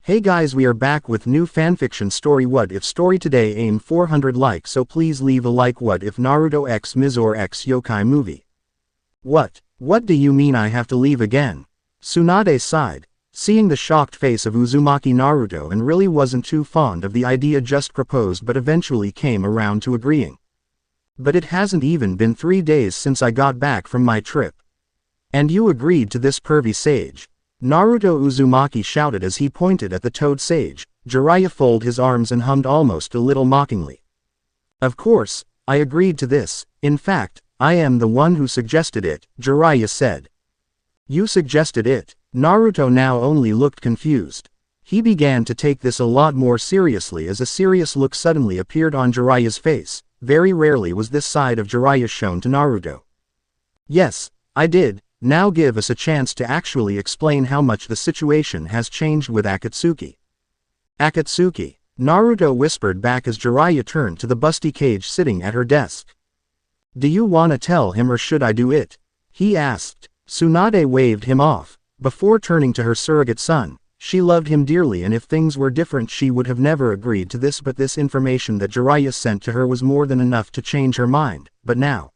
Hey guys, we are back with new fanfiction story What If story today. Aim 400 likes, so please leave a like. What if Naruto x Mizore x Yokai movie? What do you mean I have to leave again? Tsunade sighed, seeing the shocked face of Uzumaki. Naruto and really wasn't too fond of the idea just proposed but eventually came around to agreeing. But it hasn't even been 3 days since I got back from my trip. And you agreed to this pervy sage? Naruto Uzumaki shouted as he pointed at the toad sage. Jiraiya folded his arms and hummed almost a little mockingly. Of course, I agreed to this. In fact, I am the one who suggested it, Jiraiya said. You suggested it? Naruto now only looked confused. He began to take this a lot more seriously as a serious look suddenly appeared on Jiraiya's face. Very rarely was this side of Jiraiya shown to Naruto. Yes, I did. Now give us a chance to actually explain how much the situation has changed with Akatsuki. Akatsuki, Naruto whispered back as Jiraiya turned to the busty cage sitting at her desk. Do you wanna tell him or should I do it? He asked. Tsunade waved him off. Before turning to her surrogate son, she loved him dearly and if things were different she would have never agreed to this, but this information that Jiraiya sent to her was more than enough to change her mind. But now,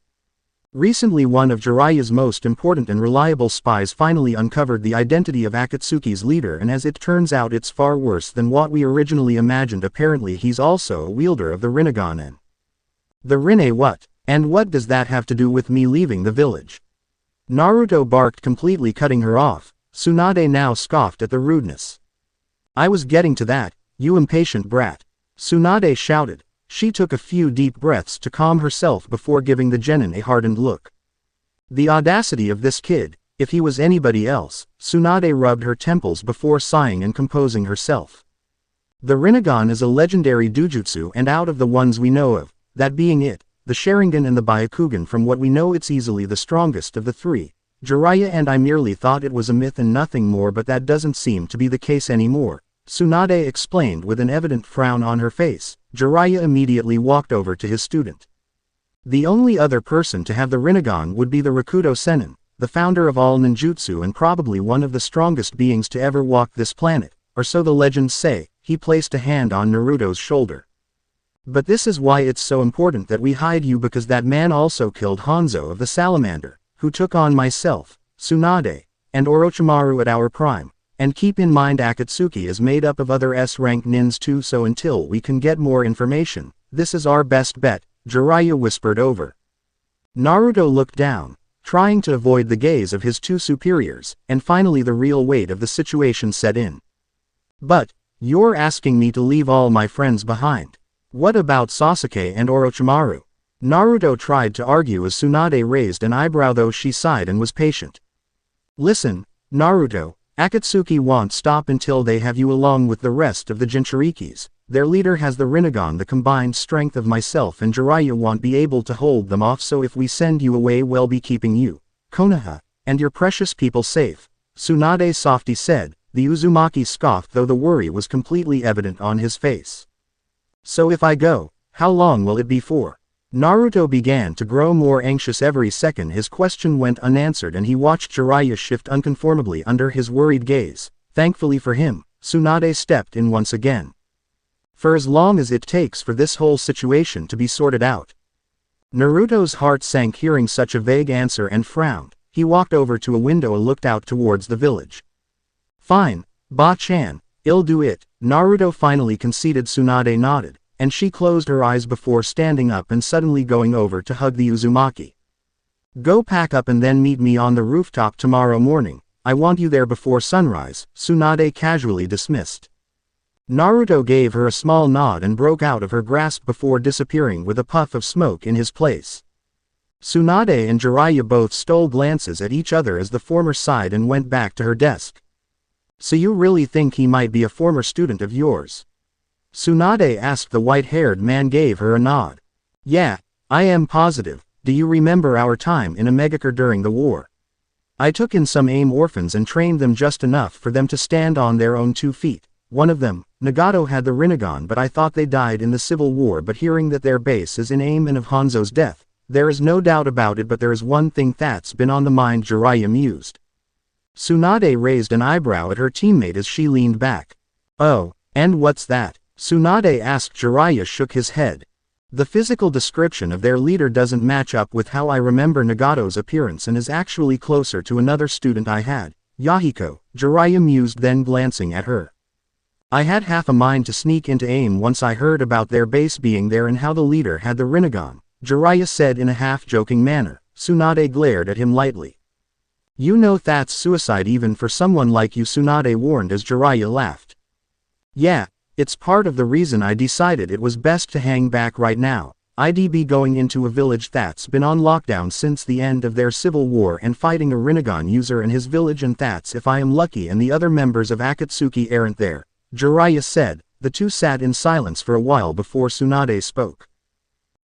recently one of Jiraiya's most important and reliable spies finally uncovered the identity of Akatsuki's leader, and as it turns out it's far worse than what we originally imagined. Apparently he's also a wielder of the Rinnegan. And the Rinne what? And what does that have to do with me leaving the village? Naruto barked, completely cutting her off. Tsunade now scoffed at the rudeness. I was getting to that, you impatient brat. Tsunade shouted. She took a few deep breaths to calm herself before giving the genin a hardened look. The audacity of this kid. If he was anybody else, Tsunade rubbed her temples before sighing and composing herself. The Rinnegan is a legendary dujutsu, and out of the ones we know of, that being it, the Sharingan and the Byakugan, from what we know it's easily the strongest of the three. Jiraiya and I merely thought it was a myth and nothing more, but that doesn't seem to be the case anymore, Tsunade explained with an evident frown on her face. Jiraiya immediately walked over to his student. The only other person to have the Rinnegan would be the Rakuto Sennin, the founder of all ninjutsu and probably one of the strongest beings to ever walk this planet, or so the legends say. He placed a hand on Naruto's shoulder. But this is why it's so important that we hide you, because that man also killed Hanzo of the Salamander, who took on myself, Tsunade, and Orochimaru at our prime. And keep in mind Akatsuki is made up of other S-rank nins too, so until we can get more information, this is our best bet, Jiraiya whispered over. Naruto looked down, trying to avoid the gaze of his two superiors, and finally the real weight of the situation set in. But, you're asking me to leave all my friends behind. What about Sasuke and Orochimaru? Naruto tried to argue as Tsunade raised an eyebrow, though she sighed and was patient. Listen, Naruto. Akatsuki won't stop until they have you along with the rest of the Jinchurikis. Their leader has the Rinnegan. The combined strength of myself and Jiraiya won't be able to hold them off, so if we send you away we'll be keeping you, Konoha, and your precious people safe, Tsunade softly said. The Uzumaki scoffed, though the worry was completely evident on his face. So if I go, how long will it be for? Naruto began to grow more anxious every second his question went unanswered, and he watched Jiraiya shift unconformably under his worried gaze. Thankfully for him, Tsunade stepped in once again. For as long as it takes for this whole situation to be sorted out. Naruto's heart sank hearing such a vague answer and frowned. He walked over to a window and looked out towards the village. Fine, Ba-chan, I'll do it, Naruto finally conceded. Tsunade nodded, and she closed her eyes before standing up and suddenly going over to hug the Uzumaki. Go pack up and then meet me on the rooftop tomorrow morning. I want you there before sunrise, Tsunade casually dismissed. Naruto gave her a small nod and broke out of her grasp before disappearing with a puff of smoke in his place. Tsunade and Jiraiya both stole glances at each other as the former sighed and went back to her desk. So you really think he might be a former student of yours? Tsunade asked. The white-haired man gave her a nod. Yeah, I am positive. Do you remember our time in Omegakure during the war? I took in some AIM orphans and trained them just enough for them to stand on their own 2 feet. One of them, Nagato, had the Rinnegan, but I thought they died in the Civil War. But hearing that their base is in AIM and of Hanzo's death, there is no doubt about it. But there is one thing that's been on the mind, Jiraiya mused. Tsunade raised an eyebrow at her teammate as she leaned back. Oh, and what's that? Tsunade asked. Jiraiya shook his head. The physical description of their leader doesn't match up with how I remember Nagato's appearance and is actually closer to another student I had, Yahiko, Jiraiya mused, then glancing at her. I had half a mind to sneak into AIM once I heard about their base being there and how the leader had the Rinnegan, Jiraiya said in a half-joking manner. Tsunade glared at him lightly. You know that's suicide even for someone like you, Tsunade warned as Jiraiya laughed. Yeah, it's part of the reason I decided it was best to hang back right now. I'd be going into a village that's been on lockdown since the end of their civil war and fighting a Rinnegan user in his village, and that's if I am lucky and the other members of Akatsuki aren't there, Jiraiya said. The two sat in silence for a while before Tsunade spoke.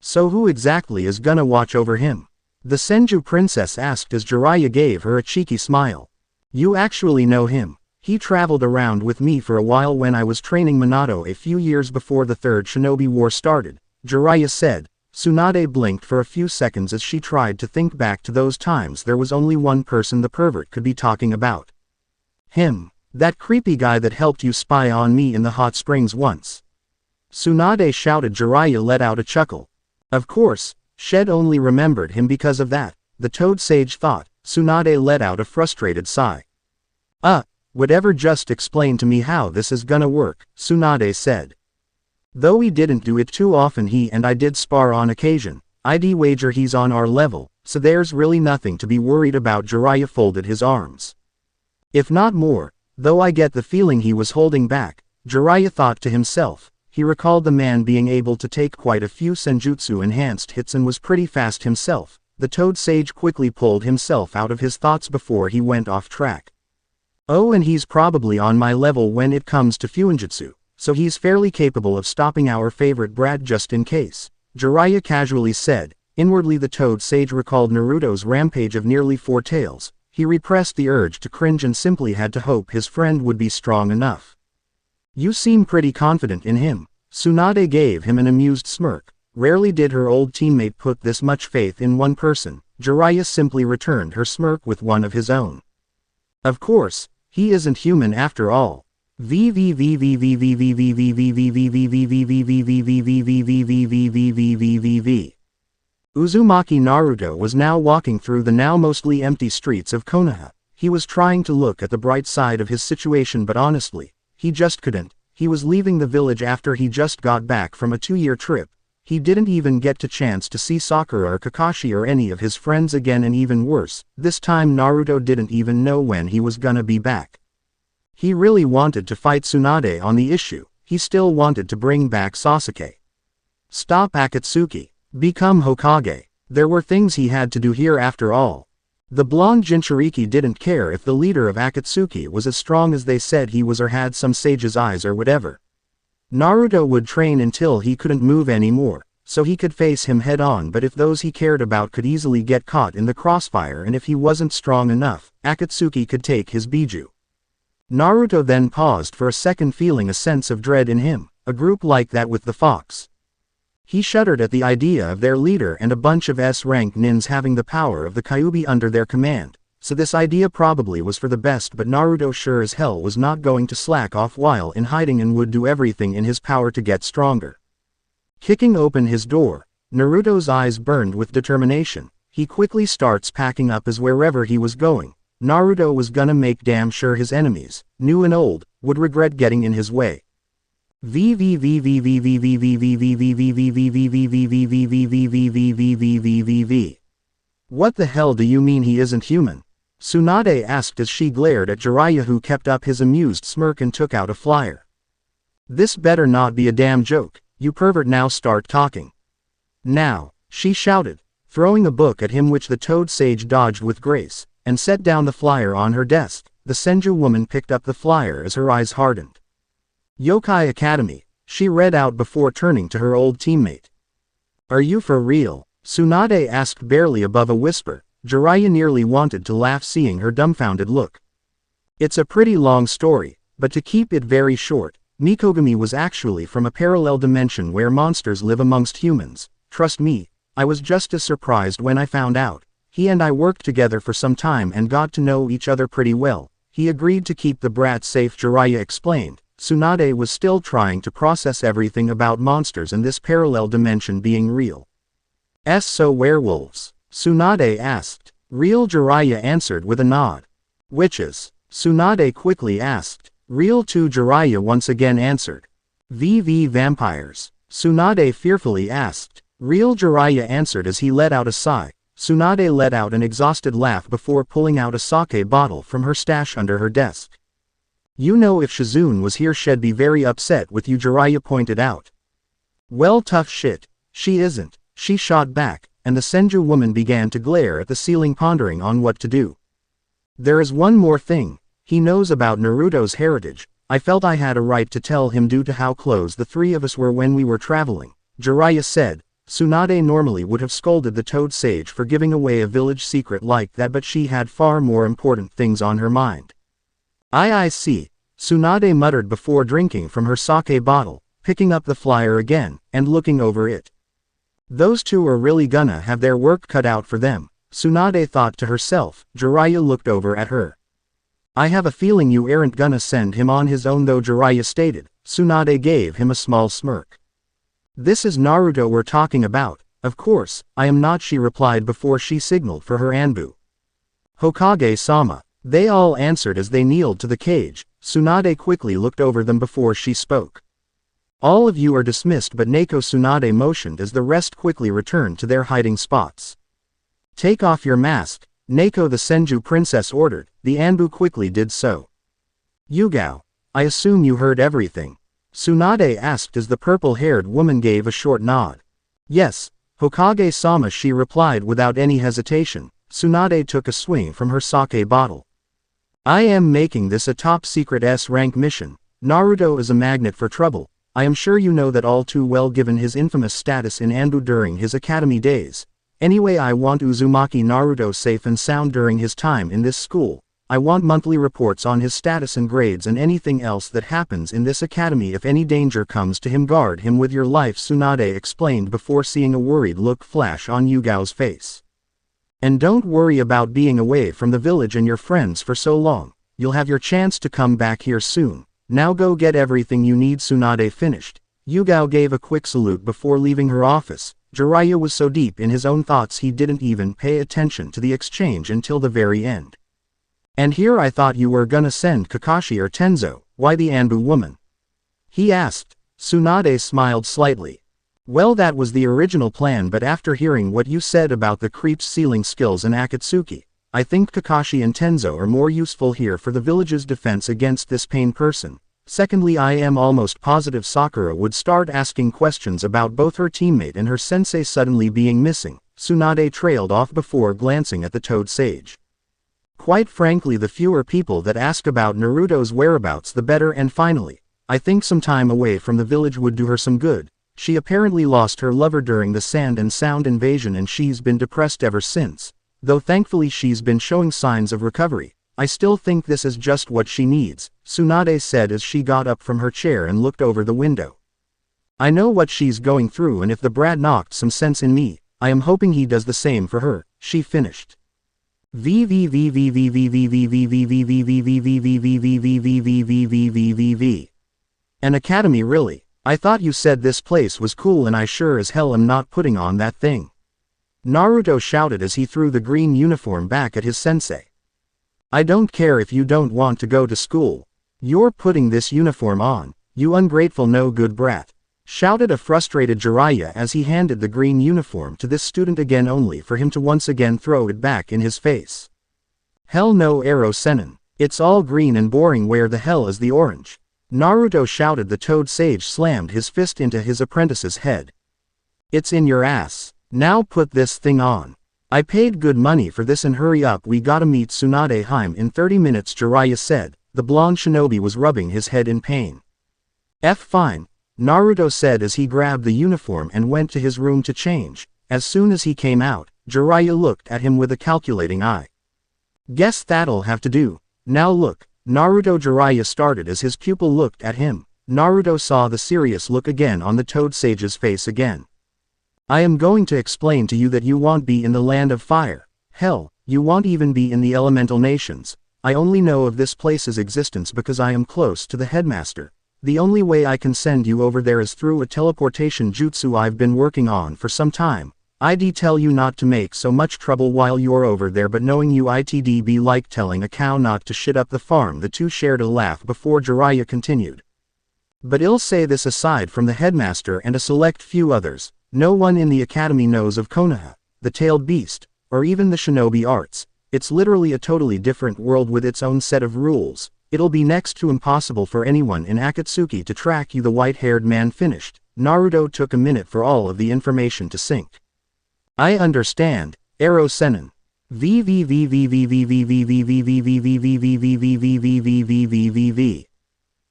So who exactly is gonna watch over him? The Senju princess asked as Jiraiya gave her a cheeky smile. You actually know him. He traveled around with me for a while when I was training Minato a few years before the Third Shinobi War started, Jiraiya said. Tsunade blinked for a few seconds as she tried to think back to those times there was only one person the pervert could be talking about. Him. That creepy guy that helped you spy on me in the hot springs once. Tsunade shouted. Jiraiya let out a chuckle. Of course, Shed only remembered him because of that, the Toad Sage thought. Tsunade let out a frustrated sigh. Whatever, just explain to me how this is gonna work, Tsunade said. Though we didn't do it too often, he and I did spar on occasion. I'd wager he's on our level, so there's really nothing to be worried about. Jiraiya folded his arms. If not more, though I get the feeling he was holding back, Jiraiya thought to himself. He recalled the man being able to take quite a few senjutsu enhanced hits and was pretty fast himself. The Toad Sage quickly pulled himself out of his thoughts before he went off track. Oh, and he's probably on my level when it comes to fuinjutsu, so he's fairly capable of stopping our favorite brat just in case, Jiraiya casually said. Inwardly the Toad Sage recalled Naruto's rampage of nearly 4 tails. He repressed the urge to cringe and simply had to hope his friend would be strong enough. You seem pretty confident in him. Tsunade gave him an amused smirk. Rarely did her old teammate put this much faith in one person. Jiraiya simply returned her smirk with one of his own. Of course, he isn't human after all. Uzumaki Naruto was now walking through the now mostly empty streets of Konoha. He was trying to look at the bright side of his situation, but honestly, he just couldn't. He was leaving the village after he just got back from a 2-year trip. He didn't even get a chance to see Sakura or Kakashi or any of his friends again, and even worse, this time Naruto didn't even know when he was gonna be back. He really wanted to fight Tsunade on the issue. He still wanted to bring back Sasuke. Stop Akatsuki. Become Hokage. There were things he had to do here after all. The blonde Jinchuriki didn't care if the leader of Akatsuki was as strong as they said he was or had some sage's eyes or whatever. Naruto would train until he couldn't move anymore, so he could face him head on, but if those he cared about could easily get caught in the crossfire and if he wasn't strong enough, Akatsuki could take his biju. Naruto then paused for a second, feeling a sense of dread in him, a group like that with the fox. He shuddered at the idea of their leader and a bunch of S-rank nins having the power of the Kyuubi under their command, so this idea probably was for the best, but Naruto sure as hell was not going to slack off while in hiding and would do everything in his power to get stronger. Kicking open his door, Naruto's eyes burned with determination. He quickly starts packing up as wherever he was going, Naruto was gonna make damn sure his enemies, new and old, would regret getting in his way. What the hell do you mean he isn't human? Tsunade asked as she glared at Jiraiya, who kept up his amused smirk and took out a flyer. This better not be a damn joke, you pervert, now start talking. Now, she shouted, throwing a book at him which the Toad Sage dodged with grace, and set down the flyer on her desk. The Senju woman picked up the flyer as her eyes hardened. Yokai Academy, she read out before turning to her old teammate. Are you for real? Tsunade asked barely above a whisper. Jiraiya nearly wanted to laugh seeing her dumbfounded look. It's a pretty long story, but to keep it very short, Mikogami was actually from a parallel dimension where monsters live amongst humans. Trust me, I was just as surprised when I found out. He and I worked together for some time and got to know each other pretty well. He agreed to keep the brat safe, Jiraiya explained. Tsunade was still trying to process everything about monsters and this parallel dimension being real. So werewolves? Tsunade asked. Real, Jiraiya answered with a nod. Witches? Tsunade quickly asked. Real too, Jiraiya once again answered. Vampires? Tsunade fearfully asked. Real, Jiraiya answered as he let out a sigh. Tsunade let out an exhausted laugh before pulling out a sake bottle from her stash under her desk. You know, if Shizune was here she'd be very upset with you, Jiraiya pointed out. Well, tough shit. She isn't, she shot back, and the Senju woman began to glare at the ceiling, pondering on what to do. There is one more thing. He knows about Naruto's heritage. I felt I had a right to tell him due to how close the three of us were when we were traveling, Jiraiya said. Tsunade normally would have scolded the Toad Sage for giving away a village secret like that, but she had far more important things on her mind. I see, Tsunade muttered before drinking from her sake bottle, picking up the flyer again, and looking over it. Those two are really gonna have their work cut out for them, Tsunade thought to herself. Jiraiya looked over at her. I have a feeling you aren't gonna send him on his own though, Jiraiya stated. Tsunade gave him a small smirk. This is Naruto we're talking about. Of course, I am not, she replied before she signaled for her Anbu. Hokage-sama. They all answered as they kneeled to the cage. Tsunade quickly looked over them before she spoke. All of you are dismissed, but Neko, Tsunade motioned as the rest quickly returned to their hiding spots. Take off your mask, Neko, the Senju princess ordered. The Anbu quickly did so. Yuga, I assume you heard everything? Tsunade asked as the purple-haired woman gave a short nod. Yes, Hokage-sama, she replied without any hesitation. Tsunade took a swing from her sake bottle. I am making this a top-secret S-rank mission. Naruto is a magnet for trouble. I am sure you know that all too well given his infamous status in Anbu during his academy days. Anyway, I want Uzumaki Naruto safe and sound during his time in this school. I want monthly reports on his status and grades and anything else that happens in this academy. If any danger comes to him, guard him with your life, Tsunade explained before seeing a worried look flash on Yugao's face. And don't worry about being away from the village and your friends for so long. You'll have your chance to come back here soon. Now go get everything you need, Tsunade finished. Yugao gave a quick salute before leaving her office. Jiraiya was so deep in his own thoughts he didn't even pay attention to the exchange until the very end. And here I thought you were gonna send Kakashi or Tenzo. Why the Anbu woman? He asked. Tsunade smiled slightly. Well, that was the original plan, but after hearing what you said about the creep's sealing skills and Akatsuki, I think Kakashi and Tenzo are more useful here for the village's defense against this pain person. Secondly, I am almost positive Sakura would start asking questions about both her teammate and her sensei suddenly being missing. Tsunade trailed off before glancing at the Toad Sage. Quite frankly, the fewer people that ask about Naruto's whereabouts the better, and finally, I think some time away from the village would do her some good. She apparently lost her lover during the sand and sound invasion and she's been depressed ever since. Though thankfully she's been showing signs of recovery. I still think this is just what she needs, Tsunade said as she got up from her chair and looked over the window. I know what she's going through, and if the brat knocked some sense in me, I am hoping he does the same for her, she finished. An academy, really? I thought you said this place was cool, and I sure as hell am not putting on that thing. Naruto shouted as he threw the green uniform back at his sensei. I don't care if you don't want to go to school. You're putting this uniform on, you ungrateful no-good brat, shouted a frustrated Jiraiya as he handed the green uniform to this student again, only for him to once again throw it back in his face. Hell no, Ero Sennin. It's all green and boring. Where the hell is the orange? Naruto shouted. The Toad Sage slammed his fist into his apprentice's head. It's in your ass. Now put this thing on. I paid good money for this, and hurry up, we gotta meet Tsunade Heim in 30 minutes, Jiraiya said. The blonde shinobi was rubbing his head in pain. Fine, Naruto said as he grabbed the uniform and went to his room to change. As soon as he came out, Jiraiya looked at him with a calculating eye. Guess that'll have to do. Now look, Naruto. Jiraiya started as his pupil looked at him. Naruto saw the serious look again on the Toad Sage's face again. I am going to explain to you that you won't be in the land of fire. Hell, you won't even be in the elemental nations. I only know of this place's existence because I am close to the headmaster. The only way I can send you over there is through a teleportation jutsu I've been working on for some time. I'd tell you not to make so much trouble while you're over there, but knowing you it'd be like telling a cow not to shit up the farm." The two shared a laugh before Jiraiya continued. "But I'll say this, aside from the headmaster and a select few others, no one in the academy knows of Konoha, the tailed beast, or even the shinobi arts. It's literally a totally different world with its own set of rules. It'll be next to impossible for anyone in Akatsuki to track you." The white-haired man finished. Naruto took a minute for all of the information to sink. "I understand, Ero Senin.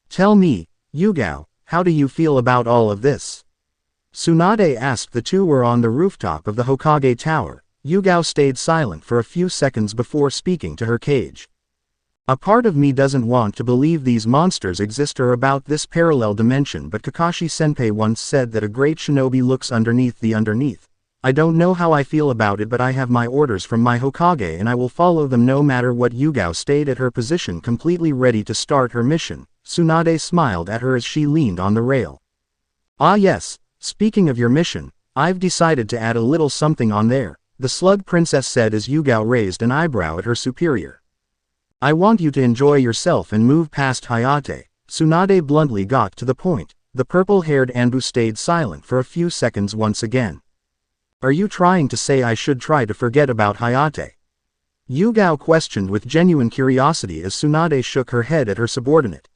Tell me, Yuga, how do you feel about all of this?" Tsunade asked. The two were on the rooftop of the Hokage tower. Yuga stayed silent for a few seconds before speaking to her cage. "A part of me doesn't want to believe these monsters exist or about this parallel dimension, but Kakashi-senpai once said that a great shinobi looks underneath the underneath. I don't know how I feel about it, but I have my orders from my Hokage and I will follow them no matter what." Yuga stayed at her position, completely ready to start her mission. Tsunade smiled at her as she leaned on the rail. "Ah yes, speaking of your mission, I've decided to add a little something on there," the slug princess said as Yuga raised an eyebrow at her superior. "I want you to enjoy yourself and move past Hayate." Tsunade bluntly got to the point. The purple-haired Anbu stayed silent for a few seconds once again. "Are you trying to say I should try to forget about Hayate?" Yuga questioned with genuine curiosity as Tsunade shook her head at her subordinate.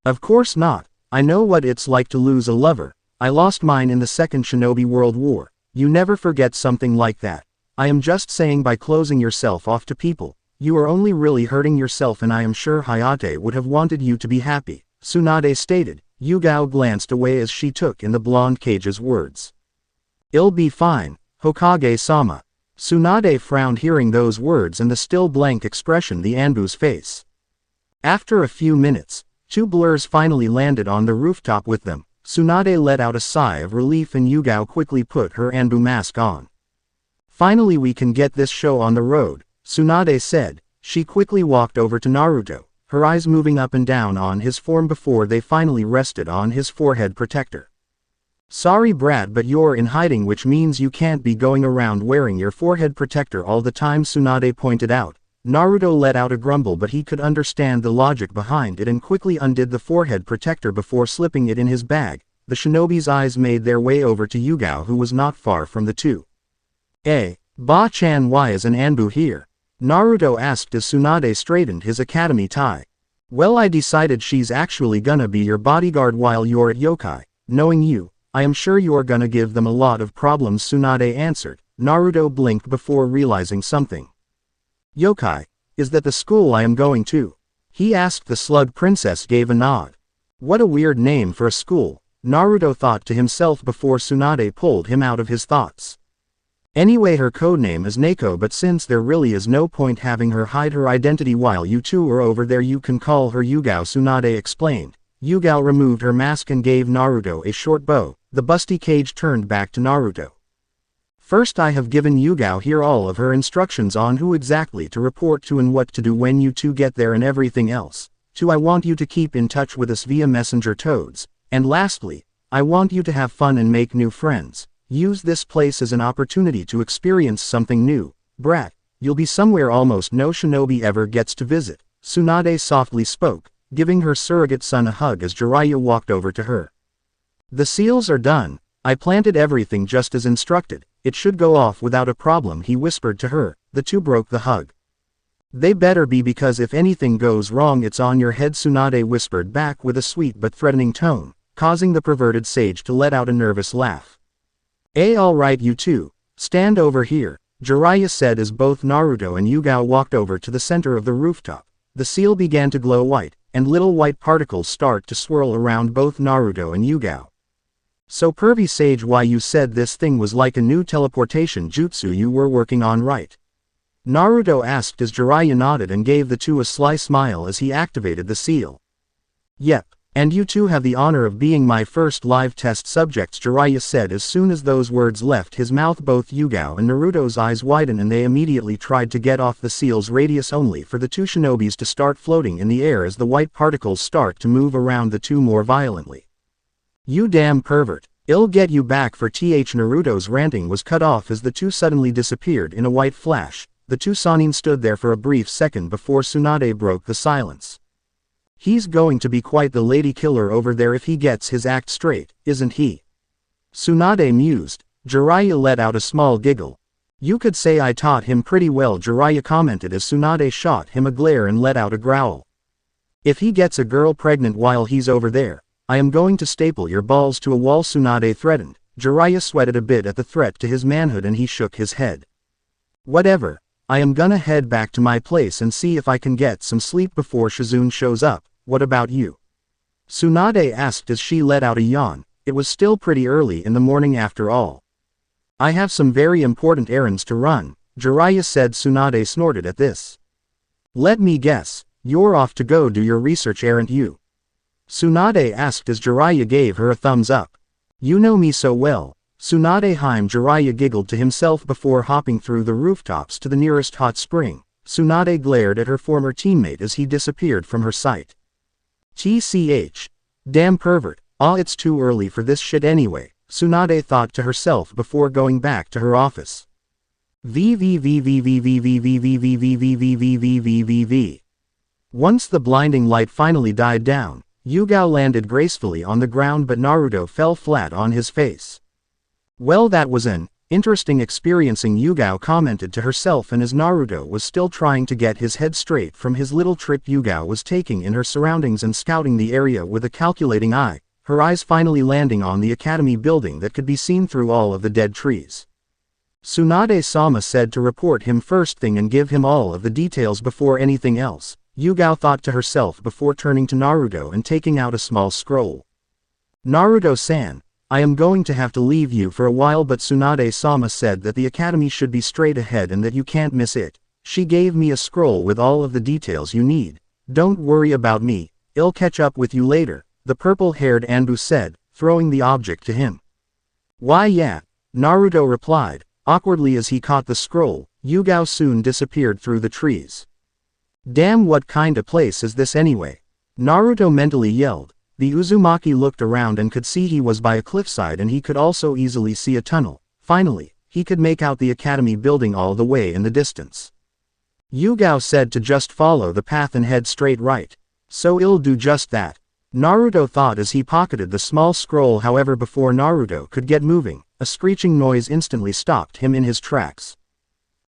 "Of course not. I know what it's like to lose a lover. I lost mine in the Second Shinobi World War. You never forget something like that. I am just saying, by closing yourself off to people, you are only really hurting yourself, and I am sure Hayate would have wanted you to be happy," Tsunade stated. Yuga glanced away as she took in the blonde cage's words. "It'll be fine, Hokage-sama." Tsunade frowned hearing those words and the still blank expression the Anbu's face. After a few minutes, two blurs finally landed on the rooftop with them. Tsunade let out a sigh of relief and Yuga quickly put her Anbu mask on. "Finally we can get this show on the road," Tsunade said. She quickly walked over to Naruto, her eyes moving up and down on his form before they finally rested on his forehead protector. "Sorry brat, but you're in hiding, which means you can't be going around wearing your forehead protector all the time," Tsunade pointed out. Naruto let out a grumble, but he could understand the logic behind it and quickly undid the forehead protector before slipping it in his bag. The shinobi's eyes made their way over to Yuga, who was not far from the two. Ba-chan, why is an Anbu here?" Naruto asked as Tsunade straightened his academy tie. "Well, I decided she's actually gonna be your bodyguard while you're at Yokai. Knowing you, I am sure you're gonna give them a lot of problems," Tsunade answered. Naruto blinked before realizing something. "Yokai, is that the school I am going to?" he asked. The slug princess gave a nod. "What a weird name for a school," Naruto thought to himself before Tsunade pulled him out of his thoughts. "Anyway, her codename is Neko, but since there really is no point having her hide her identity while you two are over there, you can call her Yuga," Tsunade explained. Yuga removed her mask and gave Naruto a short bow. The busty cage turned back to Naruto. "First, I have given Yuga here all of her instructions on who exactly to report to and what to do when you two get there and everything else. 2. I want you to keep in touch with us via messenger toads. And lastly, I want you to have fun and make new friends. Use this place as an opportunity to experience something new. Brat, you'll be somewhere almost no shinobi ever gets to visit." Tsunade softly spoke, giving her surrogate son a hug as Jiraiya walked over to her. "The seals are done. I planted everything just as instructed. It should go off without a problem," he whispered to her. The two broke the hug. "They better be, because if anything goes wrong it's on your head," Tsunade whispered back with a sweet but threatening tone, causing the perverted sage to let out a nervous laugh. All right, you two, stand over here," Jiraiya said as both Naruto and Yuga walked over to the center of the rooftop. The seal began to glow white, and little white particles start to swirl around both Naruto and Yuga. "So pervy sage, why, you said this thing was like a new teleportation jutsu you were working on, right?" Naruto asked as Jiraiya nodded and gave the two a sly smile as he activated the seal. "Yep, And you two have the honor of being my first live test subjects, Jiraiya said as soon as those words left his mouth. Both Yuga and Naruto's eyes widened and they immediately tried to get off the seal's radius, only for the two shinobis to start floating in the air as the white particles start to move around the two more violently. You damn pervert. I'll get you back for th. Naruto's ranting was cut off as the two suddenly disappeared in a white flash. The two Sannin stood there for a brief second before Tsunade broke the silence. He's going to be quite the lady killer over there if he gets his act straight, isn't he? Tsunade mused. Jiraiya let out a small giggle. You could say I taught him pretty well, Jiraiya commented as Tsunade shot him a glare and let out a growl. If he gets a girl pregnant while he's over there, I am going to staple your balls to a wall, Tsunade threatened. Jiraiya sweated a bit at the threat to his manhood and he shook his head. Whatever, I am gonna head back to my place and see if I can get some sleep before Shizune shows up. What about you? Tsunade asked as she let out a yawn. It was still pretty early in the morning after all. I have some very important errands to run, Jiraiya said. Tsunade snorted at this. Let me guess, you're off to go do your research, aren't you? Tsunade asked as Jiraiya gave her a thumbs up. You know me so well, Tsunade. Jiraiya giggled to himself before hopping through the rooftops to the nearest hot spring. Tsunade glared at her former teammate as he disappeared from her sight. TCH. Damn pervert. It's too early for this shit anyway, Tsunade thought to herself before going back to her office. Once the blinding light finally died down, Yuga landed gracefully on the ground but Naruto fell flat on his face. Well, that was an interesting experience, Yuga commented to herself, and as Naruto was still trying to get his head straight from his little trip Yuga was taking in her surroundings and scouting the area with a calculating eye, her eyes finally landing on the academy building that could be seen through all of the dead trees. Tsunade-sama said to report him first thing and give him all of the details before anything else, Yuga thought to herself before turning to Naruto and taking out a small scroll. Naruto-san, I am going to have to leave you for a while, but Tsunade-sama said that the academy should be straight ahead and that you can't miss it. She gave me a scroll with all of the details you need. Don't worry about me, I'll catch up with you later, the purple-haired Anbu said, throwing the object to him. Why yeah, Naruto replied, awkwardly as he caught the scroll. Yuga soon disappeared through the trees. Damn, what kinda place is this anyway? Naruto mentally yelled. The Uzumaki looked around and could see he was by a cliffside, and he could also easily see a tunnel. Finally, he could make out the academy building all the way in the distance. Yuga said to just follow the path and head straight right. So I'll do just that, Naruto thought as he pocketed the small scroll. However, before Naruto could get moving, a screeching noise instantly stopped him in his tracks.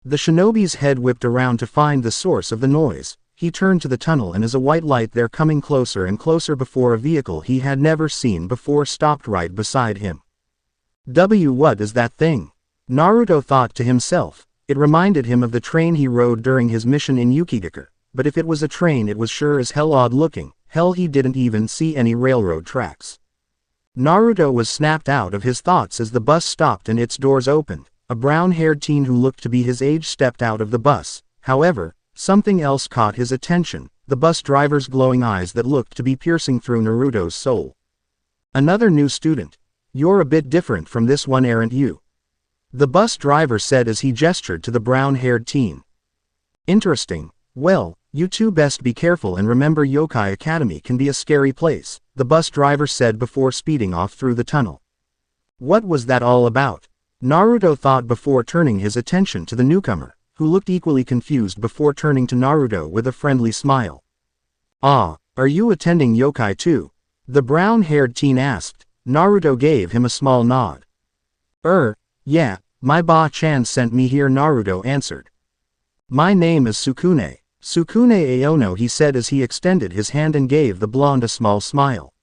The shinobi's head whipped around to find the source of the noise. He turned to the tunnel, and as a white light there coming closer and closer before a vehicle he had never seen before stopped right beside him. What is that thing? Naruto thought to himself. It reminded him of the train he rode during his mission in Yukigakure, but if it was a train it was sure as hell odd looking. Hell, he didn't even see any railroad tracks. Naruto was snapped out of his thoughts as the bus stopped and its doors opened. A brown-haired teen who looked to be his age stepped out of the bus. However, something else caught his attention, the bus driver's glowing eyes that looked to be piercing through Naruto's soul. Another new student. You're a bit different from this one, aren't you? The bus driver said as he gestured to the brown-haired teen. Interesting. Well, you two best be careful and remember Yokai Academy can be a scary place, the bus driver said before speeding off through the tunnel. What was that all about? Naruto thought before turning his attention to the newcomer, who looked equally confused before turning to Naruto with a friendly smile. Ah, are you attending yokai too? The brown-haired teen asked. Naruto gave him a small nod. Yeah, my ba-chan sent me here, Naruto answered. My name is Sukune. Sukune Aono, he said as he extended his hand and gave the blonde a small smile.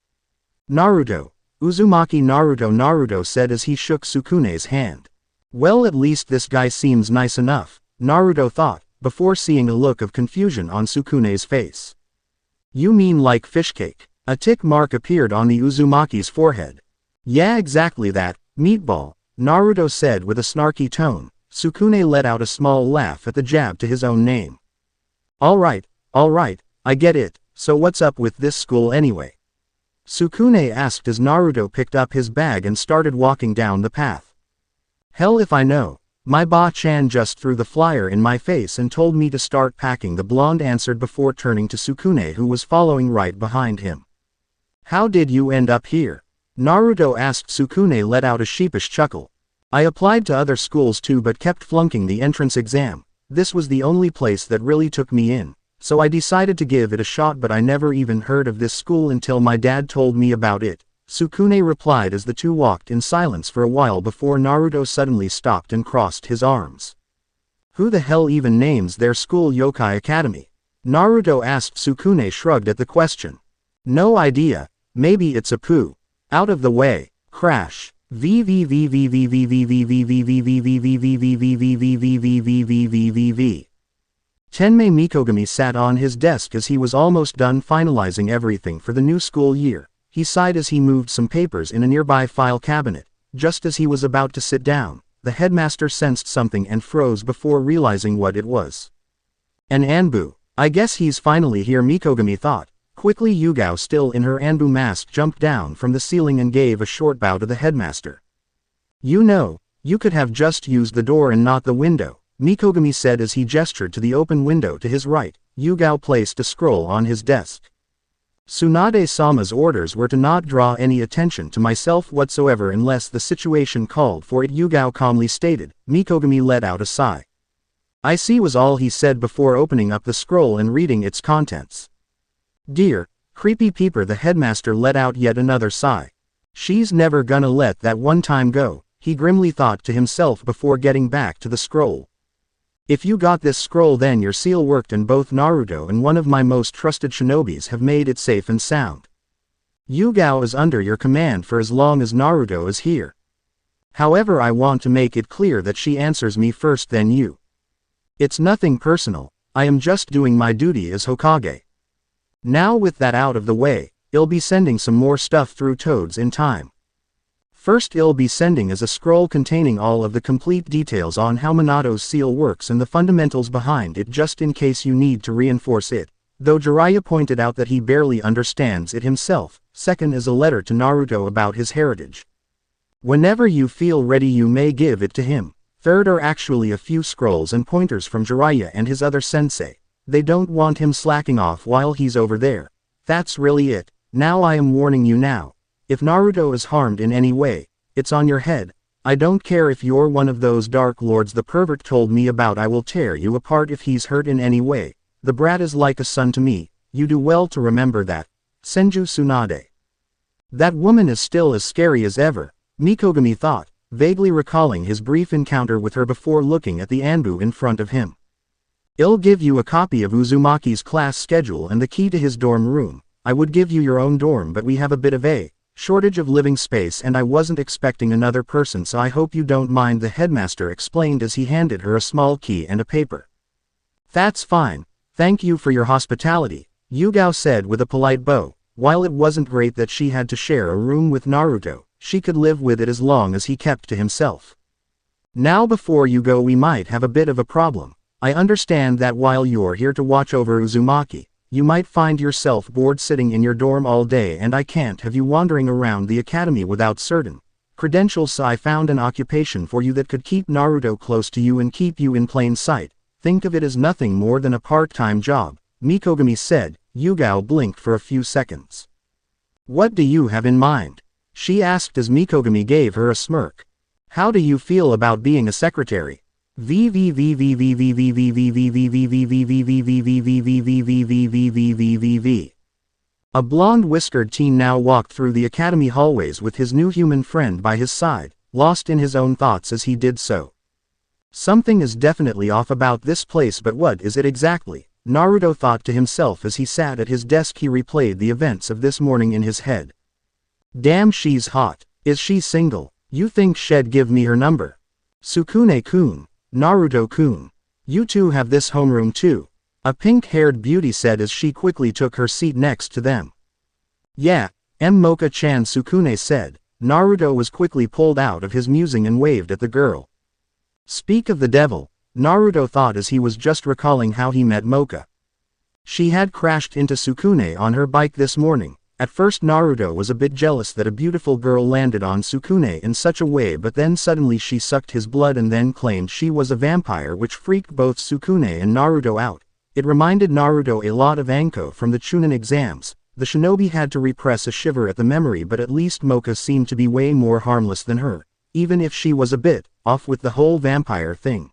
Naruto. Uzumaki Naruto said as he shook Sukune's hand. Well, at least this guy seems nice enough, Naruto thought, before seeing a look of confusion on Sukune's face. You mean like fish cake? A tick mark appeared on the Uzumaki's forehead. Yeah, exactly that, meatball, Naruto said with a snarky tone. Sukune let out a small laugh at the jab to his own name. Alright, I get it, so what's up with this school anyway? Sukune asked as Naruto picked up his bag and started walking down the path. Hell if I know. My ba-chan just threw the flyer in my face and told me to start packing, the blonde answered before turning to Sukune, who was following right behind him. How did you end up here? Naruto asked. Sukune let out a sheepish chuckle. I applied to other schools too but kept flunking the entrance exam. This was the only place that really took me in, so I decided to give it a shot, but I never even heard of this school until my dad told me about it, Sukune replied as the two walked in silence for a while before Naruto suddenly stopped and crossed his arms. Who the hell even names their school Yokai Academy? Naruto asked. Sukune shrugged at the question. No idea, maybe it's a poo. Out of the way. Crash. Tenmei Mikogami sat on his desk as he was almost done finalizing everything for the new school year. He sighed as he moved some papers in a nearby file cabinet. Just as he was about to sit down, the headmaster sensed something and froze before realizing what it was. An Anbu. I guess he's finally here, Mikogami thought. Quickly, Yuga, still in her Anbu mask, jumped down from the ceiling and gave a short bow to the headmaster. You know, you could have just used the door and not the window, Mikogami said as he gestured to the open window to his right. Yuga placed a scroll on his desk. Tsunade-sama's orders were to not draw any attention to myself whatsoever unless the situation called for it, Yuga calmly stated. Mikogami let out a sigh. I see, was all he said before opening up the scroll and reading its contents. Dear, creepy peeper, the headmaster let out yet another sigh. She's never gonna let that one time go, he grimly thought to himself before getting back to the scroll. If you got this scroll, then your seal worked, and both Naruto and one of my most trusted shinobis have made it safe and sound. Yuga is under your command for as long as Naruto is here. However, I want to make it clear that she answers me first, then you. It's nothing personal, I am just doing my duty as Hokage. Now with that out of the way, I'll be sending some more stuff through Toads in time. First, I'll be sending as a scroll containing all of the complete details on how Minato's seal works and the fundamentals behind it, just in case you need to reinforce it, though Jiraiya pointed out that he barely understands it himself. Second is a letter to Naruto about his heritage. Whenever you feel ready, you may give it to him. Third are actually a few scrolls and pointers from Jiraiya and his other sensei. They don't want him slacking off while he's over there. That's really it. Now I am warning you now. If Naruto is harmed in any way, it's on your head. I don't care if you're one of those dark lords the pervert told me about, I will tear you apart if he's hurt in any way. The brat is like a son to me, you do well to remember that. Senju Tsunade. That woman is still as scary as ever, Mikogami thought, vaguely recalling his brief encounter with her before looking at the Anbu in front of him. I'll give you a copy of Uzumaki's class schedule and the key to his dorm room. I would give you your own dorm, but we have a bit of a shortage of living space and I wasn't expecting another person, so I hope you don't mind, the headmaster explained as he handed her a small key and a paper. That's fine, thank you for your hospitality, Yuga said with a polite bow. While it wasn't great that she had to share a room with Naruto, she could live with it as long as he kept to himself. Now before you go, we might have a bit of a problem. I understand that while you're here to watch over Uzumaki, you might find yourself bored sitting in your dorm all day, and I can't have you wandering around the academy without certain credentials, so I found an occupation for you that could keep Naruto close to you and keep you in plain sight. Think of it as nothing more than a part-time job, Mikogami said. Yuga blinked for a few seconds. What do you have in mind? She asked as Mikogami gave her a smirk. How do you feel about being a secretary? A blonde whiskered teen now walked through the academy hallways with his new human friend by his side, lost in his own thoughts as he did so. Something is definitely off about this place, but what is it exactly? Naruto thought to himself as he sat at his desk. He replayed the events of this morning in his head. Damn, she's hot. Is she single? You think she'd give me her number? Sukune-kun. Naruto-kun. You two have this homeroom too? A pink-haired beauty said as she quickly took her seat next to them. Yeah, Moka-chan, Sukune said. Naruto was quickly pulled out of his musing and waved at the girl. Speak of the devil, Naruto thought as he was just recalling how he met Moka. She had crashed into Sukune on her bike this morning, At first Naruto was a bit jealous that a beautiful girl landed on Sukune in such a way, but then suddenly she sucked his blood and then claimed she was a vampire, which freaked both Sukune and Naruto out. It reminded Naruto a lot of Anko from the Chunin exams. The shinobi had to repress a shiver at the memory, but at least Moka seemed to be way more harmless than her, even if she was a bit off with the whole vampire thing.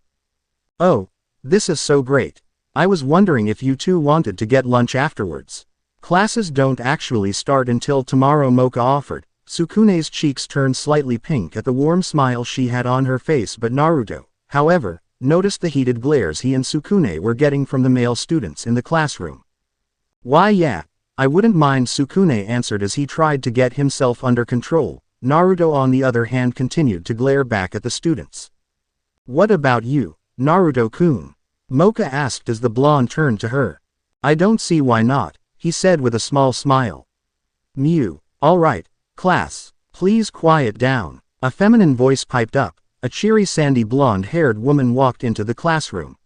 Oh, this is so great. I was wondering if you two wanted to get lunch afterwards. Classes don't actually start until tomorrow, Moka offered. Sukune's cheeks turned slightly pink at the warm smile she had on her face, but Naruto, however, noticed the heated glares he and Sukune were getting from the male students in the classroom. Why yeah, I wouldn't mind, Sukune answered as he tried to get himself under control. Naruto on the other hand continued to glare back at the students. What about you, Naruto-kun? Moka asked as the blonde turned to her. I don't see why not, he said with a small smile. Mew, alright, class, please quiet down. A feminine voice piped up. A cheery sandy blonde-haired woman walked into the classroom.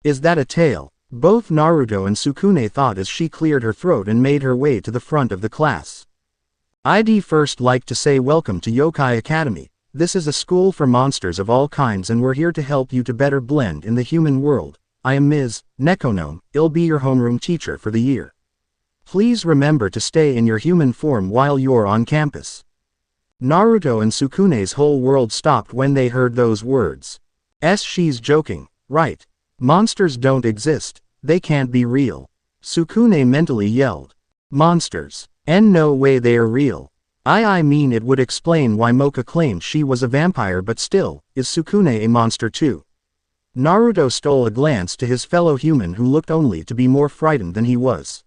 Is that a tail? Both Naruto and Sukune thought as she cleared her throat and made her way to the front of the class. I'd first like to say welcome to Yokai Academy. This is a school for monsters of all kinds and we're here to help you to better blend in the human world. I am Ms. Nekonome, I'll be your homeroom teacher for the year. Please remember to stay in your human form while you're on campus. Naruto and Sukune's whole world stopped when they heard those words. She's joking, right? Monsters don't exist, they can't be real. Sukune mentally yelled. Monsters? And no way they're real. I mean it would explain why Moka claimed she was a vampire, but still, is Sukune a monster too? Naruto stole a glance to his fellow human who looked only to be more frightened than he was.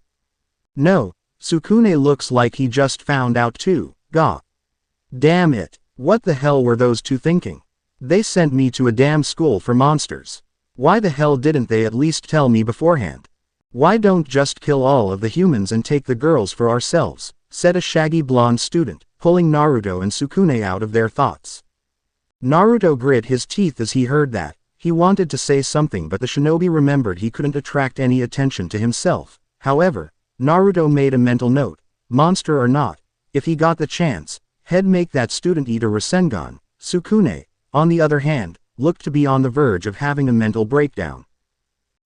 No, Sukune looks like he just found out too, gah. Damn it, what the hell were those two thinking? They sent me to a damn school for monsters. Why the hell didn't they at least tell me beforehand? Why don't just kill all of the humans and take the girls for ourselves, said a shaggy blonde student, pulling Naruto and Sukune out of their thoughts. Naruto grit his teeth as he heard that. He wanted to say something, but the shinobi remembered he couldn't attract any attention to himself. However, Naruto made a mental note, monster or not, if he got the chance, he'd make that student eat a Rasengan. Sukune, on the other hand, looked to be on the verge of having a mental breakdown.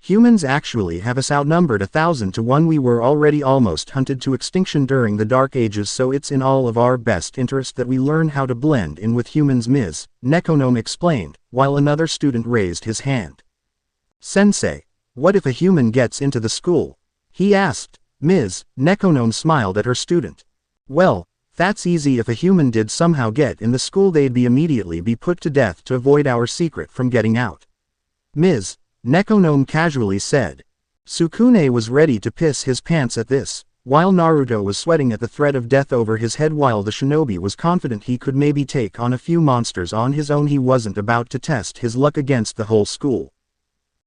Humans actually have us outnumbered 1,000 to 1. We were already almost hunted to extinction during the Dark Ages, so it's in all of our best interest that we learn how to blend in with humans, Ms. Nekonome explained, while another student raised his hand. Sensei, what if a human gets into the school? He asked. Ms. Nekonome smiled at her student. Well, that's easy. If a human did somehow get in the school, they'd be immediately be put to death to avoid our secret from getting out. Ms. Nekonome casually said. Sukune was ready to piss his pants at this, while Naruto was sweating at the threat of death over his head, while the shinobi was confident he could maybe take on a few monsters on his own. He wasn't about to test his luck against the whole school.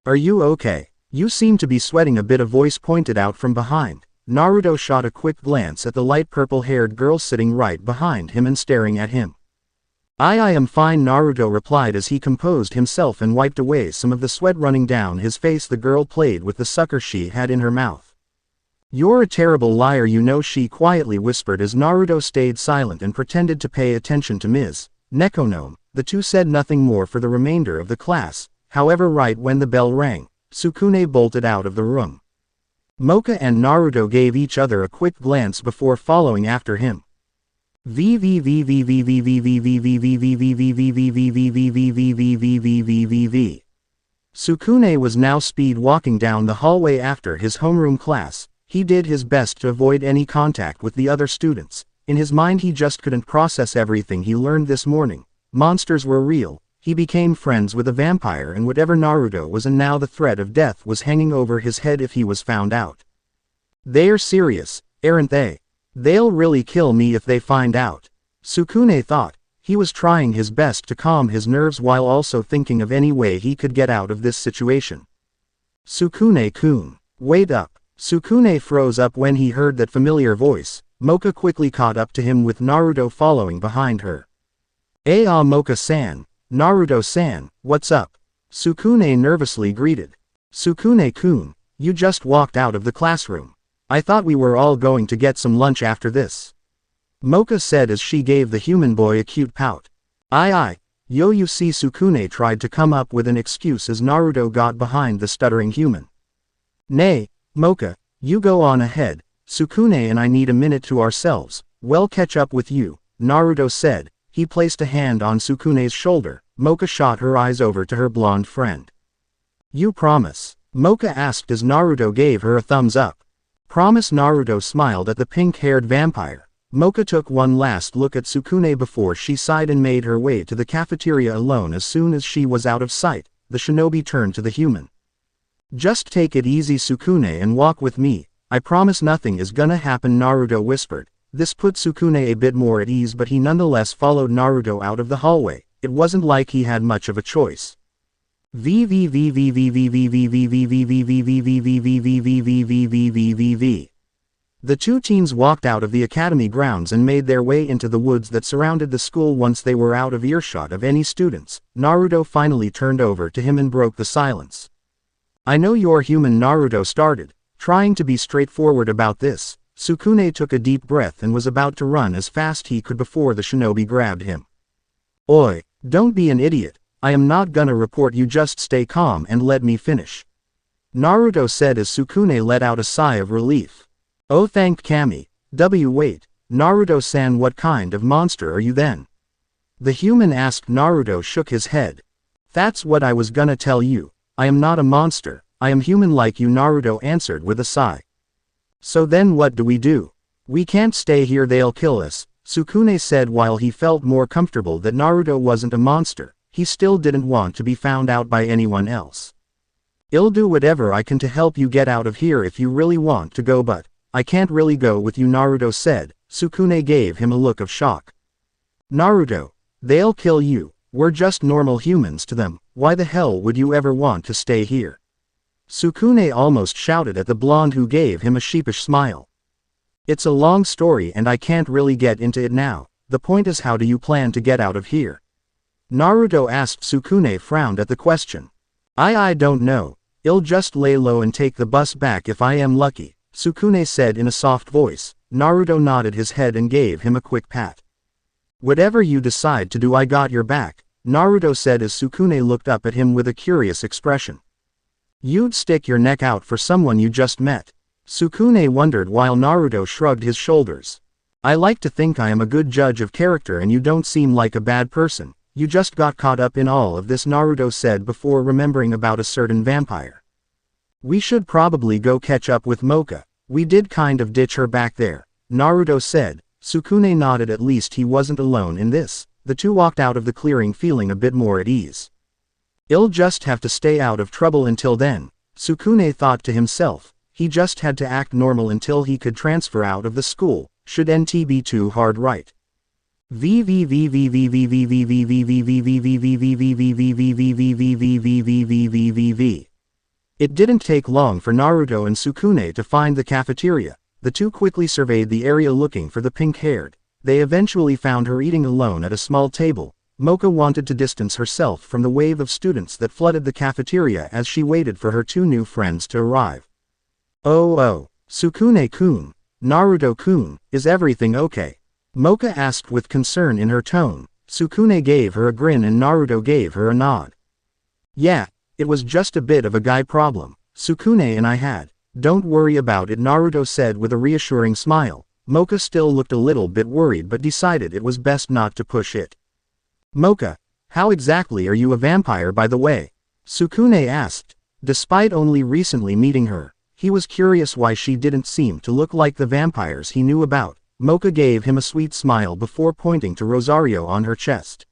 Are you okay? You seem to be sweating a bit, a voice pointed out from behind. Naruto shot a quick glance at the light purple-haired girl sitting right behind him and staring at him. I am fine, Naruto replied as he composed himself and wiped away some of the sweat running down his face. The girl played with the sucker she had in her mouth. You're a terrible liar, you know, she quietly whispered as Naruto stayed silent and pretended to pay attention to Ms. Nekonome. The two said nothing more for the remainder of the class. However, right when the bell rang, Sukune bolted out of the room. Moka and Naruto gave each other a quick glance before following after him. Sukune was now speed walking down the hallway after his homeroom class. He did his best to avoid any contact with the other students. In his mind he just couldn't process everything he learned this morning. Monsters were real. He became friends with a vampire and whatever Naruto was, and now the threat of death was hanging over his head if he was found out. They're serious, aren't they? They'll really kill me if they find out. Sukune thought. He was trying his best to calm his nerves while also thinking of any way he could get out of this situation. Sukune-kun, wait up. Sukune froze up when he heard that familiar voice. Moka quickly caught up to him with Naruto following behind her. Moka-san. Naruto-san, what's up? Sukune nervously greeted. Sukune-kun, you just walked out of the classroom. I thought we were all going to get some lunch after this. Moka said as she gave the human boy a cute pout. Aye. Yo, you see, Sukune tried to come up with an excuse as Naruto got behind the stuttering human. Nay, Moka, you go on ahead, Sukune and I need a minute to ourselves, we'll catch up with you, Naruto said. He placed a hand on Sukune's shoulder. Moka shot her eyes over to her blonde friend. You promise? Moka asked as Naruto gave her a thumbs up. Promise. Naruto smiled at the pink-haired vampire. Moka took one last look at Sukune before she sighed and made her way to the cafeteria alone. As soon as she was out of sight, the shinobi turned to the human. Just take it easy, Sukune, and walk with me. I promise nothing is gonna happen, Naruto whispered. This put Sukune a bit more at ease, but he nonetheless followed Naruto out of the hallway. It wasn't like he had much of a choice. The two teens walked out of the academy grounds and made their way into the woods that surrounded the school. Once they were out of earshot of any students, Naruto finally turned over to him and broke the silence. I know you're human, Naruto started, trying to be straightforward about this. Sukune took a deep breath and was about to run as fast he could before the shinobi grabbed him. Oi, don't be an idiot, I am not gonna report you, just stay calm and let me finish. Naruto said as Sukune let out a sigh of relief. Oh, thank Kami. Wait, Naruto-san, what kind of monster are you then? The human asked. Naruto shook his head. That's what I was gonna tell you, I am not a monster, I am human like you, Naruto answered with a sigh. So then what do we do? We can't stay here, they'll kill us, Sukune said. While he felt more comfortable that Naruto wasn't a monster, he still didn't want to be found out by anyone else. I'll do whatever I can to help you get out of here if you really want to go, but I can't really go with you, Naruto said. Sukune gave him a look of shock. Naruto, they'll kill you, we're just normal humans to them, why the hell would you ever want to stay here? Sukune almost shouted at the blonde, who gave him a sheepish smile. It's a long story and I can't really get into it now, the point is, how do you plan to get out of here? Naruto asked. Sukune frowned at the question. I don't know, I'll just lay low and take the bus back if I am lucky, Sukune said in a soft voice. Naruto nodded his head and gave him a quick pat. Whatever you decide to do, I got your back, Naruto said as Sukune looked up at him with a curious expression. You'd stick your neck out for someone you just met? Sukune wondered while Naruto shrugged his shoulders. I like to think I am a good judge of character and you don't seem like a bad person, you just got caught up in all of this, Naruto said before remembering about a certain vampire. We should probably go catch up with Moka, we did kind of ditch her back there, Naruto said. Sukune nodded. At least he wasn't alone in this. The two walked out of the clearing feeling a bit more at ease. I'll just have to stay out of trouble until then, Sukune thought to himself. He just had to act normal until he could transfer out of the school, should NT be too hard, right? It didn't take long for Naruto and Sukune to find the cafeteria. The two quickly surveyed the area looking for the pink-haired. They eventually found her eating alone at a small table. Moka wanted to distance herself from the wave of students that flooded the cafeteria as she waited for her two new friends to arrive. Oh, Sukune-kun, Naruto-kun, is everything okay? Moka asked with concern in her tone. Sukune gave her a grin and Naruto gave her a nod. Yeah, it was just a bit of a guy problem, Sukune and I had. Don't worry about it, Naruto said with a reassuring smile. Moka still looked a little bit worried but decided it was best not to push it. Moka, how exactly are you a vampire, by the way? Sukune asked. Despite only recently meeting her, he was curious why she didn't seem to look like the vampires he knew about. Moka gave him a sweet smile before pointing to Rosario on her chest.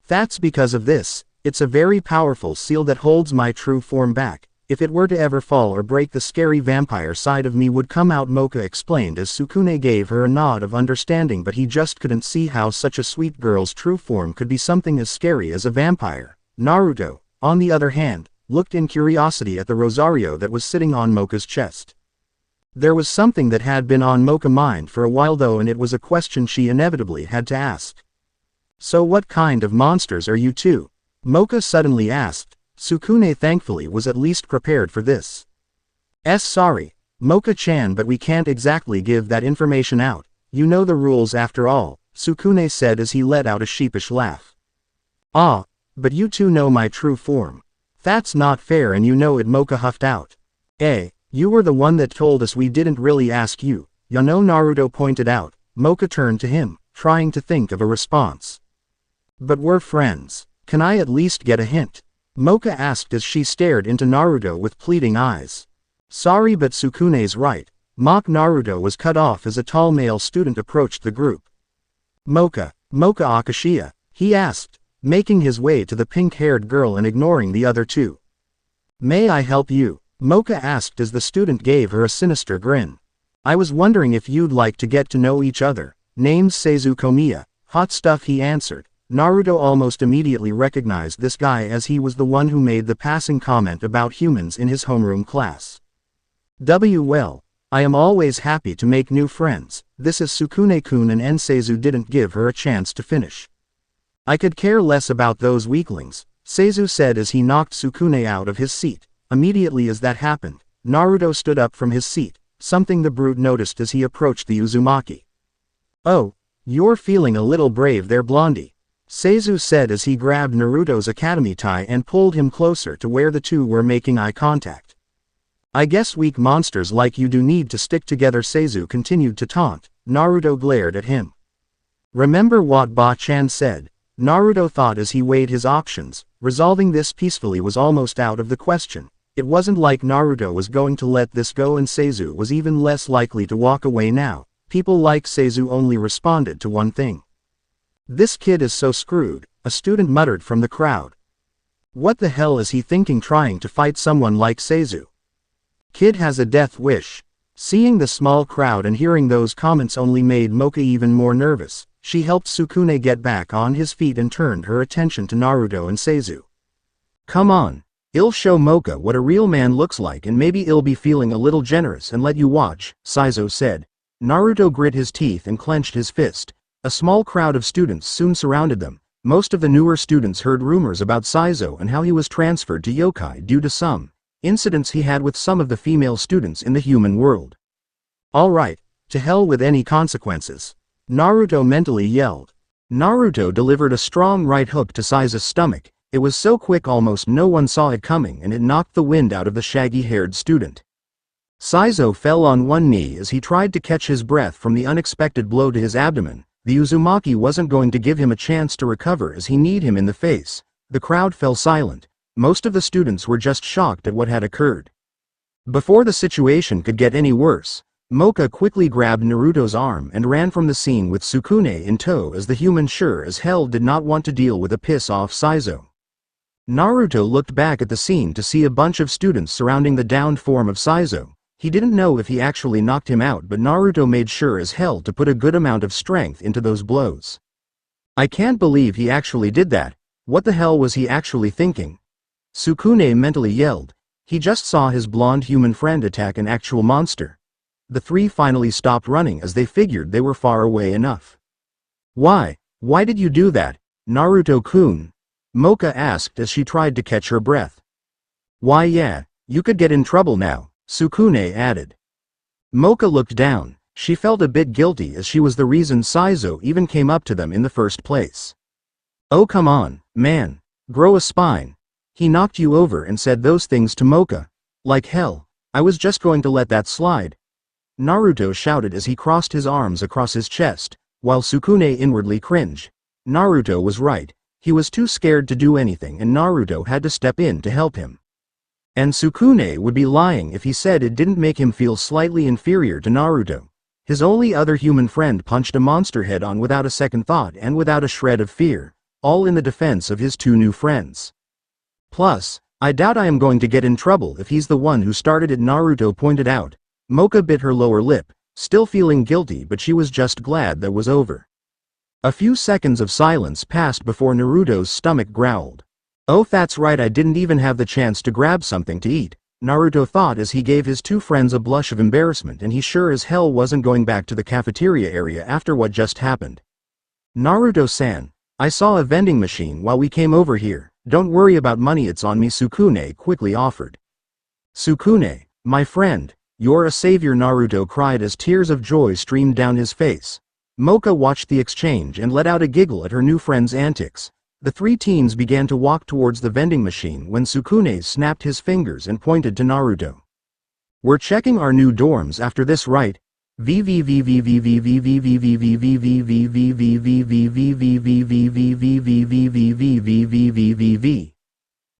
That's because of this. It's a very powerful seal that holds my true form back. If it were to ever fall or break, the scary vampire side of me would come out, Moka explained as Sukune gave her a nod of understanding, but he just couldn't see how such a sweet girl's true form could be something as scary as a vampire. Naruto, on the other hand, looked in curiosity at the Rosario that was sitting on Moka's chest. There was something that had been on Moka's mind for a while though, and it was a question she inevitably had to ask. So what kind of monsters are you two? Moka suddenly asked. Sukune thankfully was at least prepared for this. Sorry, Moka-chan, but we can't exactly give that information out. You know the rules after all, Sukune said as he let out a sheepish laugh. Ah, but you two know my true form. That's not fair and you know it, Moka huffed out. You were the one that told us. We didn't really ask you, Naruto pointed out. Moka turned to him, trying to think of a response. But we're friends. Can I at least get a hint? Moka asked as she stared into Naruto with pleading eyes. Sorry, but Sukune's right. Mock Naruto was cut off as a tall male student approached the group. Moka Akashiya, he asked, making his way to the pink-haired girl and ignoring the other two. May I help you? Moka asked as the student gave her a sinister grin. I was wondering if you'd like to get to know each other. Name's Seizu Komiya. Hot stuff, he answered. Naruto almost immediately recognized this guy as he was the one who made the passing comment about humans in his homeroom class. Well, I am always happy to make new friends. This is Sukune-kun, and Seizu didn't give her a chance to finish. I could care less about those weaklings, Seizu said as he knocked Sukune out of his seat. Immediately as that happened, Naruto stood up from his seat, something the brute noticed as he approached the Uzumaki. Oh, you're feeling a little brave there, Blondie, Seizu said as he grabbed Naruto's academy tie and pulled him closer to where the two were making eye contact. I guess weak monsters like you do need to stick together, Seizu continued to taunt. Naruto glared at him. Remember what Ba-chan said? Naruto thought as he weighed his options. Resolving this peacefully was almost out of the question. It wasn't like Naruto was going to let this go, and Seizu was even less likely to walk away now. People like Seizu only responded to one thing. This kid is so screwed, a student muttered from the crowd. What the hell is he thinking trying to fight someone like Seizu? Kid has a death wish. Seeing the small crowd and hearing those comments only made Moka even more nervous. She helped Sukune get back on his feet and turned her attention to Naruto and Seizu. Come on. I'll show Moka what a real man looks like, and maybe he'll be feeling a little generous and let you watch, Seizu said. Naruto grit his teeth and clenched his fist. A small crowd of students soon surrounded them. Most of the newer students heard rumors about Seizu and how he was transferred to yokai due to some incidents he had with some of the female students in the human world. Alright, to hell with any consequences, Naruto mentally yelled. Naruto delivered a strong right hook to Seizu's stomach. It was so quick almost no one saw it coming, and it knocked the wind out of the shaggy-haired student. Seizu fell on one knee as he tried to catch his breath from the unexpected blow to his abdomen. The Uzumaki wasn't going to give him a chance to recover as he kneed him in the face. The crowd fell silent. Most of the students were just shocked at what had occurred. Before the situation could get any worse, Moka quickly grabbed Naruto's arm and ran from the scene with Sukune in tow, as the human sure as hell did not want to deal with a piss-off Seizu. Naruto looked back at the scene to see a bunch of students surrounding the downed form of Seizu. He didn't know if he actually knocked him out, but Naruto made sure as hell to put a good amount of strength into those blows. I can't believe he actually did that. What the hell was he actually thinking? Sukune mentally yelled. He just saw his blonde human friend attack an actual monster. The three finally stopped running as they figured they were far away enough. Why did you do that, Naruto-kun? Moka asked as she tried to catch her breath. Why yeah, you could get in trouble now, Sukune added. Moka looked down. She felt a bit guilty as she was the reason Seizu even came up to them in the first place. Oh come on, man. Grow a spine. He knocked you over and said those things to Moka. Like hell, I was just going to let that slide. Naruto shouted as he crossed his arms across his chest, while Sukune inwardly cringed. Naruto was right. He was too scared to do anything, and Naruto had to step in to help him. And Sukune would be lying if he said it didn't make him feel slightly inferior to Naruto. His only other human friend punched a monster head-on without a second thought and without a shred of fear, all in the defense of his two new friends. Plus, I doubt I am going to get in trouble if he's the one who started it, Naruto pointed out. Moka bit her lower lip, still feeling guilty, but she was just glad that was over. A few seconds of silence passed before Naruto's stomach growled. Oh that's right, I didn't even have the chance to grab something to eat, Naruto thought as he gave his two friends a blush of embarrassment, and he sure as hell wasn't going back to the cafeteria area after what just happened. Naruto-san, I saw a vending machine while we came over here. Don't worry about money, it's on me, Sukune quickly offered. Sukune, my friend, "You're a savior," Naruto cried as tears of joy streamed down his face. Moka watched the exchange and let out a giggle at her new friend's antics. The three teens began to walk towards the vending machine when Sukune snapped his fingers and pointed to Naruto. "We're checking our new dorms after this, right?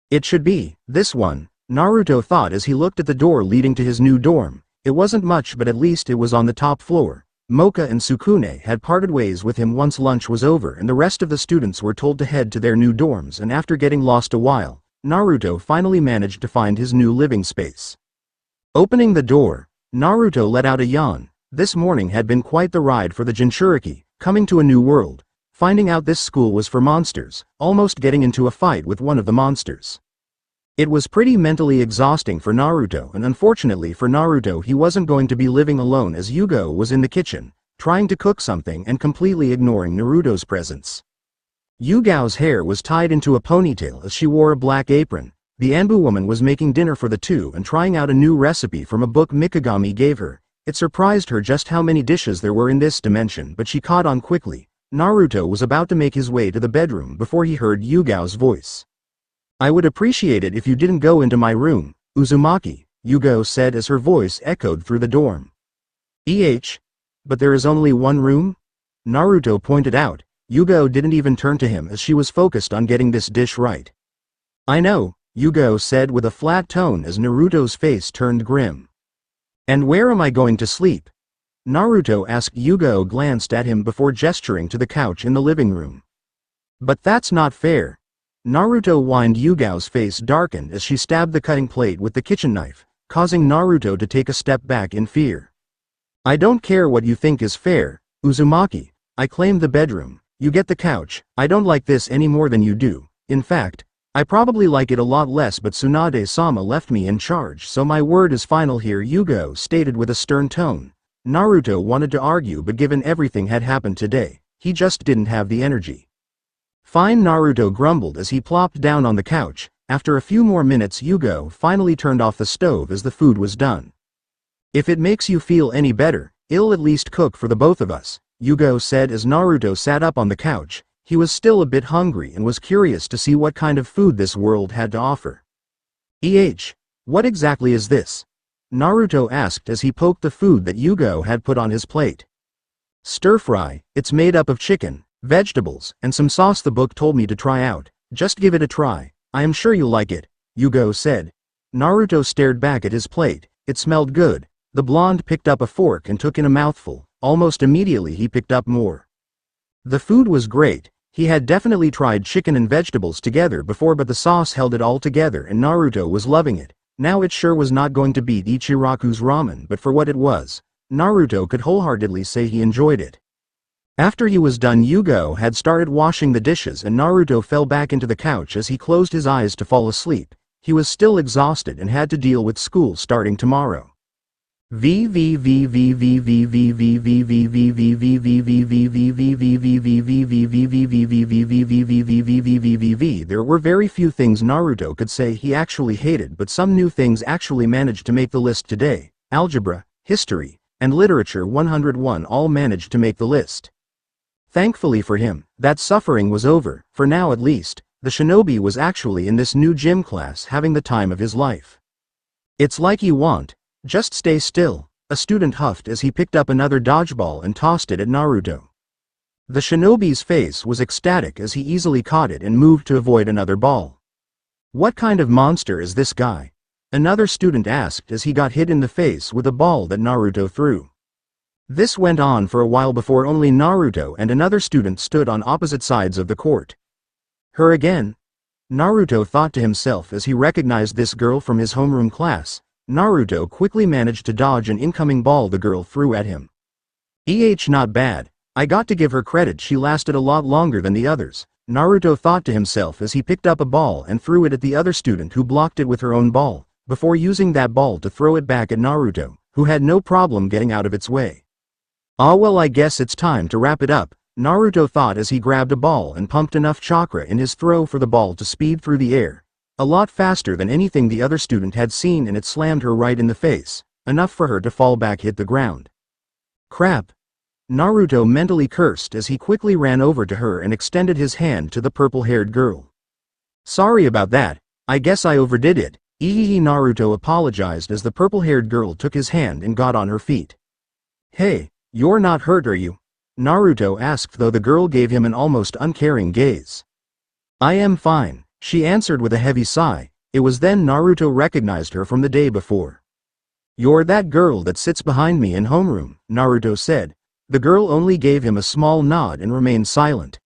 It should be this one," Naruto thought as he looked at the door leading to his new dorm. It wasn't much, but at least it was on the top floor. Moka and Sukune had parted ways with him once lunch was over and the rest of the students were told to head to their new dorms, and after getting lost a while, Naruto finally managed to find his new living space. Opening the door, Naruto let out a yawn. This morning had been quite the ride for the Jinchuriki, coming to a new world, finding out this school was for monsters, almost getting into a fight with one of the monsters. It was pretty mentally exhausting for Naruto, and unfortunately for Naruto he wasn't going to be living alone as Yuga was in the kitchen, trying to cook something and completely ignoring Naruto's presence. Yugao's hair was tied into a ponytail as she wore a black apron. The Anbu woman was making dinner for the two and trying out a new recipe from a book Mikagami gave her. It surprised her just how many dishes there were in this dimension, but she caught on quickly. Naruto was about to make his way to the bedroom before he heard Yugao's voice. "I would appreciate it if you didn't go into my room, Uzumaki," Yuga said as her voice echoed through the dorm. But there is only one room?" Naruto pointed out. Yuga didn't even turn to him as she was focused on getting this dish right. "I know," Yuga said with a flat tone as Naruto's face turned grim. "And where am I going to sleep?" Naruto asked. Yuga glanced at him before gesturing to the couch in the living room. "But that's not fair." Naruto whined. Yugao's face darkened as she stabbed the cutting plate with the kitchen knife, causing Naruto to take a step back in fear. "I don't care what you think is fair, Uzumaki. I claim the bedroom. You get the couch. I don't like this any more than you do. In fact, I probably like it a lot less, but Tsunade-sama left me in charge, so my word is final here," Yuga stated with a stern tone. Naruto wanted to argue, but given everything had happened today, he just didn't have the energy. "Fine," Naruto grumbled as he plopped down on the couch. After a few more minutes, Yuga finally turned off the stove as the food was done. "If it makes you feel any better, I'll at least cook for the both of us," Yuga said as Naruto sat up on the couch. He was still a bit hungry and was curious to see what kind of food this world had to offer. What exactly is this?" Naruto asked as he poked the food that Yuga had put on his plate. "Stir fry. It's made up of chicken, vegetables, and some sauce the book told me to try out. Just give it a try. I am sure you'll like it," Yuga said. Naruto stared back at his plate. It smelled good. The blonde picked up a fork and took in a mouthful. Almost immediately he picked up more. The food was great. He had definitely tried chicken and vegetables together before, but the sauce held it all together and Naruto was loving it. Now it sure was not going to beat Ichiraku's ramen, but for what it was, Naruto could wholeheartedly say he enjoyed it. After he was done, Yuga had started washing the dishes and Naruto fell back into the couch as he closed his eyes to fall asleep. He was still exhausted and had to deal with school starting tomorrow. There were very few things Naruto could say he actually hated, but some new things actually managed to make the list today. Algebra, history, and literature 101 all managed to make the list. Thankfully for him, that suffering was over, for now at least. The shinobi was actually in this new gym class having the time of his life. "It's like you want. Just stay still," a student huffed as he picked up another dodgeball and tossed it at Naruto. The shinobi's face was ecstatic as he easily caught it and moved to avoid another ball. "What kind of monster is this guy?" another student asked as he got hit in the face with a ball that Naruto threw. This went on for a while before only Naruto and another student stood on opposite sides of the court. "Her again?" Naruto thought to himself as he recognized this girl from his homeroom class. Naruto quickly managed to dodge an incoming ball the girl threw at him. Not bad. I got to give her credit, she lasted a lot longer than the others," Naruto thought to himself as he picked up a ball and threw it at the other student who blocked it with her own ball, before using that ball to throw it back at Naruto, who had no problem getting out of its way. "Ah well, I guess it's time to wrap it up," Naruto thought as he grabbed a ball and pumped enough chakra in his throw for the ball to speed through the air. A lot faster than anything the other student had seen, and it slammed her right in the face. enough for her to fall back hit the ground. Crap! Naruto mentally cursed as he quickly ran over to her and extended his hand to the purple-haired girl. Sorry about that, I guess I overdid it. Naruto apologized as the purple-haired girl took his hand and got on her feet. Hey, you're not hurt, are you? Naruto asked, though the girl gave him an almost uncaring gaze. I am fine, she answered with a heavy sigh. It was then Naruto recognized her from the day before. You're that girl that sits behind me in homeroom, Naruto said. The girl only gave him a small nod and remained silent.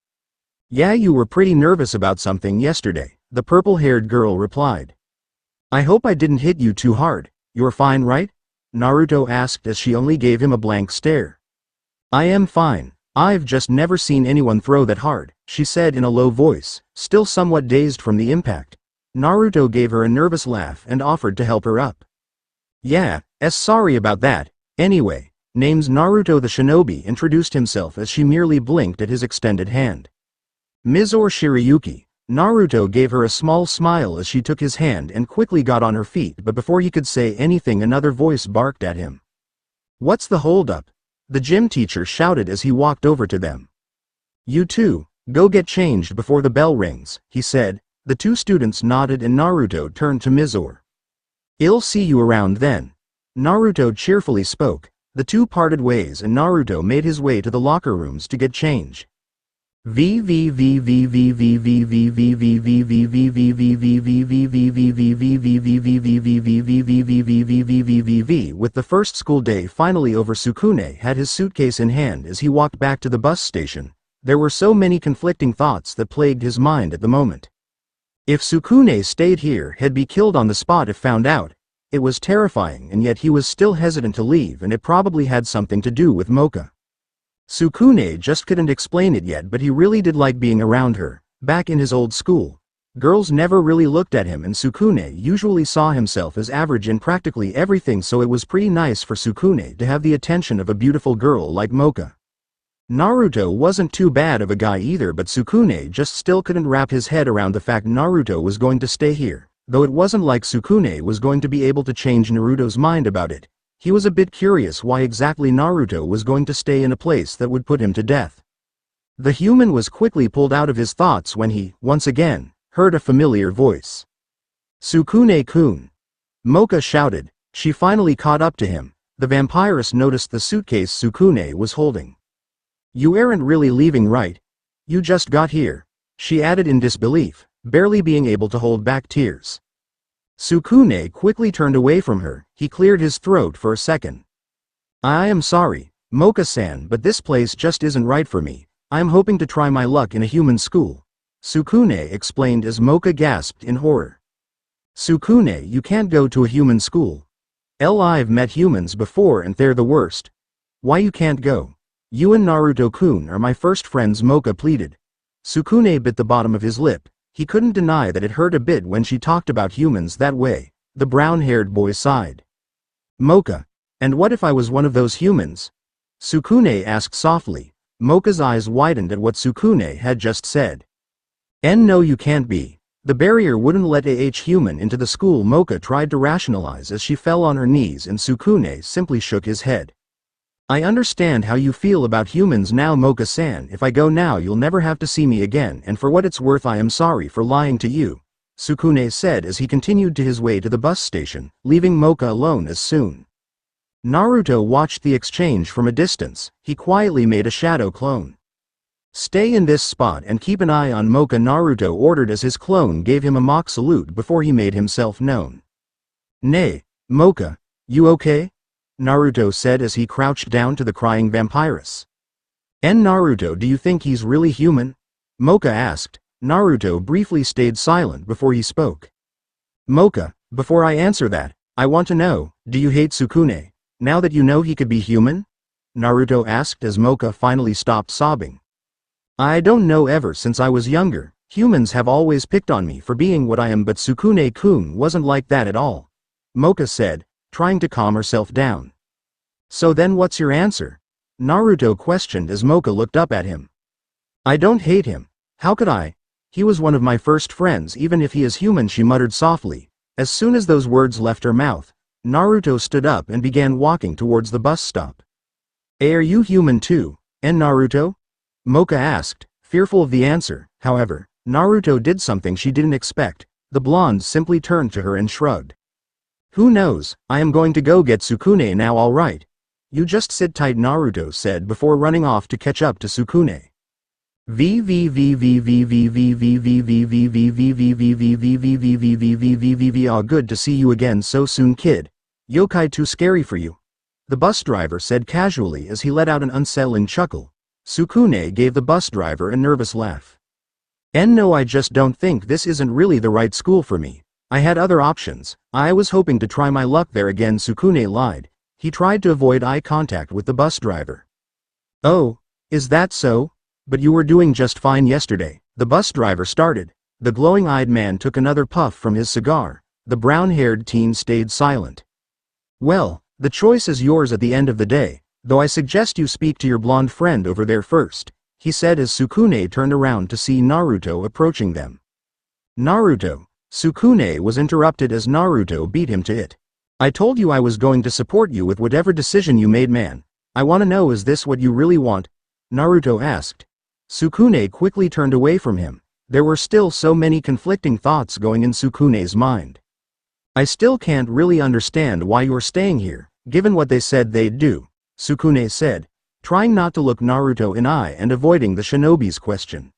Yeah, you were pretty nervous about something yesterday, the purple-haired girl replied. I hope I didn't hit you too hard. You're fine, right? Naruto asked as she only gave him a blank stare. I am fine. I've just never seen anyone throw that hard, she said in a low voice, still somewhat dazed from the impact. Naruto gave her a nervous laugh and offered to help her up. Yeah, sorry about that. Anyway, name's Naruto the Shinobi introduced himself as she merely blinked at his extended hand. Mizore Shirayuki. Naruto gave her a small smile as she took his hand and quickly got on her feet, but before he could say anything another voice barked at him. What's the holdup? The gym teacher shouted as he walked over to them. You two, go get changed before the bell rings, he said. The two students nodded and Naruto turned to Mizore. I'll see you around then. Naruto cheerfully spoke. The two parted ways and Naruto made his way to the locker rooms to get change. With the first school day finally over, Sukune had his suitcase in hand as he walked back to the bus station. There were so many conflicting thoughts that plagued his mind at the moment. If Sukune stayed here, he'd be killed on the spot if found out. It was terrifying, and yet he was still hesitant to leave, and it probably had something to do with Moka. Sukune just couldn't explain it yet, but he really did like being around her. Back in his old school, girls never really looked at him, and Sukune usually saw himself as average in practically everything, so it was pretty nice for Sukune to have the attention of a beautiful girl like Moka. Naruto wasn't too bad of a guy either, but Sukune just still couldn't wrap his head around the fact Naruto was going to stay here, though it wasn't like Sukune was going to be able to change Naruto's mind about it. He was a bit curious why exactly Naruto was going to stay in a place that would put him to death. The human was quickly pulled out of his thoughts when he, once again, heard a familiar voice. Sukune-kun. Moka shouted. She finally caught up to him. The vampiress noticed the suitcase Sukune was holding. You aren't really leaving, right? You just got here, she added in disbelief, barely being able to hold back tears. Sukune quickly turned away from her. He cleared his throat for a second. I am sorry, Moka-san, but this place just isn't right for me. I am hoping to try my luck in a human school, Sukune explained as Moka gasped in horror. Sukune, you can't go to a human school. I've met humans before and they're the worst. Why you can't go? You and Naruto-kun are my first friends, Moka pleaded. Sukune bit the bottom of his lip. He couldn't deny that it hurt a bit when she talked about humans that way. The brown-haired boy sighed. Moka, and what if I was one of those humans? Sukune asked softly. Moka's eyes widened at what Sukune had just said. No, you can't be. The barrier wouldn't let a human into the school, Moka tried to rationalize as she fell on her knees, and Sukune simply shook his head. I understand how you feel about humans now, Moka-san. If I go now, you'll never have to see me again, and for what it's worth, I am sorry for lying to you, Sukune said as he continued to his way to the bus station, leaving Moka alone as soon. Naruto watched the exchange from a distance. He quietly made a shadow clone. Stay in this spot and keep an eye on Moka, Naruto ordered as his clone gave him a mock salute before he made himself known. Nay, Moka, you okay? Naruto said as he crouched down to the crying vampiress. Naruto, do you think he's really human? Moka asked. Naruto briefly stayed silent before he spoke. Moka, before I answer that, I want to know, do you hate Sukune, now that you know he could be human? Naruto asked as Moka finally stopped sobbing. I don't know, ever since I was younger, humans have always picked on me for being what I am, but Sukune-kun wasn't like that at all, Moka said, trying to calm herself down. So then what's your answer? Naruto questioned as Moka looked up at him. I don't hate him. How could I? He was one of my first friends, even if he is human, she muttered softly. As soon as those words left her mouth, Naruto stood up and began walking towards the bus stop. Are you human too, Naruto? Moka asked, fearful of the answer. However, Naruto did something she didn't expect. The blonde simply turned to her and shrugged. Who knows, I am going to go get Sukune now, alright. You just sit tight, Naruto said before running off to catch up to Sukune. Good to see you again so soon, kid. Yokai too scary for you? The bus driver said casually as he let out an unsettling chuckle. Sukune gave the bus driver a nervous laugh. No, I just don't think this isn't really the right school for me. I had other options. I was hoping to try my luck there again, Sukune lied. He tried to avoid eye contact with the bus driver. Oh, is that so? But you were doing just fine yesterday, the bus driver started. The glowing-eyed man took another puff from his cigar. The brown-haired teen stayed silent. Well, the choice is yours at the end of the day, though I suggest you speak to your blonde friend over there first, he said as Sukune turned around to see Naruto approaching them. Naruto. Sukune was interrupted as Naruto beat him to it. I told you I was going to support you with whatever decision you made, man. I want to know, is this what you really want? Naruto asked. Sukune quickly turned away from him. There were still so many conflicting thoughts going in Sukune's mind. I still can't really understand why you're staying here, given what they said they'd do, Sukune said, trying not to look Naruto in eye and avoiding the shinobi's question.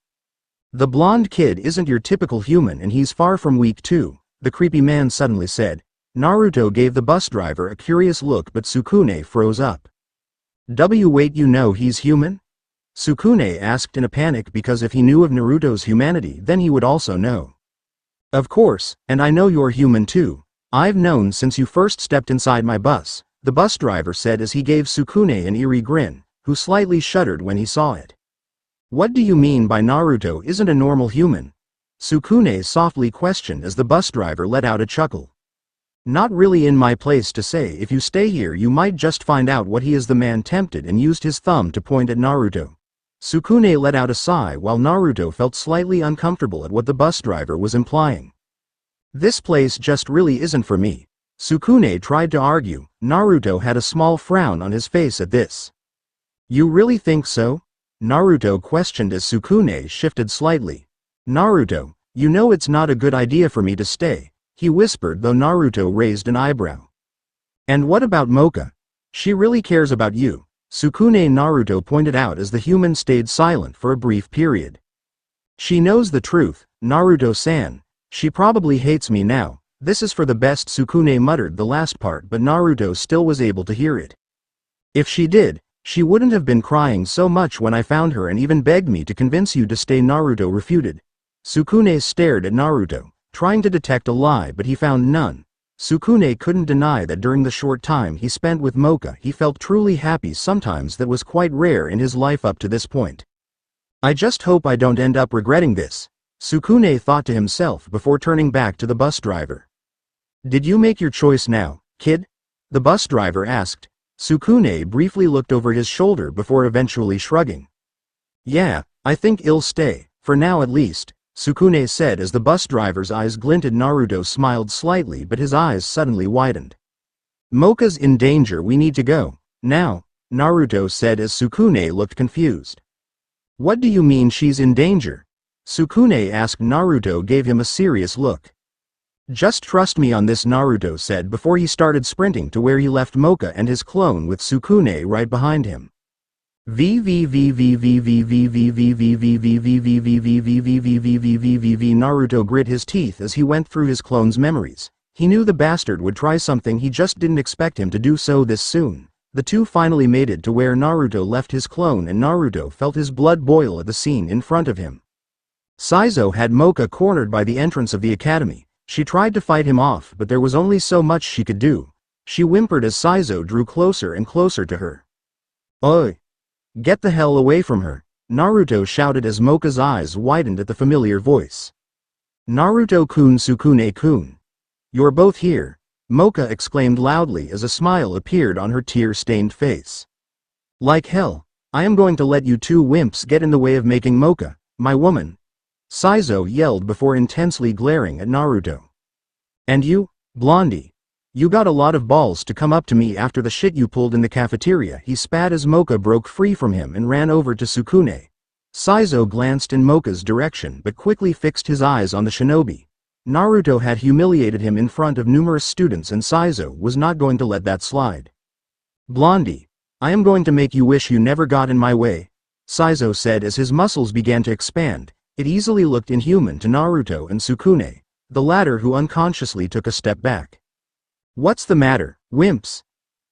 The blonde kid isn't your typical human and he's far from weak too, the creepy man suddenly said. Naruto gave the bus driver a curious look, but Sukune froze up. Wait, you know he's human? Sukune asked in a panic, because if he knew of Naruto's humanity then he would also know. Of course, and I know you're human too. I've known since you first stepped inside my bus, the bus driver said as he gave Sukune an eerie grin, who slightly shuddered when he saw it. What do you mean by Naruto isn't a normal human? Sukune softly questioned as the bus driver let out a chuckle. Not really in my place to say. If you stay here you might just find out what he is. The man tempted and used his thumb to point at Naruto. Sukune let out a sigh while Naruto felt slightly uncomfortable at what the bus driver was implying. This place just really isn't for me. Sukune tried to argue. Naruto had a small frown on his face at this. You really think so? Naruto questioned as Sukune shifted slightly. Naruto, you know it's not a good idea for me to stay, he whispered, though Naruto raised an eyebrow. And what about Moka? She really cares about you, Sukune, Naruto pointed out as the human stayed silent for a brief period. She knows the truth, Naruto-san. She probably hates me now. This is for the best. Sukune muttered the last part, but Naruto still was able to hear it. If she did, she wouldn't have been crying so much when I found her and even begged me to convince you to stay, Naruto refuted. Sukune stared at Naruto, trying to detect a lie, but he found none. Sukune couldn't deny that during the short time he spent with Moka he felt truly happy. Sometimes that was quite rare in his life up to this point. I just hope I don't end up regretting this, Sukune thought to himself before turning back to the bus driver. Did you make your choice now, kid? The bus driver asked. Sukune briefly looked over his shoulder before eventually shrugging. Yeah, I think I'll stay, for now at least, Sukune said as the bus driver's eyes glinted. Naruto smiled slightly, but his eyes suddenly widened. Moka's in danger, we need to go now, Naruto said as Sukune looked confused. What do you mean she's in danger? Sukune asked. Naruto gave him a serious look. Just trust me on this, Naruto said before he started sprinting to where he left Moka and his clone with Sukune right behind him. Naruto grit his teeth as he went through his clone's memories. He knew the bastard would try something, he just didn't expect him to do so this soon. The two finally made it to where Naruto left his clone, and Naruto felt his blood boil at the scene in front of him. Saizo had Moka cornered by the entrance of the academy. She tried to fight him off, but there was only so much she could do. She whimpered as Saizo drew closer and closer to her. Oi! Get the hell away from her, Naruto shouted as Moka's eyes widened at the familiar voice. Naruto-kun, Sukune-kun. You're both here, Moka exclaimed loudly as a smile appeared on her tear-stained face. Like hell, I am going to let you two wimps get in the way of making Moka my woman, Saizo yelled before intensely glaring at Naruto. And you, Blondie? You got a lot of balls to come up to me after the shit you pulled in the cafeteria, he spat as Moka broke free from him and ran over to Sukune. Saizo glanced in Moka's direction but quickly fixed his eyes on the shinobi. Naruto had humiliated him in front of numerous students and Saizo was not going to let that slide. Blondie, I am going to make you wish you never got in my way, Saizo said as his muscles began to expand. It easily looked inhuman to Naruto and Sukune, the latter who unconsciously took a step back. What's the matter, wimps?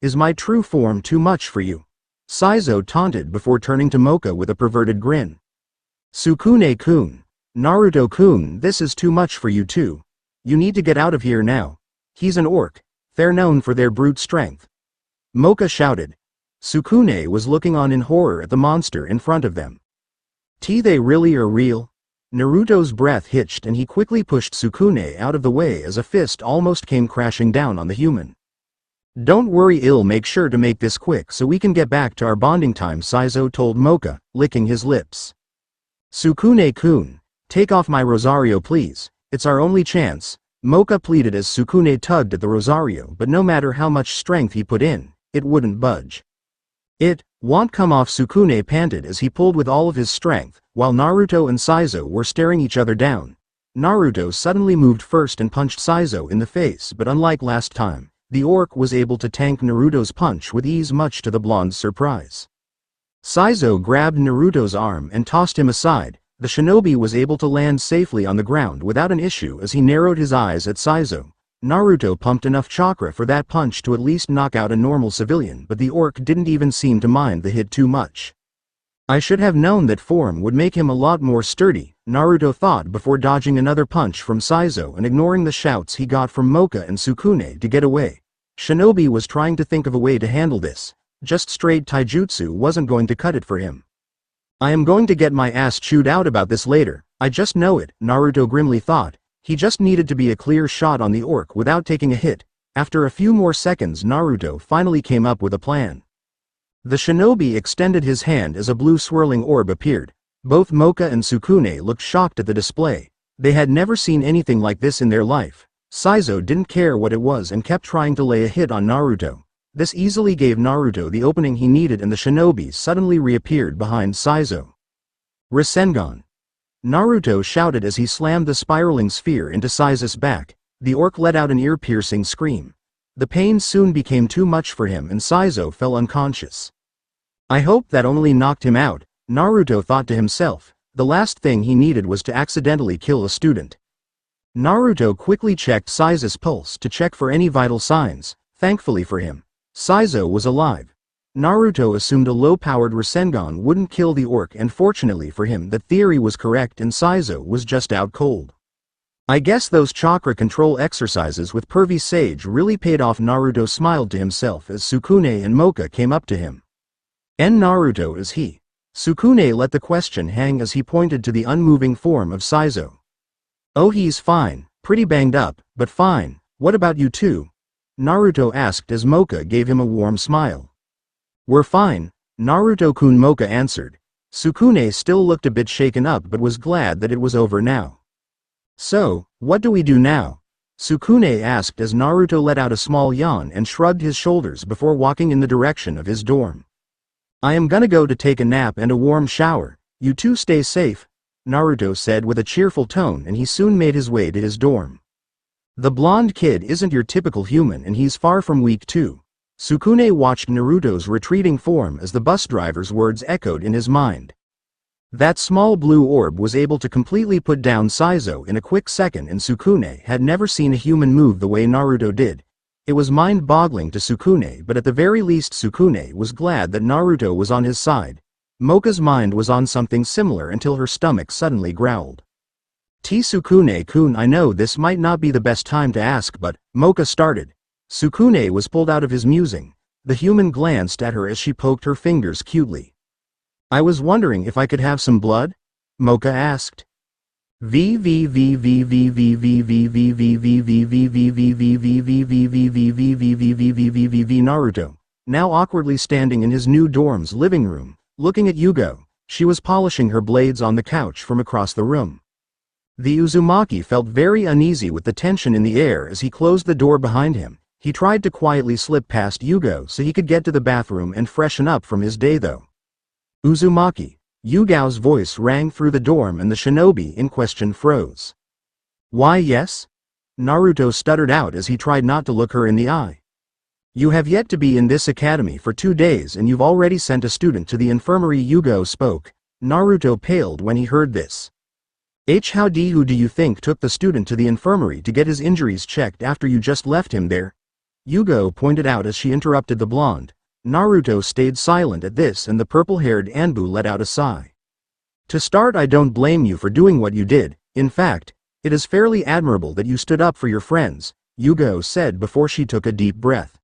Is my true form too much for you? Saizo taunted before turning to Moka with a perverted grin. Sukune-kun, Naruto-kun, this is too much for you too. You need to get out of here now. He's an orc, they're known for their brute strength. Moka shouted. Sukune was looking on in horror at the monster in front of them. They really are real? Naruto's breath hitched and he quickly pushed Sukune out of the way as a fist almost came crashing down on the human. Don't worry, I'll make sure to make this quick so we can get back to our bonding time, Saizo told Moka, licking his lips. Sukune-kun, take off my Rosario please, it's our only chance, Moka pleaded as Sukune tugged at the Rosario, but no matter how much strength he put in, it wouldn't budge. It won't come off, Sukune panted as he pulled with all of his strength, while Naruto and Saizo were staring each other down. Naruto suddenly moved first and punched Saizo in the face, but unlike last time, the orc was able to tank Naruto's punch with ease, much to the blonde's surprise. Saizo grabbed Naruto's arm and tossed him aside. The shinobi was able to land safely on the ground without an issue as he narrowed his eyes at Saizo. Naruto pumped enough chakra for that punch to at least knock out a normal civilian, but the orc didn't even seem to mind the hit too much. I should have known that form would make him a lot more sturdy, Naruto thought before dodging another punch from Saizo and ignoring the shouts he got from Moka and Sukune to get away. Shinobi was trying to think of a way to handle this. Just straight taijutsu wasn't going to cut it for him. I am going to get my ass chewed out about this later, I just know it, Naruto grimly thought. He just needed to be a clear shot on the orc without taking a hit. After a few more seconds, Naruto finally came up with a plan. The shinobi extended his hand as a blue swirling orb appeared. Both Moka and Sukune looked shocked at the display. They had never seen anything like this in their life. Saizo didn't care what it was and kept trying to lay a hit on Naruto. This easily gave Naruto the opening he needed and the shinobi suddenly reappeared behind Saizo. Rasengan. Naruto shouted as he slammed the spiraling sphere into Saizo's back. The orc let out an ear-piercing scream. The pain soon became too much for him and Saizo fell unconscious. I hope that only knocked him out, Naruto thought to himself. The last thing he needed was to accidentally kill a student. Naruto quickly checked Saizo's pulse to check for any vital signs. Thankfully for him, Saizo was alive. Naruto assumed a low-powered Rasengan wouldn't kill the orc, and fortunately for him that theory was correct and Saizo was just out cold. I guess those chakra control exercises with Pervy Sage really paid off, Naruto smiled to himself as Sukune and Moka came up to him. And Naruto, is he? Sukune let the question hang as he pointed to the unmoving form of Saizo. Oh, he's fine, pretty banged up, but fine. What about you two? Naruto asked as Moka gave him a warm smile. We're fine, Naruto-kun, Moka answered. Sukune still looked a bit shaken up but was glad that it was over now. So, what do we do now? Sukune asked as Naruto let out a small yawn and shrugged his shoulders before walking in the direction of his dorm. I am gonna go to take a nap and a warm shower. You two stay safe, Naruto said with a cheerful tone, and he soon made his way to his dorm. The blonde kid isn't your typical human and he's far from weak too. Sukune watched Naruto's retreating form as the bus driver's words echoed in his mind. That small blue orb was able to completely put down Saizo in a quick second, and Sukune had never seen a human move the way Naruto did. It was mind-boggling to Sukune, but at the very least Sukune was glad that Naruto was on his side. Moka's mind was on something similar until her stomach suddenly growled. Sukune-kun, I know this might not be the best time to ask, but, Moka started. Sukune was pulled out of his musing. The human glanced at her as she poked her fingers cutely. I was wondering if I could have some blood? Moka asked. Naruto, now awkwardly standing in his new dorm's living room, looking at Yuga. She was polishing her blades on the couch from across the room. The Uzumaki felt very uneasy with the tension in the air as he closed the door behind him. He tried to quietly slip past Yuga so he could get to the bathroom and freshen up from his day though. Uzumaki. Yugao's voice rang through the dorm and the shinobi in question froze. Why yes? Naruto stuttered out as he tried not to look her in the eye. You have yet to be in this academy for 2 days and you've already sent a student to the infirmary. Yuga spoke. Naruto paled when he heard this. Who do you think took the student to the infirmary to get his injuries checked after you just left him there? Yuga pointed out as she interrupted the blonde. Naruto stayed silent at this and the purple-haired Anbu let out a sigh. To start, I don't blame you for doing what you did. In fact, it is fairly admirable that you stood up for your friends, Yuga said before she took a deep breath.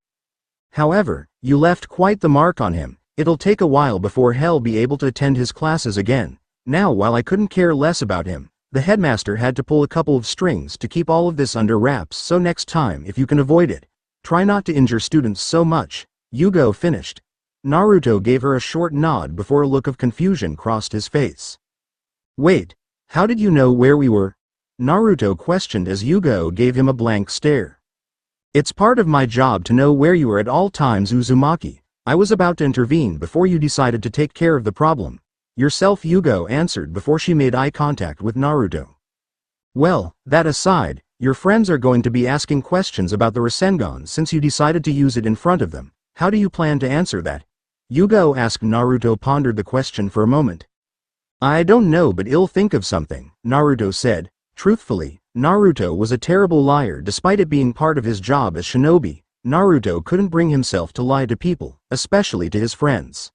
However, you left quite the mark on him. It'll take a while before he'll be able to attend his classes again. Now, while I couldn't care less about him, the headmaster had to pull a couple of strings to keep all of this under wraps, so next time, if you can avoid it, try not to injure students so much. Yuga finished. Naruto gave her a short nod before a look of confusion crossed his face. Wait, how did you know where we were? Naruto questioned as Yuga gave him a blank stare. It's part of my job to know where you are at all times, Uzumaki. I was about to intervene before you decided to take care of the problem. Yourself, Yuga answered before she made eye contact with Naruto. Well, that aside, your friends are going to be asking questions about the Rasengan since you decided to use it in front of them. How do you plan to answer that? Yuga asked. Naruto pondered the question for a moment. I don't know, but I'll think of something, Naruto said. Truthfully, Naruto was a terrible liar. Despite it being part of his job as shinobi, Naruto couldn't bring himself to lie to people, especially to his friends.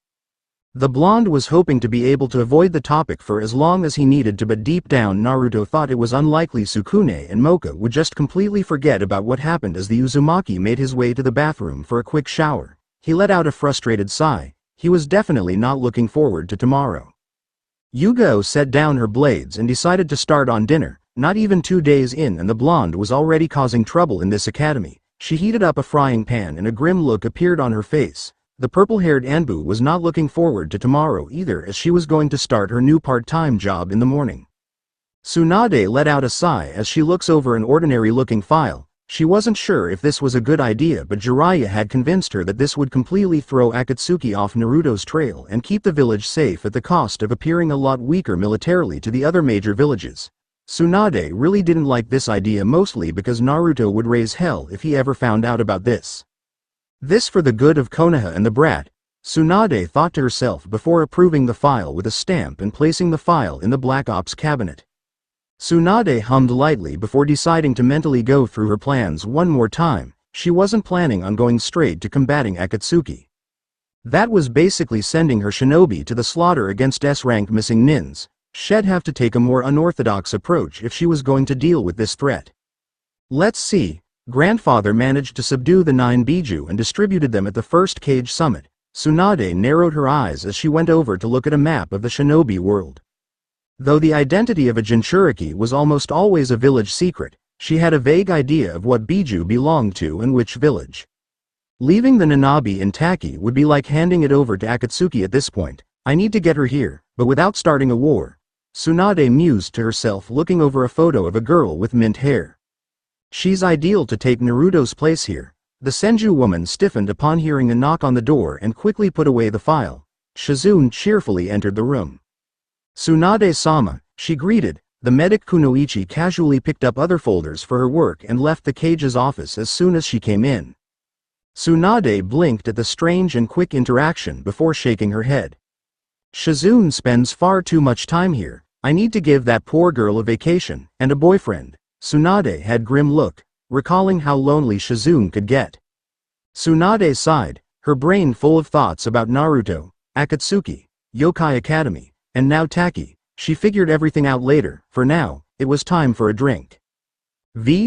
The blonde was hoping to be able to avoid the topic for as long as he needed to, but deep down Naruto thought it was unlikely Sukune and Moka would just completely forget about what happened. As the Uzumaki made his way to the bathroom for a quick shower, he let out a frustrated sigh. He was definitely not looking forward to tomorrow. Yuga set down her blades and decided to start on dinner. Not even 2 days in and the blonde was already causing trouble in this academy. She heated up a frying pan and a grim look appeared on her face. The purple-haired Anbu was not looking forward to tomorrow either, as she was going to start her new part-time job in the morning. Tsunade let out a sigh as she looks over an ordinary-looking file. She wasn't sure if this was a good idea, but Jiraiya had convinced her that this would completely throw Akatsuki off Naruto's trail and keep the village safe at the cost of appearing a lot weaker militarily to the other major villages. Tsunade really didn't like this idea, mostly because Naruto would raise hell if he ever found out about this. This for the good of Konoha and the brat, Tsunade thought to herself before approving the file with a stamp and placing the file in the Black Ops cabinet. Tsunade hummed lightly before deciding to mentally go through her plans one more time. She wasn't planning on going straight to combating Akatsuki. That was basically sending her shinobi to the slaughter against S-rank missing nins. She'd have to take a more unorthodox approach if she was going to deal with this threat. Let's see. Grandfather managed to subdue the 9 Biju and distributed them at the first Cage Summit. Tsunade narrowed her eyes as she went over to look at a map of the shinobi world. Though the identity of a Jinchuriki was almost always a village secret, she had a vague idea of what Biju belonged to and which village. Leaving the Nanabi in Taki would be like handing it over to Akatsuki at this point. I need to get her here, but without starting a war. Tsunade mused to herself, looking over a photo of a girl with mint hair. She's ideal to take Naruto's place here. The Senju woman stiffened upon hearing a knock on the door and quickly put away the file. Shizune cheerfully entered the room. Tsunade-sama, she greeted. The medic Kunoichi casually picked up other folders for her work and left the cage's office as soon as she came in. Tsunade blinked at the strange and quick interaction before shaking her head. Shizune spends far too much time here. I need to give that poor girl a vacation and a boyfriend. Tsunade had grim look, recalling how lonely Shizune could get. Tsunade sighed, her brain full of thoughts about Naruto, Akatsuki, Yokai Academy, and now Taki. She figured everything out later. For now, it was time for a drink. The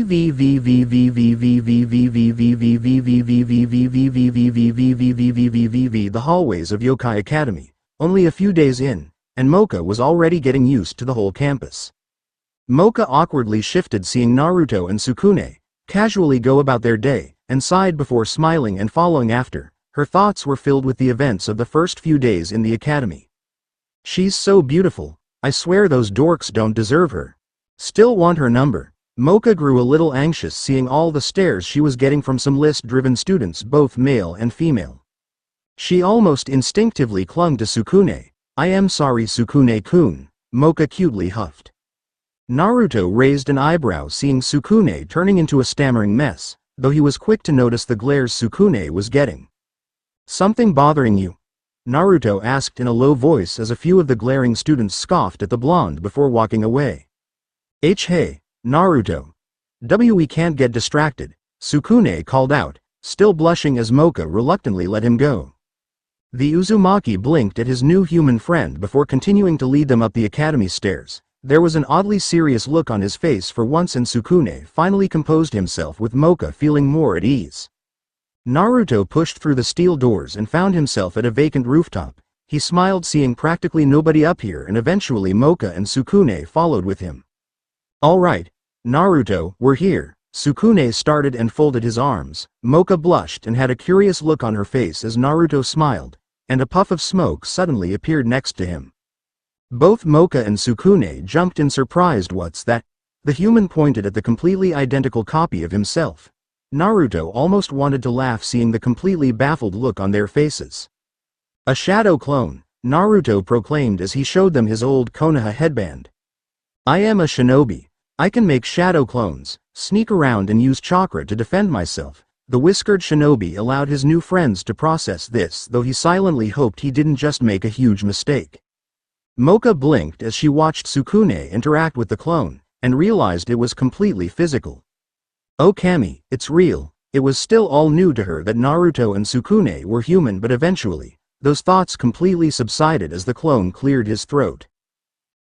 hallways of Yokai Academy, only a few days in, and Moka was already getting used to the whole campus. Moka awkwardly shifted seeing Naruto and Sukune casually go about their day, and sighed before smiling and following after. Her thoughts were filled with the events of the first few days in the academy. She's so beautiful. I swear those dorks don't deserve her. Still want her number. Moka grew a little anxious seeing all the stares she was getting from some list-driven students, both male and female. She almost instinctively clung to Sukune. "I am sorry, Sukune-kun," Moka cutely huffed. Naruto raised an eyebrow seeing Sukune turning into a stammering mess, though he was quick to notice the glares Sukune was getting. "Something bothering you?" Naruto asked in a low voice as a few of the glaring students scoffed at the blonde before walking away. Hey, Naruto. We can't get distracted," Sukune called out, still blushing as Moka reluctantly let him go. The Uzumaki blinked at his new human friend before continuing to lead them up the academy stairs. There was an oddly serious look on his face for once, and Sukune finally composed himself, with Moka feeling more at ease. Naruto pushed through the steel doors and found himself at a vacant rooftop. He smiled seeing practically nobody up here, and eventually Moka and Sukune followed with him. "Alright, Naruto, we're here," Sukune started and folded his arms. Moka blushed and had a curious look on her face as Naruto smiled, and a puff of smoke suddenly appeared next to him. Both Moka and Sukune jumped in surprised. "What's that?" The human pointed at the completely identical copy of himself. Naruto almost wanted to laugh seeing the completely baffled look on their faces. "A shadow clone," Naruto proclaimed as he showed them his old Konoha headband. "I am a shinobi. I can make shadow clones, sneak around and use chakra to defend myself." The whiskered shinobi allowed his new friends to process this, though he silently hoped he didn't just make a huge mistake. Moka blinked as she watched Sukune interact with the clone, and realized it was completely physical. "Oh Kami, it's real." It was still all new to her that Naruto and Sukune were human, but eventually, those thoughts completely subsided as the clone cleared his throat.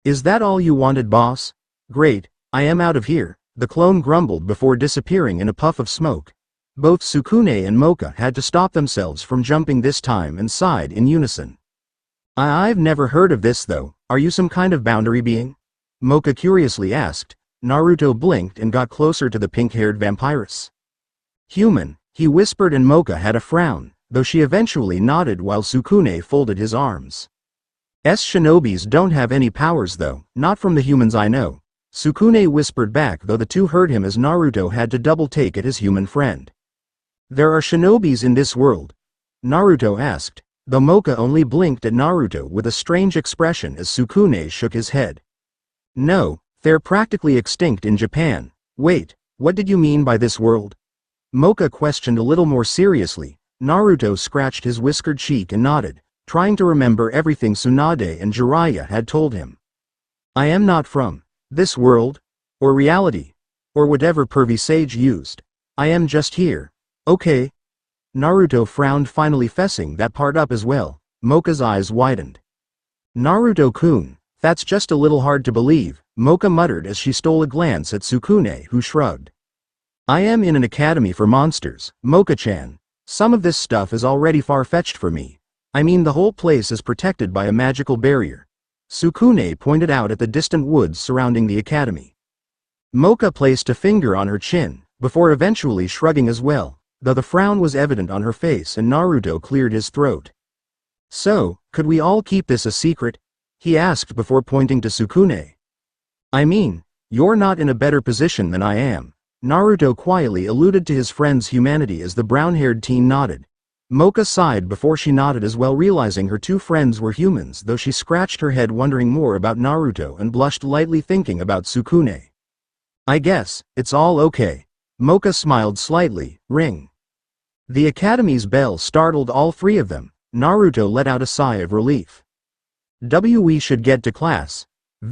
"Is that all you wanted, boss? Great, I am out of here," the clone grumbled before disappearing in a puff of smoke. Both Sukune and Moka had to stop themselves from jumping this time and sighed in unison. I've never heard of this though. Are you some kind of boundary being?" Moka curiously asked. Naruto blinked and got closer to the pink-haired vampiress. "Human," he whispered, and Moka had a frown, though she eventually nodded while Sukune folded his arms. "Shinobis don't have any powers though, not from the humans I know," Sukune whispered back, though the two heard him as Naruto had to double-take at his human friend. "There are shinobis in this world?" Naruto asked, though Moka only blinked at Naruto with a strange expression as Sukune shook his head. "No, they're practically extinct in Japan." "Wait, what did you mean by this world?" Moka questioned a little more seriously. Naruto scratched his whiskered cheek and nodded, trying to remember everything Tsunade and Jiraiya had told him. "I am not from this world, or reality, or whatever pervy sage used. I am just here." "Okay." Naruto frowned, finally fessing that part up as well. Moka's eyes widened. "Naruto-kun, that's just a little hard to believe," Moka muttered as she stole a glance at Sukune, who shrugged. "I am in an academy for monsters, Moka-chan. Some of this stuff is already far-fetched for me. I mean, the whole place is protected by a magical barrier." Sukune pointed out at the distant woods surrounding the academy. Moka placed a finger on her chin, before eventually shrugging as well, though the frown was evident on her face, and Naruto cleared his throat. "So, could we all keep this a secret?" he asked before pointing to Sukune. "I mean, you're not in a better position than I am." Naruto quietly alluded to his friend's humanity as the brown-haired teen nodded. Moka sighed before she nodded as well, realizing her two friends were humans, though she scratched her head wondering more about Naruto and blushed lightly thinking about Sukune. "I guess it's all okay." Moka smiled slightly. Ring. The academy's bell startled all three of them. Naruto let out a sigh of relief. We should get to class. So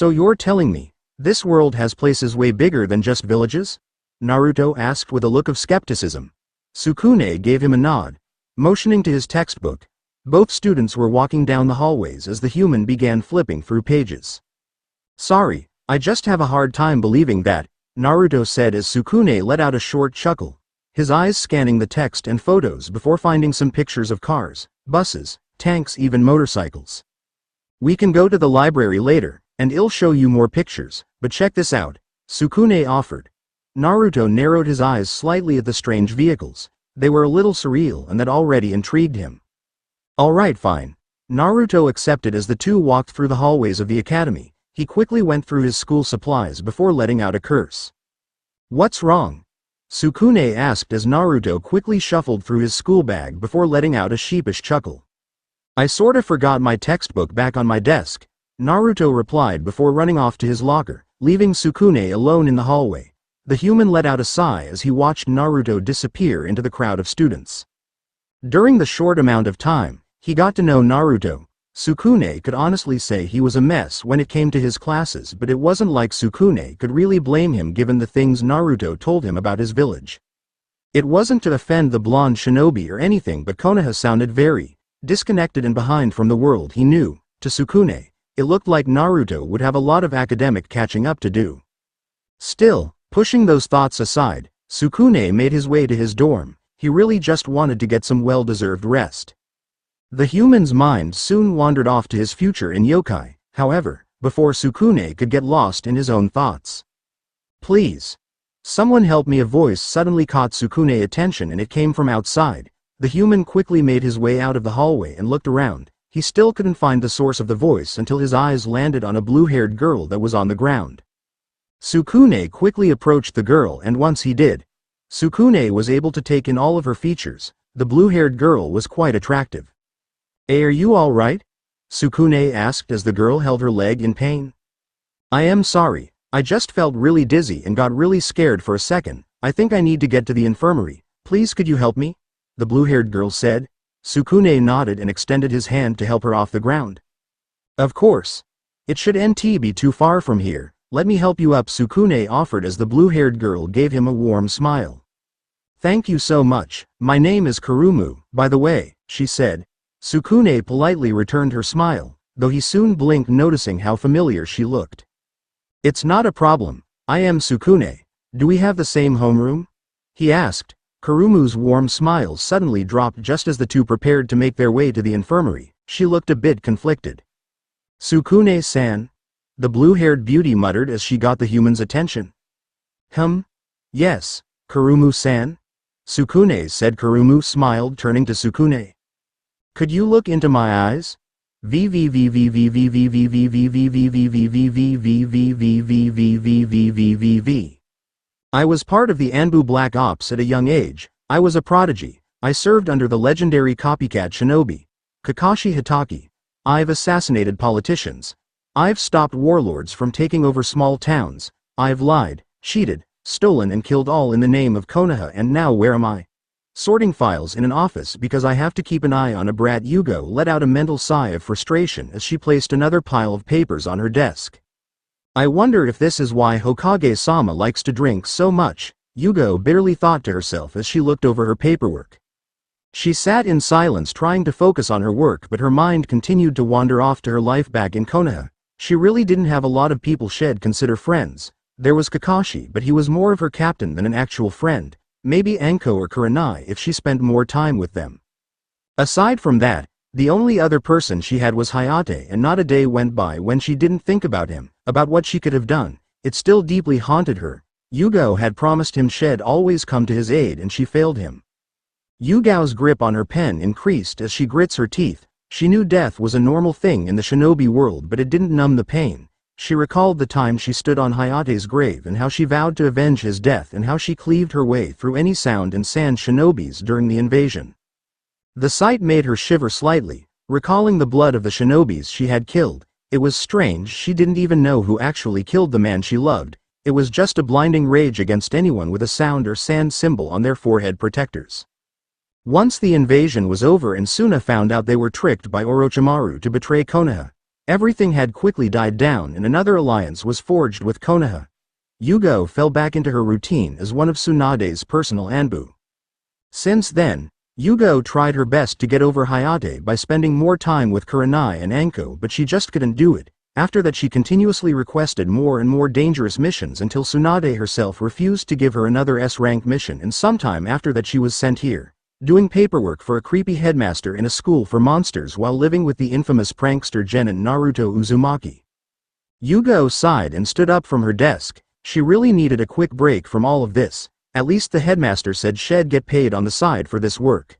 you're telling me this world has places way bigger than just villages? Naruto asked with a look of skepticism. Sukune gave him a nod, motioning to his textbook. Both students were walking down the hallways as the human began flipping through pages. "Sorry, I just have a hard time believing that," Naruto said as Sukune let out a short chuckle, his eyes scanning the text and photos before finding some pictures of cars, buses, tanks, even motorcycles. "We can go to the library later, and I'll show you more pictures, but check this out," Sukune offered. Naruto narrowed his eyes slightly at the strange vehicles. They were a little surreal, and that already intrigued him. "Alright, fine," Naruto accepted as the two walked through the hallways of the academy. He quickly went through his school supplies before letting out a curse. "What's wrong?" Sukune asked as Naruto quickly shuffled through his school bag before letting out a sheepish chuckle. "I sorta forgot my textbook back on my desk," Naruto replied before running off to his locker, leaving Sukune alone in the hallway. The human let out a sigh as he watched Naruto disappear into the crowd of students. During the short amount of time he got to know Naruto, Sukune could honestly say he was a mess when it came to his classes, but it wasn't like Sukune could really blame him given the things Naruto told him about his village. It wasn't to offend the blonde shinobi or anything, but Konoha sounded very disconnected and behind from the world he knew. To Sukune, it looked like Naruto would have a lot of academic catching up to do. Still, pushing those thoughts aside, Sukune made his way to his dorm. He really just wanted to get some well-deserved rest. The human's mind soon wandered off to his future in yokai, however, before Sukune could get lost in his own thoughts. "Please. Someone help me." A voice suddenly caught Sukune's attention and it came from outside. The human quickly made his way out of the hallway and looked around. He still couldn't find the source of the voice until his eyes landed on a blue-haired girl that was on the ground. Sukune quickly approached the girl, and once he did, Sukune was able to take in all of her features. The blue-haired girl was quite attractive. "Hey, are you all right?" Sukune asked as the girl held her leg in pain. "I am sorry, I just felt really dizzy and got really scared for a second. I think I need to get to the infirmary. Please could you help me?" the blue-haired girl said. Sukune nodded and extended his hand to help her off the ground. "Of course. It shouldn't be too far from here. Let me help you up," Sukune offered as the blue-haired girl gave him a warm smile. "Thank you so much. My name is Kurumu, by the way," she said. Sukune politely returned her smile, though he soon blinked noticing how familiar she looked. "It's not a problem. I am Sukune. Do we have the same homeroom?" he asked. Kurumu's warm smile suddenly dropped just as the two prepared to make their way to the infirmary. She looked a bit conflicted. "Sukune-san?" the blue-haired beauty muttered as she got the human's attention. Yes, Kurumu-san?" Sukune said. Kurumu smiled, turning to Sukune. "Could you look into my eyes?" "I was part of the Anbu Black Ops at a young age. I was a prodigy. I served under the legendary copycat shinobi, Kakashi Hatake. I've assassinated politicians. I've stopped warlords from taking over small towns. I've lied, cheated, stolen and killed all in the name of Konoha, and now where am I? Sorting files in an office because I have to keep an eye on a brat." Yuga let out a mental sigh of frustration as she placed another pile of papers on her desk. "I wonder if this is why Hokage-sama likes to drink so much," Yuga bitterly thought to herself as she looked over her paperwork. She sat in silence trying to focus on her work, but her mind continued to wander off to her life back in Konoha. She really didn't have a lot of people she'd consider friends. There was Kakashi, but he was more of her captain than an actual friend. Maybe Anko or Kurenai if she spent more time with them. Aside from that, the only other person she had was Hayate, and not a day went by when she didn't think about him, about what she could have done. It still deeply haunted her. Yugo had promised him she'd always come to his aid and she failed him. Yugao's grip on her pen increased as she grits her teeth. She knew death was a normal thing in the shinobi world, but it didn't numb the pain. She recalled the time she stood on Hayate's grave and how she vowed to avenge his death, and how she cleaved her way through any sound and sand shinobis during the invasion. The sight made her shiver slightly, recalling the blood of the shinobis she had killed. It was strange, she didn't even know who actually killed the man she loved. It was just a blinding rage against anyone with a sound or sand symbol on their forehead protectors. Once the invasion was over and Suna found out they were tricked by Orochimaru to betray Konoha, everything had quickly died down and another alliance was forged with Konoha. Yugo fell back into her routine as one of Tsunade's personal Anbu. Since then, Yugo tried her best to get over Hayate by spending more time with Kurenai and Anko, but she just couldn't do it. After that she continuously requested more and more dangerous missions until Tsunade herself refused to give her another S-rank mission, and sometime after that she was sent here, doing paperwork for a creepy headmaster in a school for monsters while living with the infamous prankster genin Naruto Uzumaki. Yugo sighed and stood up from her desk. She really needed a quick break from all of this. At least the headmaster said she'd get paid on the side for this work.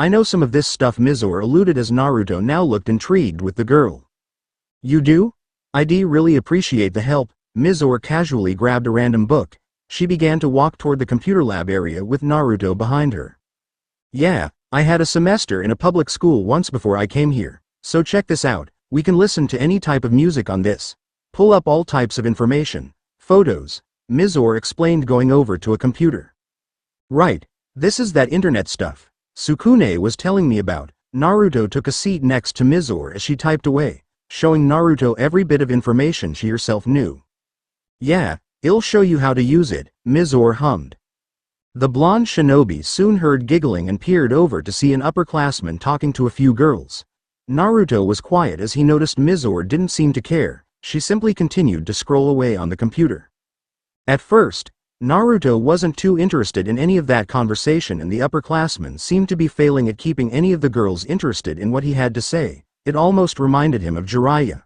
I know some of this stuff, Mizore alluded as Naruto now looked intrigued with the girl. You do? I'd really appreciate the help. Mizore casually grabbed a random book. She began to walk toward the computer lab area with Naruto behind her. Yeah, I had a semester in a public school once before I came here, so check this out. We can listen to any type of music on this. Pull up all types of information. Photos. Mizore explained, going over to a computer. Right, this is that internet stuff Sukune was telling me about. Naruto took a seat next to Mizore as she typed away, showing Naruto every bit of information she herself knew. Yeah, I'll show you how to use it, Mizore hummed. The blonde shinobi soon heard giggling and peered over to see an upperclassman talking to a few girls. Naruto was quiet as he noticed Mizore didn't seem to care. She simply continued to scroll away on the computer. At first, Naruto wasn't too interested in any of that conversation, and the upperclassman seemed to be failing at keeping any of the girls interested in what he had to say. It almost reminded him of Jiraiya.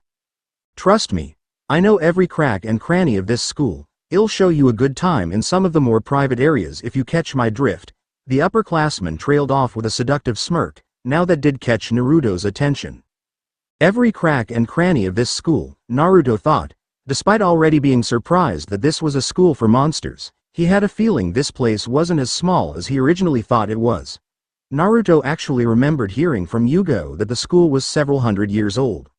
Trust me, I know every crack and cranny of this school. I'll show you a good time in some of the more private areas if you catch my drift. The upperclassman trailed off with a seductive smirk. Now that did catch Naruto's attention. Every crack and cranny of this school, Naruto thought. Despite already being surprised that this was a school for monsters, he had a feeling this place wasn't as small as he originally thought it was. Naruto actually remembered hearing from Yuga that the school was several hundred years old.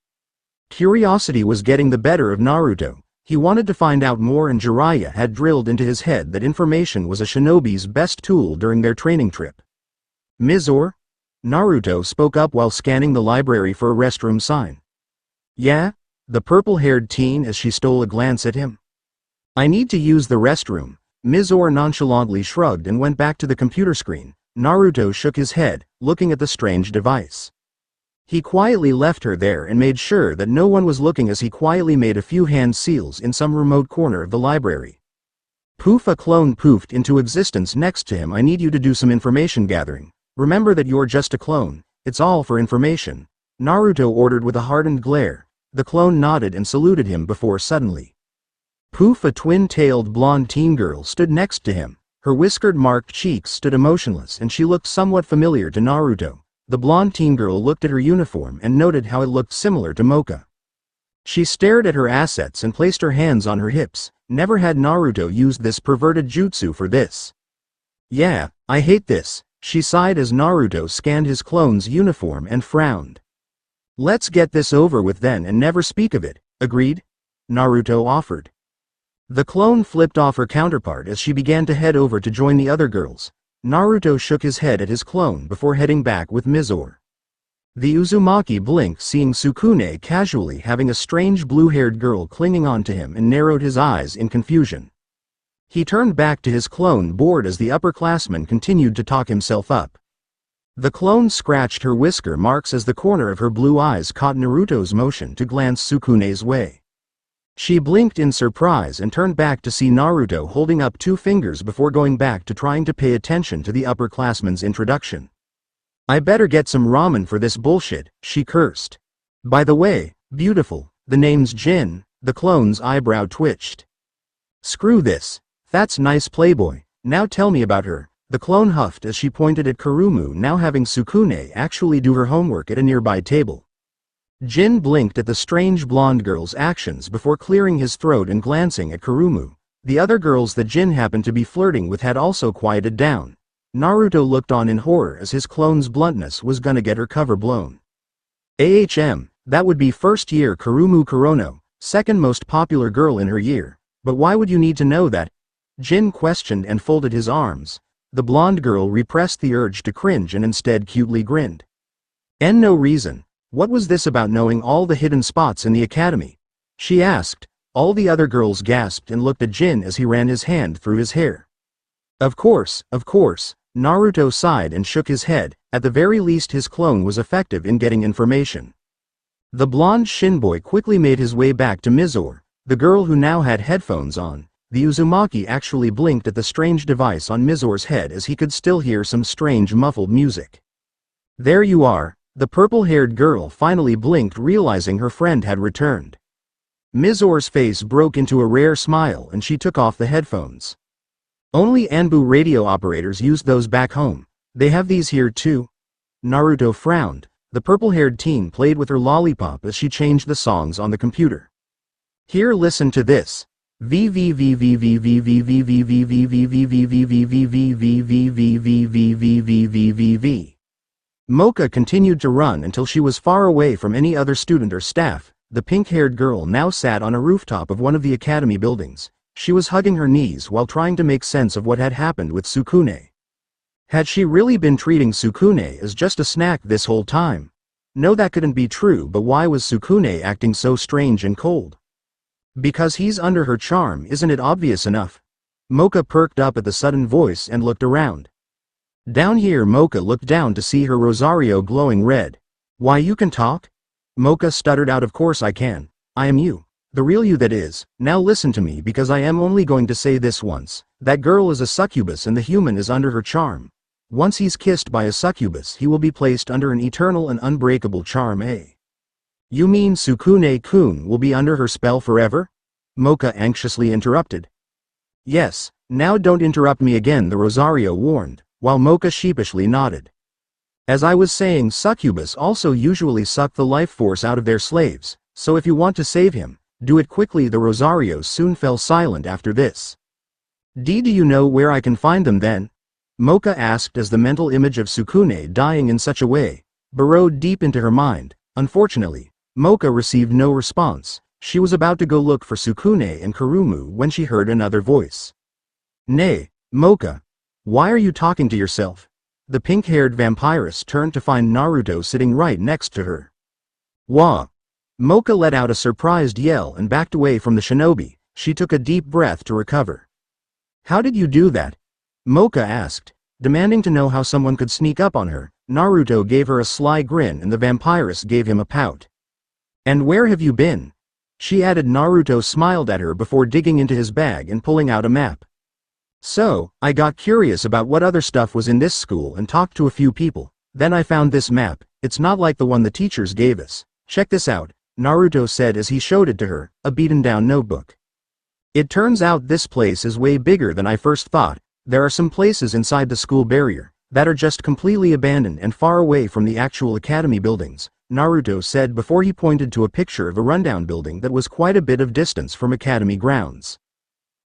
Curiosity was getting the better of Naruto. He wanted to find out more, and Jiraiya had drilled into his head that information was a shinobi's best tool during their training trip. Mizore? Naruto spoke up while scanning the library for a restroom sign. Yeah? The purple-haired teen as she stole a glance at him. I need to use the restroom. Mizore nonchalantly shrugged and went back to the computer screen. Naruto shook his head, looking at the strange device. He quietly left her there and made sure that no one was looking as he quietly made a few hand seals in some remote corner of the library. Poof! A clone poofed into existence next to him. I need you to do some information gathering. Remember that you're just a clone. It's all for information. Naruto ordered with a hardened glare. The clone nodded and saluted him before suddenly. Poof! A twin-tailed blonde teen girl stood next to him. Her whiskered-marked cheeks stood emotionless, and she looked somewhat familiar to Naruto. The blonde teen girl looked at her uniform and noted how it looked similar to Moka. She stared at her assets and placed her hands on her hips. Never had Naruto used this perverted jutsu for this. Yeah, I hate this, she sighed as Naruto scanned his clone's uniform and frowned. Let's get this over with then and never speak of it, agreed? Naruto offered. The clone flipped off her counterpart as she began to head over to join the other girls. Naruto shook his head at his clone before heading back with Mizore. The Uzumaki blinked, seeing Sukune casually having a strange blue-haired girl clinging on to him, and narrowed his eyes in confusion. He turned back to his clone, bored as the upperclassman continued to talk himself up. The clone scratched her whisker marks as the corner of her blue eyes caught Naruto's motion to glance Sukune's way. She blinked in surprise and turned back to see Naruto holding up two fingers before going back to trying to pay attention to the upperclassman's introduction. I better get some ramen for this bullshit, she cursed. By the way, beautiful, the name's Jin. The clone's eyebrow twitched. Screw this. That's nice, playboy. Now tell me about her. The clone huffed as she pointed at Kurumu, now having Sukune actually do her homework at a nearby table. Jin blinked at the strange blonde girl's actions before clearing his throat and glancing at Kurumu. The other girls that Jin happened to be flirting with had also quieted down. Naruto looked on in horror as his clone's bluntness was gonna get her cover blown. That would be first year Kurumu Kurono, second most popular girl in her year. But why would you need to know that? Jin questioned and folded his arms. The blonde girl repressed the urge to cringe and instead cutely grinned. No reason. What was this about knowing all the hidden spots in the academy? She asked. All the other girls gasped and looked at Jin as he ran his hand through his hair. Of course, Naruto sighed and shook his head. At the very least his clone was effective in getting information. The blonde shinboy quickly made his way back to Mizore, the girl who now had headphones on. The Uzumaki actually blinked at the strange device on Mizore's head as he could still hear some strange muffled music. There you are. The purple-haired girl finally blinked, realizing her friend had returned. Mizore's face broke into a rare smile and she took off the headphones. Only Anbu radio operators use those back home. They have these here too? Naruto frowned. The purple-haired teen played with her lollipop as she changed the songs on the computer. Here, listen to this. Moka continued to run until she was far away from any other student or staff. The pink-haired girl now sat on a rooftop of one of the academy buildings. She was hugging her knees while trying to make sense of what had happened with Sukune. Had she really been treating Sukune as just a snack this whole time? No, that couldn't be true, but why was Sukune acting so strange and cold? Because he's under her charm, isn't it obvious enough? Moka perked up at the sudden voice and looked around. Down here, Moka looked down to see her Rosario glowing red. Why, you can talk? Moka stuttered out, of course I can. I am you. The real you, that is. Now listen to me, because I am only going to say this once. That girl is a succubus and the human is under her charm. Once he's kissed by a succubus, he will be placed under an eternal and unbreakable charm, eh? You mean Sukune-kun will be under her spell forever? Moka anxiously interrupted. Yes, now don't interrupt me again, the Rosario warned, while Moka sheepishly nodded. As I was saying, succubus also usually suck the life force out of their slaves, so if you want to save him, do it quickly. The Rosarios soon fell silent after this. Do you know where I can find them then? Moka asked as the mental image of Sukune dying in such a way burrowed deep into her mind. Unfortunately, Moka received no response. She was about to go look for Sukune and Kurumu when she heard another voice. Nay, Moka. Why are you talking to yourself? The pink-haired vampiress turned to find Naruto sitting right next to her. Wah! Moka let out a surprised yell and backed away from the shinobi. She took a deep breath to recover. How did you do that? Moka asked, demanding to know how someone could sneak up on her. Naruto gave her a sly grin and the vampiress gave him a pout. And where have you been? She added. Naruto smiled at her before digging into his bag and pulling out a map. So, I got curious about what other stuff was in this school and talked to a few people. Then I found this map. It's not like the one the teachers gave us. Check this out, Naruto said as he showed it to her, a beaten-down notebook. It turns out this place is way bigger than I first thought. There are some places inside the school barrier that are just completely abandoned and far away from the actual academy buildings, Naruto said before he pointed to a picture of a rundown building that was quite a bit of distance from academy grounds.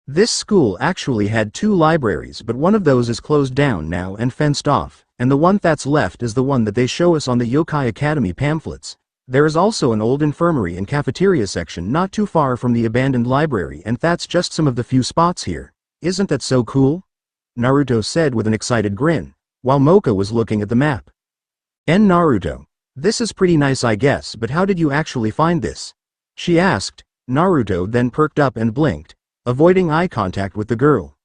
This school actually had 2 libraries, but one of those is closed down now and fenced off, and the one that's left is the one that they show us on the Yokai Academy pamphlets. There is also an old infirmary and cafeteria section not too far from the abandoned library, and that's just some of the few spots here. Isn't that so cool? Naruto said with an excited grin, while Moka was looking at the map. And Naruto, this is pretty nice I guess, but how did you actually find this? She asked. Naruto then perked up and blinked, avoiding eye contact with the girl.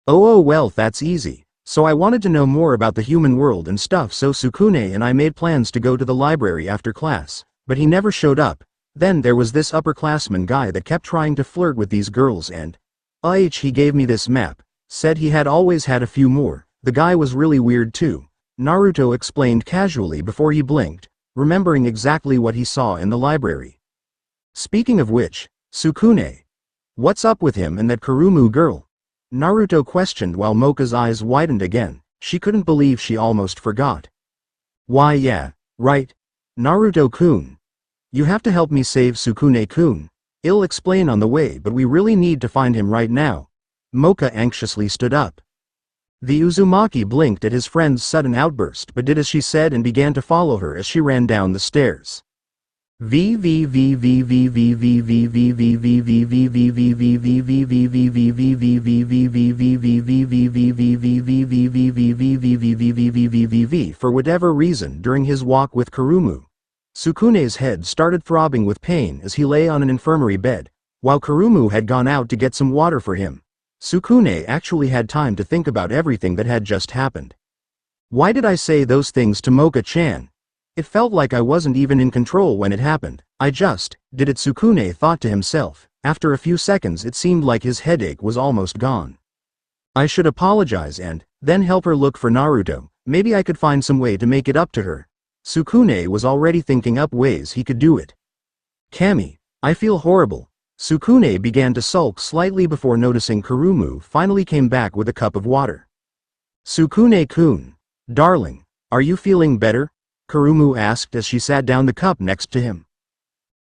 Oh well, that's easy. So I wanted to know more about the human world and stuff, so Sukune and I made plans to go to the library after class, but he never showed up. Then there was this upperclassman guy that kept trying to flirt with these girls and he gave me this map. Said he had always had a few more. The guy was really weird too. Naruto explained casually before he blinked, remembering exactly what he saw in the library. Speaking of which, Sukune. What's up with him and that Kurumu girl? Naruto questioned while Moka's eyes widened again. She couldn't believe she almost forgot. Why yeah, right. Naruto-kun. You have to help me save Sukune-kun. I'll explain on the way, but we really need to find him right now. Moka anxiously stood up. The Uzumaki blinked at his friend's sudden outburst but did as she said and began to follow her as she ran down the stairs. For whatever reason during his walk with Kurumu, Sukune's head started throbbing with pain as he lay on an infirmary bed, while Kurumu had gone out to get some water for him. Sukune actually had time to think about everything that had just happened. Why did I say those things to Moka-chan? It felt like I wasn't even in control when it happened. I just did it, Sukune thought to himself. After a few seconds it seemed like his headache was almost gone. I should apologize and then help her look for Naruto. Maybe I could find some way to make it up to her. Sukune was already thinking up ways he could do it. Kami, I feel horrible. Sukune began to sulk slightly before noticing Kurumu finally came back with a cup of water. Sukune-kun. Darling. Are you feeling better? Kurumu asked as she sat down the cup next to him.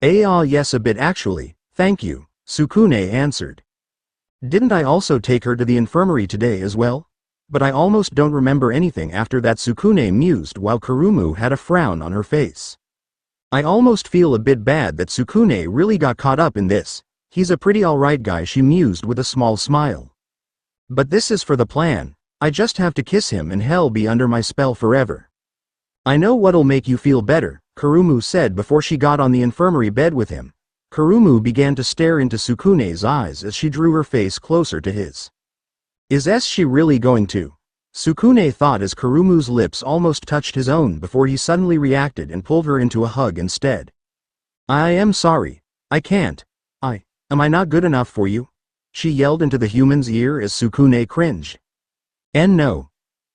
Yes, a bit actually, thank you, Sukune answered. Didn't I also take her to the infirmary today as well? But I almost don't remember anything after that, Sukune mused while Kurumu had a frown on her face. I almost feel a bit bad that Sukune really got caught up in this. He's a pretty alright guy, she mused with a small smile. But this is for the plan. I just have to kiss him and hell be under my spell forever. I know what'll make you feel better, Kurumu said before she got on the infirmary bed with him. Kurumu began to stare into Sukune's eyes as she drew her face closer to his. Is she really going to? Sukune thought as Kurumu's lips almost touched his own before he suddenly reacted and pulled her into a hug instead. I am sorry. I can't. Am I not good enough for you? She yelled into the human's ear as Sukune cringed. And no.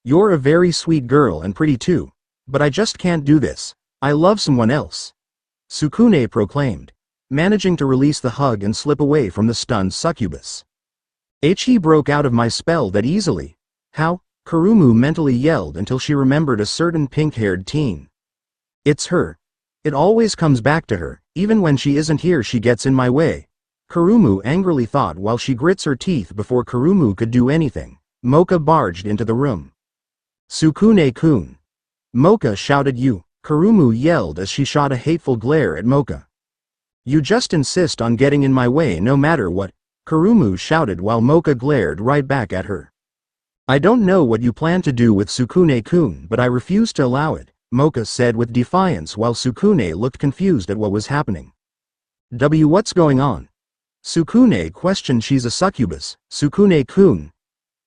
You're a very sweet girl and pretty too. But I just can't do this. I love someone else. Sukune proclaimed, managing to release the hug and slip away from the stunned succubus. He broke out of my spell that easily. How? Kurumu mentally yelled until she remembered a certain pink-haired teen. It's her. It always comes back to her, even when she isn't here she gets in my way. Kurumu angrily thought while she grits her teeth. Before Kurumu could do anything, Moka barged into the room. Sukune-kun. Moka shouted. You, Kurumu yelled as she shot a hateful glare at Moka. You just insist on getting in my way no matter what, Kurumu shouted while Moka glared right back at her. I don't know what you plan to do with Sukune-kun, but I refuse to allow it, Moka said with defiance while Sukune looked confused at what was happening. What's going on? Sukune questioned. She's a succubus, Sukune-kun.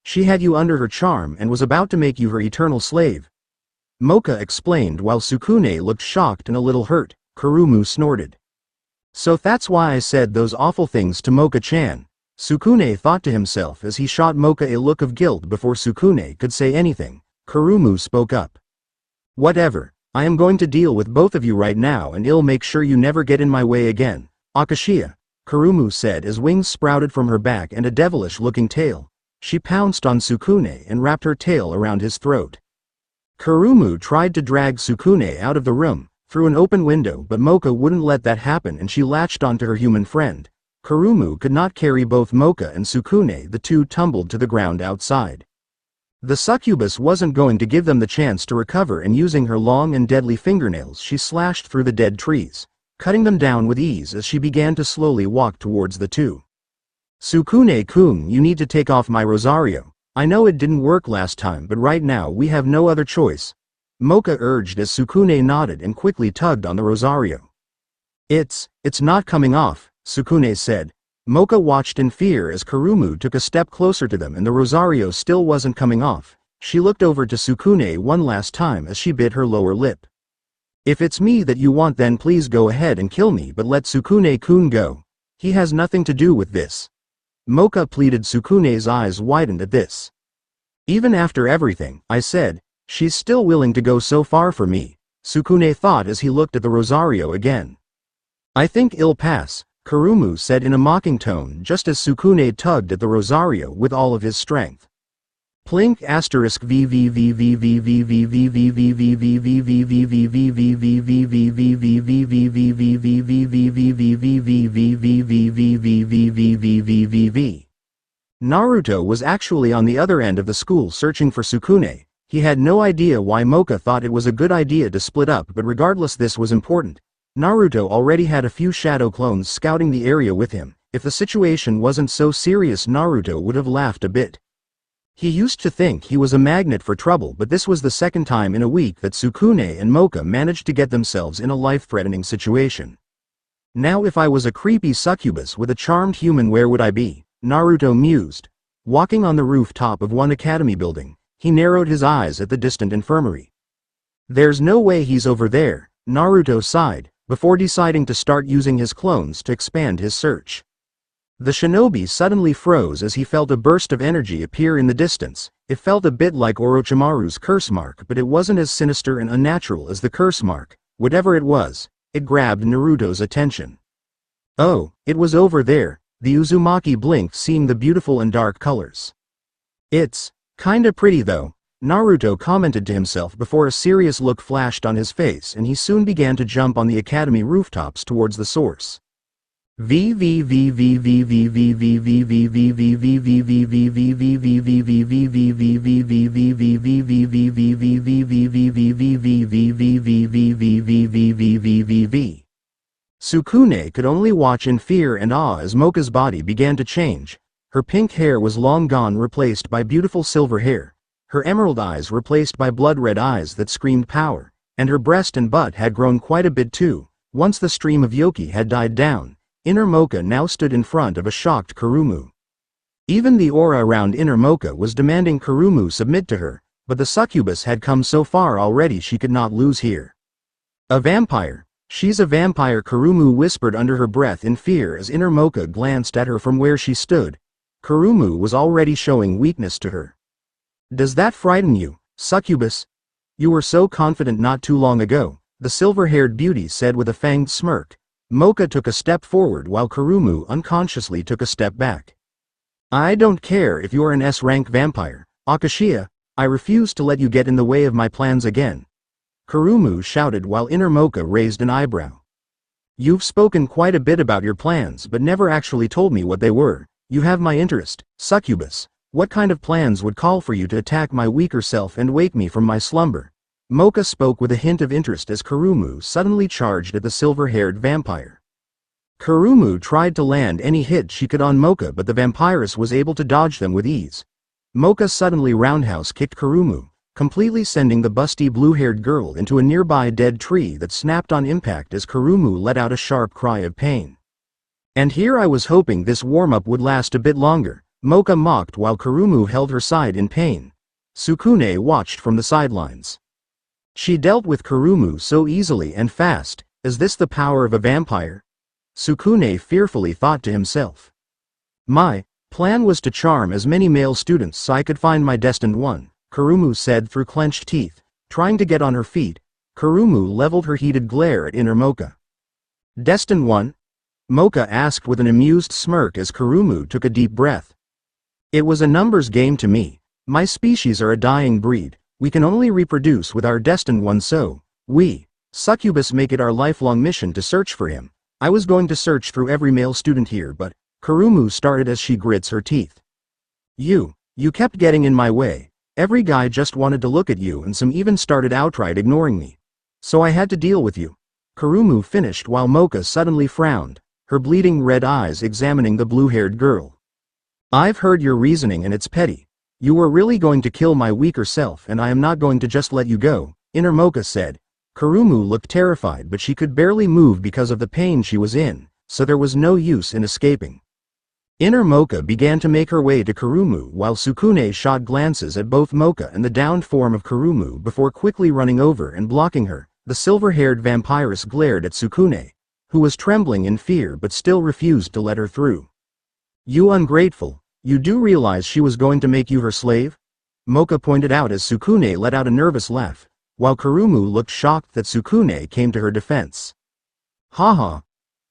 She had you under her charm and was about to make you her eternal slave. Moka explained while Sukune looked shocked and a little hurt. Kurumu snorted. So that's why I said those awful things to Moka-chan, Sukune thought to himself as he shot Moka a look of guilt. Before Sukune could say anything, Kurumu spoke up. Whatever, I am going to deal with both of you right now and I'll make sure you never get in my way again, Akashiya, Kurumu said as wings sprouted from her back and a devilish-looking tail. She pounced on Sukune and wrapped her tail around his throat. Kurumu tried to drag Sukune out of the room, through an open window, but Moka wouldn't let that happen and she latched onto her human friend. Kurumu could not carry both Moka and Sukune. The two tumbled to the ground outside. The succubus wasn't going to give them the chance to recover, and using her long and deadly fingernails she slashed through the dead trees, cutting them down with ease as she began to slowly walk towards the two. Sukune-kun, you need to take off my Rosario. I know it didn't work last time, but right now we have no other choice, Moka urged as Sukune nodded and quickly tugged on the Rosario. It's not coming off, Sukune said. Moka watched in fear as Kurumu took a step closer to them and the Rosario still wasn't coming off. She looked over to Sukune one last time as she bit her lower lip. If it's me that you want, then please go ahead and kill me, but let Sukune-kun go. He has nothing to do with this. Moka pleaded. Sukune's eyes widened at this. Even after everything I said, she's still willing to go so far for me, Sukune thought as he looked at the Rosario again. I think it'll pass, Kurumu said in a mocking tone just as Sukune tugged at the Rosario with all of his strength. Plink asterisk Naruto was actually on the other end of the school searching for Sukune. He had no idea why Moka thought it was a good idea to split up, but regardless, this was important. Naruto already had a few shadow clones scouting the area with him. If the situation wasn't so serious, Naruto would have laughed a bit. He used to think he was a magnet for trouble, but this was the second time in a week that Sukune and Moka managed to get themselves in a life-threatening situation. Now if I was a creepy succubus with a charmed human, where would I be? Naruto mused. Walking on the rooftop of one academy building, he narrowed his eyes at the distant infirmary. There's no way he's over there, Naruto sighed, before deciding to start using his clones to expand his search. The shinobi suddenly froze as he felt a burst of energy appear in the distance. It felt a bit like Orochimaru's curse mark, but it wasn't as sinister and unnatural as the curse mark. Whatever it was, it grabbed Naruto's attention. Oh, it was over there, the Uzumaki blinked, seeing the beautiful and dark colors. It's kinda pretty though, Naruto commented to himself before a serious look flashed on his face and he soon began to jump on the academy rooftops towards the source. Sukune could only watch in fear and awe as Moka's body began to change. Her pink hair was long gone, replaced by beautiful silver hair. Her emerald eyes replaced by blood-red eyes that screamed power, and her breast and butt had grown quite a bit too. Once the stream of yoki had died down, inner Moka now stood in front of a shocked Kurumu. Even the aura around inner Moka was demanding Kurumu submit to her, but the succubus had come so far already she could not lose here. A vampire. She's a vampire, Kurumu whispered under her breath in fear as inner Moka glanced at her from where she stood. Kurumu was already showing weakness to her. Does that frighten you, succubus? You were so confident not too long ago, the silver-haired beauty said with a fanged smirk. Moka took a step forward while Kurumu unconsciously took a step back. I don't care if you're an S-rank vampire, Akashiya, I refuse to let you get in the way of my plans again. Kurumu shouted while inner Moka raised an eyebrow. You've spoken quite a bit about your plans but never actually told me what they were. You have my interest, succubus. What kind of plans would call for you to attack my weaker self and wake me from my slumber? Moka spoke with a hint of interest as Kurumu suddenly charged at the silver-haired vampire. Kurumu tried to land any hit she could on Moka but the vampiress was able to dodge them with ease. Moka suddenly roundhouse kicked Kurumu, completely sending the busty blue-haired girl into a nearby dead tree that snapped on impact as Kurumu let out a sharp cry of pain. And here I was hoping this warm-up would last a bit longer, Moka mocked while Kurumu held her side in pain. Sukune watched from the sidelines. She dealt with Kurumu so easily and fast. Is this the power of a vampire? Sukune fearfully thought to himself. My plan was to charm as many male students so I could find my destined one, Kurumu said through clenched teeth. Trying to get on her feet, Kurumu leveled her heated glare at inner Moka. Destined one? Moka asked with an amused smirk as Kurumu took a deep breath. It was a numbers game to me. My species are a dying breed. We can only reproduce with our destined one, so we, succubus, make it our lifelong mission to search for him. I was going to search through every male student here but, Kurumu started as she grits her teeth. You kept getting in my way. Every guy just wanted to look at you and some even started outright ignoring me. So I had to deal with you. Kurumu finished while Moka suddenly frowned, her bleeding red eyes examining the blue-haired girl. I've heard your reasoning and it's petty. You were really going to kill my weaker self and I am not going to just let you go, inner Moka said. Kurumu looked terrified but she could barely move because of the pain she was in, so there was no use in escaping. Inner Moka began to make her way to Kurumu while Sukune shot glances at both Moka and the downed form of Kurumu before quickly running over and blocking her. The silver-haired vampiress glared at Sukune, who was trembling in fear but still refused to let her through. You ungrateful, you do realize she was going to make you her slave? Moka pointed out as Sukune let out a nervous laugh, while Kurumu looked shocked that Sukune came to her defense. Haha.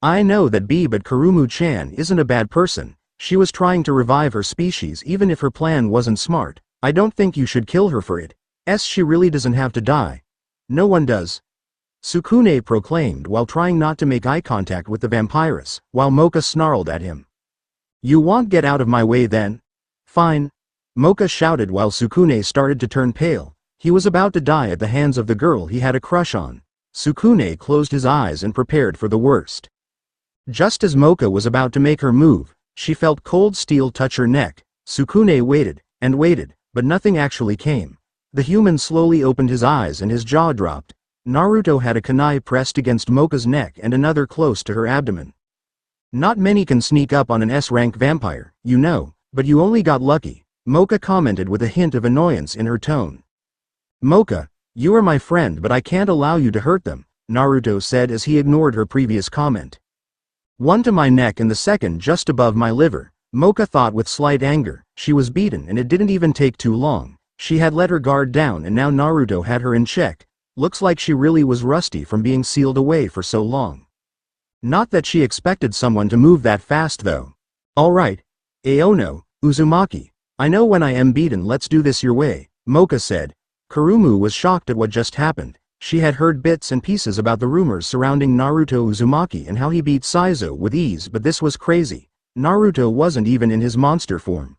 I know that but Kurumu-chan isn't a bad person. She was trying to revive her species even if her plan wasn't smart. I don't think you should kill her for it. She really doesn't have to die. No one does. Sukune proclaimed while trying not to make eye contact with the vampiress, while Moka snarled at him. You won't get out of my way then? Fine. Moka shouted while Sukune started to turn pale. He was about to die at the hands of the girl he had a crush on. Sukune closed his eyes and prepared for the worst. Just as Moka was about to make her move, she felt cold steel touch her neck. Sukune waited, and waited, but nothing actually came. The human slowly opened his eyes and his jaw dropped. Naruto had a kunai pressed against Moka's neck and another close to her abdomen. Not many can sneak up on an S-rank vampire, you know, but you only got lucky, Moka commented with a hint of annoyance in her tone. Moka, you are my friend but I can't allow you to hurt them, Naruto said as he ignored her previous comment. One to my neck and the second just above my liver, Moka thought with slight anger. She was beaten and it didn't even take too long. She had let her guard down and now Naruto had her in check. Looks like she really was rusty from being sealed away for so long. Not that she expected someone to move that fast though. Alright. Aono, Uzumaki. I know when I am beaten, let's do this your way, Moka said. Kurumu was shocked at what just happened. She had heard bits and pieces about the rumors surrounding Naruto Uzumaki and how he beat Saizo with ease, but this was crazy. Naruto wasn't even in his monster form.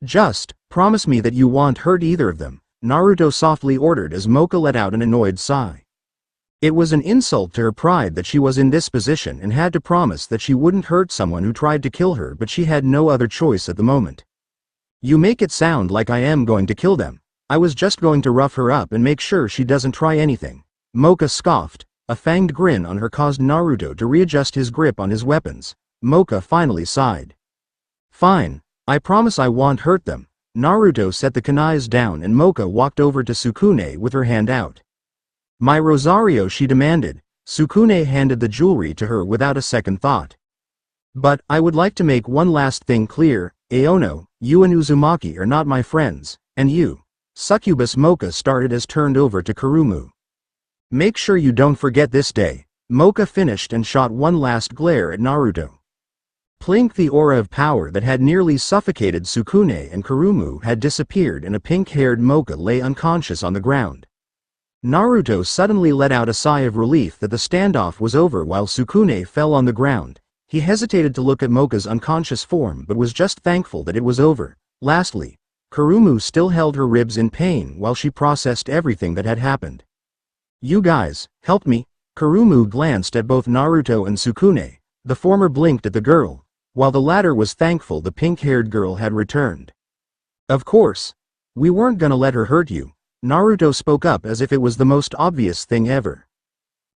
Just promise me that you won't hurt either of them, Naruto softly ordered as Moka let out an annoyed sigh. It was an insult to her pride that she was in this position and had to promise that she wouldn't hurt someone who tried to kill her, but she had no other choice at the moment. You make it sound like I am going to kill them. I was just going to rough her up and make sure she doesn't try anything. Moka scoffed. A fanged grin on her caused Naruto to readjust his grip on his weapons. Moka finally sighed. Fine. I promise I won't hurt them. Naruto set the kunais down and Moka walked over to Sukune with her hand out. My Rosario, she demanded. Sukune handed the jewelry to her without a second thought. But, I would like to make one last thing clear, Aono, you and Uzumaki are not my friends, and you. Succubus Moka started as turned over to Kurumu. Make sure you don't forget this day. Moka finished and shot one last glare at Naruto. Plink, the aura of power that had nearly suffocated Sukune and Kurumu had disappeared and a pink-haired Moka lay unconscious on the ground. Naruto suddenly let out a sigh of relief that the standoff was over while Sukune fell on the ground. He hesitated to look at Moka's unconscious form but was just thankful that it was over. Lastly, Kurumu still held her ribs in pain while she processed everything that had happened. You guys, help me. Kurumu glanced at both Naruto and Sukune. The former blinked at the girl, while the latter was thankful the pink-haired girl had returned. Of course. We weren't gonna let her hurt you. Naruto spoke up as if it was the most obvious thing ever.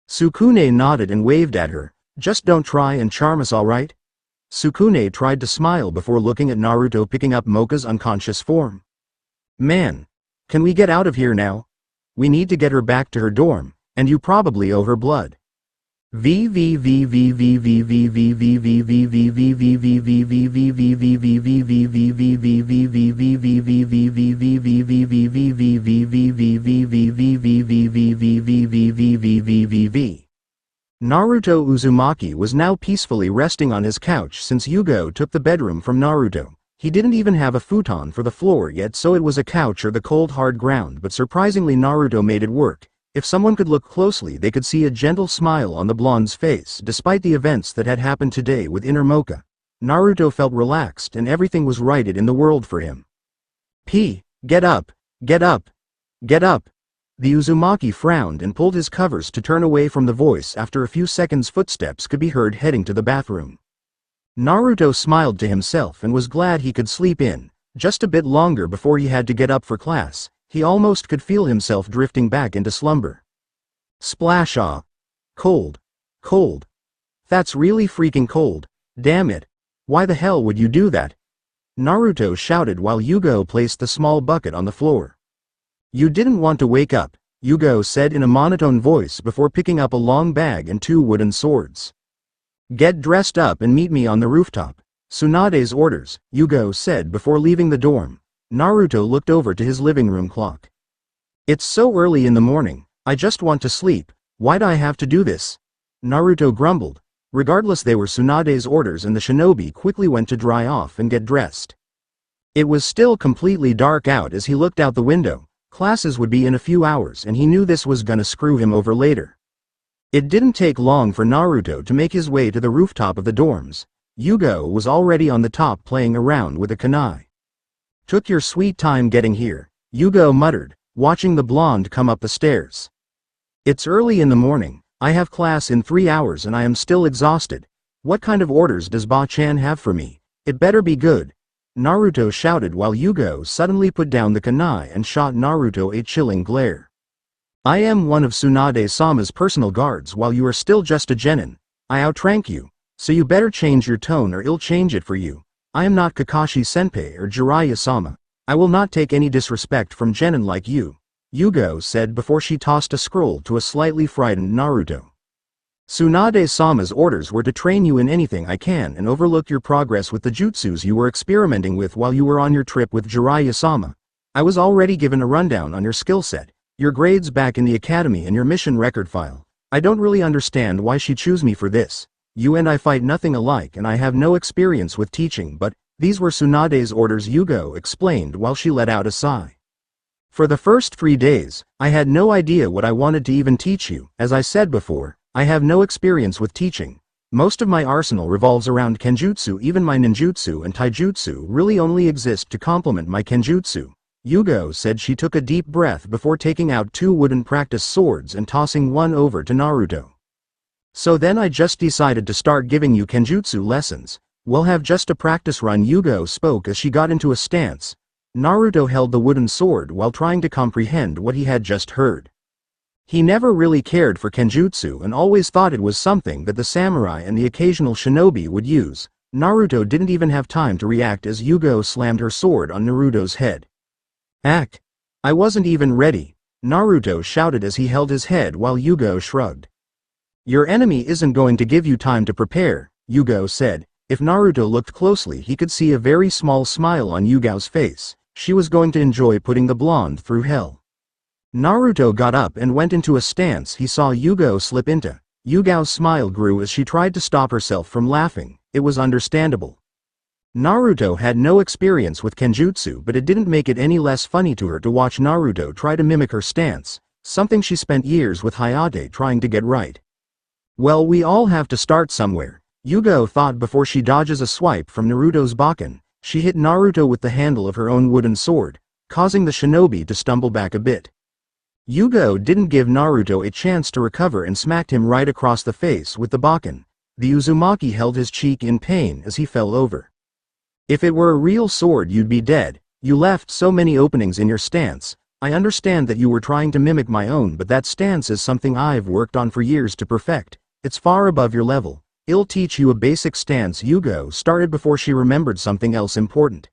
Sukune nodded and waved at her. Just don't try and charm us, alright? Sukune tried to smile before looking at Naruto picking up Moka's unconscious form. Man. Can we get out of here now? We need to get her back to her dorm, and you probably owe her blood. Naruto Uzumaki was now peacefully resting on his couch since Yuga took the bedroom from Naruto. He didn't even have a futon for the floor yet, so it was a couch or the cold hard ground, but surprisingly Naruto made it work. If someone could look closely they could see a gentle smile on the blonde's face despite the events that had happened today with inner Moka. Naruto felt relaxed and everything was righted in the world for him. Get up, get up, get up. The Uzumaki frowned and pulled his covers to turn away from the voice. After a few seconds footsteps could be heard heading to the bathroom. Naruto smiled to himself and was glad he could sleep in, just a bit longer before he had to get up for class. He almost could feel himself drifting back into slumber. Splash ah. Cold. Cold. That's really freaking cold. Damn it. Why the hell would you do that? Naruto shouted while Yuga placed the small bucket on the floor. You didn't want to wake up, Yuga said in a monotone voice before picking up a long bag and 2 wooden swords. Get dressed up and meet me on the rooftop. Tsunade's orders, Yuga said before leaving the dorm. Naruto looked over to his living room clock. It's so early in the morning, I just want to sleep. Why'd I have to do this? Naruto grumbled. Regardless, they were Tsunade's orders and the shinobi quickly went to dry off and get dressed. It was still completely dark out as he looked out the window. Classes would be in a few hours and he knew this was gonna screw him over later. It didn't take long for Naruto to make his way to the rooftop of the dorms. Yuga was already on the top playing around with a kunai. Took your sweet time getting here, Yuga muttered, watching the blonde come up the stairs. It's early in the morning, I have class in 3 hours and I am still exhausted. What kind of orders does Ba-chan have for me? It better be good. Naruto shouted while Yuga suddenly put down the kunai and shot Naruto a chilling glare. I am one of Tsunade-sama's personal guards while you are still just a genin. I outrank you, so you better change your tone or I'll change it for you. I am not Kakashi-senpai or Jiraiya-sama. I will not take any disrespect from genin like you, Yuga said before she tossed a scroll to a slightly frightened Naruto. Tsunade-sama's orders were to train you in anything I can and overlook your progress with the jutsus you were experimenting with while you were on your trip with Jiraiya-sama. I was already given a rundown on your skill set, your grades back in the academy and your mission record file. I don't really understand why she chose me for this. You and I fight nothing alike and I have no experience with teaching, but these were Tsunade's orders, Yuga explained while she let out a sigh. For the first 3 days, I had no idea what I wanted to even teach you. As I said before, I have no experience with teaching. Most of my arsenal revolves around Kenjutsu. Even my ninjutsu and taijutsu really only exist to complement my Kenjutsu. Yuga said. She took a deep breath before taking out 2 wooden practice swords and tossing one over to Naruto. So then I just decided to start giving you Kenjutsu lessons. We'll have just a practice run. Yuga spoke as she got into a stance. Naruto held the wooden sword while trying to comprehend what he had just heard. He never really cared for Kenjutsu and always thought it was something that the samurai and the occasional shinobi would use. Naruto didn't even have time to react as Yuga slammed her sword on Naruto's head. "Ack! I wasn't even ready," Naruto shouted as he held his head while Yuga shrugged. "Your enemy isn't going to give you time to prepare," Yuga said. If Naruto looked closely, he could see a very small smile on Yuga's face. She was going to enjoy putting the blonde through hell. Naruto got up and went into a stance he saw Yuga slip into. Yuga's smile grew as she tried to stop herself from laughing. It was understandable. Naruto had no experience with Kenjutsu, but it didn't make it any less funny to her to watch Naruto try to mimic her stance, something she spent years with Hayate trying to get right. Well, we all have to start somewhere, Yuga thought before she dodges a swipe from Naruto's bakken. She hit Naruto with the handle of her own wooden sword, causing the shinobi to stumble back a bit. Yuga didn't give Naruto a chance to recover and smacked him right across the face with the bakken. The Uzumaki held his cheek in pain as he fell over. "If it were a real sword, you'd be dead. You left so many openings in your stance. I understand that you were trying to mimic my own, but that stance is something I've worked on for years to perfect. It's far above your level. I'll teach you a basic stance." Yuga started before she remembered something else important.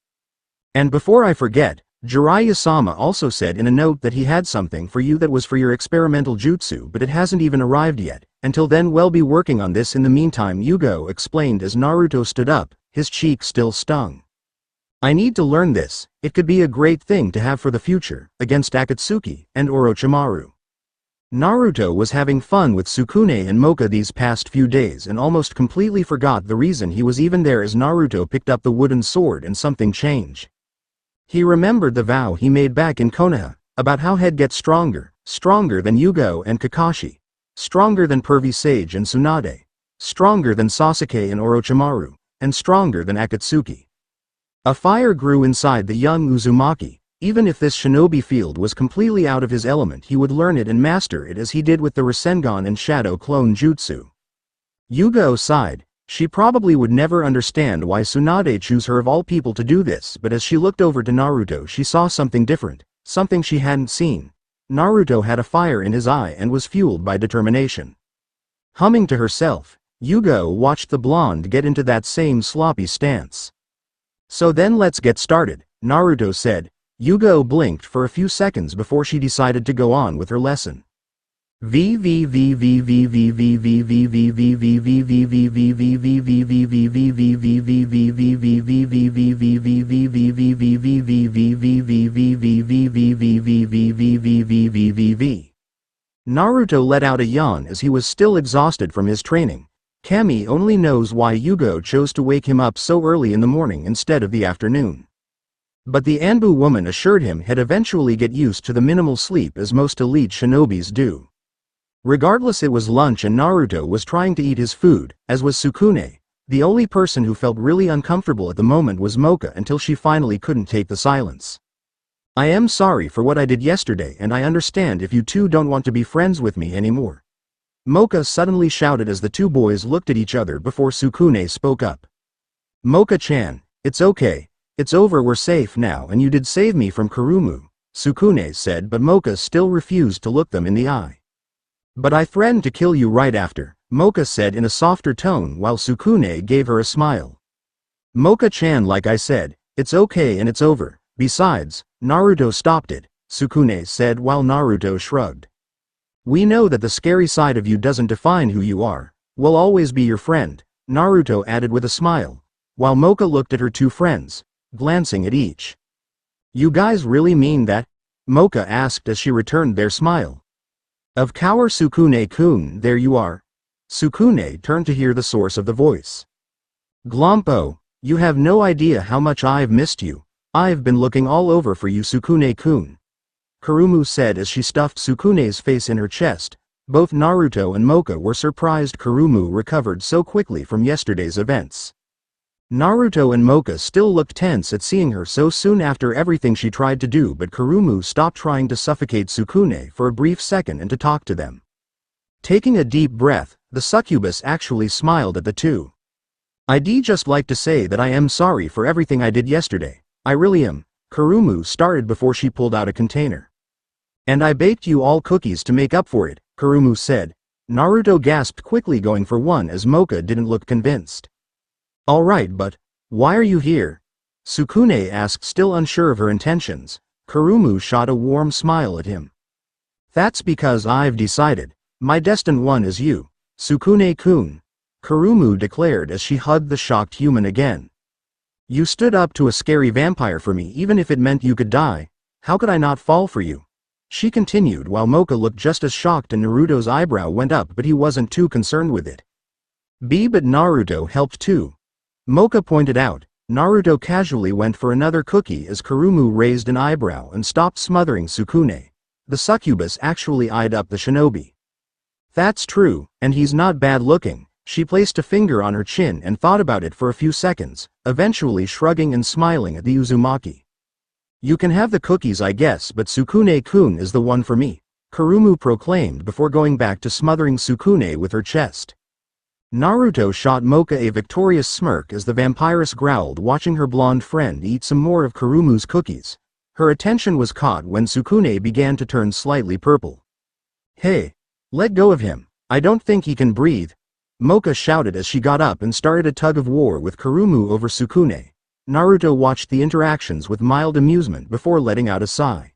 "And before I forget, Jiraiya-sama also said in a note that he had something for you that was for your experimental jutsu, but it hasn't even arrived yet. Until then, we'll be working on this in the meantime," Yuga explained as Naruto stood up, his cheek still stung. "I need to learn this. It could be a great thing to have for the future, against Akatsuki and Orochimaru." Naruto was having fun with Sukune and Moka these past few days and almost completely forgot the reason he was even there as Naruto picked up the wooden sword and something changed. He remembered the vow he made back in Konoha, about how he'd get stronger, stronger than Yuga and Kakashi, stronger than Pervy Sage and Tsunade, stronger than Sasuke and Orochimaru, and stronger than Akatsuki. A fire grew inside the young Uzumaki. Even if this shinobi field was completely out of his element, he would learn it and master it as he did with the Rasengan and Shadow Clone Jutsu. Yuga sighed. She probably would never understand why Tsunade chose her of all people to do this, but as she looked over to Naruto, she saw something different, something she hadn't seen. Naruto had a fire in his eye and was fueled by determination. Humming to herself, Yuga watched the blonde get into that same sloppy stance. "So then let's get started," Naruto said. Yuga blinked for a few seconds before she decided to go on with her lesson. Naruto let out a yawn as he was still exhausted from his training. Kami only knows why Yuga chose to wake him up so early in the morning instead of the afternoon. But the Anbu woman assured him he'd eventually get used to the minimal sleep as most elite shinobis do. Regardless, it was lunch and Naruto was trying to eat his food, as was Sukune. The only person who felt really uncomfortable at the moment was Moka until she finally couldn't take the silence. "I am sorry for what I did yesterday, and I understand if you two don't want to be friends with me anymore," Moka suddenly shouted as the two boys looked at each other before Sukune spoke up. "Moka-chan, it's okay. It's over, we're safe now, and you did save me from Kurumu," Sukune said, but Moka still refused to look them in the eye. "But I threatened to kill you right after," Moka said in a softer tone while Sukune gave her a smile. "Moka-chan, like I said, it's okay and it's over. Besides, Naruto stopped it," Sukune said while Naruto shrugged. "We know that the scary side of you doesn't define who you are. We'll always be your friend," Naruto added with a smile, while Moka looked at her two friends, glancing at each. "You guys really mean that?" Moka asked as she returned their smile. "Of course, Sukune-kun, there you are." Sukune turned to hear the source of the voice. "Glompo, you have no idea how much I've missed you. I've been looking all over for you, Sukune-kun." Kurumu said as she stuffed Sukune's face in her chest. Both Naruto and Moka were surprised Kurumu recovered so quickly from yesterday's events. Naruto and Moka still looked tense at seeing her so soon after everything she tried to do, but Kurumu stopped trying to suffocate Sukune for a brief second and to talk to them. Taking a deep breath, the succubus actually smiled at the two. "I'd just like to say that I am sorry for everything I did yesterday. I really am," Kurumu started before she pulled out a container. "And I baked you all cookies to make up for it," Kurumu said. Naruto gasped quickly, going for one as Moka didn't look convinced. "Alright, but why are you here?" Sukune asked, still unsure of her intentions. Kurumu shot a warm smile at him. "That's because I've decided. My destined one is you, Sukune-kun," Kurumu declared as she hugged the shocked human again. "You stood up to a scary vampire for me even if it meant you could die. How could I not fall for you?" she continued while Moka looked just as shocked and Naruto's eyebrow went up, but he wasn't too concerned with it. But Naruto helped too," Moka pointed out. Naruto casually went for another cookie as Kurumu raised an eyebrow and stopped smothering Sukune. The succubus actually eyed up the shinobi. "That's true, and he's not bad looking." She placed a finger on her chin and thought about it for a few seconds, eventually shrugging and smiling at the Uzumaki. "You can have the cookies I guess, but Sukune-kun is the one for me," Kurumu proclaimed before going back to smothering Sukune with her chest. Naruto shot Moka a victorious smirk as the vampiress growled, watching her blonde friend eat some more of Kurumu's cookies. Her attention was caught when Sukune began to turn slightly purple. "Hey! Let go of him. I don't think he can breathe," Moka shouted as she got up and started a tug-of-war with Kurumu over Sukune. Naruto watched the interactions with mild amusement before letting out a sigh.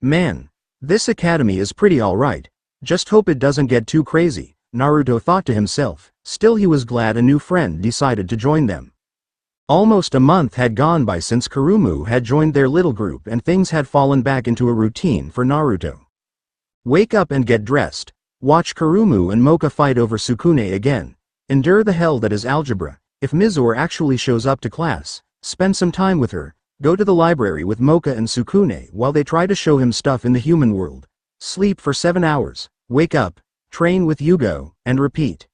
"Man, this academy is pretty alright. Just hope it doesn't get too crazy," Naruto thought to himself. Still, he was glad a new friend decided to join them. Almost a month had gone by since Kurumu had joined their little group and things had fallen back into a routine for Naruto. Wake up and get dressed. Watch Kurumu and Moka fight over Sukune again. Endure the hell that is algebra. If Mizore actually shows up to class, spend some time with her. Go to the library with Moka and Sukune while they try to show him stuff in the human world. Sleep for 7 hours. Wake up. Train with Yuga, and repeat.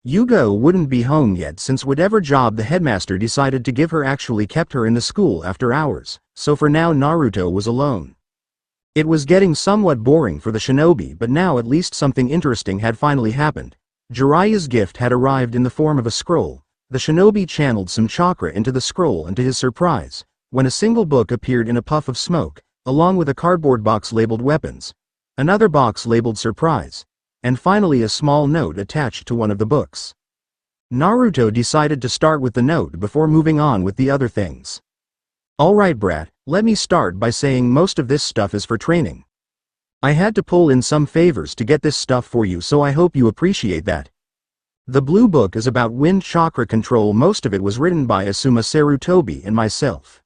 Yuga wouldn't be home yet since whatever job the headmaster decided to give her actually kept her in the school after hours, so for now Naruto was alone. It was getting somewhat boring for the shinobi, but now at least something interesting had finally happened. Jiraiya's gift had arrived in the form of a scroll. The shinobi channeled some chakra into the scroll, and to his surprise, when a single book appeared in a puff of smoke, along with a cardboard box labeled weapons, another box labeled surprise, and finally a small note attached to one of the books. Naruto decided to start with the note before moving on with the other things. "Alright brat, let me start by saying most of this stuff is for training. I had to pull in some favors to get this stuff for you, so I hope you appreciate that. The blue book is about wind chakra control. Most of it was written by Asuma Sarutobi and myself.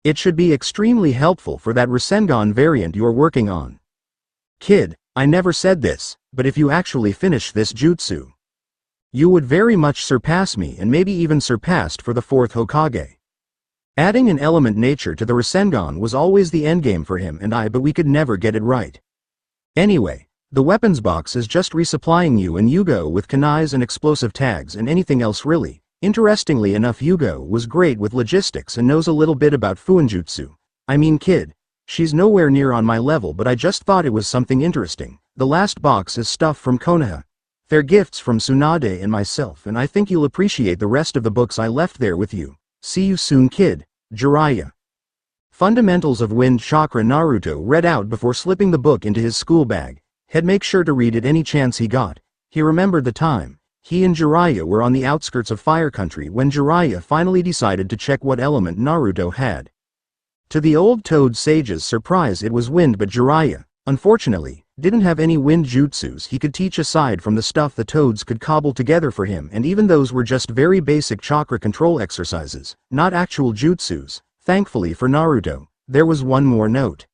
It should be extremely helpful for that Rasengan variant you're working on. Kid, I never said this, but if you actually finish this jutsu, you would very much surpass me and maybe even surpassed for the 4th Hokage. Adding an element nature to the Rasengan was always the endgame for him and I, but we could never get it right. Anyway, the weapons box is just resupplying you and Yuga with kunais and explosive tags and anything else really. Interestingly enough, Yuga was great with logistics and knows a little bit about fuinjutsu. I mean kid, she's nowhere near on my level, but I just thought it was something interesting. The last box is stuff from Konoha. They're gifts from Tsunade and myself, and I think you'll appreciate the rest of the books I left there with you. See you soon kid, Jiraiya." Fundamentals of Wind Chakra Naruto read out before slipping the book into his school bag. He'd make sure to read it any chance he got. He remembered the time he and Jiraiya were on the outskirts of Fire Country when Jiraiya finally decided to check what element Naruto had. To the old Toad Sage's surprise, it was wind, but Jiraiya, unfortunately, didn't have any wind jutsus he could teach aside from the stuff the Toads could cobble together for him, and even those were just very basic chakra control exercises, not actual jutsus. Thankfully for Naruto, there was one more note.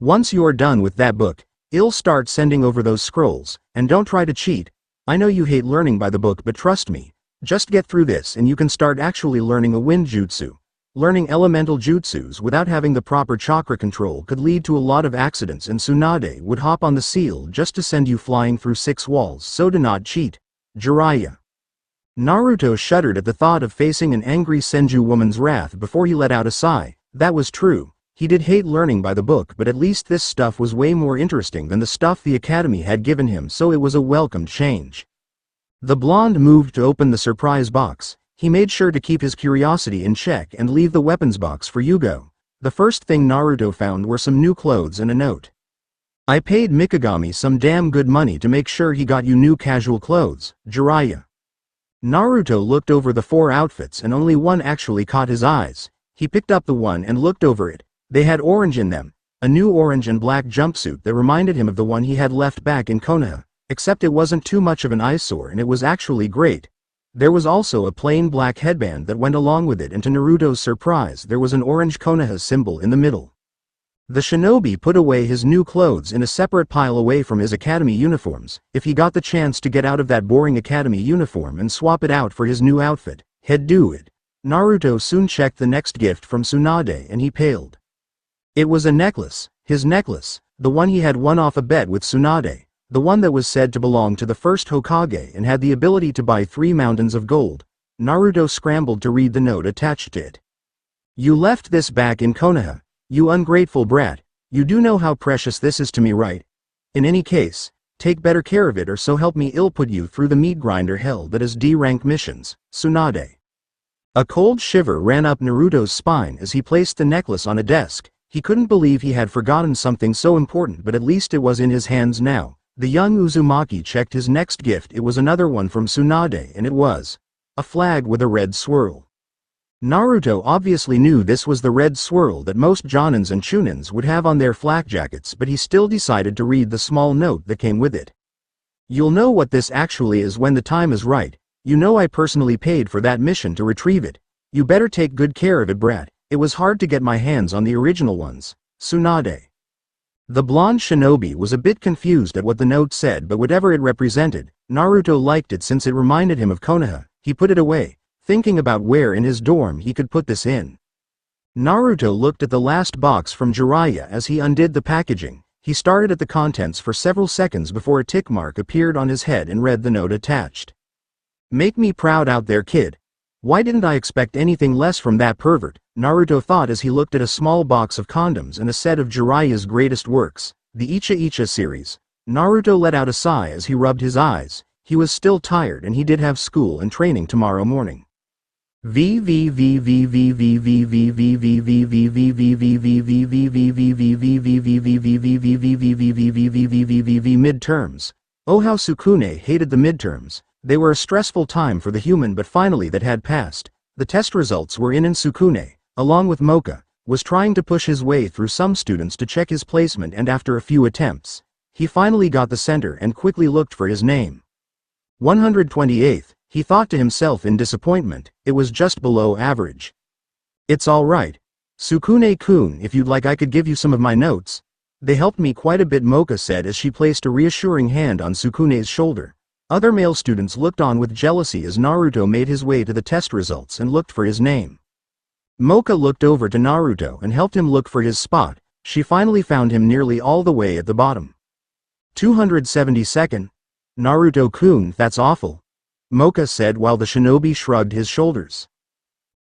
"Once you're done with that book, I'll start sending over those scrolls, and don't try to cheat. I know you hate learning by the book, but trust me, just get through this and you can start actually learning a wind jutsu. Learning elemental jutsus without having the proper chakra control could lead to a lot of accidents, and Tsunade would hop on the seal just to send you flying through 6 walls, so do not cheat. Jiraiya. Naruto shuddered at the thought of facing an angry Senju woman's wrath before he let out a sigh. That was true. He did hate learning by the book, but at least this stuff was way more interesting than the stuff the academy had given him, so it was a welcomed change. The blonde moved to open the surprise box. He made sure to keep his curiosity in check and leave the weapons box for Yuga. The first thing Naruto found were some new clothes and a note. I paid Mikagami some damn good money to make sure he got you new casual clothes, Jiraiya. Naruto looked over the 4 outfits and only one actually caught his eyes. He picked up the one and looked over it. They had orange in them, a new orange and black jumpsuit that reminded him of the one he had left back in Konoha, except it wasn't too much of an eyesore and it was actually great. There was also a plain black headband that went along with it, and to Naruto's surprise there was an orange Konoha symbol in the middle. The shinobi put away his new clothes in a separate pile away from his academy uniforms. If he got the chance to get out of that boring academy uniform and swap it out for his new outfit, he'd do it. Naruto soon checked the next gift from Tsunade and he paled. It was a necklace, his necklace, the one he had won off a bet with Tsunade, the one that was said to belong to the first Hokage and had the ability to buy 3 mountains of gold. Naruto scrambled to read the note attached to it. You left this back in Konoha, you ungrateful brat. You do know how precious this is to me, right? In any case, take better care of it, or so help me I'll put you through the meat grinder hell that is D-rank missions, Tsunade. A cold shiver ran up Naruto's spine as he placed the necklace on a desk. He couldn't believe he had forgotten something so important, but at least it was in his hands now. The young Uzumaki checked his next gift. It was another one from Tsunade, and it was a flag with a red swirl. Naruto obviously knew this was the red swirl that most Jonins and Chunins would have on their flak jackets, but he still decided to read the small note that came with it. You'll know what this actually is when the time is right. You know I personally paid for that mission to retrieve it. You better take good care of it, brat. It was hard to get my hands on the original ones. Tsunade. The blonde shinobi was a bit confused at what the note said, but whatever it represented, Naruto liked it since it reminded him of Konoha. He put it away, thinking about where in his dorm he could put this in. Naruto looked at the last box from Jiraiya as he undid the packaging. He stared at the contents for several seconds before a tick mark appeared on his head and read the note attached. Make me proud out there, kid. Why didn't I expect anything less from that pervert? Naruto thought as he looked at a small box of condoms and a set of Jiraiya's greatest works, the Icha Icha series. Naruto let out a sigh as he rubbed his eyes. He was still tired and he did have school and training tomorrow morning. Midterms. Oh, how Sukune hated the midterms. They were a stressful time for the human, but finally that had passed. The test results were in, and Sukune, along with Moka, was trying to push his way through some students to check his placement, and after a few attempts, he finally got the center and quickly looked for his name. 128th, he thought to himself in disappointment. It was just below average. It's alright. Sukune-kun, if you'd like I could give you some of my notes. They helped me quite a bit, Moka said as she placed a reassuring hand on Sukune's shoulder. Other male students looked on with jealousy as Naruto made his way to the test results and looked for his name. Moka looked over to Naruto and helped him look for his spot. She finally found him nearly all the way at the bottom. 272nd? Naruto-kun, that's awful. Moka said while the shinobi shrugged his shoulders.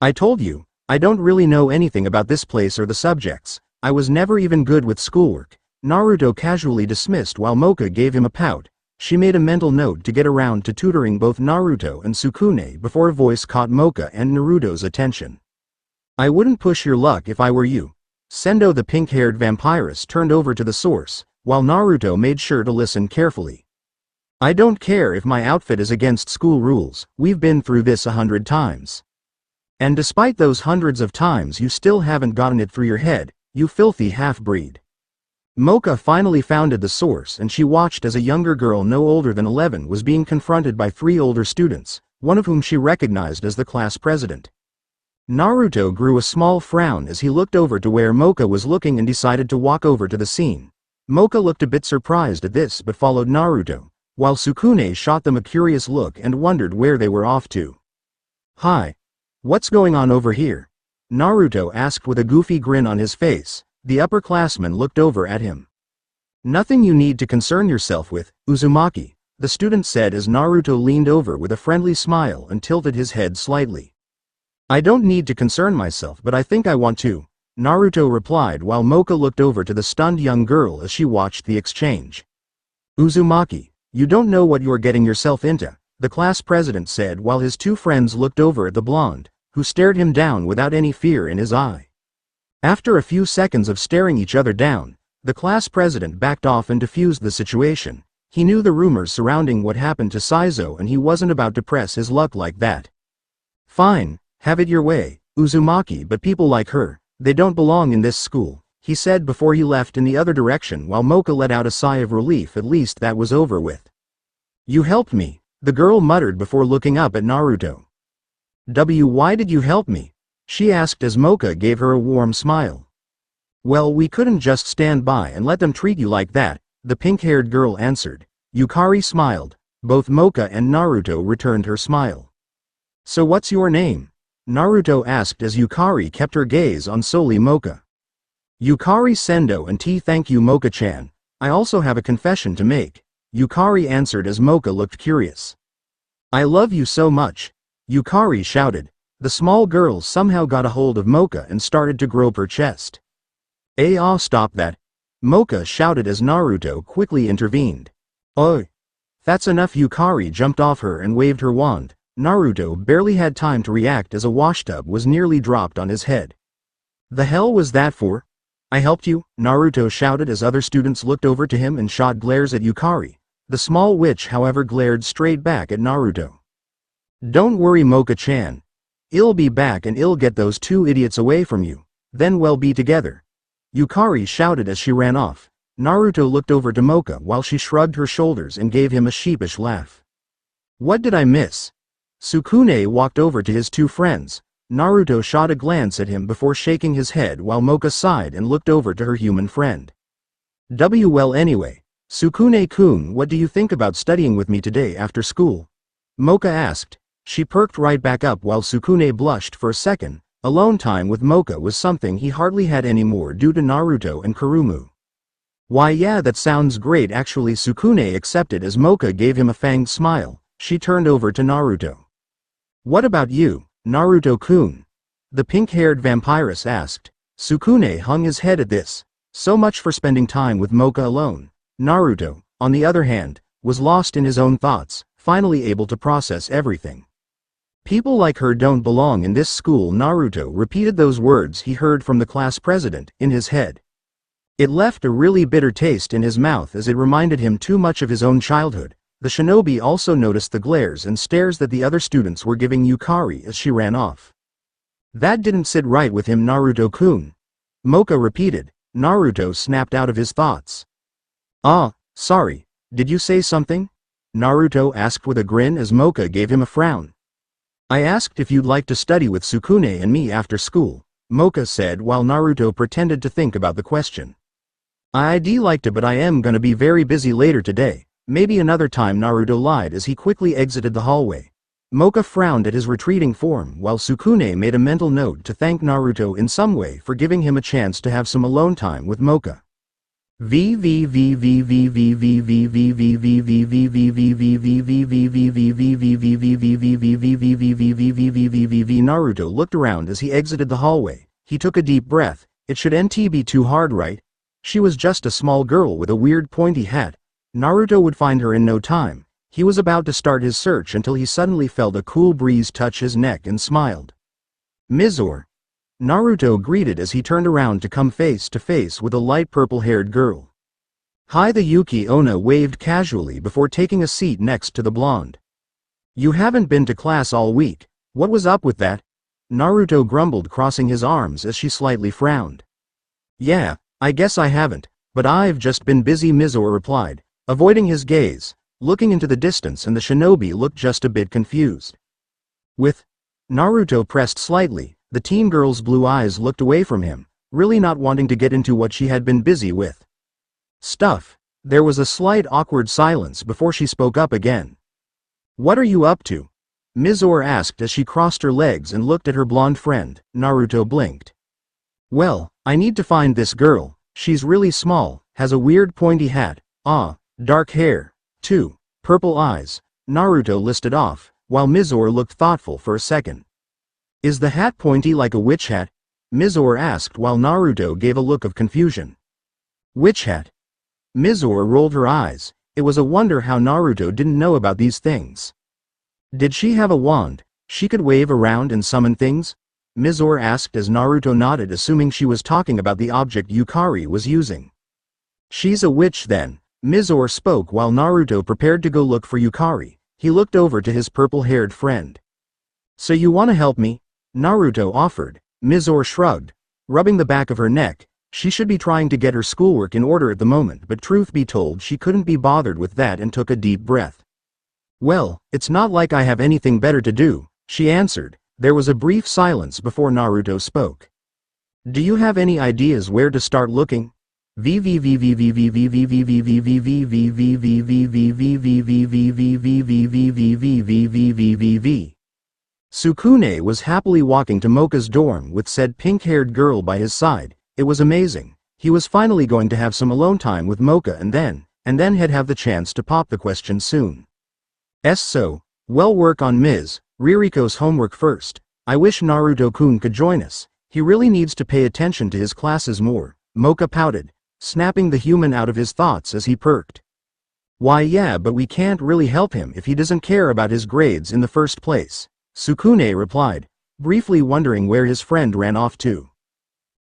I told you, I don't really know anything about this place or the subjects. I was never even good with schoolwork. Naruto casually dismissed while Moka gave him a pout. She made a mental note to get around to tutoring both Naruto and Sukune before a voice caught Moka and Naruto's attention. I wouldn't push your luck if I were you. Sendo the pink-haired vampiress turned over to the source, while Naruto made sure to listen carefully. I don't care if my outfit is against school rules, we've been through this 100 times. And despite those hundreds of times you still haven't gotten it through your head, you filthy half-breed. Moka finally found the source and she watched as a younger girl no older than 11 was being confronted by 3 older students, one of whom she recognized as the class president. Naruto grew a small frown as he looked over to where Moka was looking and decided to walk over to the scene. Moka looked a bit surprised at this but followed Naruto, while Sukune shot them a curious look and wondered where they were off to. Hi. What's going on over here? Naruto asked with a goofy grin on his face. The upperclassman looked over at him. Nothing you need to concern yourself with, Uzumaki, the student said as Naruto leaned over with a friendly smile and tilted his head slightly. I don't need to concern myself, but I think I want to, Naruto replied while Moka looked over to the stunned young girl as she watched the exchange. Uzumaki, you don't know what you are getting yourself into, the class president said while his two friends looked over at the blonde, who stared him down without any fear in his eye. After a few seconds of staring each other down, the class president backed off and diffused the situation. He knew the rumors surrounding what happened to Saizo and he wasn't about to press his luck like that. Fine, have it your way, Uzumaki, but people like her, they don't belong in this school, he said before he left in the other direction while Moka let out a sigh of relief. At least that was over with. You helped me, the girl muttered before looking up at Naruto. Why did you help me? She asked as Moka gave her a warm smile. Well, we couldn't just stand by and let them treat you like that, the pink-haired girl answered. Yukari smiled. Both Moka and Naruto returned her smile. So what's your name? Naruto asked as Yukari kept her gaze on solely Moka. Yukari Sendo and thank you Moka-chan. I also have a confession to make, Yukari answered as Moka looked curious. I love you so much, Yukari shouted. The small girl somehow got a hold of Moka and started to grope her chest. Stop that, Moka shouted as Naruto quickly intervened. Oh, that's enough. Yukari jumped off her and waved her wand. Naruto barely had time to react as a washtub was nearly dropped on his head. The hell was that for? I helped you, Naruto shouted as other students looked over to him and shot glares at Yukari. The small witch however glared straight back at Naruto. Don't worry Moka-chan. I'll be back and I'll get those two idiots away from you. Then we'll be together, Yukari shouted as she ran off. Naruto looked over to Moka while she shrugged her shoulders and gave him a sheepish laugh. What did I miss? Sukune walked over to his two friends. Naruto shot a glance at him before shaking his head while Moka sighed and looked over to her human friend. Well anyway, Sukune-kun, what do you think about studying with me today after school? Moka asked. She perked right back up while Sukune blushed for a second. Alone time with Moka was something he hardly had anymore due to Naruto and Kurumu. Why yeah, that sounds great actually, Sukune accepted as Moka gave him a fanged smile. She turned over to Naruto. What about you, Naruto-kun? The pink-haired vampiress asked. Sukune hung his head at this. So much for spending time with Moka alone. Naruto, on the other hand, was lost in his own thoughts, finally able to process everything. People like her don't belong in this school. Naruto repeated those words he heard from the class president in his head. It left a really bitter taste in his mouth as it reminded him too much of his own childhood. The shinobi also noticed the glares and stares that the other students were giving Yukari as she ran off. That didn't sit right with him, Naruto-kun. Moka repeated. Naruto snapped out of his thoughts. Sorry, did you say something? Naruto asked with a grin as Moka gave him a frown. I asked if you'd like to study with Sukune and me after school, Moka said while Naruto pretended to think about the question. I'd like to, but I am gonna be very busy later today. Maybe another time, Naruto lied as he quickly exited the hallway. Moka frowned at his retreating form while Sukune made a mental note to thank Naruto in some way for giving him a chance to have some alone time with Moka. Naruto looked around as he exited the hallway. He took a deep breath. It shouldn't be too hard, right? She was just a small girl with a weird pointy hat. Naruto would find her in no time. He was about to start his search until he suddenly felt a cool breeze touch his neck and smiled. Mizore, Naruto greeted as he turned around to come face to face with a light purple-haired girl. Hi, the Yuki Onna waved casually before taking a seat next to the blonde. You haven't been to class all week. What was up with that? Naruto grumbled, crossing his arms as she slightly frowned. Yeah, I guess I haven't, but I've just been busy, Mizore replied, avoiding his gaze, looking into the distance, and the shinobi looked just a bit confused. With Naruto pressed slightly, the teen girl's blue eyes looked away from him, really not wanting to get into what she had been busy with. Stuff. There was a slight awkward silence before she spoke up again. What are you up to? Mizore asked as she crossed her legs and looked at her blonde friend. Naruto blinked. Well, I need to find this girl. She's really small, has a weird pointy hat, dark hair, too, purple eyes, Naruto listed off, while Mizore looked thoughtful for a second. Is the hat pointy like a witch hat? Mizore asked while Naruto gave a look of confusion. Witch hat? Mizore rolled her eyes. It was a wonder how Naruto didn't know about these things. Did she have a wand she could wave around and summon things? Mizore asked as Naruto nodded, assuming she was talking about the object Yukari was using. She's a witch then, Mizore spoke while Naruto prepared to go look for Yukari. He looked over to his purple-haired friend. So you want to help me? Naruto offered. Mizore shrugged, rubbing the back of her neck. She should be trying to get her schoolwork in order at the moment, but truth be told she couldn't be bothered with that and took a deep breath. Well, it's not like I have anything better to do, she answered. There was a brief silence before Naruto spoke. Do you have any ideas where to start looking? Sukune was happily walking to Moka's dorm with said pink-haired girl by his side. It was amazing. He was finally going to have some alone time with Moka and then he'd have the chance to pop the question soon. So, well, work on Ms. Ririko's homework first. I wish Naruto-kun could join us. He really needs to pay attention to his classes more. Moka pouted, snapping the human out of his thoughts as he perked. Why yeah, but we can't really help him if he doesn't care about his grades in the first place, Sukune replied, briefly wondering where his friend ran off to.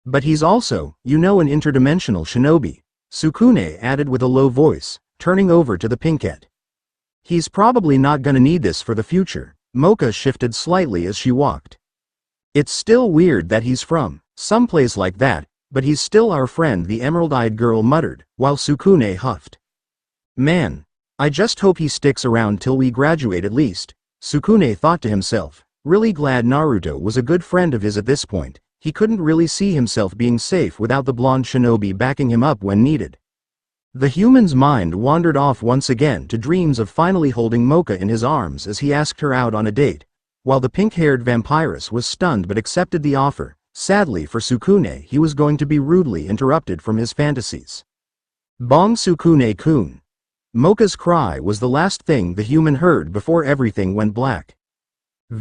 But he's also, an interdimensional shinobi, Sukune added with a low voice, turning over to the pinkette. He's probably not gonna need this for the future. Moka shifted slightly as she walked. It's still weird that he's from someplace like that, but he's still our friend, the emerald-eyed girl muttered, while Sukune huffed. Man, I just hope he sticks around till we graduate at least, Sukune thought to himself, really glad Naruto was a good friend of his at this point. He couldn't really see himself being safe without the blonde shinobi backing him up when needed. The human's mind wandered off once again to dreams of finally holding Moka in his arms as he asked her out on a date, while the pink-haired vampiress was stunned but accepted the offer. Sadly for Sukune, he was going to be rudely interrupted from his fantasies. Bong Sukune-kun. Moka's cry was the last thing the human heard before everything went black. A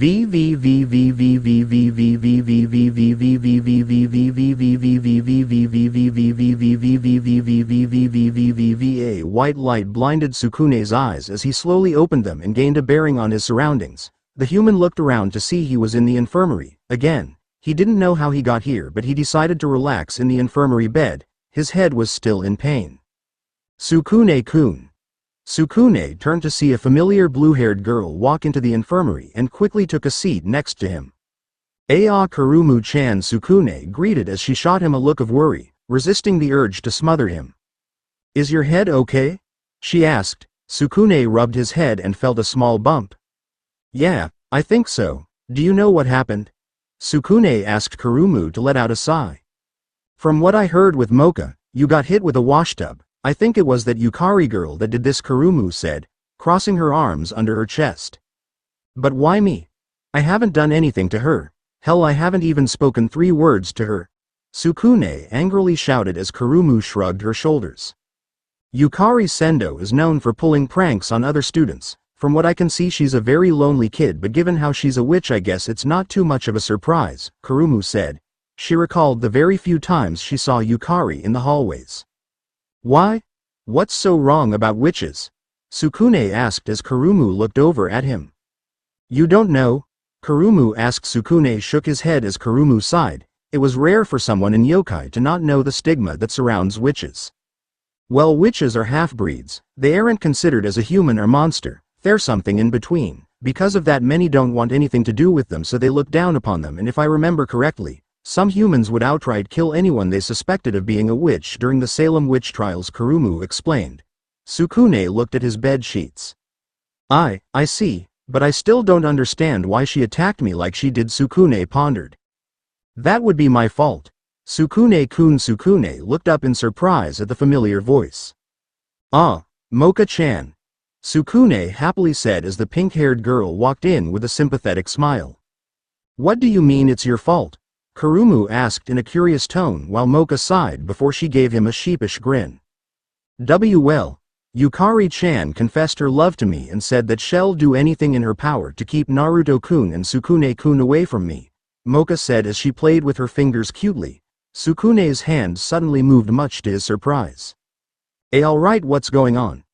white light blinded Sukune's eyes as he slowly opened them and gained a bearing on his surroundings. The human looked around to see he was in the infirmary. Again, he didn't know how he got here, but he decided to relax in the infirmary bed. His head was still in pain. Sukune-kun. Sukune turned to see a familiar blue-haired girl walk into the infirmary and quickly took a seat next to him. Kurumu-chan, Sukune greeted as she shot him a look of worry, resisting the urge to smother him. Is your head okay? She asked. Sukune rubbed his head and felt a small bump. Yeah, I think so. Do you know what happened? Sukune asked Kurumu to let out a sigh. From what I heard with Moka, you got hit with a washtub. I think it was that Yukari girl that did this, Kurumu said, crossing her arms under her chest. But why me? I haven't done anything to her. Hell, I haven't even spoken 3 words to her. Sukune angrily shouted as Kurumu shrugged her shoulders. Yukari Sendo is known for pulling pranks on other students. From what I can see, she's a very lonely kid, but given how she's a witch, I guess it's not too much of a surprise, Kurumu said. She recalled the very few times she saw Yukari in the hallways. Why? What's so wrong about witches? Sukune asked as Kurumu looked over at him. You don't know? Kurumu asked. Sukune shook his head as Kurumu sighed. It was rare for someone in yokai to not know the stigma that surrounds witches. Well, witches are half-breeds. They aren't considered as a human or monster. They're something in between. Because of that, many don't want anything to do with them, so they look down upon them, and if I remember correctly, some humans would outright kill anyone they suspected of being a witch during the Salem witch trials, Kurumu explained. Sukune looked at his bed sheets. I see, but I still don't understand why she attacked me like she did, Sukune pondered. That would be my fault. Sukune-kun. Sukune looked up in surprise at the familiar voice. Ah, Moka-chan. Sukune happily said as the pink-haired girl walked in with a sympathetic smile. What do you mean it's your fault? Kurumu asked in a curious tone while Moka sighed before she gave him a sheepish grin. Well, Yukari-chan confessed her love to me and said that she'll do anything in her power to keep Naruto-kun and Sukune-kun away from me, Moka said as she played with her fingers cutely. Sukune's hand suddenly moved much to his surprise. Alright, what's going on?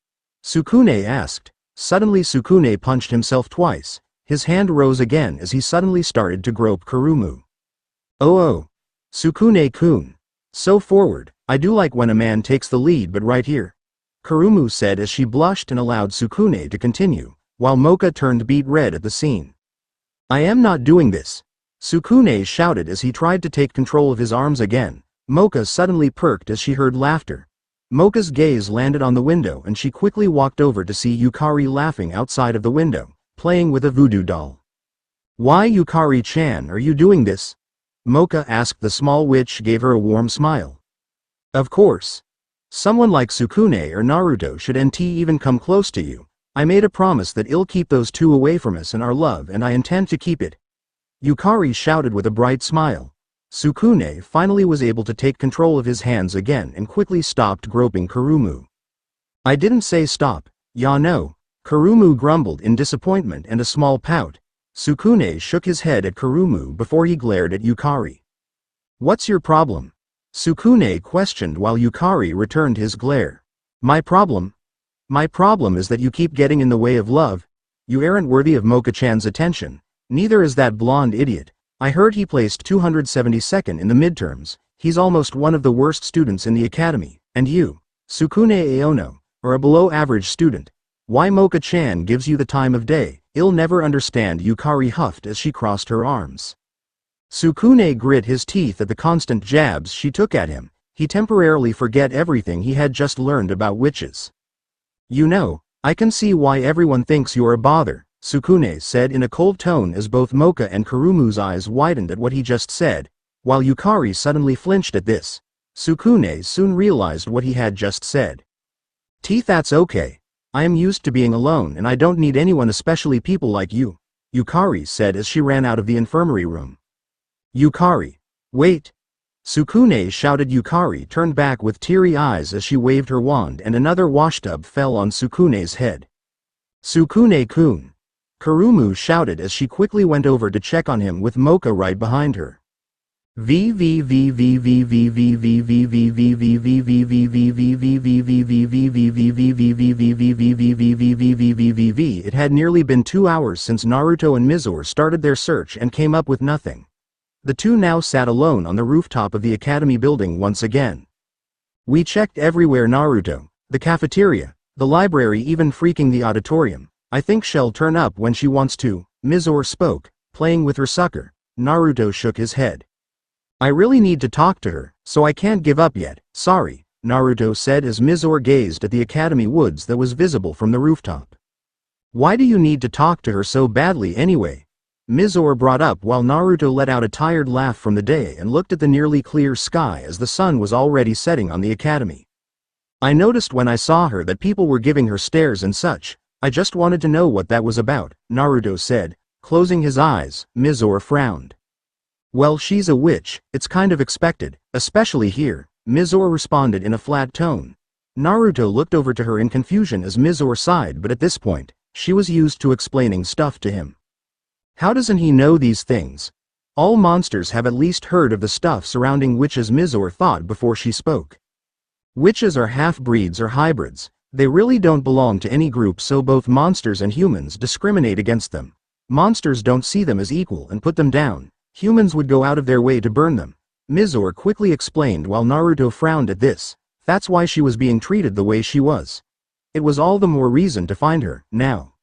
Sukune asked. Suddenly Sukune punched himself twice. His hand rose again as he suddenly started to grope Kurumu. Oh. Sukune-kun. So forward, I do like when a man takes the lead, but right here. Kurumu said as she blushed and allowed Sukune to continue, while Moka turned beet red at the scene. I am not doing this. Sukune shouted as he tried to take control of his arms again. Moka suddenly perked as she heard laughter. Moka's gaze landed on the window and she quickly walked over to see Yukari laughing outside of the window, playing with a voodoo doll. Why, Yukari-chan, are you doing this? Moka asked. The small witch gave her a warm smile. Of course. Someone like Sukune or Naruto should even come close to you. I made a promise that I'll keep those two away from us and our love, and I intend to keep it. Yukari shouted with a bright smile. Sukune finally was able to take control of his hands again and quickly stopped groping Kurumu. I didn't say stop, ya know. Kurumu grumbled in disappointment and a small pout. Sukune shook his head at Kurumu before he glared at Yukari. What's your problem? Sukune questioned while Yukari returned his glare. My problem? My problem is that you keep getting in the way of love. You aren't worthy of Moka-chan's attention. Neither is that blonde idiot. I heard he placed 272nd in the midterms. He's almost one of the worst students in the academy. And you, Sukune Aono, are a below-average student. Why Moka-chan gives you the time of day, I'll never understand, Yukari huffed as she crossed her arms. Sukune grit his teeth at the constant jabs she took at him. He temporarily forget everything he had just learned about witches. You know, I can see why everyone thinks you're a bother, Sukune said in a cold tone as both Moka and Kurumu's eyes widened at what he just said, while Yukari suddenly flinched at this. Sukune soon realized what he had just said. That's okay. I am used to being alone and I don't need anyone, especially people like you, Yukari said as she ran out of the infirmary room. Yukari. Wait. Sukune shouted. Yukari turned back with teary eyes as she waved her wand and another washtub fell on Sukune's head. Sukune-kun. Kurumu shouted as she quickly went over to check on him with Moka right behind her. It had nearly been 2 hours since Naruto and Mizore started their search and came up with nothing. The two now sat alone on the rooftop of the academy building once again. We checked everywhere, Naruto, the cafeteria, the library, even freaking the auditorium. I think she'll turn up when she wants to, Mizore spoke, playing with her sucker. Naruto shook his head. I really need to talk to her, so I can't give up yet, sorry, Naruto said as Mizore gazed at the academy woods that was visible from the rooftop. Why do you need to talk to her so badly anyway? Mizore brought up while Naruto let out a tired laugh from the day and looked at the nearly clear sky as the sun was already setting on the academy. I noticed when I saw her that people were giving her stares and such. I just wanted to know what that was about, Naruto said, closing his eyes. Mizore frowned. Well, she's a witch, it's kind of expected, especially here, Mizore responded in a flat tone. Naruto looked over to her in confusion as Mizore sighed, but at this point, she was used to explaining stuff to him. How doesn't he know these things? All monsters have at least heard of the stuff surrounding witches, Mizore thought before she spoke. Witches are half-breeds or hybrids. They really don't belong to any group, so both monsters and humans discriminate against them. Monsters don't see them as equal and put them down. Humans would go out of their way to burn them. Mizore quickly explained while Naruto frowned at this. That's why she was being treated the way she was. It was all the more reason to find her, now.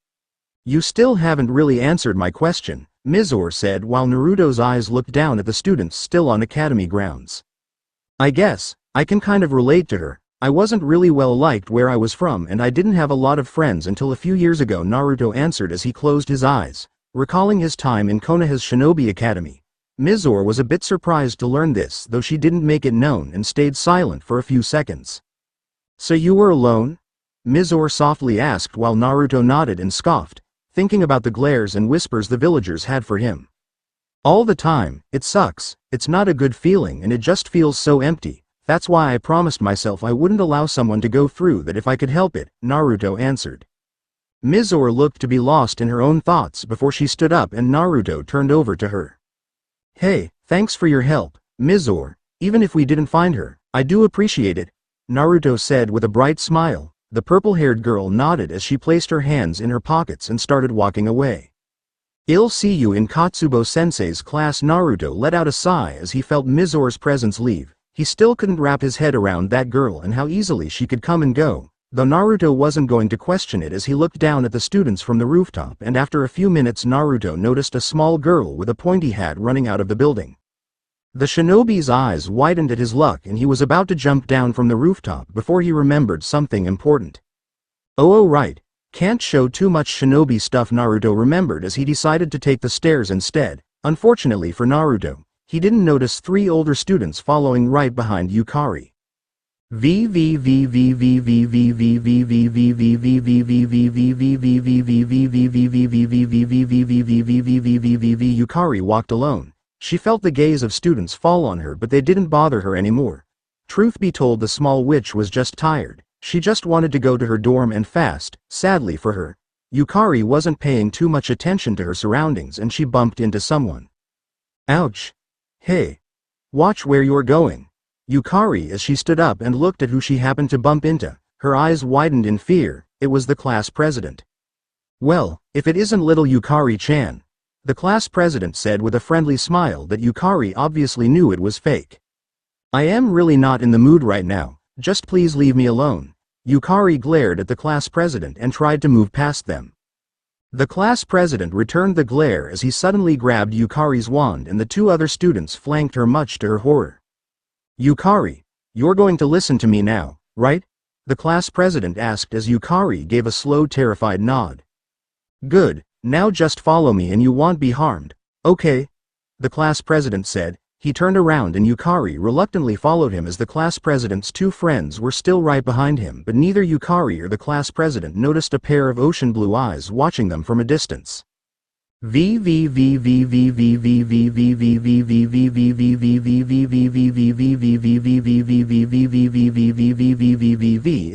You still haven't really answered my question, Mizore said while Naruto's eyes looked down at the students still on academy grounds. I guess, I can kind of relate to her. I wasn't really well liked where I was from and I didn't have a lot of friends until a few years ago, Naruto answered as he closed his eyes, recalling his time in Konoha's Shinobi Academy. Mizore was a bit surprised to learn this, though she didn't make it known and stayed silent for a few seconds. So you were alone? Mizore softly asked while Naruto nodded and scoffed, thinking about the glares and whispers the villagers had for him. All the time, it sucks, it's not a good feeling and it just feels so empty, that's why I promised myself I wouldn't allow someone to go through that if I could help it, Naruto answered. Mizore looked to be lost in her own thoughts before she stood up and Naruto turned over to her. Hey, thanks for your help, Mizore, even if we didn't find her, I do appreciate it, Naruto said with a bright smile. The purple-haired girl nodded as she placed her hands in her pockets and started walking away. I'll see you in Katsubo-sensei's class. Naruto let out a sigh as he felt Mizore's presence leave. He still couldn't wrap his head around that girl and how easily she could come and go, though Naruto wasn't going to question it as he looked down at the students from the rooftop, and after a few minutes Naruto noticed a small girl with a pointy hat running out of the building. The shinobi's eyes widened at his luck and he was about to jump down from the rooftop before he remembered something important. Oh right, can't show too much shinobi stuff, Naruto remembered as he decided to take the stairs instead. Unfortunately for Naruto, he didn't notice three older students following right behind Yukari. Yukari walked alone. She felt the gaze of students fall on her, but they didn't bother her anymore. Truth be told, the small witch was just tired. She just wanted to go to her dorm and fast. Sadly for her, Yukari wasn't paying too much attention to her surroundings and she bumped into someone. Ouch. Hey. Watch where you're going. Yukari as she stood up and looked at who she happened to bump into, her eyes widened in fear. It was the class president. Well, if it isn't little Yukari-chan. The class president said with a friendly smile that Yukari obviously knew it was fake. I am really not in the mood right now, just please leave me alone. Yukari glared at the class president and tried to move past them. The class president returned the glare as he suddenly grabbed Yukari's wand and the two other students flanked her, much to her horror. Yukari, you're going to listen to me now, right? The class president asked as Yukari gave a slow, terrified nod. Good. Now just follow me and you won't be harmed, okay? The class president said. He turned around and Yukari reluctantly followed him as the class president's two friends were still right behind him, but neither Yukari or the class president noticed a pair of ocean blue eyes watching them from a distance.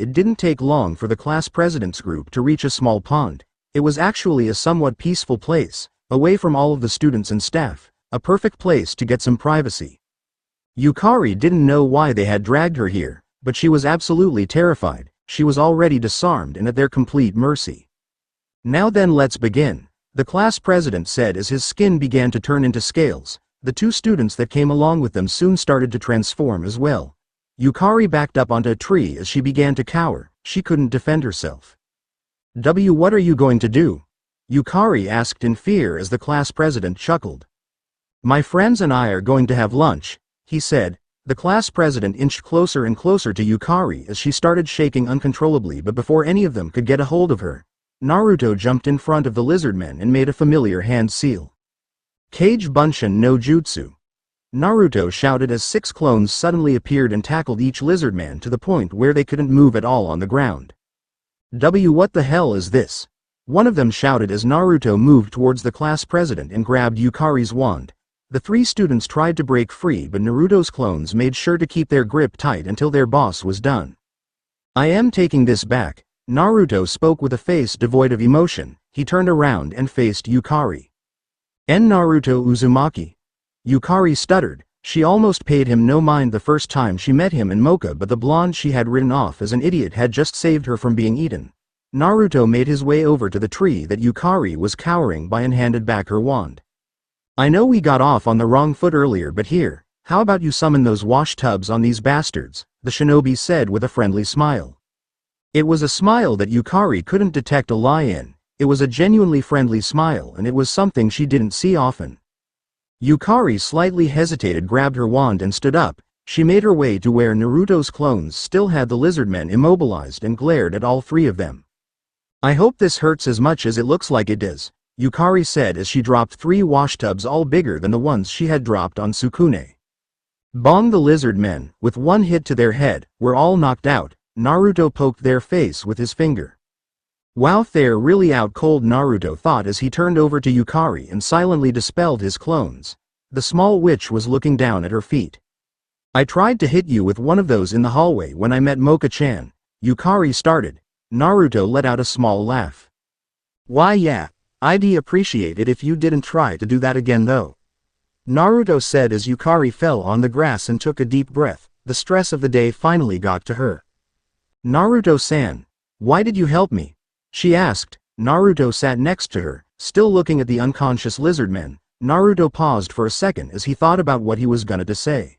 It didn't take long for the class president's group to reach a small pond. It was actually a somewhat peaceful place, away from all of the students and staff, a perfect place to get some privacy. Yukari didn't know why they had dragged her here, but she was absolutely terrified. She was already disarmed and at their complete mercy. Now then, let's begin, the class president said as his skin began to turn into scales. The two students that came along with them soon started to transform as well. Yukari backed up onto a tree as she began to cower. She couldn't defend herself. What are you going to do? Yukari asked in fear as the class president chuckled. My friends and I are going to have lunch, he said. The class president inched closer and closer to Yukari as she started shaking uncontrollably, but before any of them could get a hold of her, Naruto jumped in front of the lizardmen and made a familiar hand seal. Kage Bunshin no Jutsu. Naruto shouted as 6 clones suddenly appeared and tackled each lizardman to the point where they couldn't move at all on the ground. What the hell is this? One of them shouted as Naruto moved towards the class president and grabbed Yukari's wand. The 3 students tried to break free, but Naruto's clones made sure to keep their grip tight until their boss was done. I am taking this back, Naruto spoke with a face devoid of emotion. He turned around and faced Yukari. Naruto Uzumaki. Yukari stuttered. She almost paid him no mind the first time she met him in Moka, but the blonde she had written off as an idiot had just saved her from being eaten. Naruto made his way over to the tree that Yukari was cowering by and handed back her wand. I know we got off on the wrong foot earlier, but here, how about you summon those wash tubs on these bastards, the shinobi said with a friendly smile. It was a smile that Yukari couldn't detect a lie in. It was a genuinely friendly smile, and it was something she didn't see often. Yukari slightly hesitated, grabbed her wand and stood up. She made her way to where Naruto's clones still had the lizardmen immobilized and glared at all 3 of them. I hope this hurts as much as it looks like it does, Yukari said as she dropped 3 washtubs all bigger than the ones she had dropped on Sukune. Bong! The lizardmen, with one hit to their head, were all knocked out. Naruto poked their face with his finger. Wow, they're really out cold, Naruto thought as he turned over to Yukari and silently dispelled his clones. The small witch was looking down at her feet. I tried to hit you with one of those in the hallway when I met Moka-chan. Yukari started. Naruto let out a small laugh. Why yeah, I'd appreciate it if you didn't try to do that again though. Naruto said as Yukari fell on the grass and took a deep breath. The stress of the day finally got to her. Naruto-san, why did you help me? She asked. Naruto sat next to her, still looking at the unconscious lizardmen. Naruto paused for a second as he thought about what he was gonna to say.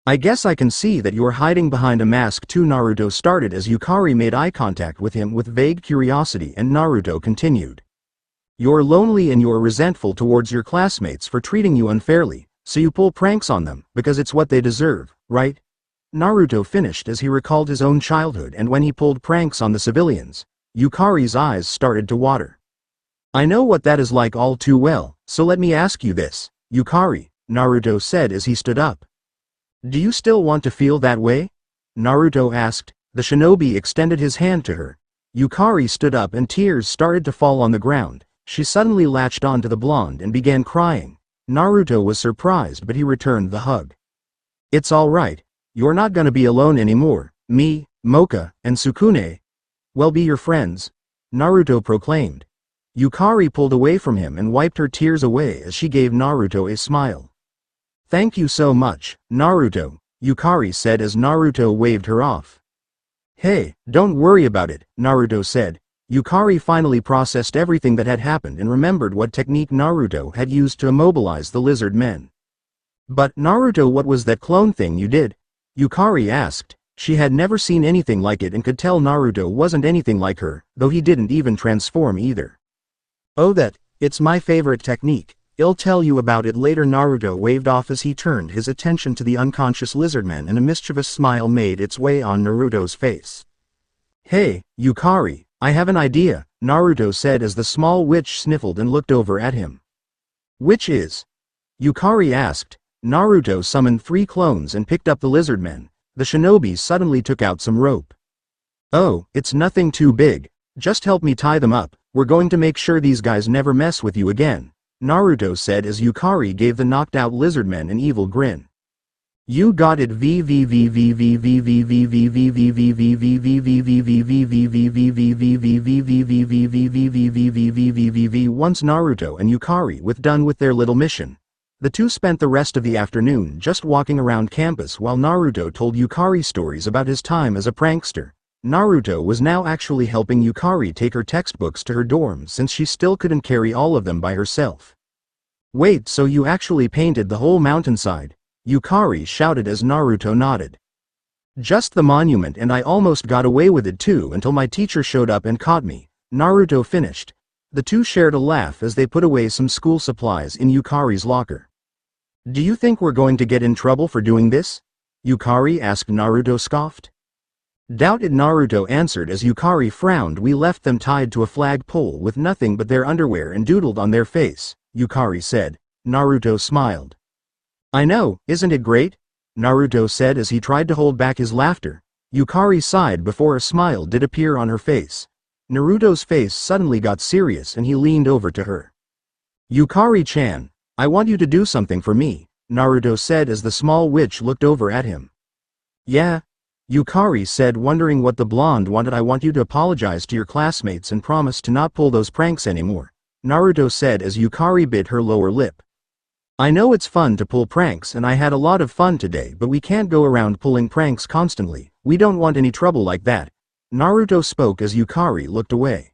I guess I can see that you're hiding behind a mask too. Naruto started as Yukari made eye contact with him with vague curiosity and Naruto continued. You're lonely and you're resentful towards your classmates for treating you unfairly, so you pull pranks on them because it's what they deserve, right? Naruto finished as he recalled his own childhood and when he pulled pranks on the civilians. Yukari's eyes started to water. I know what that is like all too well, so let me ask you this, Yukari, Naruto said as he stood up. Do you still want to feel that way? Naruto asked. The shinobi extended his hand to her. Yukari stood up and tears started to fall on the ground. She suddenly latched onto the blonde and began crying. Naruto was surprised but he returned the hug. It's alright. You're not gonna be alone anymore. Me, Moka, and Sukune. We'll be your friends, Naruto proclaimed. Yukari pulled away from him and wiped her tears away as she gave Naruto a smile. Thank you so much, Naruto, Yukari said as Naruto waved her off. Hey, don't worry about it, Naruto said. Yukari finally processed everything that had happened and remembered what technique Naruto had used to immobilize the lizard men. But Naruto, what was that clone thing you did? Yukari asked. She had never seen anything like it and could tell Naruto wasn't anything like her, though he didn't even transform either. Oh, it's my favorite technique. I'll tell you about it later. Naruto waved off as he turned his attention to the unconscious lizardman and a mischievous smile made its way on Naruto's face. Hey, Yukari, I have an idea, Naruto said as the small witch sniffled and looked over at him. Which is? Yukari asked. Naruto summoned 3 clones and picked up the lizardmen. The shinobi suddenly took out some rope. Oh, it's nothing too big. Just help me tie them up. We're going to make sure these guys never mess with you again, Naruto said as Yukari gave the knocked out lizardmen an evil grin. You got it. Once Naruto and Yukari were done with their little mission, the two spent the rest of the afternoon just walking around campus while Naruto told Yukari stories about his time as a prankster. Naruto was now actually helping Yukari take her textbooks to her dorm since she still couldn't carry all of them by herself. Wait, so you actually painted the whole mountainside? Yukari shouted as Naruto nodded. Just the monument, and I almost got away with it too until my teacher showed up and caught me, Naruto finished. The two shared a laugh as they put away some school supplies in Yukari's locker. Do you think we're going to get in trouble for doing this? Yukari asked. Naruto scoffed. Doubt it, Naruto answered as Yukari frowned. We left them tied to a flagpole with nothing but their underwear and doodled on their face, Yukari said. Naruto smiled. I know, isn't it great? Naruto said as he tried to hold back his laughter. Yukari sighed before a smile did appear on her face. Naruto's face suddenly got serious and he leaned over to her. Yukari-chan, I want you to do something for me, Naruto said as the small witch looked over at him. Yeah? Yukari said, wondering what the blonde wanted. I want you to apologize to your classmates and promise to not pull those pranks anymore, Naruto said as Yukari bit her lower lip. I know it's fun to pull pranks and I had a lot of fun today, but we can't go around pulling pranks constantly. We don't want any trouble like that, Naruto spoke as Yukari looked away.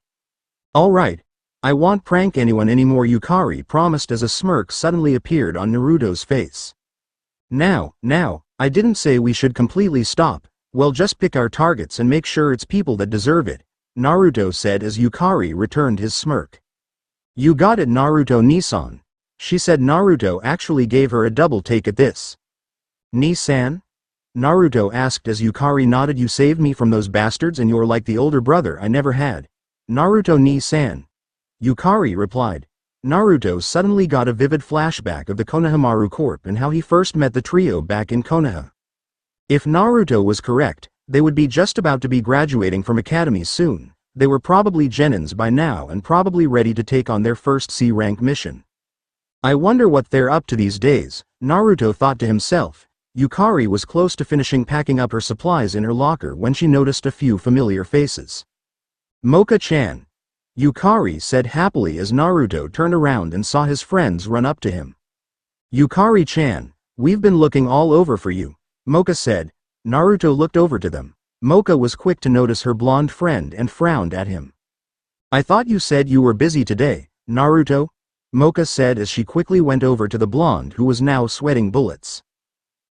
Alright. I won't prank anyone anymore, Yukari promised as a smirk suddenly appeared on Naruto's face. Now, I didn't say we should completely stop. Well, just pick our targets and make sure it's people that deserve it, Naruto said as Yukari returned his smirk. You got it, Naruto-Nisan, she said. Naruto actually gave her a double take at this. Nisan? Naruto asked as Yukari nodded. You saved me from those bastards and you're like the older brother I never had, Naruto-Nisan. Yukari replied. Naruto suddenly got a vivid flashback of the Konohamaru Corp and how he first met the trio back in Konoha. If Naruto was correct, They would be just about to be graduating from academies soon. They were probably genins by now and probably ready to take on their first C-rank mission. I wonder what they're up to these days, Naruto thought to himself. Yukari was close to finishing packing up her supplies in her locker when she noticed a few familiar faces. Moka-chan, Yukari said happily as Naruto turned around and saw his friends run up to him. Yukari-chan, we've been looking all over for you, Moka said. Naruto looked over to them. Moka was quick to notice her blonde friend and frowned at him. I thought you said you were busy today, Naruto, Moka said as she quickly went over to the blonde who was now sweating bullets.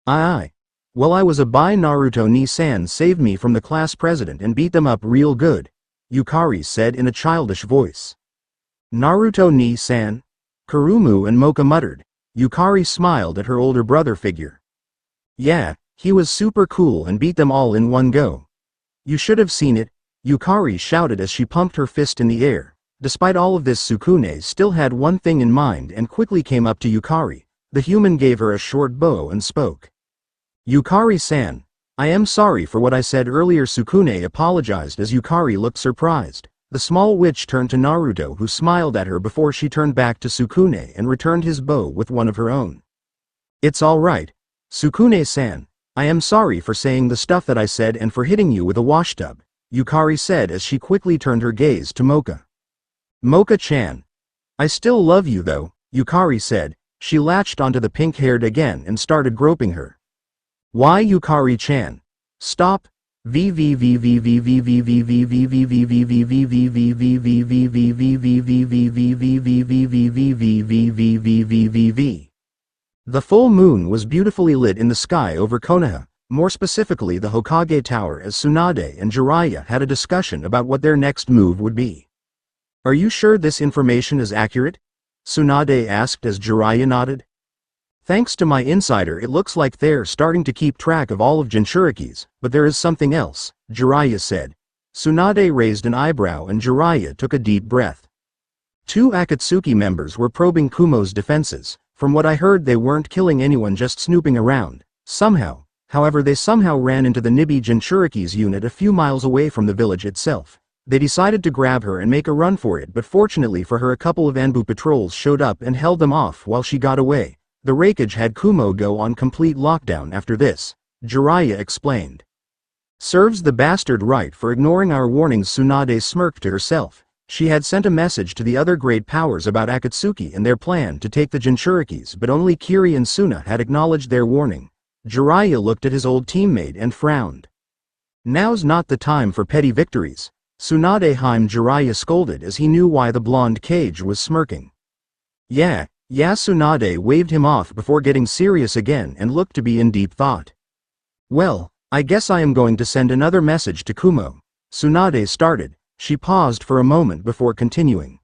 Aye. Well, I was a by Naruto-ni-san saved me from the class president and beat them up real good, Yukari said in a childish voice. Naruto-ni-san? Kurumu and Moka muttered. Yukari smiled at her older brother figure. Yeah, he was super cool and beat them all in one go. You should have seen it, Yukari shouted as she pumped her fist in the air. Despite all of this, Sukune still had one thing in mind and quickly came up to Yukari. The human gave her a short bow and spoke. Yukari-san, I am sorry for what I said earlier. Sukune apologized as Yukari looked surprised. The small witch turned to Naruto, who smiled at her before she turned back to Sukune and returned his bow with one of her own. It's all right, Sukune-san. I am sorry for saying the stuff that I said and for hitting you with a washtub, Yukari said as she quickly turned her gaze to Moka. Moka-chan. I still love you though, Yukari said. She latched onto the pink-haired again and started groping her. Why, Yukari-chan? Stop. The full moon was beautifully lit in the sky over Konoha, more specifically the Hokage Tower, as Tsunade and Jiraiya had a discussion about what their next move would be. Are you sure this information is accurate? Tsunade asked as Jiraiya nodded. Thanks to my insider, it looks like they're starting to keep track of all of Jinchuriki's, but there is something else, Jiraiya said. Tsunade raised an eyebrow and Jiraiya took a deep breath. 2 Akatsuki members were probing Kumo's defenses. From what I heard, they weren't killing anyone, just snooping around. However, they somehow ran into the Nibi Jinchuriki's unit a few miles away from the village itself. They decided to grab her and make a run for it, but fortunately for her, a couple of Anbu patrols showed up and held them off while she got away. The Raikage had Kumo go on complete lockdown after this, Jiraiya explained. Serves the bastard right for ignoring our warnings. Tsunade smirked to herself. She had sent a message to the other great powers about Akatsuki and their plan to take the Jinchurikis, but only Kiri and Suna had acknowledged their warning. Jiraiya looked at his old teammate and frowned. Now's not the time for petty victories, Tsunade Jiraiya scolded as he knew why the blonde Kage was smirking. Yeah, Tsunade waved him off before getting serious again and looked to be in deep thought. Well, I guess I am going to send another message to Kumo, Tsunade started. She paused for a moment before continuing.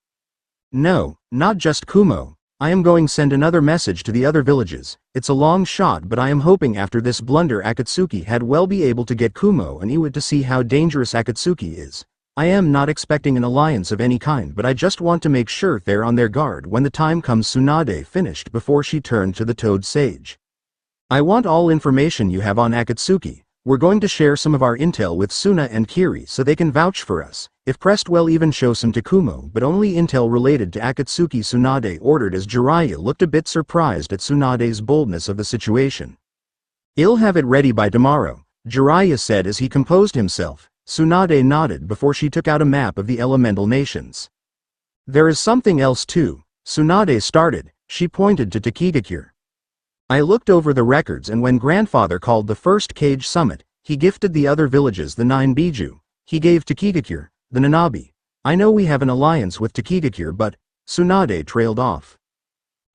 No, not just Kumo. I am going to send another message to the other villages. It's a long shot, but I am hoping after this blunder Akatsuki had well be able to get Kumo and Iwa to see how dangerous Akatsuki is. I am not expecting an alliance of any kind, but I just want to make sure they're on their guard when the time comes. Tsunade finished before she turned to the Toad Sage. I want all information you have on Akatsuki. We're going to share some of our intel with Suna and Kiri so they can vouch for us. If pressed, we'll even show some to Kumo, but only intel related to Akatsuki, Tsunade ordered as Jiraiya looked a bit surprised at Tsunade's boldness of the situation. I'll have it ready by tomorrow, Jiraiya said as he composed himself. Tsunade nodded before she took out a map of the elemental nations. There is something else too, Tsunade started. She pointed to Takigakure. I looked over the records, and when grandfather called the first Kage Summit, he gifted the other villages the 9 Biju. He gave Takigakure the Nanabi. I know we have an alliance with Takigakure, but Tsunade trailed off.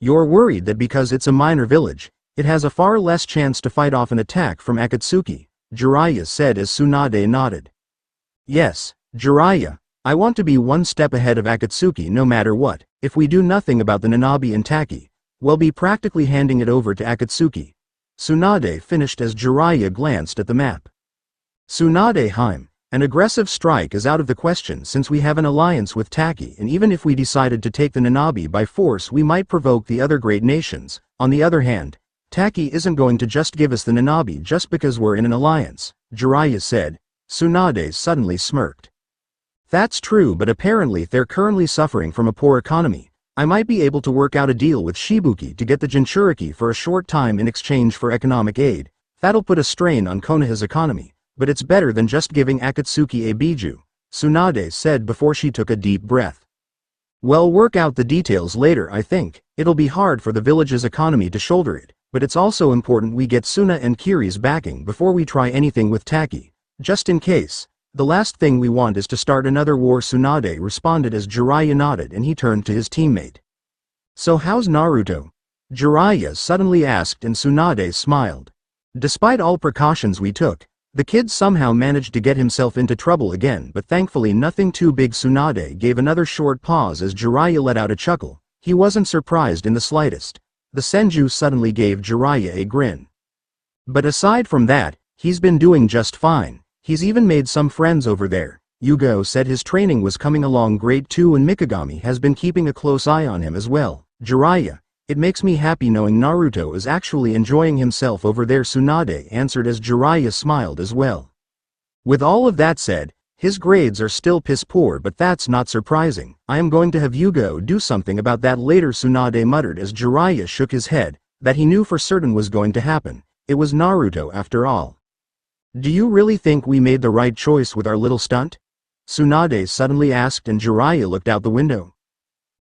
You're worried that because it's a minor village, it has a far less chance to fight off an attack from Akatsuki, Jiraiya said as Tsunade nodded. Yes, Jiraiya, I want to be one step ahead of Akatsuki no matter what. If we do nothing about the Nanabi and Taki, we'll be practically handing it over to Akatsuki. Tsunade finished as Jiraiya glanced at the map. Tsunade, an aggressive strike is out of the question since we have an alliance with Taki, and even if we decided to take the Nanabi by force, we might provoke the other great nations. On the other hand, Taki isn't going to just give us the Nanabi just because we're in an alliance, Jiraiya said. Tsunade suddenly smirked. That's true, but apparently they're currently suffering from a poor economy. I might be able to work out a deal with Shibuki to get the Jinchuriki for a short time in exchange for economic aid. That'll put a strain on Konoha's economy, but it's better than just giving Akatsuki a Biju, Tsunade said before she took a deep breath. We'll work out the details later. I think it'll be hard for the village's economy to shoulder it, but it's also important we get Suna and Kiri's backing before we try anything with Taki. Just in case. The last thing we want is to start another war, Tsunade responded as Jiraiya nodded and he turned to his teammate. So how's Naruto? Jiraiya suddenly asked and Tsunade smiled. Despite all precautions we took, the kid somehow managed to get himself into trouble again, but thankfully nothing too big. Tsunade gave another short pause as Jiraiya let out a chuckle. He wasn't surprised in the slightest. The Senju suddenly gave Jiraiya a grin. But aside from that, he's been doing just fine. He's even made some friends over there. Yuga said his training was coming along great too and Mikagami has been keeping a close eye on him as well. Jiraiya, it makes me happy knowing Naruto is actually enjoying himself over there, Tsunade answered as Jiraiya smiled as well. With all of that said, his grades are still piss poor, but that's not surprising. I am going to have Yuga do something about that later, Tsunade muttered as Jiraiya shook his head. That he knew for certain was going to happen. It was Naruto after all. Do you really think we made the right choice with our little stunt? Tsunade suddenly asked and Jiraiya looked out the window.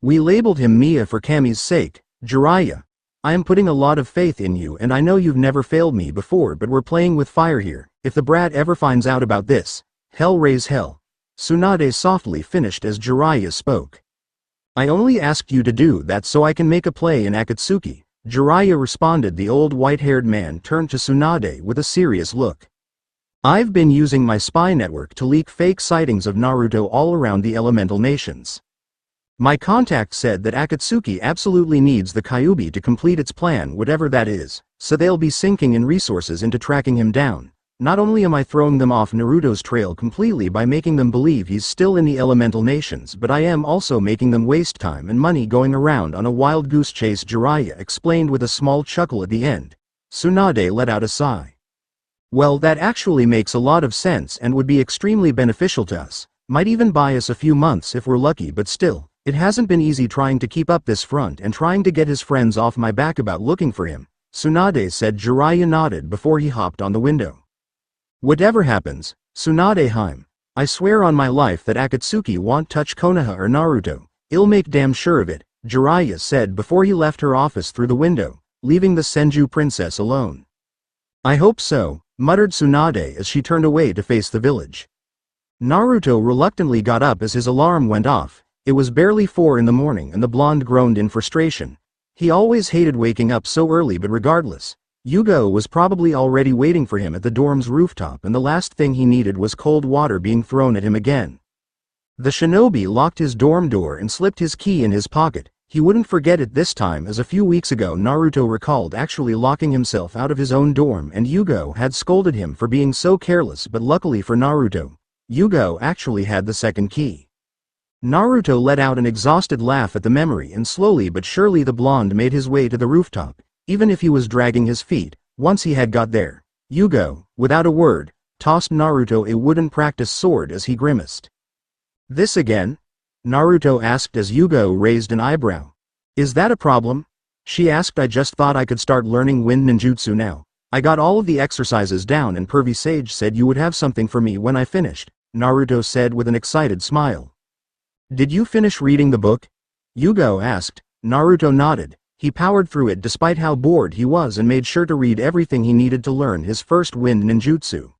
We labeled him Mia for Kami's sake, Jiraiya. I am putting a lot of faith in you and I know you've never failed me before, but we're playing with fire here. If the brat ever finds out about this, hell raise hell. Tsunade softly finished as Jiraiya spoke. I only asked you to do that so I can make a play in Akatsuki, Jiraiya responded. The old white-haired man turned to Tsunade with a serious look. I've been using my spy network to leak fake sightings of Naruto all around the elemental nations. My contact said that Akatsuki absolutely needs the Kyuubi to complete its plan, whatever that is, so they'll be sinking in resources into tracking him down. Not only am I throwing them off Naruto's trail completely by making them believe he's still in the elemental nations, but I am also making them waste time and money going around on a wild goose chase, Jiraiya explained with a small chuckle at the end. Tsunade let out a sigh. Well, that actually makes a lot of sense and would be extremely beneficial to us. Might even buy us a few months if we're lucky, but still, it hasn't been easy trying to keep up this front and trying to get his friends off my back about looking for him, Tsunade said. Jiraiya nodded before he hopped on the window. Whatever happens, Tsunade-heim, I swear on my life that Akatsuki won't touch Konoha or Naruto. I'll make damn sure of it, Jiraiya said before he left her office through the window, leaving the Senju princess alone. I hope so, muttered Tsunade as she turned away to face the village. Naruto reluctantly got up as his alarm went off. It was barely 4 in the morning and the blonde groaned in frustration. He always hated waking up so early, but regardless, Yuga was probably already waiting for him at the dorm's rooftop and the last thing he needed was cold water being thrown at him again. The shinobi locked his dorm door and slipped his key in his pocket. He wouldn't forget it this time, as a few weeks ago Naruto recalled actually locking himself out of his own dorm and Yuga had scolded him for being so careless, but luckily for Naruto, Yuga actually had the second key. Naruto let out an exhausted laugh at the memory and slowly but surely the blonde made his way to the rooftop, even if he was dragging his feet. Once he had got there, Yuga, without a word, tossed Naruto a wooden practice sword as he grimaced. This again? Naruto asked as Yuga raised an eyebrow. Is that a problem? She asked. I just thought I could start learning wind ninjutsu now. I got all of the exercises down and Pervy Sage said you would have something for me when I finished, Naruto said with an excited smile. Did you finish reading the book? Yuga asked. Naruto nodded. He powered through it despite how bored he was and made sure to read everything he needed to learn his first wind ninjutsu.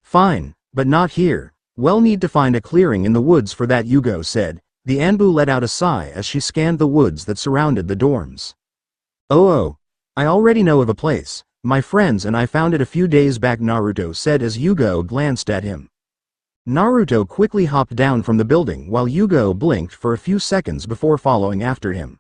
Fine, but not here. We'll need to find a clearing in the woods for that, Yuga said. The Anbu let out a sigh as she scanned the woods that surrounded the dorms. Oh, I already know of a place. My friends and I found it a few days back, Naruto said as Yuga glanced at him. Naruto quickly hopped down from the building while Yuga blinked for a few seconds before following after him.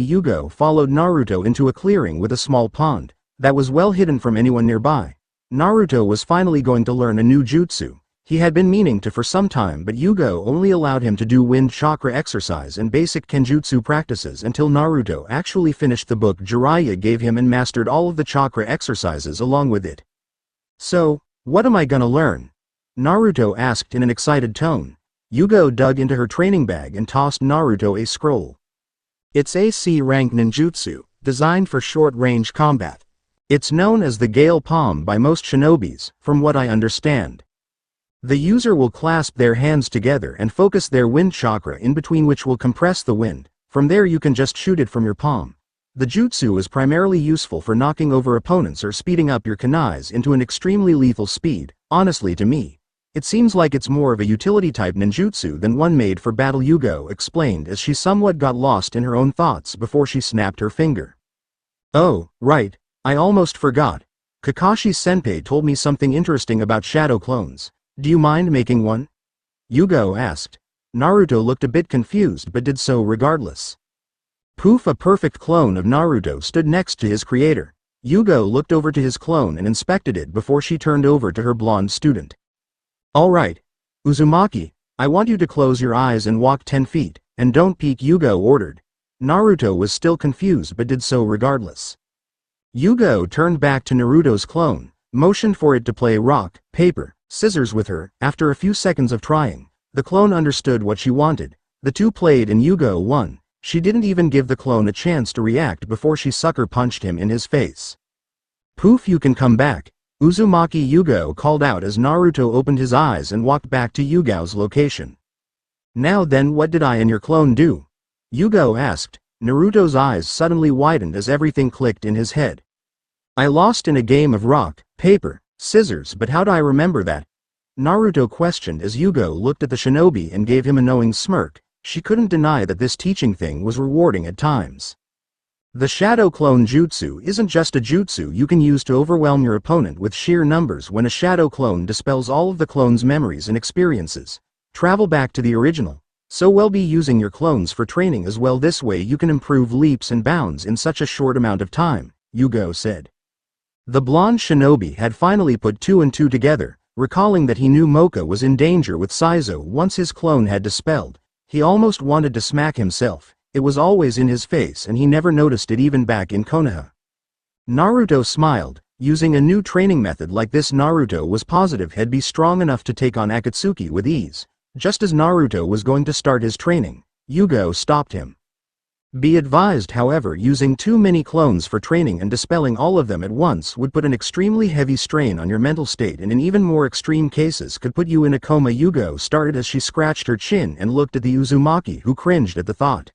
Yuga followed Naruto into a clearing with a small pond that was well hidden from anyone nearby. Naruto was finally going to learn a new jutsu. He had been meaning to for some time, but Yuga only allowed him to do wind chakra exercise and basic Kenjutsu practices until Naruto actually finished the book Jiraiya gave him and mastered all of the chakra exercises along with it. So, what am I gonna learn? Naruto asked in an excited tone. Yuga dug into her training bag and tossed Naruto a scroll. It's AC rank ninjutsu, designed for short-range combat. It's known as the Gale Palm by most shinobis, from what I understand. The user will clasp their hands together and focus their wind chakra in between, which will compress the wind. From there you can just shoot it from your palm. The jutsu is primarily useful for knocking over opponents or speeding up your kunais into an extremely lethal speed. Honestly, to me, it seems like it's more of a utility type ninjutsu than one made for battle, Yuga explained as she somewhat got lost in her own thoughts before she snapped her finger. Oh, right, I almost forgot. Kakashi-senpai told me something interesting about shadow clones. Do you mind making one? Yuga asked. Naruto looked a bit confused but did so regardless. Poof! A perfect clone of Naruto stood next to his creator. Yuga looked over to his clone and inspected it before she turned over to her blonde student. Alright, Uzumaki, I want you to close your eyes and walk 10 feet, and don't peek, Yuga ordered. Naruto was still confused but did so regardless. Yuga turned back to Naruto's clone, motioned for it to play rock, paper, scissors with her. After a few seconds of trying, the clone understood what she wanted. The two played and Yuga won. She didn't even give the clone a chance to react before she sucker punched him in his face. Poof! You can come back, Uzumaki, Yuga called out as Naruto opened his eyes and walked back to Yuga's location. Now then, what did I and your clone do? Yuga asked. Naruto's eyes suddenly widened as everything clicked in his head. I lost in a game of rock, paper, scissors, but how do I remember that? Naruto questioned as Yuga looked at the shinobi and gave him a knowing smirk. She couldn't deny that this teaching thing was rewarding at times. The shadow clone jutsu isn't just a jutsu you can use to overwhelm your opponent with sheer numbers. When a shadow clone dispels all of the clone's memories and experiences, travel back to the original. So we'll be using your clones for training as well. This way you can improve leaps and bounds in such a short amount of time, Yuga said. The blonde shinobi had finally put two and two together, recalling that he knew Moka was in danger with Saizo once his clone had dispelled. He almost wanted to smack himself. It was always in his face and he never noticed it even back in Konoha. Naruto smiled. Using a new training method like this, Naruto was positive he'd be strong enough to take on Akatsuki with ease. Just as Naruto was going to start his training, Yuga stopped him. Be advised, however, using too many clones for training and dispelling all of them at once would put an extremely heavy strain on your mental state and in even more extreme cases could put you in a coma, Yuga started as she scratched her chin and looked at the Uzumaki, who cringed at the thought.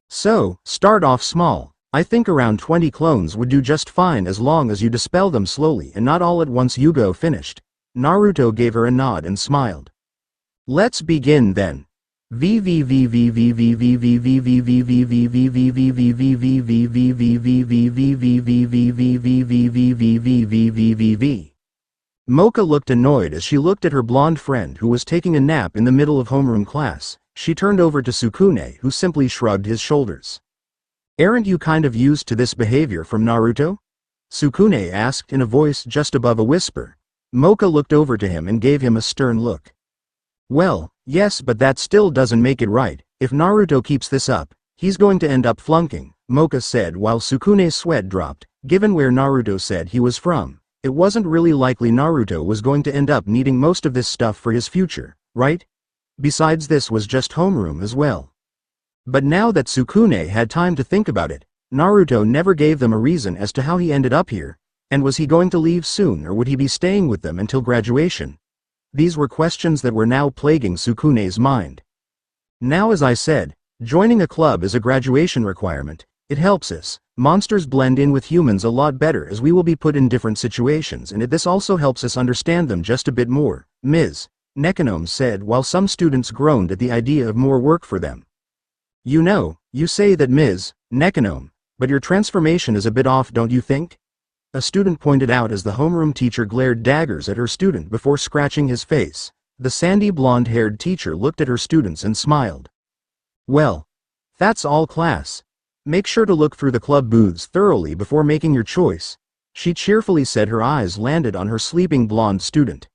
So, start off small. I think around 20 clones would do just fine as long as you dispel them slowly and not all at once, Yuga finished. Naruto gave her a nod and smiled. Let's begin then. Moka looked annoyed as she looked at her blonde friend who was taking a nap in the middle of homeroom class. She turned over to Sukune, who simply shrugged his shoulders. Aren't you kind of used to this behavior from Naruto? Sukune asked in a voice just above a whisper. Moka looked over to him and gave him a stern look. Well, yes, but that still doesn't make it right. If Naruto keeps this up, he's going to end up flunking, Moka said while Sukune's sweat dropped. Given where Naruto said he was from, it wasn't really likely Naruto was going to end up needing most of this stuff for his future, right? Besides, this was just homeroom as well. But now that Sukune had time to think about it, Naruto never gave them a reason as to how he ended up here, and was he going to leave soon or would he be staying with them until graduation? These were questions that were now plaguing Sukune's mind. Now, as I said, joining a club is a graduation requirement. It helps us monsters blend in with humans a lot better as we will be put in different situations, and this also helps us understand them just a bit more, Ms. Nekonom said while some students groaned at the idea of more work for them. You know, you say that, Ms. Nekonom, but your transformation is a bit off, don't you think? A student pointed out as the homeroom teacher glared daggers at her student before scratching his face. The sandy blonde-haired teacher looked at her students and smiled. Well, that's all, class. Make sure to look through the club booths thoroughly before making your choice, she cheerfully said. Her eyes landed on her sleeping blonde student.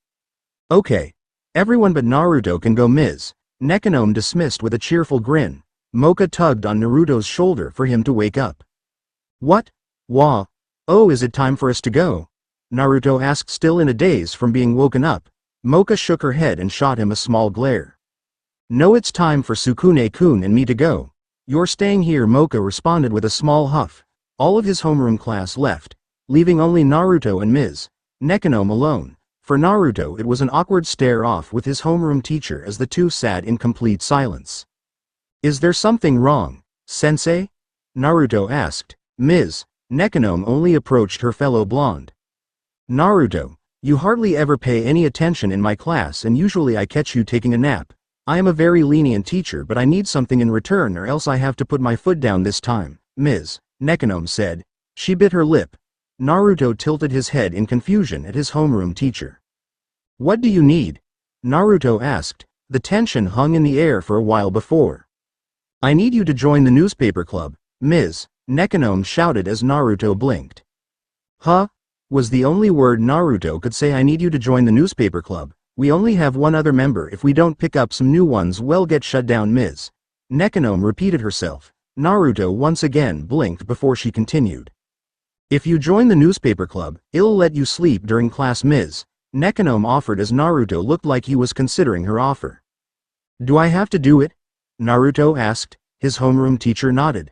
Okay. Everyone but Naruto can go, Ms. Nekonomiya dismissed with a cheerful grin. Moka tugged on Naruto's shoulder for him to wake up. What? Wah. Oh, is it time for us to go? Naruto asked, still in a daze from being woken up. Moka shook her head and shot him a small glare. No, it's time for Sukune-kun and me to go. You're staying here, Moka responded with a small huff. All of his homeroom class left, leaving only Naruto and Ms. Nekonomiya alone. For Naruto it was an awkward stare-off with his homeroom teacher as the two sat in complete silence. Is there something wrong, sensei? Naruto asked. Ms. Nekonomiya only approached her fellow blonde. Naruto, you hardly ever pay any attention in my class and usually I catch you taking a nap. I am a very lenient teacher but I need something in return or else I have to put my foot down this time, Ms. Nekonomiya said. She bit her lip. Naruto tilted his head in confusion at his homeroom teacher. What do you need? Naruto asked. The tension hung in the air for a while before. I need you to join the newspaper club, Ms. Nekonomiya shouted as Naruto blinked. Huh? Was the only word Naruto could say. I need you to join the newspaper club. We only have one other member. If we don't pick up some new ones we'll get shut down, Ms. Nekonomiya repeated herself. Naruto once again blinked before she continued. If you join the newspaper club, it'll let you sleep during class, Ms. Nekonomiya offered as Naruto looked like he was considering her offer. Do I have to do it? Naruto asked. His homeroom teacher nodded.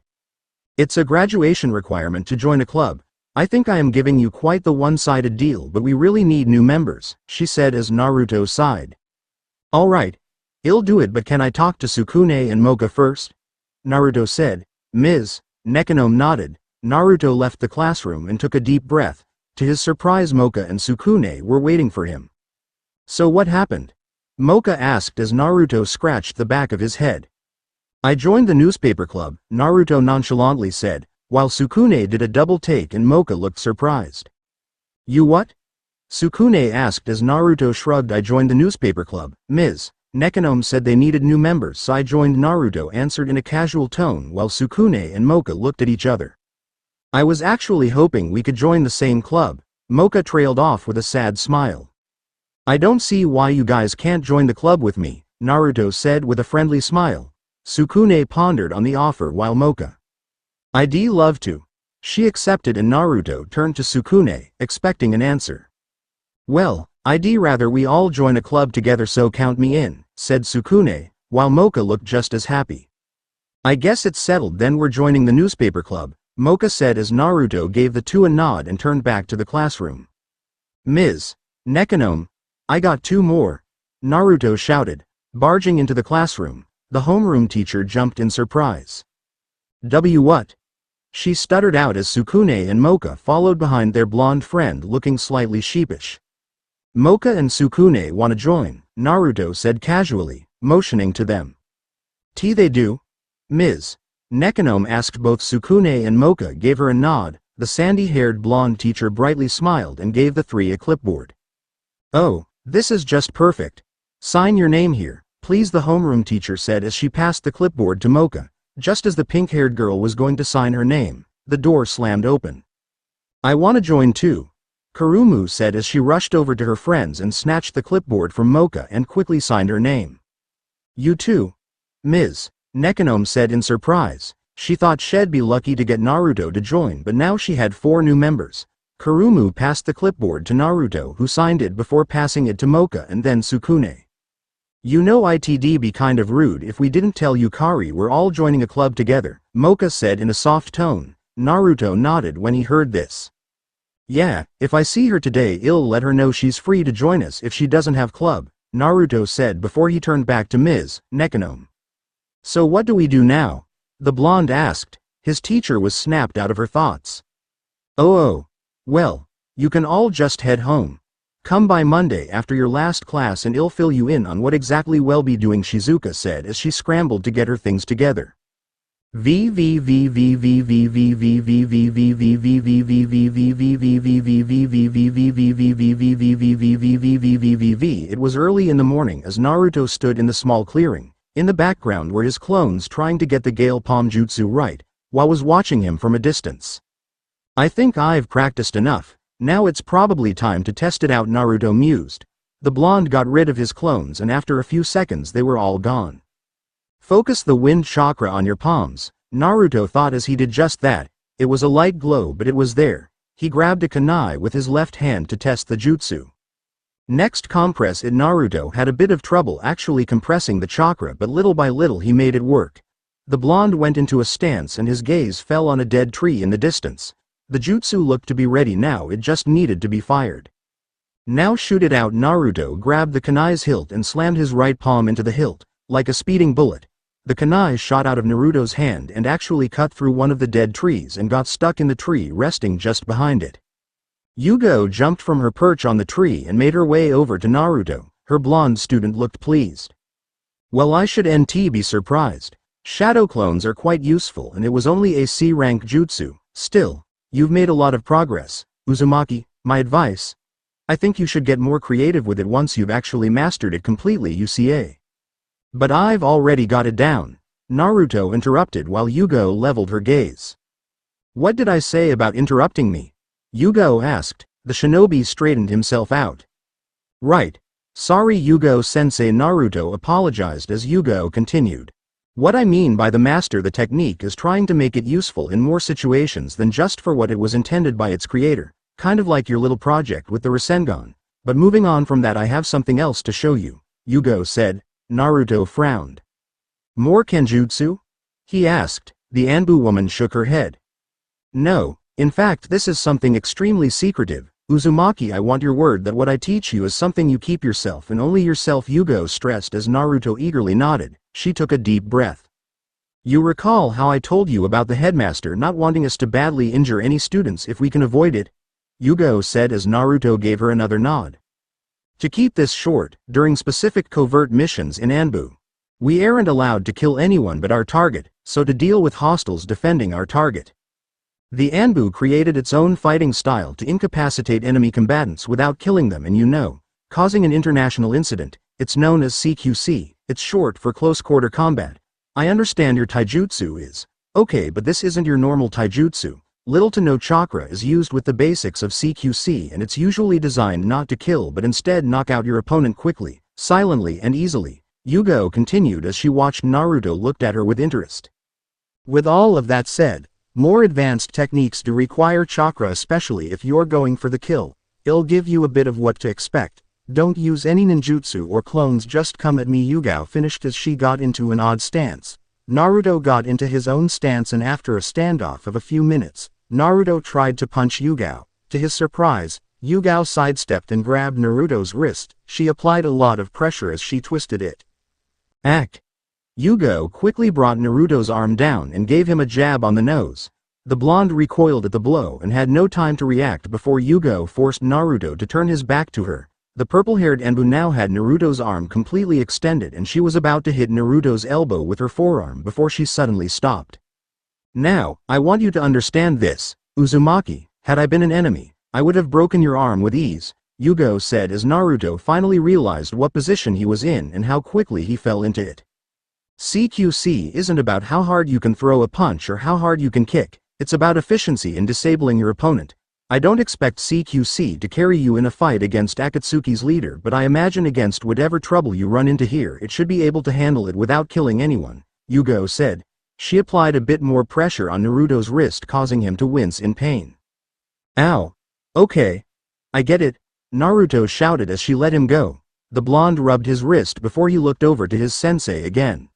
It's a graduation requirement to join a club. I think I am giving you quite the one-sided deal but we really need new members, she said as Naruto sighed. Alright. I'll do it but can I talk to Sukune and Moka first? Naruto said. Ms. Nekonomiya nodded. Naruto left the classroom and took a deep breath. To his surprise Moka and Sukune were waiting for him. So what happened? Moka asked as Naruto scratched the back of his head. I joined the newspaper club, Naruto nonchalantly said, while Sukune did a double take and Moka looked surprised. You what? Sukune asked as Naruto shrugged. I joined the newspaper club, Ms. Nekonomiya said they needed new members so I joined, Naruto answered in a casual tone while Sukune and Moka looked at each other. I was actually hoping we could join the same club, Moka trailed off with a sad smile. I don't see why you guys can't join the club with me, Naruto said with a friendly smile. Sukune pondered on the offer while Moka. I'd love to. She accepted and Naruto turned to Sukune, expecting an answer. Well, I'd rather we all join a club together so count me in, said Sukune, while Moka looked just as happy. I guess it's settled then, we're joining the newspaper club, Moka said as Naruto gave the two a nod and turned back to the classroom. Ms. Nekonomiya, I got two more, Naruto shouted. Barging into the classroom, the homeroom teacher jumped in surprise. What? She stuttered out as Sukune and Moka followed behind their blonde friend looking slightly sheepish. Moka and Sukune want to join, Naruto said casually, motioning to them. They do? Ms. Nekonomiya asked. Both Sukune and Moka gave her a nod. The sandy-haired blonde teacher brightly smiled and gave the three a clipboard. Oh, this is just perfect. Sign your name here, please, the homeroom teacher said as she passed the clipboard to Moka. Just as the pink-haired girl was going to sign her name, the door slammed open. I want to join too, Kurumu said as she rushed over to her friends and snatched the clipboard from Moka and quickly signed her name. You too? Ms. Nekonomiya said in surprise. She thought she'd be lucky to get Naruto to join but now she had 4 new members. Kurumu passed the clipboard to Naruto who signed it before passing it to Moka and then Sukune. You know it'd be kind of rude if we didn't tell Yukari we're all joining a club together, Moka said in a soft tone. Naruto nodded when he heard this. Yeah, if I see her today I'll let her know she's free to join us if she doesn't have club, Naruto said before he turned back to Ms. Nekonomiya. So what do we do now? The blonde asked. His teacher was snapped out of her thoughts. Oh, well, you can all just head home. Come by Monday after your last class and I'll fill you in on what exactly we'll be doing, Shizuka said as she scrambled to get her things together. It was early in the morning as Naruto stood in the small clearing. In the background were his clones trying to get the Gale Palm Jutsu right, while was watching him from a distance. I think I've practiced enough. Now it's probably time to test it out, Naruto mused. The blonde got rid of his clones and after a few seconds they were all gone. Focus the wind chakra on your palms, Naruto thought as he did just that. It was a light glow but it was there. He grabbed a kunai with his left hand to test the jutsu. Next compress it. Naruto had a bit of trouble actually compressing the chakra but little by little he made it work. The blonde went into a stance and his gaze fell on a dead tree in the distance. The jutsu looked to be ready now, it just needed to be fired. Now shoot it out. Naruto grabbed the kunai's hilt and slammed his right palm into the hilt, like a speeding bullet. The kunai shot out of Naruto's hand and actually cut through one of the dead trees and got stuck in the tree resting just behind it. Yuga jumped from her perch on the tree and made her way over to Naruto. Her blonde student looked pleased. Well, I should be surprised. Shadow clones are quite useful and it was only a C-rank jutsu. Still, you've made a lot of progress, Uzumaki. My advice? I think you should get more creative with it once you've actually mastered it completely, UCA. But I've already got it down, Naruto interrupted while Yuga leveled her gaze. What did I say about interrupting me? Yuga asked. The shinobi straightened himself out. Right. Sorry Yuga-sensei. Naruto apologized as Yuga continued. What I mean by the master the technique is trying to make it useful in more situations than just for what it was intended by its creator, kind of like your little project with the Rasengan. But moving on from that, I have something else to show you, Yuga said. Naruto frowned. More Kenjutsu? He asked. The Anbu woman shook her head. No, in fact this is something extremely secretive. Uzumaki, I want your word that what I teach you is something you keep yourself and only yourself. Yuga stressed as Naruto eagerly nodded. She took a deep breath. You recall how I told you about the headmaster not wanting us to badly injure any students if we can avoid it? Yuga said as Naruto gave her another nod. To keep this short, during specific covert missions in Anbu, we aren't allowed to kill anyone but our target, so to deal with hostiles defending our target. The Anbu created its own fighting style to incapacitate enemy combatants without killing them and causing an international incident. It's known as CQC, it's short for close quarter combat. I understand your taijutsu is okay, but this isn't your normal taijutsu. Little to no chakra is used with the basics of CQC and it's usually designed not to kill but instead knock out your opponent quickly, silently and easily. Yuga continued as she watched Naruto looked at her with interest. With all of that said, more advanced techniques do require chakra, especially if you're going for the kill. It'll give you a bit of what to expect. Don't use any ninjutsu or clones, just come at me. Yuga finished as she got into an odd stance. Naruto got into his own stance and after a standoff of a few minutes, Naruto tried to punch Yuga. To his surprise, Yuga sidestepped and grabbed Naruto's wrist. She applied a lot of pressure as she twisted it. Act. Yuga quickly brought Naruto's arm down and gave him a jab on the nose. The blonde recoiled at the blow and had no time to react before Yuga forced Naruto to turn his back to her. The purple-haired Anbu now had Naruto's arm completely extended and she was about to hit Naruto's elbow with her forearm before she suddenly stopped. Now, I want you to understand this, Uzumaki. Had I been an enemy, I would have broken your arm with ease, Yuga said as Naruto finally realized what position he was in and how quickly he fell into it. CQC isn't about how hard you can throw a punch or how hard you can kick, it's about efficiency in disabling your opponent. I don't expect CQC to carry you in a fight against Akatsuki's leader, but I imagine against whatever trouble you run into here it should be able to handle it without killing anyone, Yuga said. She applied a bit more pressure on Naruto's wrist, causing him to wince in pain. Ow. Okay. I get it, Naruto shouted as she let him go. The blonde rubbed his wrist before he looked over to his sensei again.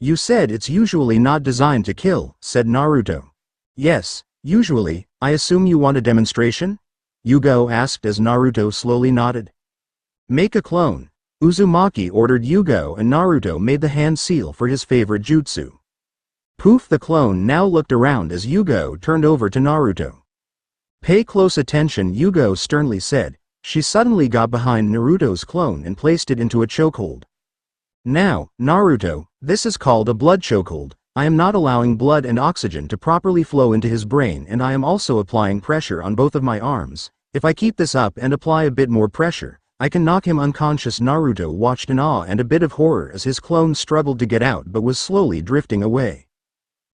You said it's usually not designed to kill, said Naruto. Yes, usually. I assume you want a demonstration? Yuga asked as Naruto slowly nodded. Make a clone. Uzumaki ordered. Yuga and Naruto made the hand seal for his favorite jutsu. Poof. The clone now looked around as Yuga turned over to Naruto. Pay close attention, Yuga sternly said. She suddenly got behind Naruto's clone and placed it into a chokehold. Now, Naruto, this is called a blood chokehold. I am not allowing blood and oxygen to properly flow into his brain and I am also applying pressure on both of my arms. If I keep this up and apply a bit more pressure, I can knock him unconscious. Naruto watched in awe and a bit of horror as his clone struggled to get out but was slowly drifting away.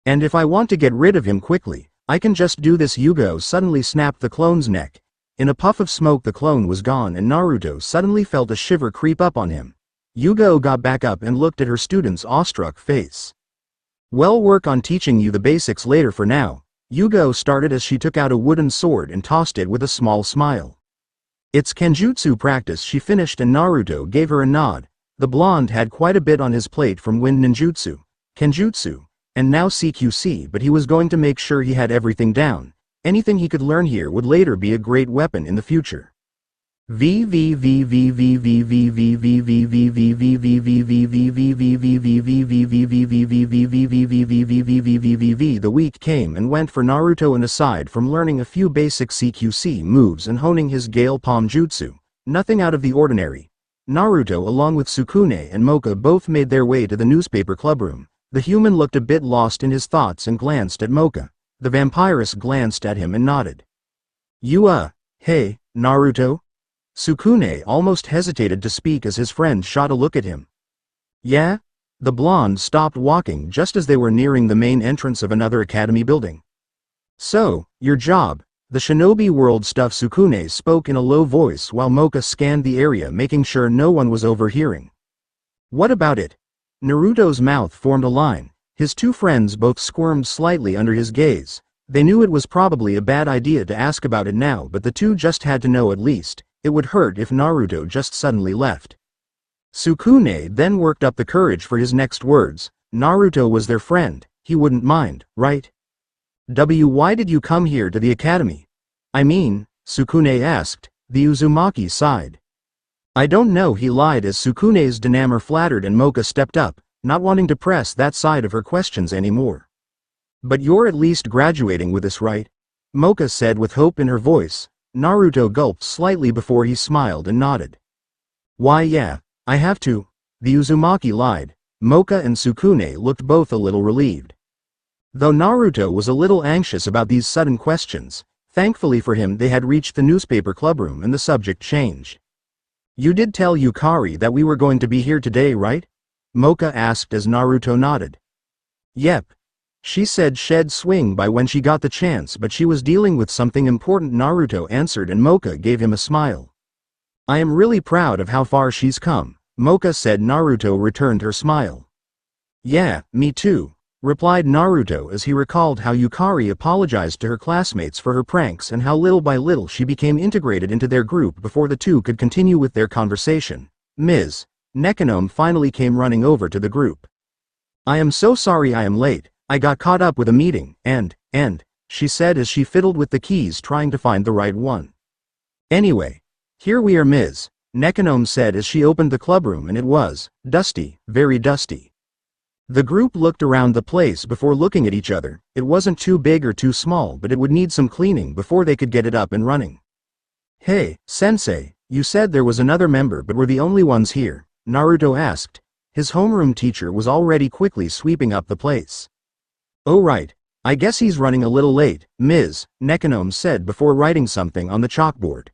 And if I want to get rid of him quickly, I can just do this. Yuga suddenly snapped the clone's neck. In a puff of smoke the clone was gone and Naruto suddenly felt a shiver creep up on him. Yuga got back up and looked at her student's awestruck face. "Well, work on teaching you the basics later for now," Yuga started as she took out a wooden sword and tossed it with a small smile. "It's Kenjutsu practice," she finished and Naruto gave her a nod. The blonde had quite a bit on his plate from wind ninjutsu, Kenjutsu, and now CQC, but he was going to make sure he had everything down. Anything he could learn here would later be a great weapon in the future. The week came and went for Naruto, and aside from learning a few basic CQC moves and honing his Gale Palm Jutsu, nothing out of the ordinary. Naruto along with Sukune and Moka both made their way to the newspaper clubroom. The human looked a bit lost in his thoughts and glanced at Moka. The vampiress glanced at him and nodded. Hey, Naruto?" Sukune almost hesitated to speak as his friend shot a look at him. "Yeah?" The blonde stopped walking just as they were nearing the main entrance of another academy building. "So, your job, the shinobi world stuff," Sukune spoke in a low voice while Moka scanned the area making sure no one was overhearing. "What about it?" Naruto's mouth formed a line. His two friends both squirmed slightly under his gaze. They knew it was probably a bad idea to ask about it now, but the two just had to know at least. It would hurt if Naruto just suddenly left. Sukune then worked up the courage for his next words. Naruto was their friend, he wouldn't mind, right? Why did you come here to the academy? I mean, Sukune asked. The Uzumaki sighed. "I don't know," he lied as Sukune's demeanor flattered and Moka stepped up, not wanting to press that side of her questions anymore. "But you're at least graduating with us, right?" Moka said with hope in her voice. Naruto gulped slightly before he smiled and nodded. "Why, yeah, I have to," the Uzumaki lied. Moka and Sukune looked both a little relieved. Though Naruto was a little anxious about these sudden questions, thankfully for him they had reached the newspaper clubroom and the subject changed. "You did tell Yukari that we were going to be here today, right?" Moka asked as Naruto nodded. "Yep. She said she'd swing by when she got the chance, but she was dealing with something important," Naruto answered and Moka gave him a smile. "I am really proud of how far she's come," Moka said. Naruto returned her smile. "Yeah, me too," replied Naruto as he recalled how Yukari apologized to her classmates for her pranks and how little by little she became integrated into their group before the two could continue with their conversation. Ms. Nekonomiya finally came running over to the group. "I am so sorry I am late. I got caught up with a meeting, and, she said as she fiddled with the keys trying to find the right one. "Anyway, here we are," Ms. Nekonomiya said as she opened the clubroom, and it was dusty, very dusty. The group looked around the place before looking at each other. It wasn't too big or too small, but it would need some cleaning before they could get it up and running. "Hey, sensei, you said there was another member but we're the only ones here?" Naruto asked. His homeroom teacher was already quickly sweeping up the place. "Oh right, I guess he's running a little late," Ms. Nekonomiya said before writing something on the chalkboard.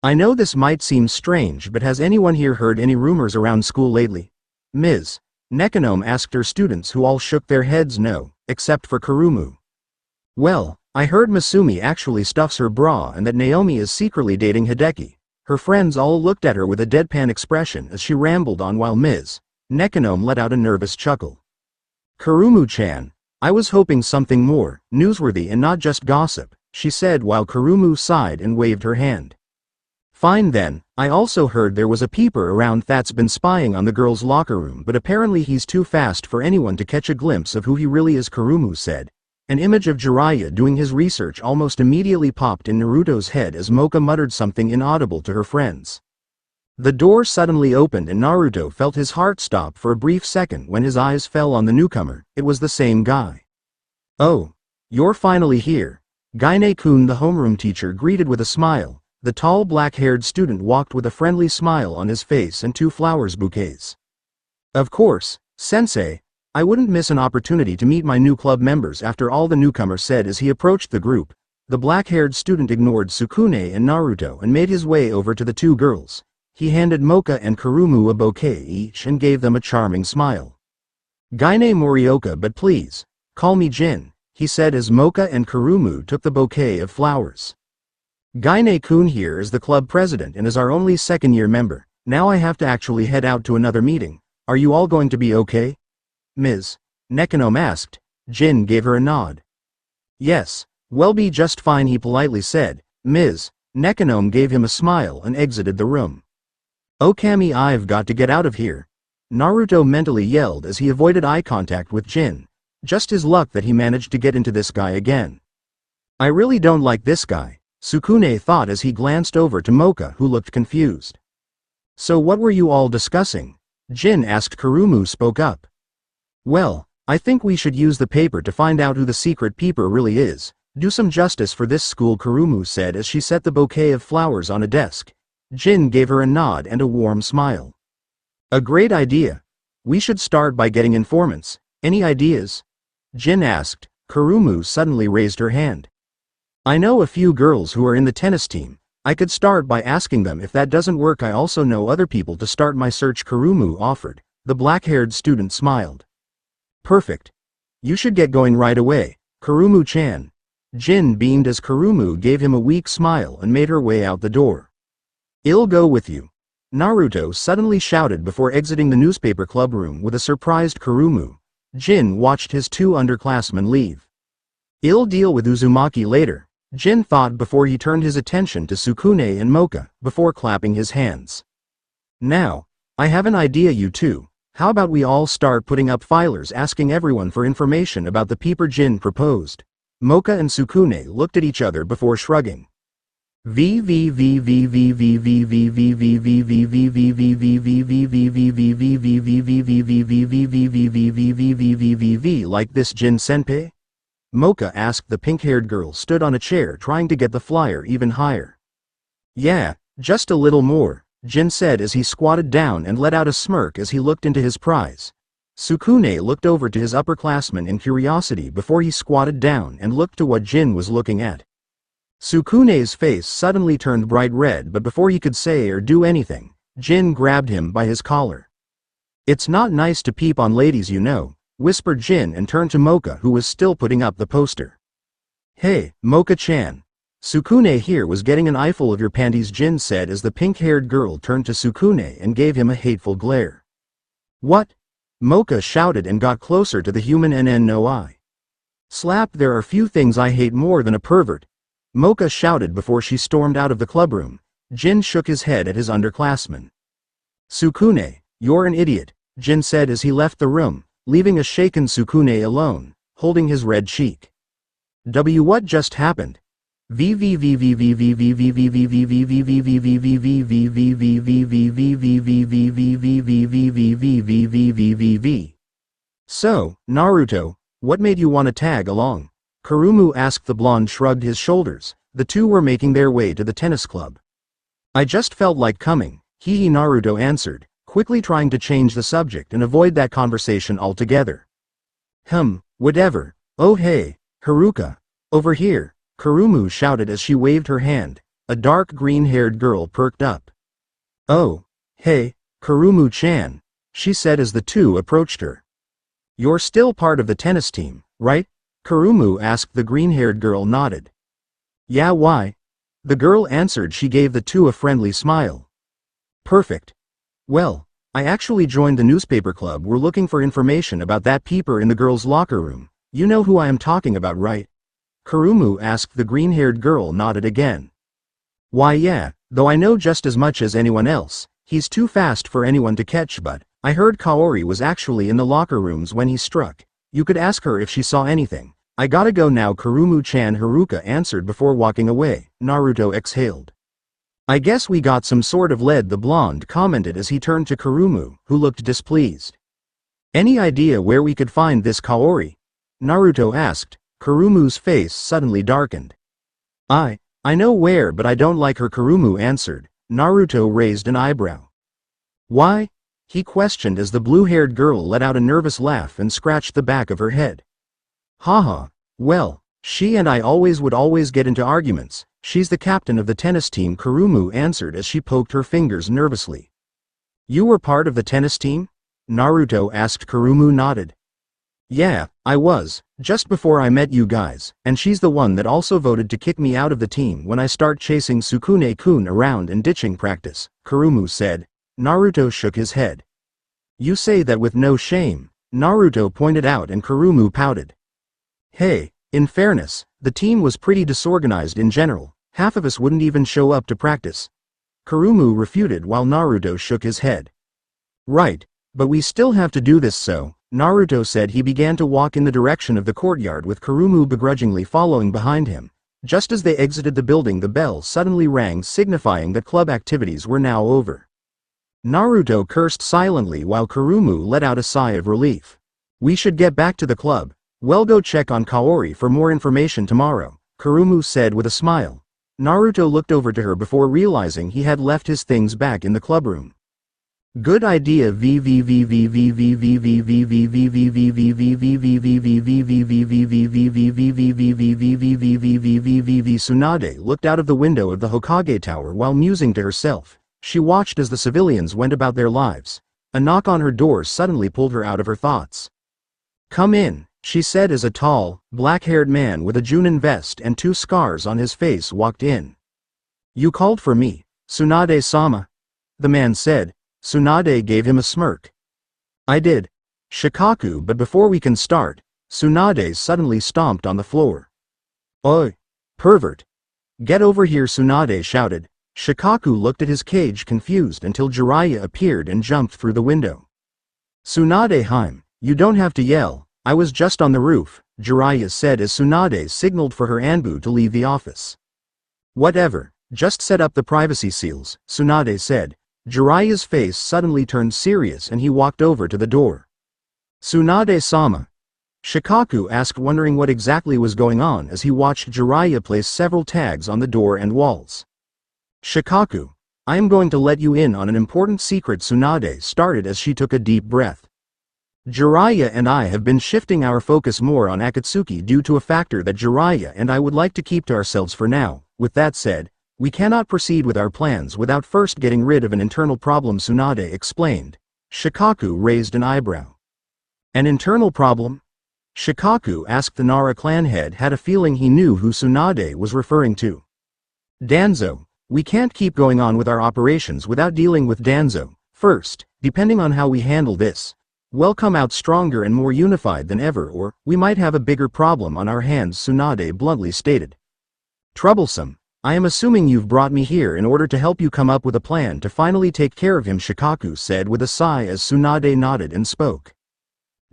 "I know this might seem strange, but has anyone here heard any rumors around school lately?" Ms. Nekonomiya asked her students, who all shook their heads no, except for Kurumu. "Well, I heard Masumi actually stuffs her bra and that Naomi is secretly dating Hideki." Her friends all looked at her with a deadpan expression as she rambled on while Ms. Nekonomiya let out a nervous chuckle. "Kurumu-chan, I was hoping something more newsworthy and not just gossip," she said while Kurumu sighed and waved her hand. "Fine then, I also heard there was a peeper around that's been spying on the girls' locker room, but apparently he's too fast for anyone to catch a glimpse of who he really is," Kurumu said. An image of Jiraiya doing his research almost immediately popped in Naruto's head as Moka muttered something inaudible to her friends. The door suddenly opened and Naruto felt his heart stop for a brief second when his eyes fell on the newcomer. It was the same guy. "Oh, you're finally here." Gaine-kun, the homeroom teacher, greeted with a smile. The tall black-haired student walked with a friendly smile on his face and 2 flowers bouquets. "Of course, sensei. I wouldn't miss an opportunity to meet my new club members after all," the newcomer said as he approached the group. The black-haired student ignored Sukune and Naruto and made his way over to the 2 girls. He handed Moka and Kurumu a bouquet each and gave them a charming smile. "Gaine Morioka, but please, call me Jin," he said as Moka and Kurumu took the bouquet of flowers. Gaine-kun here is the club president and is our only second-year member. Now I have to actually head out to another meeting. Are you all going to be okay? Ms. Nekonom asked. Jin gave her a nod. Yes, we'll be just fine, he politely said. Ms. Nekonom gave him a smile and exited the room. Okami, I've got to get out of here. Naruto mentally yelled as he avoided eye contact with Jin. Just his luck that he managed to get into this guy again. I really don't like this guy, Sukune thought as he glanced over to Moka, who looked confused. So what were you all discussing? Jin asked. Kurumu spoke up. Well, I think we should use the paper to find out who the secret peeper really is. Do some justice for this school, Kurumu said as she set the bouquet of flowers on a desk. Jin gave her a nod and a warm smile. A great idea. We should start by getting informants. Any ideas? Jin asked. Kurumu suddenly raised her hand. I know a few girls who are in the tennis team. I could start by asking them. If that doesn't work, I also know other people to start my search, Kurumu offered. The black-haired student smiled. Perfect. You should get going right away, Kurumu-chan. Jin beamed as Kurumu gave him a weak smile and made her way out the door. I'll go with you, Naruto suddenly shouted before exiting the newspaper club room with a surprised Kurumu. Jin watched his two underclassmen leave. I'll deal with Uzumaki later, Jin thought before he turned his attention to Sukune and Moka, before clapping his hands. Now, I have an idea, you two. How about we all start putting up filers asking everyone for information about the peeper, Jin proposed. Moka and Sukune looked at each other before shrugging. Like this, Jin-senpai? Moka asked. The pink-haired girl stood on a chair trying to get the flyer even higher. Yeah, just a little more, Jin said as he squatted down and let out a smirk as he looked into his prize. Sukune looked over to his upperclassman in curiosity before he squatted down and looked to what Jin was looking at. Sukune's face suddenly turned bright red, but before he could say or do anything, Jin grabbed him by his collar. It's not nice to peep on ladies, you know, whispered Jin and turned to Moka, who was still putting up the poster. Hey, Moka-chan. Sukune here was getting an eyeful of your panties, Jin said as the pink-haired girl turned to Sukune and gave him a hateful glare. What? Moka shouted and got closer to the human no eye. Slap, there are few things I hate more than a pervert, Moka shouted before she stormed out of the clubroom. Jin shook his head at his underclassmen. Sukune, you're an idiot, Jin said as he left the room, leaving a shaken Sukune alone, holding his red cheek. What just happened? So, Naruto, what made you want to tag along? Kurumu asked. The blonde shrugged his shoulders. The two were making their way to the tennis club. I just felt like coming, hee, Naruto answered, quickly trying to change the subject and avoid that conversation altogether. Whatever. Oh hey, Haruka. Over here, Kurumu shouted as she waved her hand. A dark green-haired girl perked up. Oh, hey, Kurumu-chan, she said as the two approached her. You're still part of the tennis team, right? Kurumu asked. The green-haired girl nodded. Yeah, why? The girl answered. She gave the two a friendly smile. Perfect. Well, I actually joined the newspaper club. We're looking for information about that peeper in the girls' locker room. You know who I am talking about, right? Kurumu asked. The green-haired girl nodded again. Why yeah, though I know just as much as anyone else. He's too fast for anyone to catch, but I heard Kaori was actually in the locker rooms when he struck. You could ask her if she saw anything. I gotta go now, Kurumu-chan, Haruka answered before walking away. Naruto exhaled. I guess we got some sort of lead, the blonde commented as he turned to Kurumu, who looked displeased. Any idea where we could find this Kaori? Naruto asked. Kurumu's face suddenly darkened. I know where, but I don't like her, Kurumu answered. Naruto raised an eyebrow. Why? He questioned as the blue-haired girl let out a nervous laugh and scratched the back of her head. Haha, well, she and I would get into arguments. She's the captain of the tennis team, Kurumu answered as she poked her fingers nervously. You were part of the tennis team? Naruto asked. Kurumu nodded. Yeah, I was, Just before I met you guys, and she's the one that also voted to kick me out of the team when I start chasing Sukune-kun around and ditching practice, Kurumu said. Naruto shook his head. You say that with no shame, Naruto pointed out, and Kurumu pouted. Hey, in fairness, the team was pretty disorganized in general, half of us wouldn't even show up to practice. Kurumu refuted while Naruto shook his head. Right, but we still have to do this, so, Naruto said. He began to walk in the direction of the courtyard with Kurumu begrudgingly following behind him. Just as they exited the building, the bell suddenly rang, signifying that club activities were now over. Naruto cursed silently while Kurumu let out a sigh of relief. We should get back to the club. Well, go check on Kaori for more information tomorrow, Kurumu said with a smile. Naruto looked over to her before realizing he had left his things back in the clubroom. Good idea. Tsunade looked out of the window of the Hokage tower while musing to herself. She watched as the civilians went about their lives. A knock on her door suddenly pulled her out of her thoughts. Come in, she said as a tall, black-haired man with a Junin vest and 2 scars on his face walked in. You called for me, Tsunade-sama? The man said. Tsunade gave him a smirk. I did, Shikaku, but before we can start, Tsunade suddenly stomped on the floor. Oi, pervert! Get over here, Tsunade shouted. Shikaku looked at his cage confused until Jiraiya appeared and jumped through the window. Tsunade-hime, you don't have to yell, I was just on the roof, Jiraiya said as Tsunade signaled for her Anbu to leave the office. Whatever, just set up the privacy seals, Tsunade said. Jiraiya's face suddenly turned serious and he walked over to the door. Tsunade-sama? Shikaku asked, wondering what exactly was going on as he watched Jiraiya place several tags on the door and walls. Shikaku, I am going to let you in on an important secret, Tsunade started as she took a deep breath. Jiraiya and I have been shifting our focus more on Akatsuki due to a factor that Jiraiya and I would like to keep to ourselves for now. With that said, we cannot proceed with our plans without first getting rid of an internal problem, Tsunade explained. Shikaku raised an eyebrow. An internal problem? Shikaku asked. The Nara clan head had a feeling he knew who Tsunade was referring to. Danzo, we can't keep going on with our operations without dealing with Danzo first. Depending on how we handle this, we'll come out stronger and more unified than ever, or we might have a bigger problem on our hands, Tsunade bluntly stated. Troublesome. I am assuming you've brought me here in order to help you come up with a plan to finally take care of him, Shikaku said with a sigh as Tsunade nodded and spoke.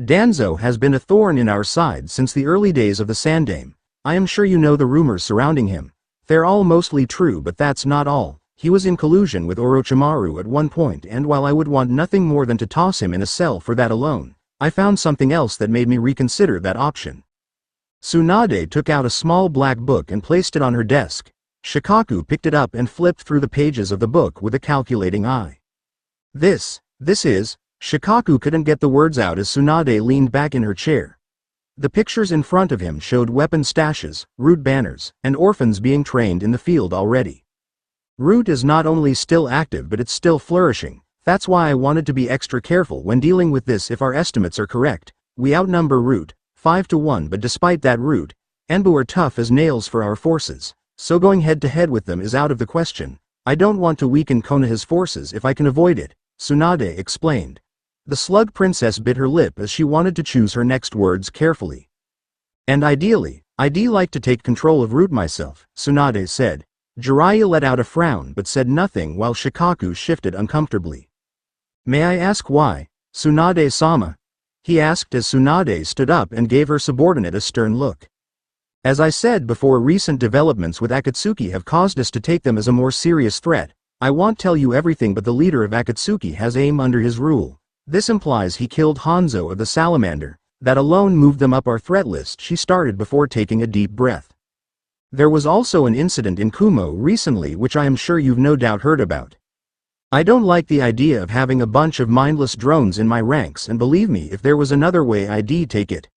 Danzo has been a thorn in our side since the early days of the Sandaime. I am sure you know the rumors surrounding him. They're all mostly true, but that's not all. He was in collusion with Orochimaru at one point, and while I would want nothing more than to toss him in a cell for that alone, I found something else that made me reconsider that option. Tsunade took out a small black book and placed it on her desk. Shikaku picked it up and flipped through the pages of the book with a calculating eye. This is, Shikaku couldn't get the words out as Tsunade leaned back in her chair. The pictures in front of him showed weapon stashes, root banners, and orphans being trained in the field already. Root is not only still active but it's still flourishing. That's why I wanted to be extra careful when dealing with this. If our estimates are correct, we outnumber Root 5-1, but despite that, Root and Anbu are tough as nails for our forces. So going head-to-head with them is out of the question. I don't want to weaken Konoha's forces if I can avoid it, Tsunade explained. The Slug Princess bit her lip as she wanted to choose her next words carefully. And ideally, I'd like to take control of Root myself, Tsunade said. Jiraiya let out a frown but said nothing while Shikaku shifted uncomfortably. May I ask why, Tsunade-sama? He asked as Tsunade stood up and gave her subordinate a stern look. As I said before, recent developments with Akatsuki have caused us to take them as a more serious threat. I won't tell you everything, but the leader of Akatsuki has aim under his rule. This implies he killed Hanzo of the Salamander. That alone moved them up our threat list, she started before taking a deep breath. There was also an incident in Kumo recently which I am sure you've no doubt heard about. I don't like the idea of having a bunch of mindless drones in my ranks, and believe me, if there was another way I'd take it.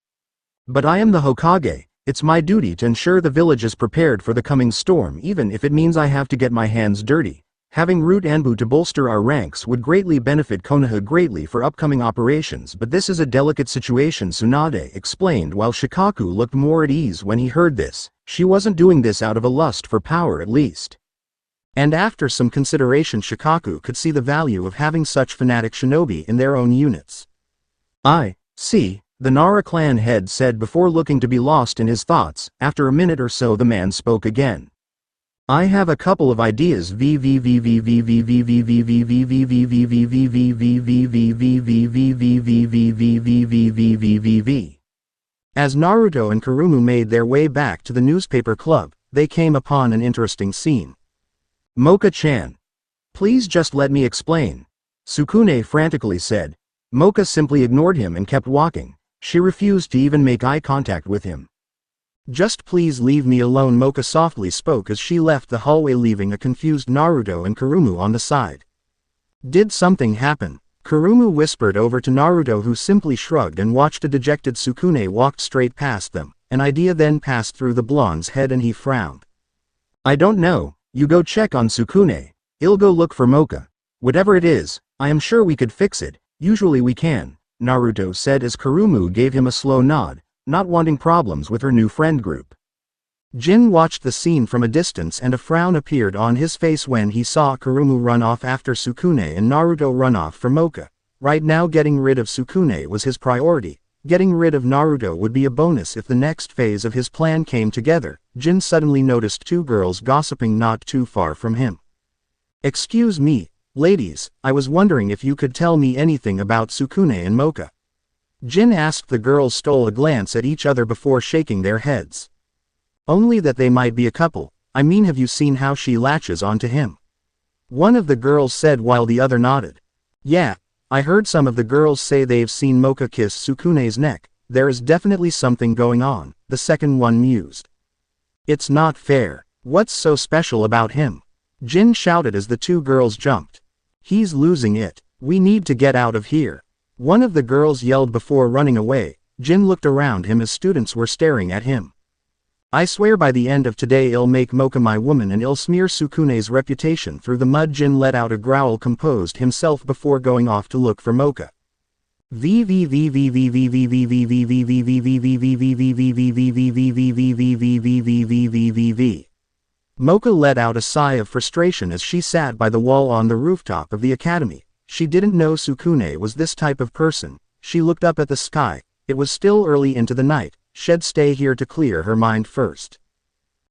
But I am the Hokage. It's my duty to ensure the village is prepared for the coming storm, even if it means I have to get my hands dirty. Having Root Anbu to bolster our ranks would greatly benefit Konoha greatly for upcoming operations, but this is a delicate situation, Tsunade explained while Shikaku looked more at ease when he heard this. She wasn't doing this out of a lust for power at least. And after some consideration, Shikaku could see the value of having such fanatic shinobi in their own units. I see, the Nara clan head said before looking to be lost in his thoughts. After a minute or so the man spoke again. I have a couple of ideas. As Naruto and Kurumu made their way back to the newspaper club, they came upon an interesting scene. Moka-chan. Please just let me explain, Sukune frantically said. Moka simply ignored him and kept walking. She refused to even make eye contact with him. Just please leave me alone, Moka softly spoke as she left the hallway, leaving a confused Naruto and Kurumu on the side. Did something happen? Kurumu whispered over to Naruto, who simply shrugged and watched a dejected Sukune walk straight past them. An idea then passed through the blonde's head and he frowned. I don't know, you go check on Sukune. I'll go look for Moka. Whatever it is, I am sure we could fix it. Usually we can, Naruto said as Kurumu gave him a slow nod, not wanting problems with her new friend group. Jin watched the scene from a distance and a frown appeared on his face when he saw Kurumu run off after Sukune and Naruto run off for Moka. Right now getting rid of Sukune was his priority. Getting rid of Naruto would be a bonus if the next phase of his plan came together. Jin suddenly noticed two girls gossiping not too far from him. Excuse me, ladies, I was wondering if you could tell me anything about Sukune and Moka. Jin asked. The girls stole a glance at each other before shaking their heads. Only that they might be a couple. I mean, have you seen how she latches onto him? One of the girls said while the other nodded. Yeah, I heard some of the girls say they've seen Moka kiss Sukune's neck. There is definitely something going on, the second one mused. It's not fair. What's so special about him? Jin shouted as the two girls jumped. He's losing it. We need to get out of here. One of the girls yelled before running away. Jin looked around him as students were staring at him. I swear by the end of today I'll make Moka my woman and I'll smear Sukune's reputation through the mud. Jin let out a growl, composed himself before going off to look for Moka. Moka let out a sigh of frustration as she sat by the wall on the rooftop of the academy. She didn't know Sukune was this type of person. She looked up at the sky. It was still early into the night. She'd stay here to clear her mind first.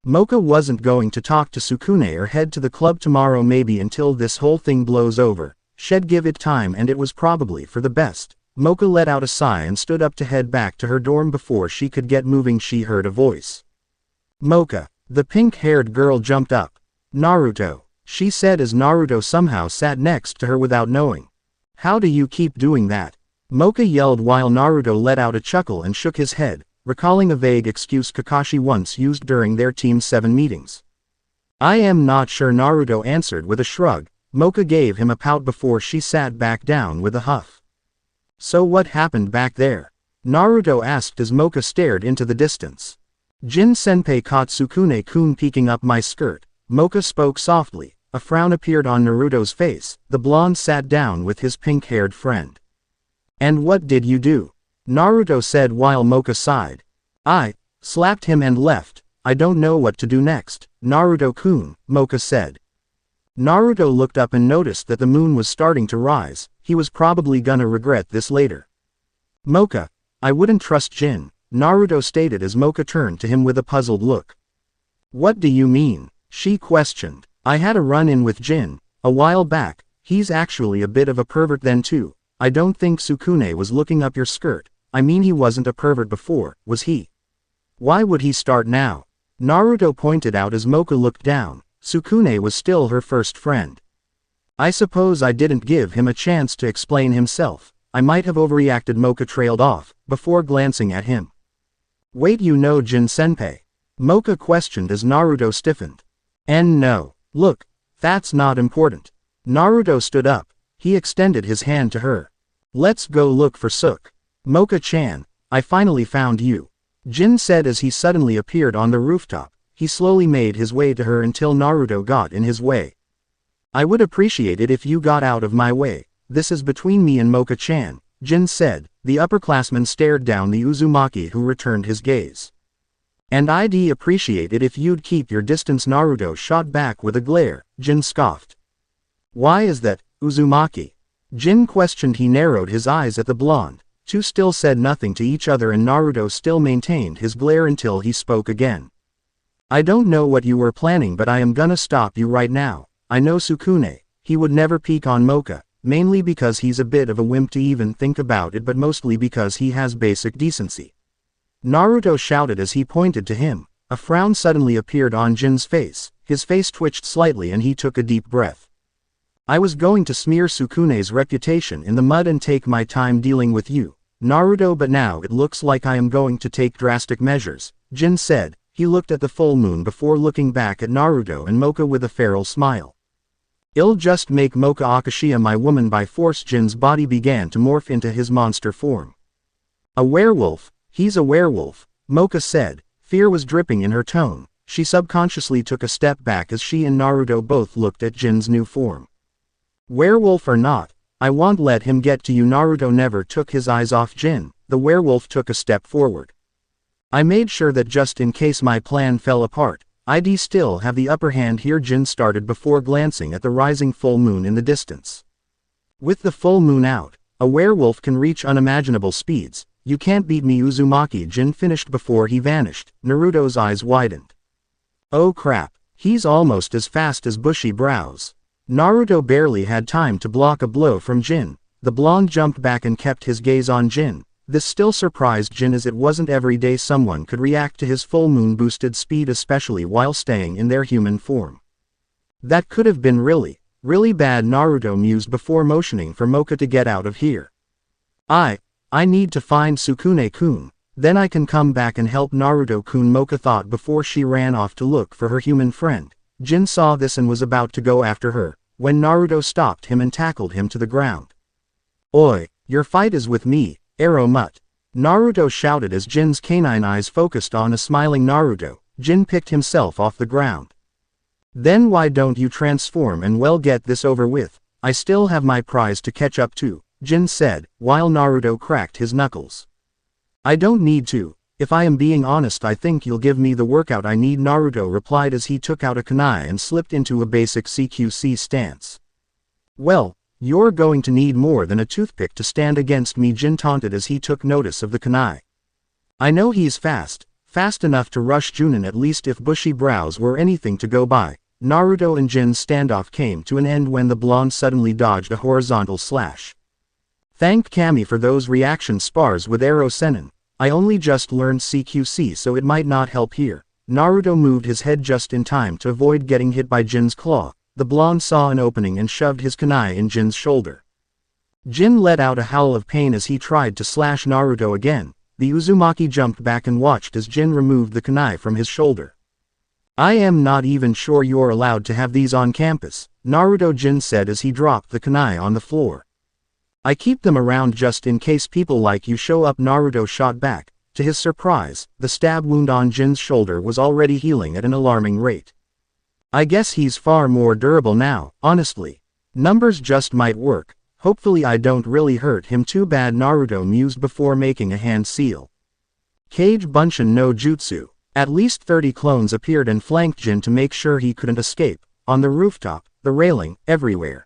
Moka wasn't going to talk to Sukune or head to the club tomorrow, maybe until this whole thing blows over. She'd give it time, and it was probably for the best. Moka let out a sigh and stood up to head back to her dorm. Before she could get moving, she heard a voice. Moka. The pink-haired girl jumped up. Naruto, she said as Naruto somehow sat next to her without knowing. How do you keep doing that? Moka yelled while Naruto let out a chuckle and shook his head, recalling a vague excuse Kakashi once used during their Team 7 meetings. I am not sure, Naruto answered with a shrug. Moka gave him a pout before she sat back down with a huff. So what happened back there? Naruto asked as Moka stared into the distance. Jin-senpai caught Sukune-kun peeking up my skirt. Moka spoke softly. A frown appeared on Naruto's face. The blonde sat down with his pink-haired friend. And what did you do? Naruto said while Moka sighed. I slapped him and left. I don't know what to do next. Naruto-kun, Moka said. Naruto looked up and noticed that the moon was starting to rise. He was probably gonna regret this later. Moka, I wouldn't trust Jin, Naruto stated as Moka turned to him with a puzzled look. What do you mean? She questioned. I had a run-in with Jin a while back. He's actually a bit of a pervert then too. I don't think Sukune was looking up your skirt. I mean, he wasn't a pervert before, was he? Why would he start now? Naruto pointed out as Moka looked down. Sukune was still her first friend. I suppose I didn't give him a chance to explain himself. I might have overreacted. Moka trailed off, before glancing at him. Wait, you know Jin-senpai? Moka questioned as Naruto stiffened. No. Look, that's not important. Naruto stood up. He extended his hand to her. Let's go look for Suk. Moka-chan, I finally found you. Jin said as he suddenly appeared on the rooftop. He slowly made his way to her until Naruto got in his way. I would appreciate it if you got out of my way. This is between me and Moka-chan, Jin said. The upperclassman stared down the Uzumaki who returned his gaze. And I'd appreciate it if you'd keep your distance, Naruto shot back with a glare, Jin scoffed. Why is that, Uzumaki? Jin questioned. He narrowed his eyes at the blonde. Two still said nothing to each other and Naruto still maintained his glare until he spoke again. I don't know what you were planning, but I am gonna stop you right now. I know Sukune, he would never peek on Moka, mainly because he's a bit of a wimp to even think about it, but mostly because he has basic decency. Naruto shouted as he pointed to him. A frown suddenly appeared on Jin's face, his face twitched slightly and he took a deep breath. I was going to smear Sukune's reputation in the mud and take my time dealing with you, Naruto, but now it looks like I am going to take drastic measures, Jin said. He looked at the full moon before looking back at Naruto and Moka with a feral smile. I'll just make Moka Akashiya my woman by force. Jin's body began to morph into his monster form. A werewolf, he's a werewolf, Moka said. Fear was dripping in her tone. She subconsciously took a step back as she and Naruto both looked at Jin's new form. Werewolf or not, I won't let him get to you. Naruto never took his eyes off Jin. The werewolf took a step forward. I made sure that just in case my plan fell apart, I'd still have the upper hand here, Jin started before glancing at the rising full moon in the distance. With the full moon out, a werewolf can reach unimaginable speeds. You can't beat me, Uzumaki, Jin finished before he vanished. Naruto's eyes widened. Oh crap, he's almost as fast as bushy brows. Naruto barely had time to block a blow from Jin. The blonde jumped back and kept his gaze on Jin. This still surprised Jin as it wasn't every day someone could react to his full moon boosted speed, especially while staying in their human form. That could have been really bad, Naruto mused before motioning for Moka to get out of here. I need to find Sukune-kun, then I can come back and help Naruto-kun, Moka thought before she ran off to look for her human friend. Jin saw this and was about to go after her, when Naruto stopped him and tackled him to the ground. Oi, your fight is with me, Arrow Mutt, Naruto shouted as Jin's canine eyes focused on a smiling Naruto. Jin picked himself off the ground. Then why don't you transform and well get this over with? I still have my prize to catch up to, Jin said, while Naruto cracked his knuckles. I don't need to. If I am being honest, I think you'll give me the workout I need, Naruto replied as he took out a kunai and slipped into a basic CQC stance. Well, you're going to need more than a toothpick to stand against me, Jin taunted as he took notice of the kunai. I know he's fast enough to rush Junin, at least if bushy brows were anything to go by. Naruto and Jin's standoff came to an end when the blonde suddenly dodged a horizontal slash. Thank Kami for those reaction spars with Arrow Sennin. I only just learned CQC, so it might not help here. Naruto moved his head just in time to avoid getting hit by Jin's claw. The blonde saw an opening and shoved his kunai in Jin's shoulder. Jin let out a howl of pain as he tried to slash Naruto again. The Uzumaki jumped back and watched as Jin removed the kunai from his shoulder. I am not even sure you're allowed to have these on campus, Naruto, Jin said as he dropped the kunai on the floor. I keep them around just in case people like you show up, Naruto shot back. To his surprise, the stab wound on Jin's shoulder was already healing at an alarming rate. I guess he's far more durable now, honestly. Numbers just might work. Hopefully I don't really hurt him too bad, Naruto mused before making a hand seal. Kage Bunshin no Jutsu. At least 30 clones appeared and flanked Jin to make sure he couldn't escape. On the rooftop, the railing, everywhere.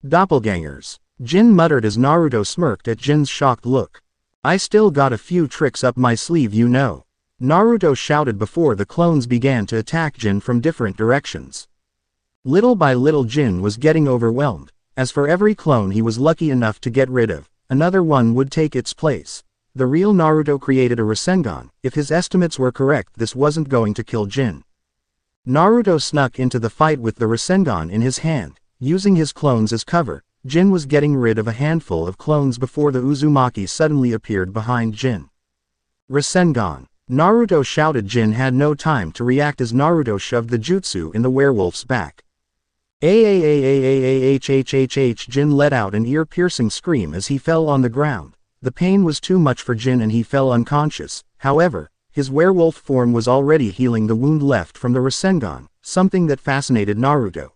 Doppelgangers, Jin muttered as Naruto smirked at Jin's shocked look. I still got a few tricks up my sleeve, you know. Naruto shouted before the clones began to attack Jin from different directions. Little by little Jin was getting overwhelmed. As for every clone he was lucky enough to get rid of, another one would take its place. The real Naruto created a Rasengan. If his estimates were correct, this wasn't going to kill Jin. Naruto snuck into the fight with the Rasengan in his hand. Using his clones as cover, Jin was getting rid of a handful of clones before the Uzumaki suddenly appeared behind Jin. Rasengan, Naruto shouted. Jin had no time to react as Naruto shoved the jutsu in the werewolf's back. Jin let out an ear-piercing scream as he fell on the ground. The pain was too much for Jin and he fell unconscious. However, his werewolf form was already healing the wound left from the Rasengan, something that fascinated Naruto.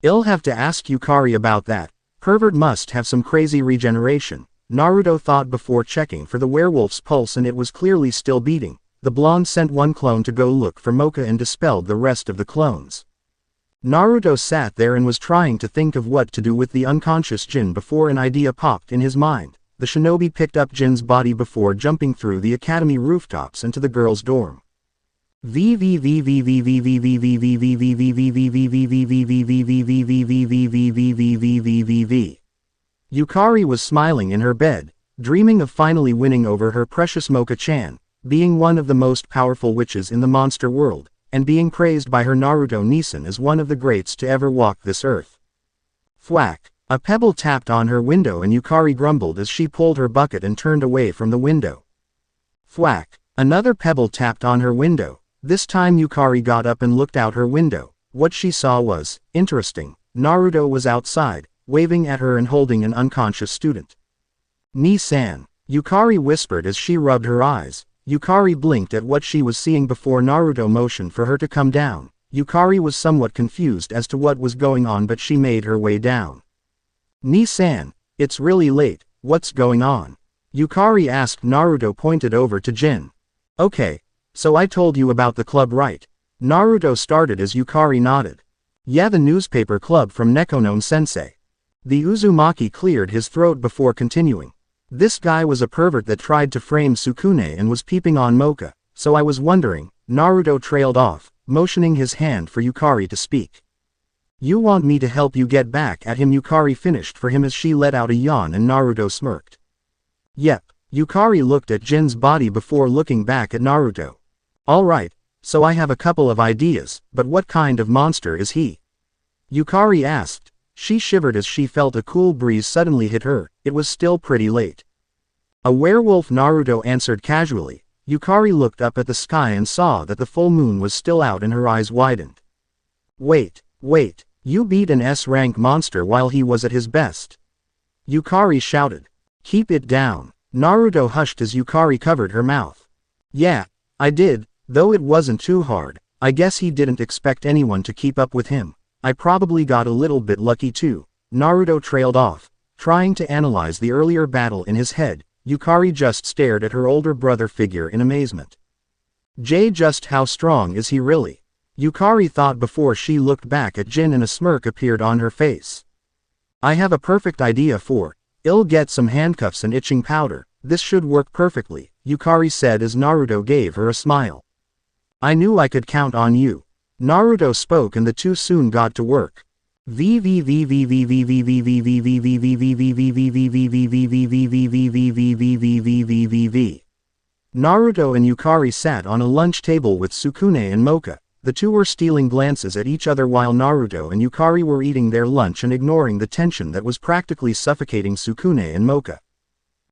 I'll have to ask Yukari about that. Pervert must have some crazy regeneration, Naruto thought before checking for the werewolf's pulse, and it was clearly still beating. The blonde sent one clone to go look for Moka and dispelled the rest of the clones. Naruto sat there and was trying to think of what to do with the unconscious Jin before an idea popped in his mind. The shinobi picked up Jin's body before jumping through the academy rooftops into the girls' dorm. Yukari was smiling in her bed, dreaming of finally winning over her precious Moka-chan, being one of the most powerful witches in the monster world, and being praised by her Naruto-Nisan as one of the greats to ever walk this earth. Thwack! A pebble tapped on her window and Yukari grumbled as she pulled her bucket and turned away from the window. Thwack! Another pebble tapped on her window. This time Yukari got up and looked out her window. What she saw was interesting. Naruto was outside, waving at her and holding an unconscious student. "Ni-san," Yukari whispered as she rubbed her eyes. Yukari blinked at what she was seeing before Naruto motioned for her to come down. Yukari was somewhat confused as to what was going on, but she made her way down. "Ni-san, it's really late, what's going on?" Yukari asked. Naruto pointed over to Jin. "Okay, so I told you about the club, right?" Naruto started as Yukari nodded. "Yeah, the newspaper club from Nekonon-sensei." The Uzumaki cleared his throat before continuing. "This guy was a pervert that tried to frame Sukune and was peeping on Moka, so I was wondering." Naruto trailed off, motioning his hand for Yukari to speak. "You want me to help you get back at him?" Yukari finished for him as she let out a yawn and Naruto smirked. "Yep." Yukari looked at Jin's body before looking back at Naruto. "Alright, so I have a couple of ideas, but what kind of monster is he?" Yukari asked. She shivered as she felt a cool breeze suddenly hit her. It was still pretty late. "A werewolf," Naruto answered casually. Yukari looked up at the sky and saw that the full moon was still out and her eyes widened. Wait, you beat an S-rank monster while he was at his best?" Yukari shouted. "Keep it down." Naruto hushed as Yukari covered her mouth. "Yeah, I did, though it wasn't too hard. I guess he didn't expect anyone to keep up with him. I probably got a little bit lucky too." Naruto trailed off, trying to analyze the earlier battle in his head. Yukari just stared at her older brother figure in amazement. Just how strong is he really?" Yukari thought before she looked back at Jin and a smirk appeared on her face. "I have a perfect idea for. I'll get some handcuffs and itching powder. This should work perfectly," Yukari said as Naruto gave her a smile. "I knew I could count on you." Naruto spoke and the two soon got to work. Naruto and Yukari sat on a lunch table with Sukune and Moka. The two were stealing glances at each other while Naruto and Yukari were eating their lunch and ignoring the tension that was practically suffocating Sukune and Moka.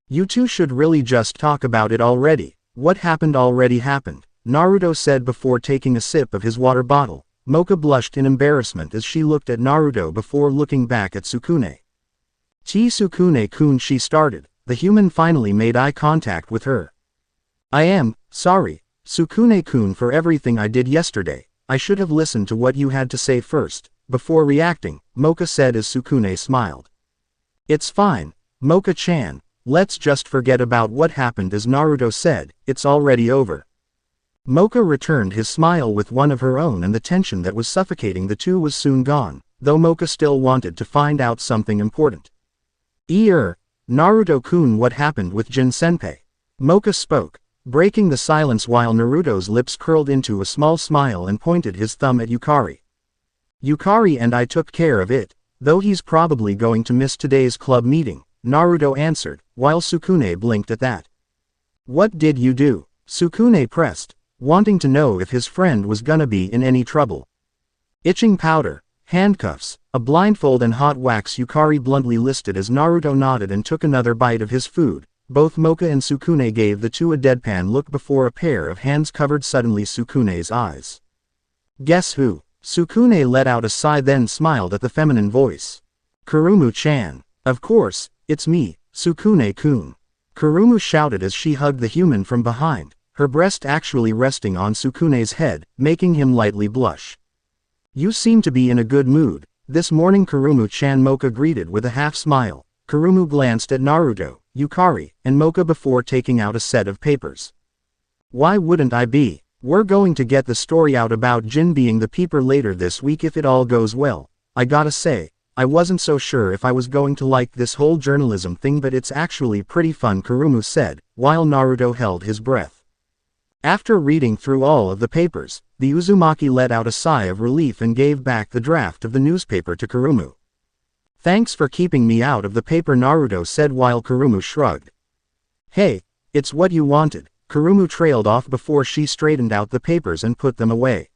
"You two should really just talk about it already. What happened already happened," Naruto said before taking a sip of his water bottle. Moka blushed in embarrassment as she looked at Naruto before looking back at Sukune. "Sukune-kun," she started. The human finally made eye contact with her. "I am sorry, Sukune-kun, for everything I did yesterday. I should have listened to what you had to say first, before reacting," Moka said as Sukune smiled. "It's fine, Moka-chan, let's just forget about what happened," as Naruto said. "It's already over." Moka returned his smile with one of her own and the tension that was suffocating the two was soon gone, though Moka still wanted to find out something important. Naruto-kun, what happened with Jin-senpai?" Moka spoke, breaking the silence while Naruto's lips curled into a small smile and pointed his thumb at Yukari. "Yukari and I took care of it, though he's probably going to miss today's club meeting," Naruto answered, while Sukune blinked at that. "What did you do?" Sukune pressed, wanting to know if his friend was gonna be in any trouble. "Itching powder, handcuffs, a blindfold and hot wax," Yukari bluntly listed as Naruto nodded and took another bite of his food. Both Moka and Sukune gave the two a deadpan look before a pair of hands covered suddenly Sukune's eyes. "Guess who?" Sukune let out a sigh then smiled at the feminine voice. "Kurumu-chan. Of course, it's me, Sukune-kun." Kurumu shouted as she hugged the human from behind, her breast actually resting on Sukune's head, making him lightly blush. "You seem to be in a good mood," This morning Kurumu-chan Moka greeted with a half-smile. Kurumu glanced at Naruto, Yukari, and Moka before taking out a set of papers. Why wouldn't I be? We're going to get the story out about Jin being the peeper later this week if it all goes well. I gotta say, I wasn't so sure if I was going to like this whole journalism thing, but it's actually pretty fun, Kurumu said, while Naruto held his breath. After reading through all of the papers, the Uzumaki let out a sigh of relief and gave back the draft of the newspaper to Kurumu. Thanks for keeping me out of the paper, Naruto said while Kurumu shrugged. Hey, it's what you wanted. Kurumu trailed off before she straightened out the papers and put them away.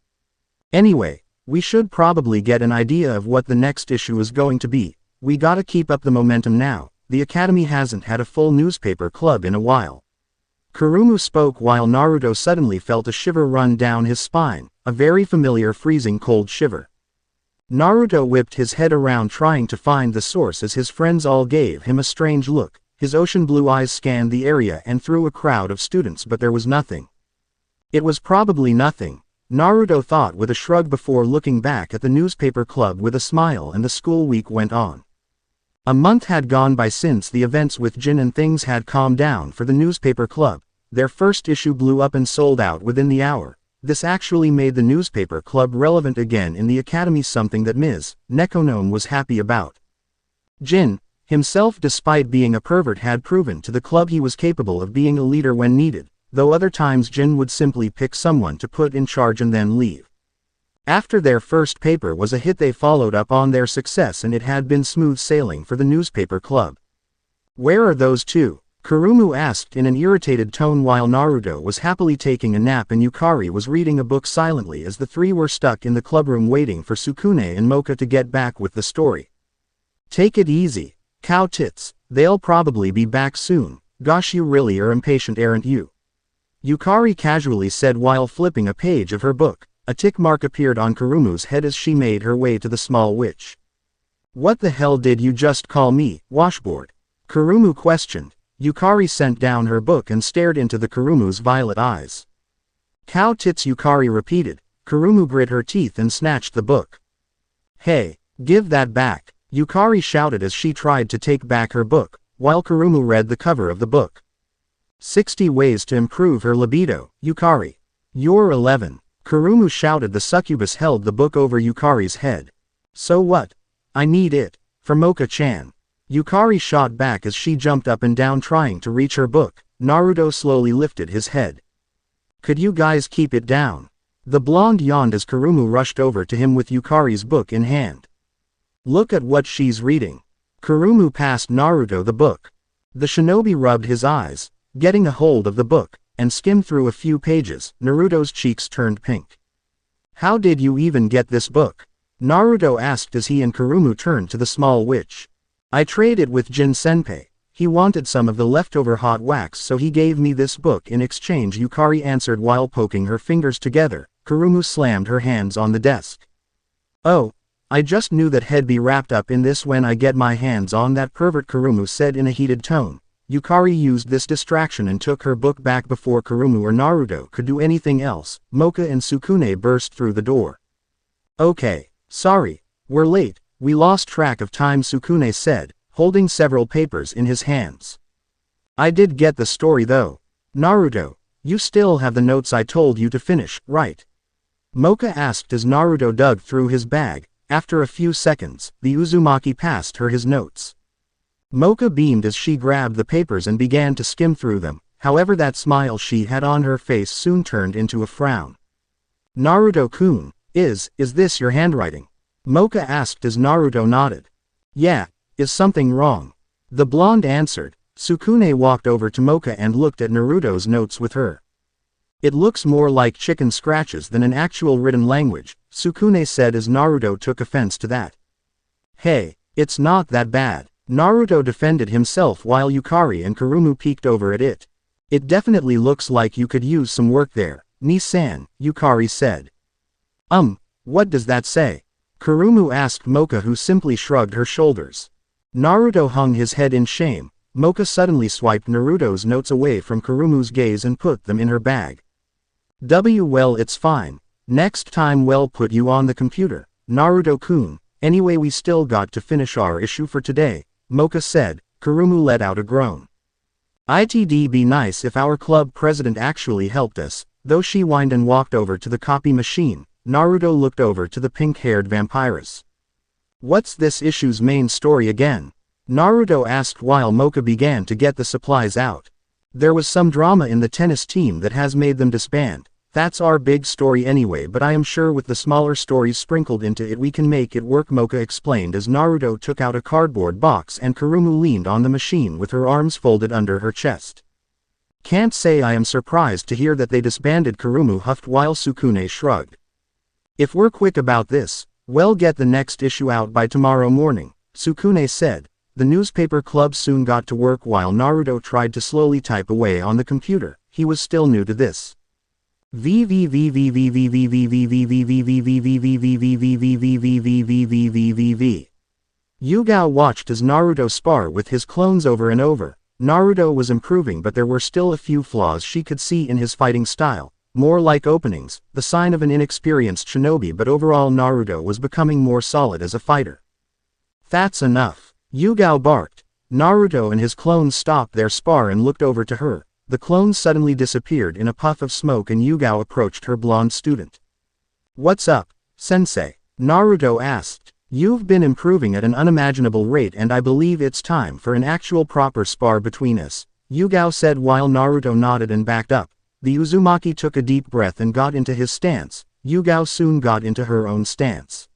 Anyway, we should probably get an idea of what the next issue is going to be. We gotta keep up the momentum now. The Academy hasn't had a full newspaper club in a while. Kurumu spoke while Naruto suddenly felt a shiver run down his spine, a very familiar freezing cold shiver. Naruto whipped his head around trying to find the source as his friends all gave him a strange look. His ocean blue eyes scanned the area and through a crowd of students, but there was nothing. It was probably nothing, Naruto thought with a shrug before looking back at the newspaper club with a smile, and the school week went on. A month had gone by since the events with Jin and things had calmed down for the newspaper club. Their first issue blew up and sold out within the hour. This actually made the newspaper club relevant again in the academy, something that Ms. Nekonon was happy about. Jin, himself, despite being a pervert, had proven to the club he was capable of being a leader when needed, though other times Jin would simply pick someone to put in charge and then leave. After their first paper was a hit, they followed up on their success and it had been smooth sailing for the newspaper club. Where are those two? Kurumu asked in an irritated tone while Naruto was happily taking a nap and Yukari was reading a book silently as the three were stuck in the clubroom waiting for Sukune and Moka to get back with the story. Take it easy, cow tits, they'll probably be back soon. Gosh, you really are impatient, aren't you? Yukari casually said while flipping a page of her book. A tick mark appeared on Kurumu's head as she made her way to the small witch. What the hell did you just call me, washboard? Kurumu questioned. Yukari sent down her book and stared into the Kurumu's violet eyes. Cow tits, Yukari repeated. Kurumu grit her teeth and snatched the book. Hey, give that back, Yukari shouted as she tried to take back her book, while Kurumu read the cover of the book. 60 Ways to Improve Her Libido, Yukari. You're 11. Kurumu shouted. The succubus held the book over Yukari's head. So what? I need it. For Moka-chan. Yukari shot back as she jumped up and down trying to reach her book. Naruto slowly lifted his head. Could you guys keep it down? The blonde yawned as Kurumu rushed over to him with Yukari's book in hand. Look at what she's reading. Kurumu passed Naruto the book. The shinobi rubbed his eyes, getting a hold of the book, and skimmed through a few pages. Naruto's cheeks turned pink. How did you even get this book? Naruto asked as he and Kurumu turned to the small witch. I traded with Jin Senpai. He wanted some of the leftover hot wax, so he gave me this book in exchange, Yukari answered while poking her fingers together. Kurumu slammed her hands on the desk. Oh, I just knew that he'd be wrapped up in this when I get my hands on that pervert, Kurumu said in a heated tone. Yukari used this distraction and took her book back before Kurumu or Naruto could do anything else. Moka and Sukune burst through the door. Okay, sorry, we're late, we lost track of time, Sukune said, holding several papers in his hands. I did get the story though. Naruto, you still have the notes I told you to finish, right? Moka asked as Naruto dug through his bag. After a few seconds, the Uzumaki passed her his notes. Moka beamed as she grabbed the papers and began to skim through them, however that smile she had on her face soon turned into a frown. Naruto-kun, is this your handwriting? Moka asked as Naruto nodded. Yeah, is something wrong? The blonde answered. Sukune walked over to Moka and looked at Naruto's notes with her. It looks more like chicken scratches than an actual written language, Sukune said as Naruto took offense to that. Hey, it's not that bad. Naruto defended himself while Yukari and Kurumu peeked over at it. It definitely looks like you could use some work there, Ni-san, Yukari said. What does that say? Kurumu asked Moka, who simply shrugged her shoulders. Naruto hung his head in shame. Moka suddenly swiped Naruto's notes away from Kurumu's gaze and put them in her bag. Well, it's fine. Next time we'll put you on the computer, Naruto-kun, Anyway, we still got to finish our issue for today, Moka said. Kurumu let out a groan. It'd be nice if our club president actually helped us, though. She whined and walked over to the copy machine. Naruto looked over to the pink-haired vampiress. What's this issue's main story again? Naruto asked while Moka began to get the supplies out. There was some drama in the tennis team that has made them disband. That's our big story anyway, but I am sure with the smaller stories sprinkled into it we can make it work, Moka explained as Naruto took out a cardboard box and Kurumu leaned on the machine with her arms folded under her chest. Can't say I am surprised to hear that they disbanded, Kurumu huffed while Sukune shrugged. If we're quick about this, we'll get the next issue out by tomorrow morning, Sukune said. The newspaper club soon got to work while Naruto tried to slowly type away on the computer. He was still new to this. Yuga watched as Naruto spar with his clones over and over. Naruto was improving, but there were still a few flaws she could see in his fighting style, more like openings, the sign of an inexperienced shinobi, but overall Naruto was becoming more solid as a fighter. That's enough, Yuga barked. Naruto and his clones stopped their spar and looked over to her. The clones suddenly disappeared in a puff of smoke and Yuga approached her blonde student. What's up, sensei? Naruto asked. You've been improving at an unimaginable rate and I believe it's time for an actual proper spar between us, Yuga said while Naruto nodded and backed up. The Uzumaki took a deep breath and got into his stance. Yuga soon got into her own stance.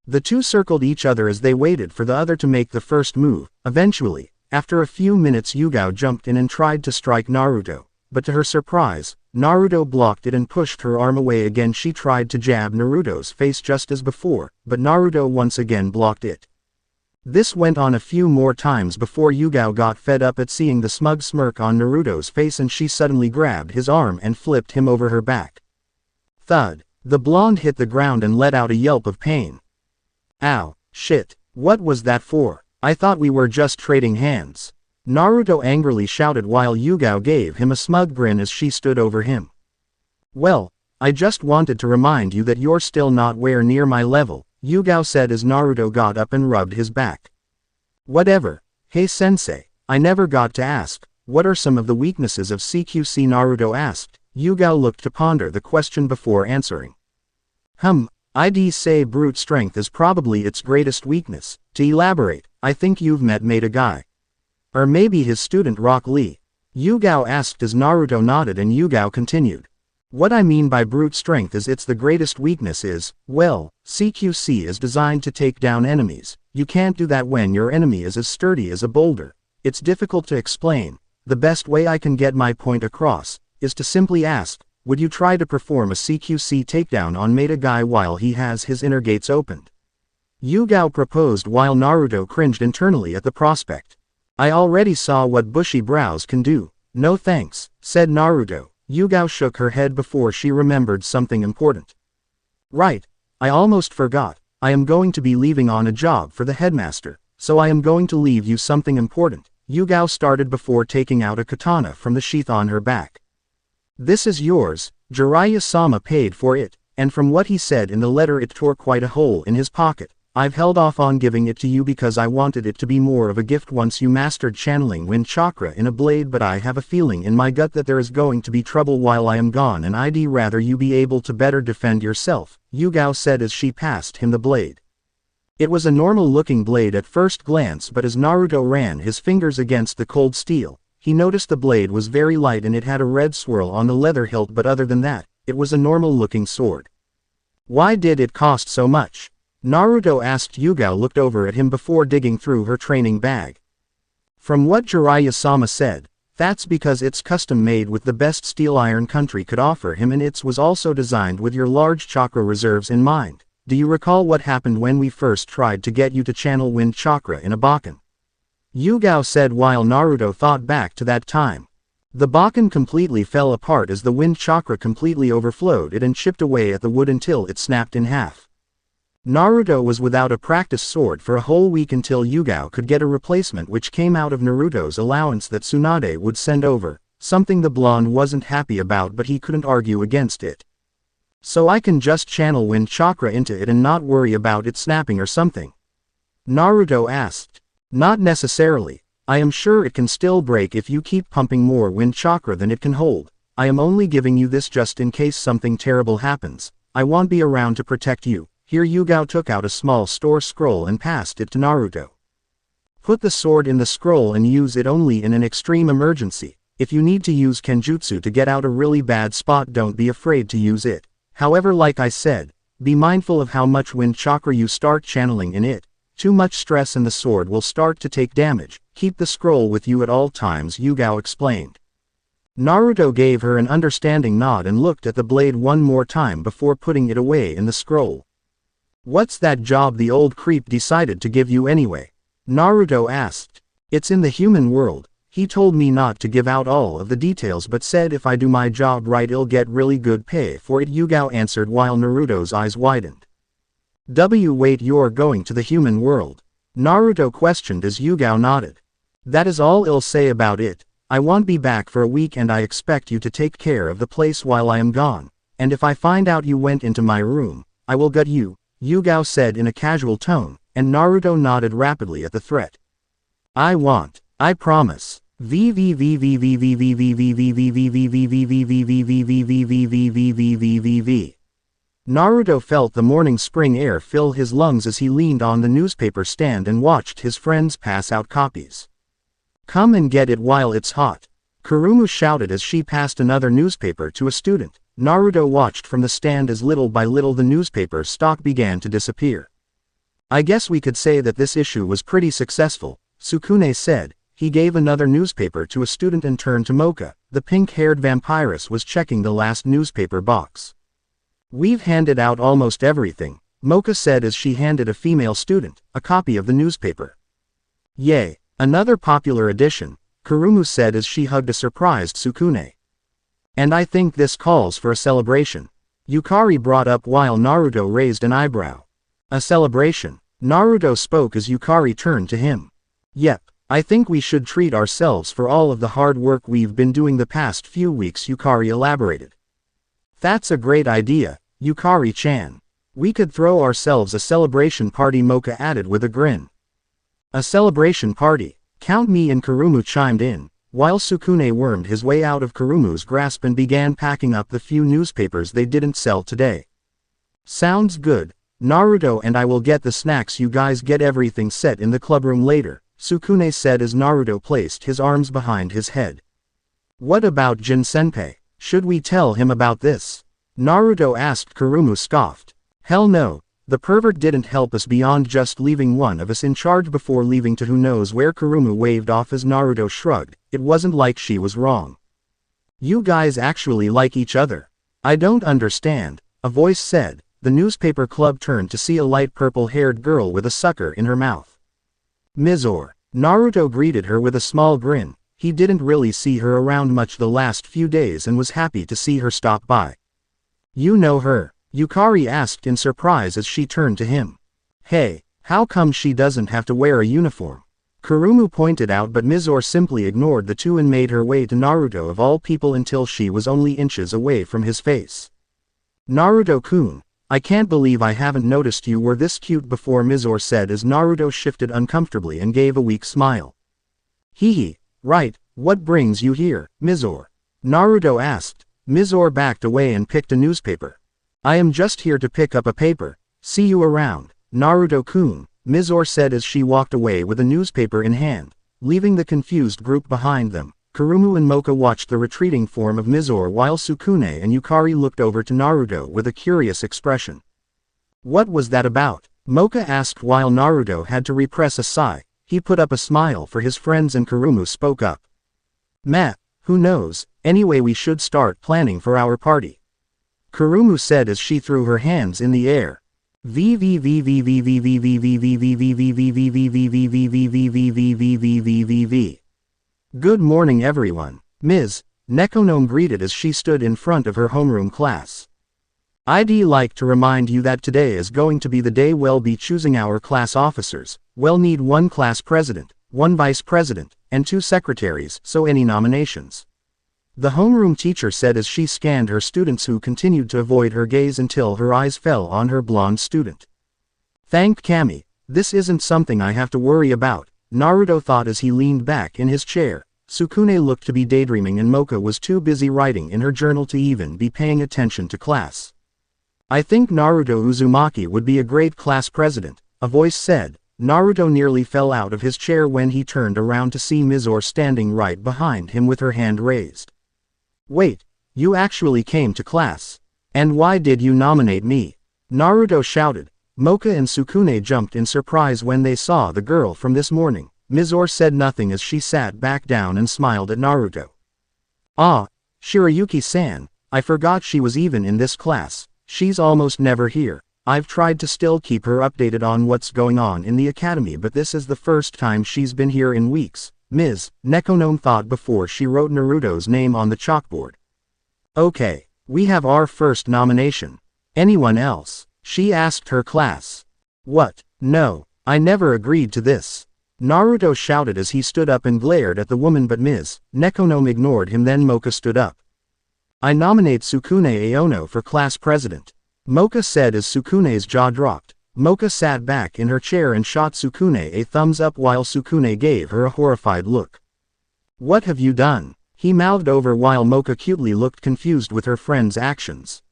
The two circled each other as they waited for the other to make the first move. Eventually, after a few minutes, Yuga jumped in and tried to strike Naruto, but to her surprise, Naruto blocked it and pushed her arm away again. She tried to jab Naruto's face just as before, but Naruto once again blocked it. This went on a few more times before Yuga got fed up at seeing the smug smirk on Naruto's face and she suddenly grabbed his arm and flipped him over her back. Thud! The blonde hit the ground and let out a yelp of pain. Ow, shit, what was that for? I thought we were just trading hands. Naruto angrily shouted while Yuga gave him a smug grin as she stood over him. Well, I just wanted to remind you that you're still not where near my level, Yuga said as Naruto got up and rubbed his back. Whatever. Hey sensei, I never got to ask, what are some of the weaknesses of CQC? Naruto asked. Yuga looked to ponder the question before answering. I'd say brute strength is probably its greatest weakness. To elaborate, I think you've met Maida Guy. Or maybe his student Rock Lee. Yuga asked as Naruto nodded and Yuga continued. What I mean by brute strength is it's the greatest weakness is, well, CQC is designed to take down enemies. You can't do that when your enemy is as sturdy as a boulder. It's difficult to explain. The best way I can get my point across is to simply ask, would you try to perform a CQC takedown on Maida Guy while he has his inner gates opened? Yuga proposed while Naruto cringed internally at the prospect. I already saw what bushy brows can do. No thanks, said Naruto. Yuga shook her head before she remembered something important. Right, I almost forgot. I am going to be leaving on a job for the headmaster, so I am going to leave you something important. Yuga started before taking out a katana from the sheath on her back. This is yours, Jiraiya-sama paid for it, and from what he said in the letter it tore quite a hole in his pocket. I've held off on giving it to you because I wanted it to be more of a gift once you mastered channeling wind chakra in a blade, but I have a feeling in my gut that there is going to be trouble while I am gone and I'd rather you be able to better defend yourself, Yuga said as she passed him the blade. It was a normal-looking blade at first glance, but as Naruto ran his fingers against the cold steel, he noticed the blade was very light and it had a red swirl on the leather hilt, but other than that, it was a normal-looking sword. Why did it cost so much? Naruto asked. Yuga looked over at him before digging through her training bag. From what Jiraiya-sama said, that's because it's custom-made with the best steel iron country could offer him, and it was also designed with your large chakra reserves in mind. Do you recall what happened when we first tried to get you to channel wind chakra in a Bakken? Yuga said while Naruto thought back to that time. The Bakken completely fell apart as the wind chakra completely overflowed it and chipped away at the wood until it snapped in half. Naruto was without a practice sword for a whole week until Yuga could get a replacement which came out of Naruto's allowance that Tsunade would send over, something the blonde wasn't happy about, but he couldn't argue against it. So I can just channel wind chakra into it and not worry about it snapping or something? Naruto asked. Not necessarily. I am sure it can still break if you keep pumping more wind chakra than it can hold. I am only giving you this just in case something terrible happens. I won't be around to protect you. Here Yuga took out a small store scroll and passed it to Naruto. Put the sword in the scroll and use it only in an extreme emergency. If you need to use Kenjutsu to get out a really bad spot, don't be afraid to use it. However, like I said, be mindful of how much wind chakra you start channeling in it. Too much stress and the sword will start to take damage. Keep the scroll with you at all times, Yuga explained. Naruto gave her an understanding nod and looked at the blade one more time before putting it away in the scroll. What's that job the old creep decided to give you anyway? Naruto asked. It's in the human world. He told me not to give out all of the details but said if I do my job right I'll get really good pay for it, Yuga answered while Naruto's eyes widened. Wait, you're going to the human world? Naruto questioned as Yuga nodded. That is all I'll say about it. I won't be back for a week and I expect you to take care of the place while I am gone, and if I find out you went into my room, I will gut you, Yuga said in a casual tone, and Naruto nodded rapidly at the threat. I won't. I promise. Naruto felt the morning spring air fill his lungs as he leaned on the newspaper stand and watched his friends pass out copies. Come and get it while it's hot, Kurumu shouted as she passed another newspaper to a student. Naruto watched from the stand as little by little the newspaper stock began to disappear. I guess we could say that this issue was pretty successful, Sukune said. He gave another newspaper to a student and turned to Moka. The pink-haired vampiress was checking the last newspaper box. We've handed out almost everything, Moka said as she handed a female student a copy of the newspaper. Yay, another popular edition, Kurumu said as she hugged a surprised Sukune. And I think this calls for a celebration, Yukari brought up while Naruto raised an eyebrow. A celebration? Naruto spoke as Yukari turned to him. Yep, I think we should treat ourselves for all of the hard work we've been doing the past few weeks, Yukari elaborated. That's a great idea, Yukari-chan. We could throw ourselves a celebration party, Moka added with a grin. A celebration party? Count me in, Kurumu chimed in, while Sukune wormed his way out of Kurumu's grasp and began packing up the few newspapers they didn't sell today. Sounds good. Naruto and I will get the snacks, you guys get everything set in the clubroom later, Sukune said as Naruto placed his arms behind his head. What about Jin-senpai? Should we tell him about this? Naruto asked. Kurumu scoffed. Hell no, the pervert didn't help us beyond just leaving one of us in charge before leaving to who knows where. Kurumu waved off as Naruto shrugged. It wasn't like she was wrong. You guys actually like each other? I don't understand, a voice said. The newspaper club turned to see a light purple-haired girl with a sucker in her mouth. Mizore. Naruto greeted her with a small grin. He didn't really see her around much the last few days and was happy to see her stop by. You know her? Yukari asked in surprise as she turned to him. Hey, how come she doesn't have to wear a uniform? Kurumu pointed out, but Mizore simply ignored the two and made her way to Naruto of all people until she was only inches away from his face. Naruto-kun, I can't believe I haven't noticed you were this cute before, Mizore said as Naruto shifted uncomfortably and gave a weak smile. Hee, right, what brings you here, Mizore? Naruto asked. Mizore backed away and picked a newspaper. I am just here to pick up a paper. See you around, Naruto-kun, Mizore said as she walked away with a newspaper in hand, leaving the confused group behind them. Kurumu and Moka watched the retreating form of Mizore while Sukune and Yukari looked over to Naruto with a curious expression. What was that about? Moka asked while Naruto had to repress a sigh. He put up a smile for his friends and Kurumu spoke up. Meh, who knows, anyway we should start planning for our party, Kurumu said as she threw her hands in the air. Good morning everyone, Ms. Nekonome greeted as she stood in front of her homeroom class. I'd like to remind you that today is going to be the day we'll be choosing our class officers. We'll need one class president, one vice president, and two secretaries, so any nominations? The homeroom teacher said as she scanned her students who continued to avoid her gaze until her eyes fell on her blonde student. Thank Kami, this isn't something I have to worry about, Naruto thought as he leaned back in his chair. Sukune looked to be daydreaming and Moka was too busy writing in her journal to even be paying attention to class. I think Naruto Uzumaki would be a great class president, a voice said. Naruto nearly fell out of his chair when he turned around to see Mizore standing right behind him with her hand raised. Wait, you actually came to class. And why did you nominate me? Naruto shouted. Moka and Sukune jumped in surprise when they saw the girl from this morning. Mizore said nothing as she sat back down and smiled at Naruto. Ah, Shirayuki-san, I forgot she was even in this class. She's almost never here. I've tried to still keep her updated on what's going on in the academy, but this is the first time she's been here in weeks, Ms. Nekognome thought before she wrote Naruto's name on the chalkboard. Okay, we have our first nomination. Anyone else? She asked her class. What? No, I never agreed to this. Naruto shouted as he stood up and glared at the woman, but Ms. Nekognome ignored him. Then Moka stood up. I nominate Sukune Aono for class president. Moka said as Sukune's jaw dropped. Moka sat back in her chair and shot Sukune a thumbs up while Sukune gave her a horrified look. What have you done? He mouthed over while Moka cutely looked confused with her friend's actions.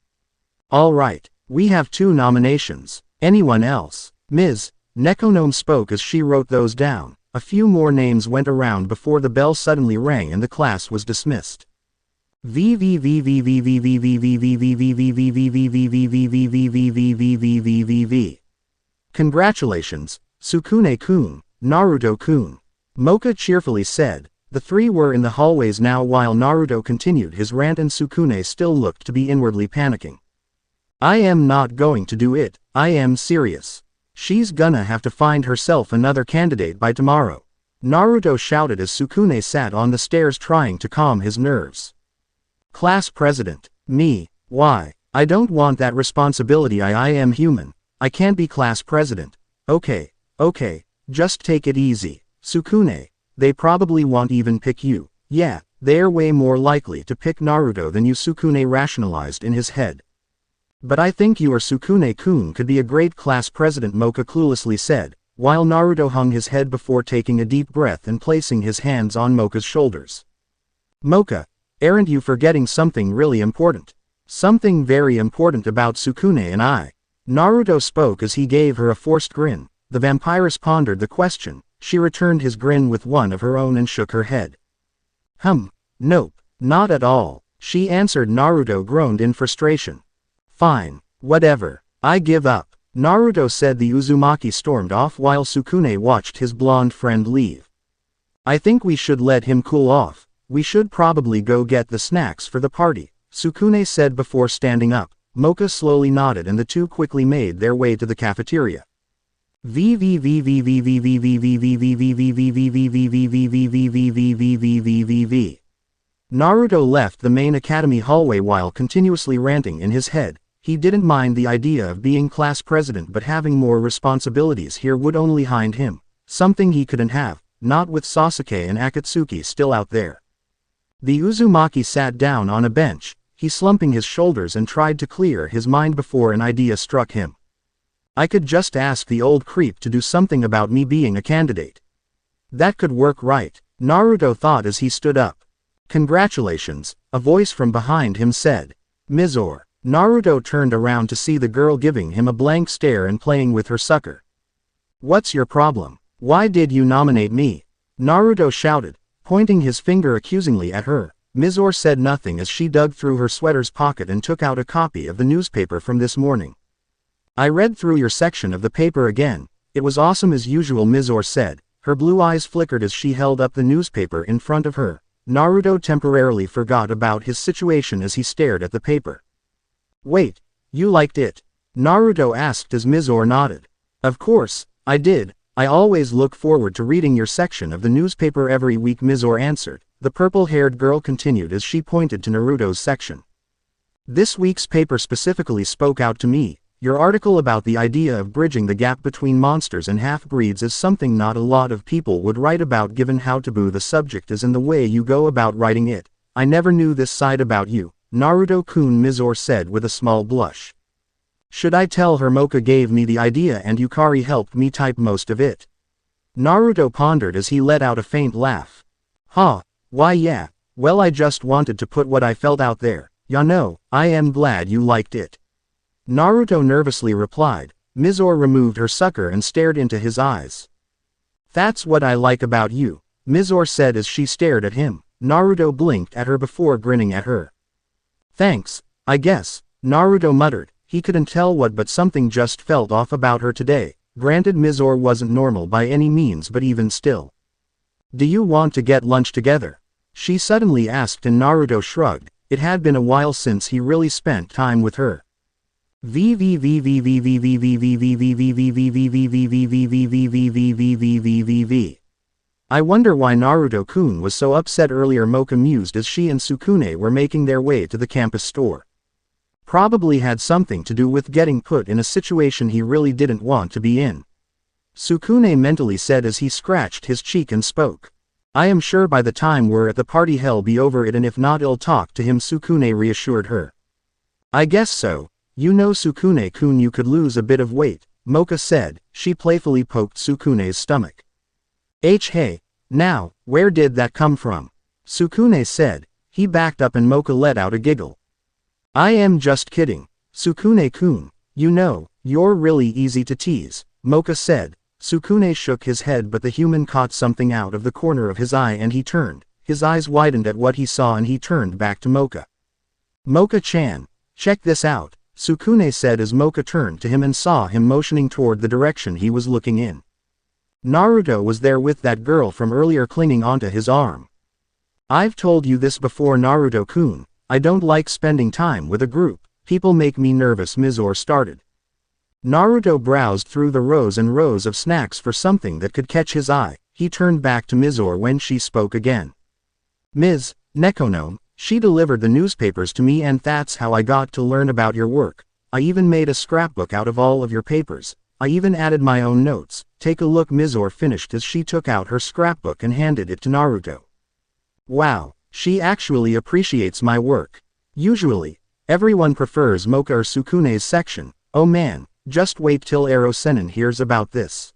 All right, we have 2 nominations. Anyone else? Ms. Nekognome spoke as she wrote those down. A few more names went around before the bell suddenly rang and the class was dismissed. Congratulations, Sukune-kun, Naruto-kun. Moka cheerfully said. The 3 were in the hallways now while Naruto continued his rant and Sukune still looked to be inwardly panicking. I am not going to do it, I am serious. She's gonna have to find herself another candidate by tomorrow. Naruto shouted as Sukune sat on the stairs trying to calm his nerves. Class president, me, why? I don't want that responsibility. I am human. I can't be class president. Okay, just take it easy. Sukune, they probably won't even pick you. Yeah, they're way more likely to pick Naruto than you, Sukune rationalized in his head. But I think you or Sukune-kun could be a great class president, Moka cluelessly said, while Naruto hung his head before taking a deep breath and placing his hands on Moka's shoulders. Moka, aren't you forgetting something really important? Something very important about Sukune and I. Naruto spoke as he gave her a forced grin. The vampiress pondered the question. She returned his grin with one of her own and shook her head. Nope, not at all, she answered. Naruto groaned in frustration. Fine, whatever, I give up, Naruto said. The Uzumaki stormed off while Sukune watched his blonde friend leave. I think we should let him cool off. We should probably go get the snacks for the party, Sukune said before standing up. Moka slowly nodded and the 2 quickly made their way to the cafeteria. Naruto left the main academy hallway while continuously ranting in his head. He didn't mind the idea of being class president, but having more responsibilities here would only hind him, something he couldn't have, not with Sasuke and Akatsuki still out there. The Uzumaki sat down on a bench, he slumping his shoulders and tried to clear his mind before an idea struck him. I could just ask the old creep to do something about me being a candidate. That could work, right? Naruto thought as he stood up. Congratulations, a voice from behind him said. Mizore. Naruto turned around to see the girl giving him a blank stare and playing with her sucker. What's your problem? Why did you nominate me? Naruto shouted, pointing his finger accusingly at her. Mizore said nothing as she dug through her sweater's pocket and took out a copy of the newspaper from this morning. I read through your section of the paper again. It was awesome as usual, Mizore said. Her blue eyes flickered as she held up the newspaper in front of her. Naruto temporarily forgot about his situation as he stared at the paper. Wait, you liked it? Naruto asked as Mizore nodded. Of course, I did. I always look forward to reading your section of the newspaper every week, Mizore answered. The purple-haired girl continued as she pointed to Naruto's section. This week's paper specifically spoke out to me. Your article about the idea of bridging the gap between monsters and half-breeds is something not a lot of people would write about given how taboo the subject is and the way you go about writing it. I never knew this side about you, Naruto-kun, Mizore said with a small blush. Should I tell her Moka gave me the idea and Yukari helped me type most of it? Naruto pondered as he let out a faint laugh. Huh, why yeah, well I just wanted to put what I felt out there, ya know, I am glad you liked it. Naruto nervously replied. Mizore removed her sucker and stared into his eyes. That's what I like about you, Mizore said as she stared at him. Naruto blinked at her before grinning at her. Thanks, I guess, Naruto muttered. He couldn't tell what but something just felt off about her today. Granted Mizore wasn't normal by any means but even still. Do you want to get lunch together? She suddenly asked and Naruto shrugged. It had been a while since he really spent time with her. I wonder why Naruto-kun was so upset earlier, Moka mused as she and Sukune were making their way to the campus store. Probably had something to do with getting put in a situation he really didn't want to be in. Sukune mentally said as he scratched his cheek and spoke. I am sure by the time we're at the party hell be over it, and if not I'll talk to him, Sukune reassured her. I guess so. You know Sukune-kun, you could lose a bit of weight, Moka said. She playfully poked Sukune's stomach. Hey, now, where did that come from? Sukune said. He backed up and Moka let out a giggle. I am just kidding, Sukune-kun, you know, you're really easy to tease, Moka said. Sukune shook his head but the human caught something out of the corner of his eye and he turned. His eyes widened at what he saw and he turned back to Moka. Moka-chan, check this out, Sukune said as Moka turned to him and saw him motioning toward the direction he was looking in. Naruto was there with that girl from earlier clinging onto his arm. I've told you this before, Naruto-kun, I don't like spending time with a group, people make me nervous, Mizore started. Naruto browsed through the rows and rows of snacks for something that could catch his eye. He turned back to Mizore when she spoke again. Ms. Nekono, she delivered the newspapers to me and that's how I got to learn about your work. I even made a scrapbook out of all of your papers. I even added my own notes. Take a look, Mizore finished as she took out her scrapbook and handed it to Naruto. Wow, she actually appreciates my work. Usually, everyone prefers Moka or Sukune's section. Oh man, just wait till Ero-sennin hears about this.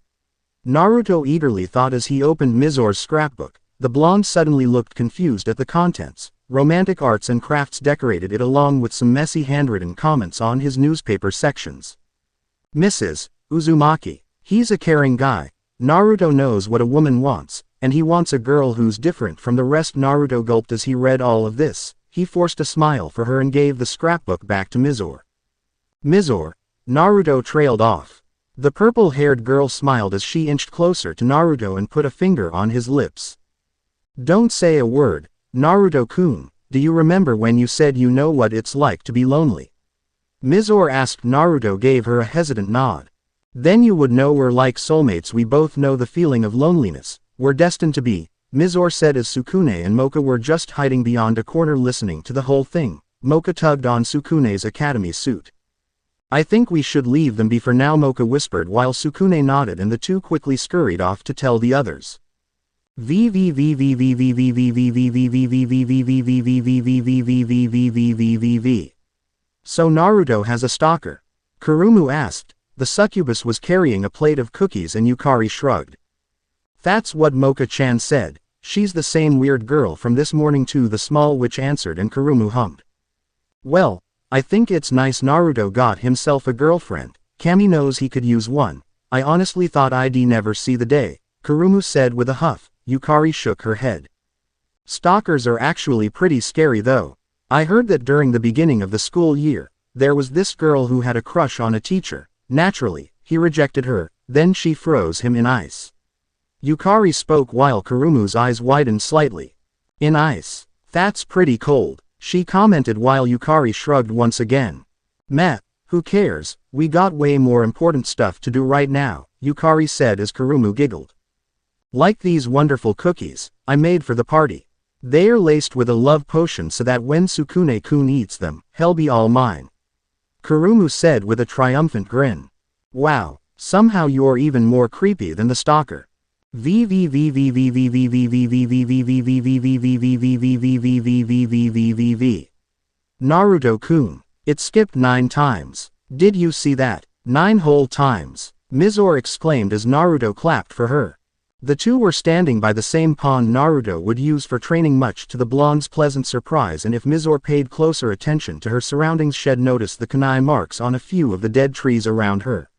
Naruto eagerly thought as he opened Mizore's scrapbook. The blonde suddenly looked confused at the contents. Romantic arts and crafts decorated it along with some messy handwritten comments on his newspaper sections. Mrs. Uzumaki, he's a caring guy. Naruto knows what a woman wants, and he wants a girl who's different from the rest. Naruto gulped as he read all of this. He forced a smile for her and gave the scrapbook back to Mizore. Mizore, Naruto trailed off. The purple-haired girl smiled as she inched closer to Naruto and put a finger on his lips. Don't say a word, Naruto-kun, do you remember when you said you know what it's like to be lonely? Mizore asked. Naruto gave her a hesitant nod. Then you would know we're like soulmates, we both know the feeling of loneliness, we're destined to be, Mizore said as Sukune and Moka were just hiding beyond a corner listening to the whole thing. Moka tugged on Sukune's academy suit. I think we should leave them be for now, Moka whispered while Sukune nodded and the two quickly scurried off to tell the others. So Naruto has a stalker? Kurumu asked. The succubus was carrying a plate of cookies and Yukari shrugged. That's what Moka-chan said. She's the same weird girl from this morning too, the small witch answered, and Kurumu hummed. Well, I think it's nice Naruto got himself a girlfriend. Kami knows he could use one. I honestly thought I'd never see the day, Kurumu said with a huff. Yukari shook her head. Stalkers are actually pretty scary though. I heard that during the beginning of the school year, there was this girl who had a crush on a teacher. Naturally, he rejected her, then she froze him in ice. Yukari spoke while Kurumu's eyes widened slightly. In ice? That's pretty cold, she commented while Yukari shrugged once again. Meh, who cares, we got way more important stuff to do right now, Yukari said as Kurumu giggled. Like these wonderful cookies I made for the party. They're laced with a love potion so that when Sukune-kun eats them, hell be all mine. Kurumu said with a triumphant grin. Wow, somehow you're even more creepy than the stalker. Naruto-kun. It skipped 9 times. Did you see that? 9 whole times. Mizore exclaimed as Naruto clapped for her. The two were standing by the same pond Naruto would use for training, much to the blonde's pleasant surprise, and if Mizore paid closer attention to her surroundings she'd notice the kunai marks on a few of the dead trees around her.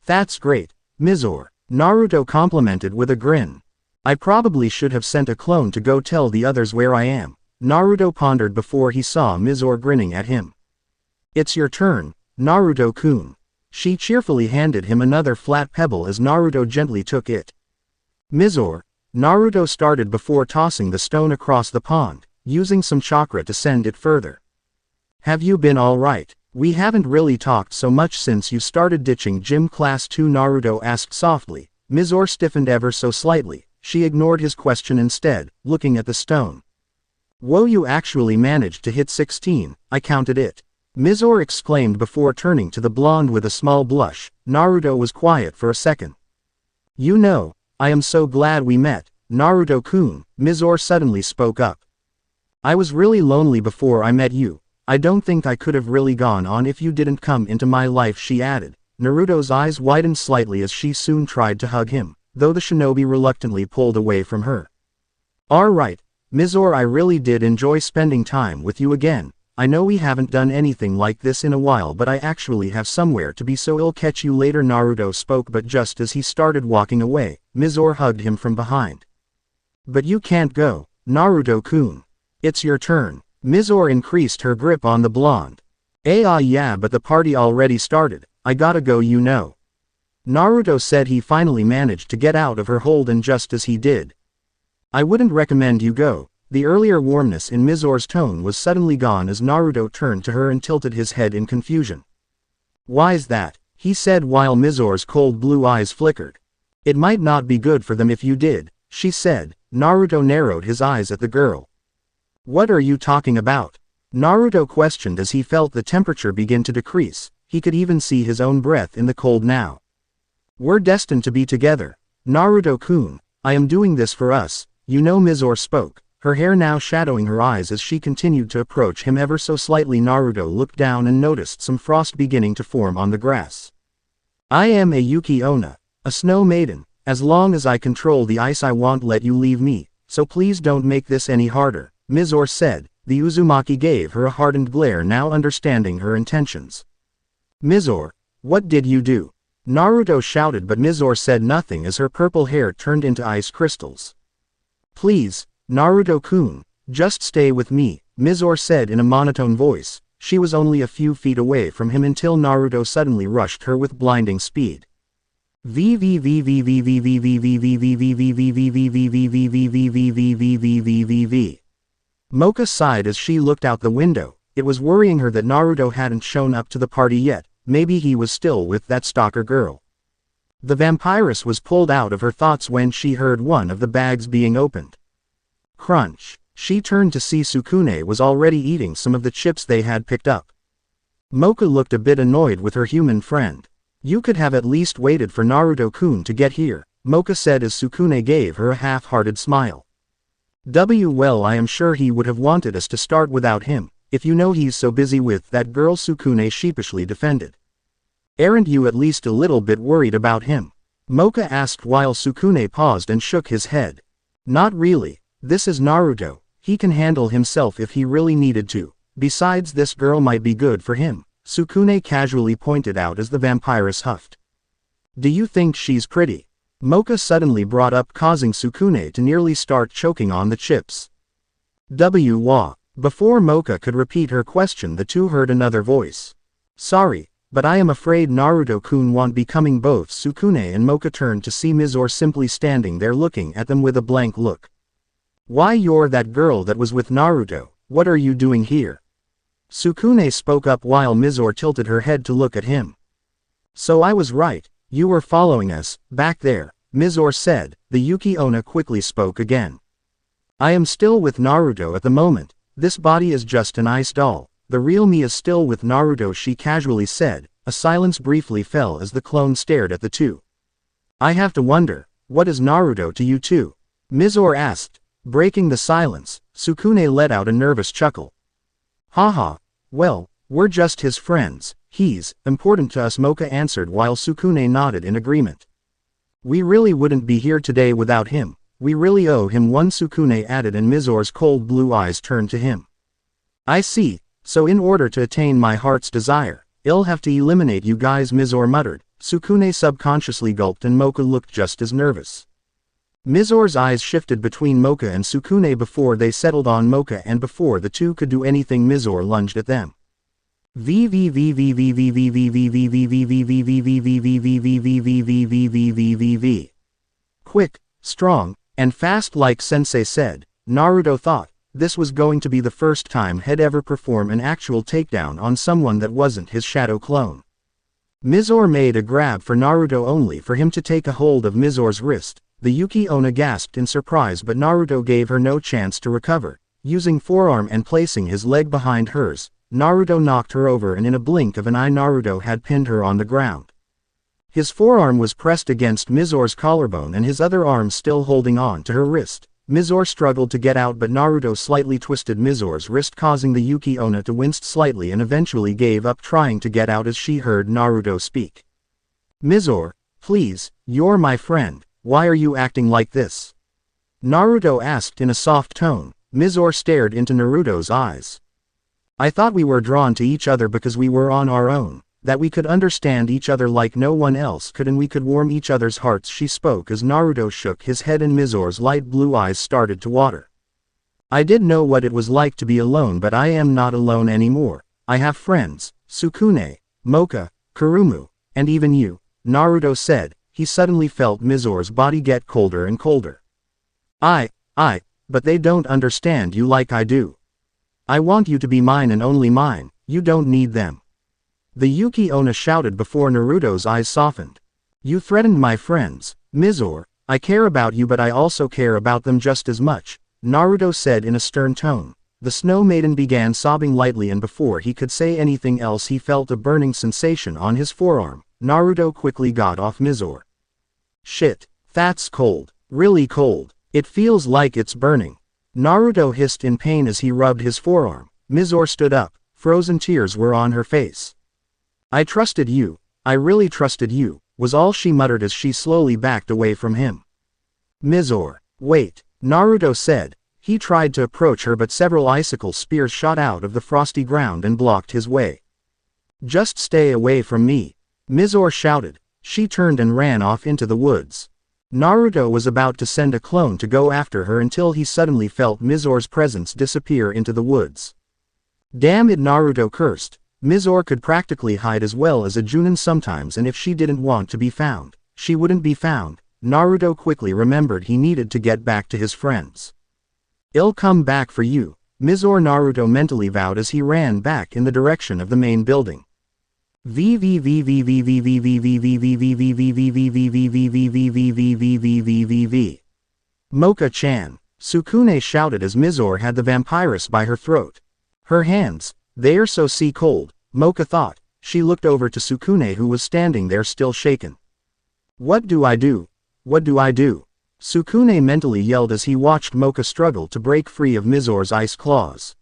That's great, Mizore, Naruto complimented with a grin. I probably should have sent a clone to go tell the others where I am, Naruto pondered before he saw Mizore grinning at him. It's your turn, Naruto-kun. She cheerfully handed him another flat pebble as Naruto gently took it. Mizore, Naruto started before tossing the stone across the pond, using some chakra to send it further. Have you been alright? We haven't really talked so much since you started ditching gym class too, Naruto asked softly. Mizore stiffened ever so slightly. She ignored his question instead, looking at the stone. Whoa, you actually managed to hit 16, I counted it. Mizore exclaimed before turning to the blonde with a small blush. Naruto was quiet for a second. You know, I am so glad we met, Naruto-kun, Mizore suddenly spoke up. I was really lonely before I met you. I don't think I could have really gone on if you didn't come into my life, she added. Naruto's eyes widened slightly as she soon tried to hug him, though the shinobi reluctantly pulled away from her. Alright, Mizore, I really did enjoy spending time with you again. I know we haven't done anything like this in a while, but I actually have somewhere to be, so I'll catch you later, Naruto spoke, but just as he started walking away, Mizore hugged him from behind. But you can't go, Naruto-kun. It's your turn. Mizore increased her grip on the blonde. Yeah, but the party already started. I gotta go, you know. Naruto said. He finally managed to get out of her hold, and just as he did, I wouldn't recommend you go. The earlier warmness in Mizore's tone was suddenly gone as Naruto turned to her and tilted his head in confusion. Why's that? He said while Mizore's cold blue eyes flickered. It might not be good for them if you did, she said. Naruto narrowed his eyes at the girl. What are you talking about? Naruto questioned as he felt the temperature begin to decrease. He could even see his own breath in the cold now. We're destined to be together, Naruto-kun. I am doing this for us, you know, Mizore spoke, her hair now shadowing her eyes as she continued to approach him ever so slightly. Naruto looked down and noticed some frost beginning to form on the grass. I am a Yuki Onna, a snow maiden. As long as I control the ice I won't let you leave me, so please don't make this any harder, Mizore said. The Uzumaki gave her a hardened glare, now understanding her intentions. Mizore, what did you do? Naruto shouted, but Mizore said nothing as her purple hair turned into ice crystals. Please, Naruto-kun, just stay with me, Mizore said in a monotone voice. She was only a few feet away from him until Naruto suddenly rushed her with blinding speed. Moka sighed as she looked out the window. It was worrying her that Naruto hadn't shown up to the party yet. Maybe he was still with that stalker girl. The vampiress was pulled out of her thoughts when she heard one of the bags being opened. Crunch. She turned to see Sukune was already eating some of the chips they had picked up. Moka looked a bit annoyed with her human friend. You could have at least waited for Naruto-kun to get here, Moka said as Sukune gave her a half-hearted smile. Well, I am sure he would have wanted us to start without him, if you know he's so busy with that girl, Sukune sheepishly defended. Aren't you at least a little bit worried about him? Moka asked while Sukune paused and shook his head. Not really. This is Naruto. He can handle himself if he really needed to. Besides, this girl might be good for him, Sukune casually pointed out as the vampiress huffed. Do you think she's pretty? Moka suddenly brought up, causing Sukune to nearly start choking on the chips. Wah. Before Moka could repeat her question, the two heard another voice. Sorry, but I am afraid Naruto-kun won't be coming. Both Sukune and Moka turned to see Mizore simply standing there looking at them with a blank look. Why, you're that girl that was with Naruto. What are you doing here? Sukune spoke up while Mizore tilted her head to look at him. So I was right, you were following us, back there, Mizore said. The Yuki Onna quickly spoke again. I am still with Naruto at the moment. This body is just an ice doll. The real me is still with Naruto, she casually said. A silence briefly fell as the clone stared at the two. I have to wonder, what is Naruto to you too? Mizore asked. Breaking the silence, Sukune let out a nervous chuckle. Haha, well, we're just his friends, he's important to us, Moka answered while Sukune nodded in agreement. We really wouldn't be here today without him, we really owe him one, Sukune added, and Mizore's cold blue eyes turned to him. I see, so in order to attain my heart's desire, I'll have to eliminate you guys, Mizore muttered. Sukune subconsciously gulped and Moka looked just as nervous. Mizore's eyes shifted between Moka and Sukune before they settled on Moka, and before the two could do anything Mizore lunged at them. Quick, strong, and fast, like Sensei said. Naruto thought this was going to be the first time he'd ever perform an actual takedown on someone that wasn't his shadow clone. Mizore made a grab for Naruto only for him to take a hold of Mizore's wrist. The Yuki Onna gasped in surprise, but Naruto gave her no chance to recover. Using forearm and placing his leg behind hers, Naruto knocked her over, and in a blink of an eye Naruto had pinned her on the ground. His forearm was pressed against Mizore's collarbone and his other arm still holding on to her wrist. Mizore struggled to get out, but Naruto slightly twisted Mizore's wrist, causing the Yuki Onna to wince slightly and eventually gave up trying to get out as she heard Naruto speak. Mizore, please, you're my friend, why are you acting like this? Naruto asked in a soft tone. Mizore stared into Naruto's eyes. I thought we were drawn to each other because we were on our own, that we could understand each other like no one else could, and we could warm each other's hearts, she spoke as Naruto shook his head and Mizore's light blue eyes started to water. I did know what it was like to be alone, but I am not alone anymore. I have friends, Sukune, Moka, Kurumu, and even you, Naruto said. He suddenly felt Mizore's body get colder and colder. But they don't understand you like I do. I want you to be mine and only mine, you don't need them. The Yuki Onna shouted before Naruto's eyes softened. You threatened my friends, Mizore. I care about you, but I also care about them just as much, Naruto said in a stern tone. The Snow Maiden began sobbing lightly, and before he could say anything else he felt a burning sensation on his forearm. Naruto quickly got off Mizore. Shit, that's cold, really cold. It feels like it's burning. Naruto hissed in pain as he rubbed his forearm. Mizore stood up, frozen tears were on her face. I trusted you, I really trusted you, was all she muttered as she slowly backed away from him. Mizore, wait, Naruto said. He tried to approach her, but several icicle spears shot out of the frosty ground and blocked his way. Just stay away from me, Mizore shouted. She turned and ran off into the woods. Naruto was about to send a clone to go after her until he suddenly felt Mizore's presence disappear into the woods. Damn it, Naruto cursed. Mizore could practically hide as well as a Junin sometimes, and if she didn't want to be found, she wouldn't be found. Naruto quickly remembered he needed to get back to his friends. I'll come back for you, Mizore, Naruto mentally vowed as he ran back in the direction of the main building. Moka-chan, Sukune shouted as Mizore had the vampiress by her throat. Her hands, they're so sea cold, Moka thought. She looked over to Sukune, who was standing there still shaken. What do I do? What do I do? Sukune mentally yelled as he watched Moka struggle to break free of Mizore's ice claws.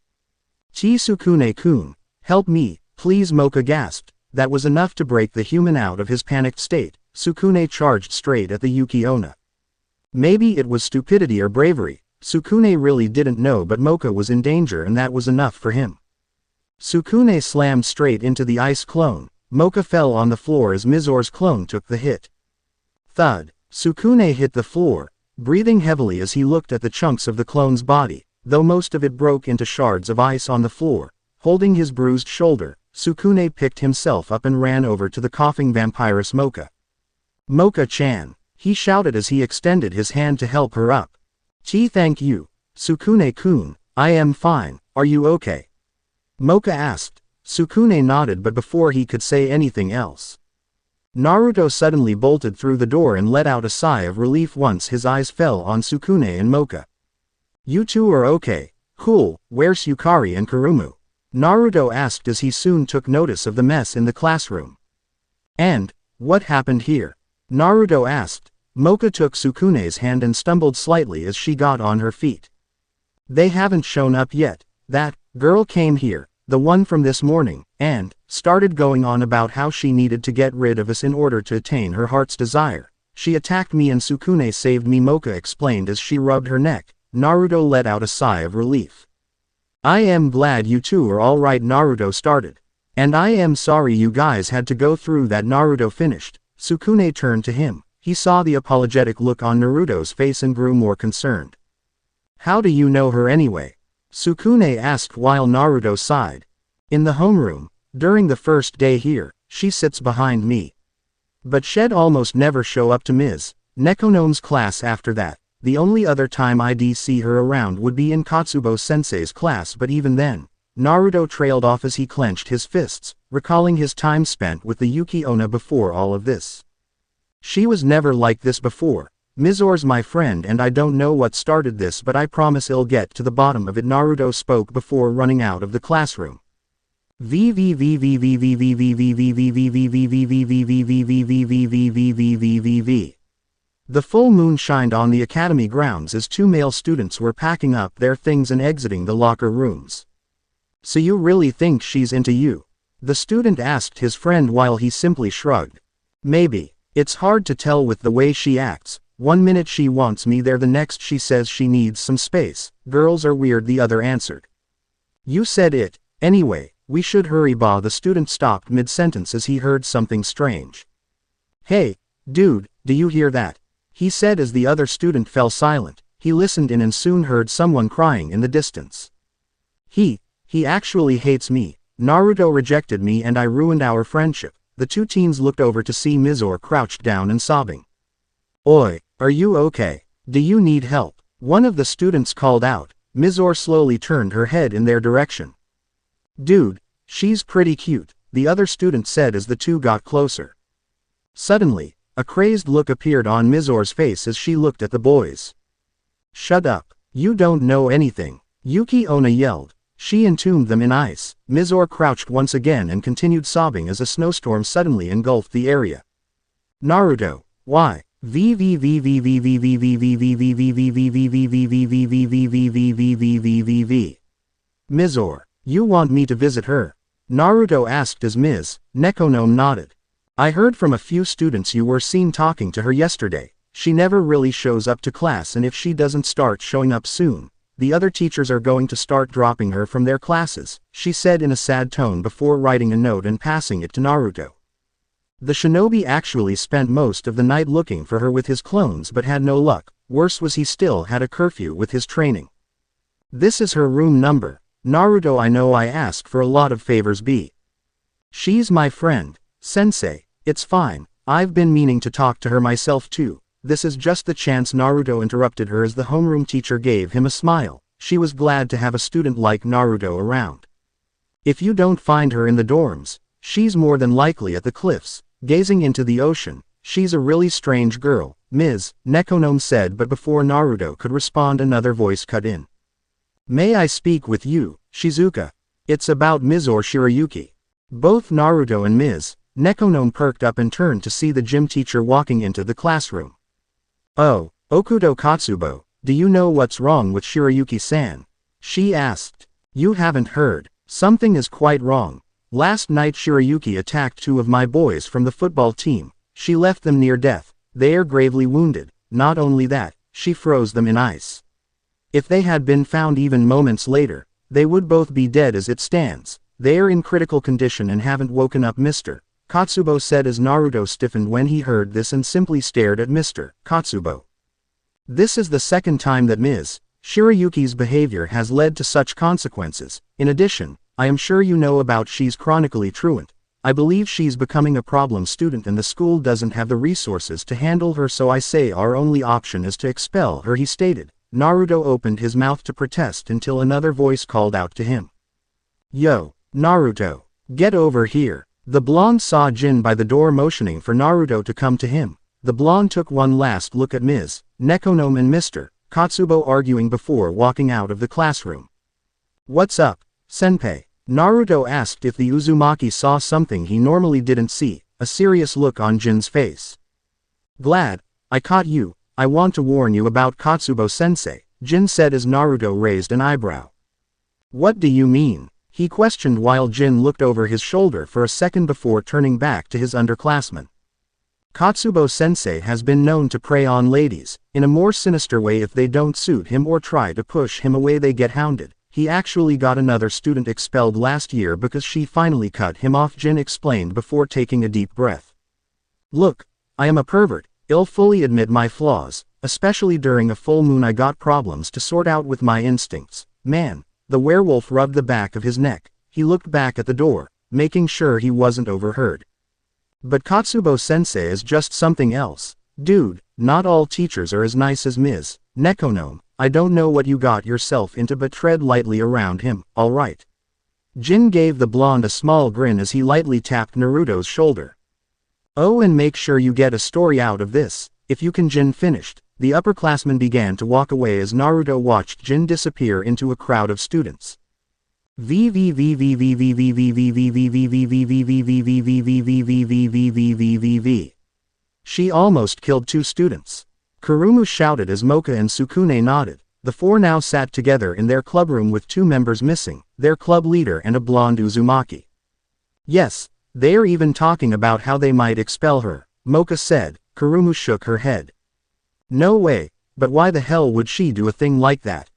Sukune-kun, help me, please, Moka gasped. That was enough to break the human out of his panicked state. Sukune charged straight at the Yuki Onna. Maybe it was stupidity or bravery, Sukune really didn't know, but Moka was in danger and that was enough for him. Sukune slammed straight into the ice clone. Moka fell on the floor as Mizore's clone took the hit. Thud. Sukune hit the floor, breathing heavily as he looked at the chunks of the clone's body, though most of it broke into shards of ice on the floor. Holding his bruised shoulder, Sukune picked himself up and ran over to the coughing vampiress Moka. Moka-chan, he shouted as he extended his hand to help her up. Thank you, Sukune-kun, I am fine, are you okay? Moka asked. Sukune nodded, but before he could say anything else, Naruto suddenly bolted through the door and let out a sigh of relief once his eyes fell on Sukune and Moka. You two are okay, cool, where's Yukari and Kurumu? Naruto asked as he soon took notice of the mess in the classroom. And, what happened here? Naruto asked. Moka took Sukune's hand and stumbled slightly as she got on her feet. They haven't shown up yet. That girl came here, the one from this morning, and started going on about how she needed to get rid of us in order to attain her heart's desire. She attacked me and Sukune saved me, Moka explained as she rubbed her neck. Naruto let out a sigh of relief. I am glad you two are alright, Naruto started. And I am sorry you guys had to go through that, Naruto finished. Sukune turned to him. He saw the apologetic look on Naruto's face and grew more concerned. How do you know her anyway? Sukune asked while Naruto sighed. In the homeroom, during the first day here, she sits behind me. But she'd almost never show up to Ms. Nekonome's class after that. The only other time I'd see her around would be in Katsubo-sensei's class, but even then. Naruto trailed off as he clenched his fists, recalling his time spent with the Yuki Onna before all of this. She was never like this before. Mizore's my friend and I don't know what started this, but I promise I'll get to the bottom of it, Naruto spoke before running out of the classroom. The full moon shined on the academy grounds as two male students were packing up their things and exiting the locker rooms. So you really think she's into you? The student asked his friend while he simply shrugged. Maybe. It's hard to tell with the way she acts. One minute she wants me there, the next she says she needs some space. Girls are weird, the other answered. You said it. Anyway, we should hurry, Ba. The student stopped mid-sentence as he heard something strange. Hey, dude, do you hear that? He said as the other student fell silent. He listened in and soon heard someone crying in the distance. He actually hates me. Naruto rejected me and I ruined our friendship. The two teens looked over to see Mizore crouched down and sobbing. Oi, are you okay? Do you need help? One of the students called out. Mizore slowly turned her head in their direction. Dude, she's pretty cute, the other student said as the two got closer. Suddenly, a crazed look appeared on Mizore's face as she looked at the boys. Shut up, you don't know anything, Yuki Onna yelled. She entombed them in ice. Mizore crouched once again and continued sobbing as a snowstorm suddenly engulfed the area. Naruto, why? Mizore, you want me to visit her? Naruto asked as Ms. Nekonome nodded. I heard from a few students you were seen talking to her yesterday. She never really shows up to class, and if she doesn't start showing up soon, the other teachers are going to start dropping her from their classes, she said in a sad tone before writing a note and passing it to Naruto. The shinobi actually spent most of the night looking for her with his clones but had no luck. Worse was he still had a curfew with his training. This is her room number. Naruto, I know I ask for a lot of favors, B. She's my friend. Sensei, it's fine. I've been meaning to talk to her myself too. This is just the chance. Naruto interrupted her as the homeroom teacher gave him a smile. She was glad to have a student like Naruto around. If you don't find her in the dorms, she's more than likely at the cliffs, gazing into the ocean. She's a really strange girl, Ms. Nekonome said, but before Naruto could respond another voice cut in. May I speak with you, Shizuka? It's about Mizore Shirayuki. Both Naruto and Ms. Nekonome perked up and turned to see the gym teacher walking into the classroom. Oh, Okudo Katsubo, do you know what's wrong with Shirayuki-san? She asked. You haven't heard. Something is quite wrong. Last night Shirayuki attacked two of my boys from the football team. She left them near death. They are gravely wounded. Not only that, she froze them in ice. If they had been found even moments later, they would both be dead as it stands. They are in critical condition and haven't woken up, Mr. Katsubo said as Naruto stiffened when he heard this and simply stared at Mr. Katsubo. This is the second time that Ms. Shirayuki's behavior has led to such consequences. In addition, I am sure you know about she's chronically truant. I believe she's becoming a problem student and the school doesn't have the resources to handle her, so I say our only option is to expel her, he stated. Naruto opened his mouth to protest until another voice called out to him. Yo, Naruto, get over here. The blonde saw Jin by the door motioning for Naruto to come to him. The blonde took one last look at Ms. Nekonome and Mr. Katsubo arguing before walking out of the classroom. What's up, senpai? Naruto asked if the Uzumaki saw something he normally didn't see, a serious look on Jin's face. Glad, I caught you. I want to warn you about Katsubo-sensei, Jin said as Naruto raised an eyebrow. What do you mean? He questioned while Jin looked over his shoulder for a second before turning back to his underclassmen. Katsubo-sensei has been known to prey on ladies, in a more sinister way. If they don't suit him or try to push him away they get hounded. He actually got another student expelled last year because she finally cut him off, Jin explained before taking a deep breath. Look, I am a pervert. I'll fully admit my flaws, especially during a full moon. I got problems to sort out with my instincts. Man, the werewolf rubbed the back of his neck. He looked back at the door, making sure he wasn't overheard. But Katsubo-sensei is just something else. Dude, not all teachers are as nice as Ms. Nekonome. I don't know what you got yourself into, but tread lightly around him, alright? Jin gave the blonde a small grin as he lightly tapped Naruto's shoulder. Oh, and make sure you get a story out of this, if you can. Jin finished. The upperclassmen began to walk away as Naruto watched Jin disappear into a crowd of students. She almost killed 2 students. Kurumu shouted as Moka and Sukune nodded. The 4 now sat together in their clubroom with 2 members missing, their club leader and a blonde Uzumaki. Yes, they are even talking about how they might expel her, Moka said. Kurumu shook her head. No way, but why the hell would she do a thing like that?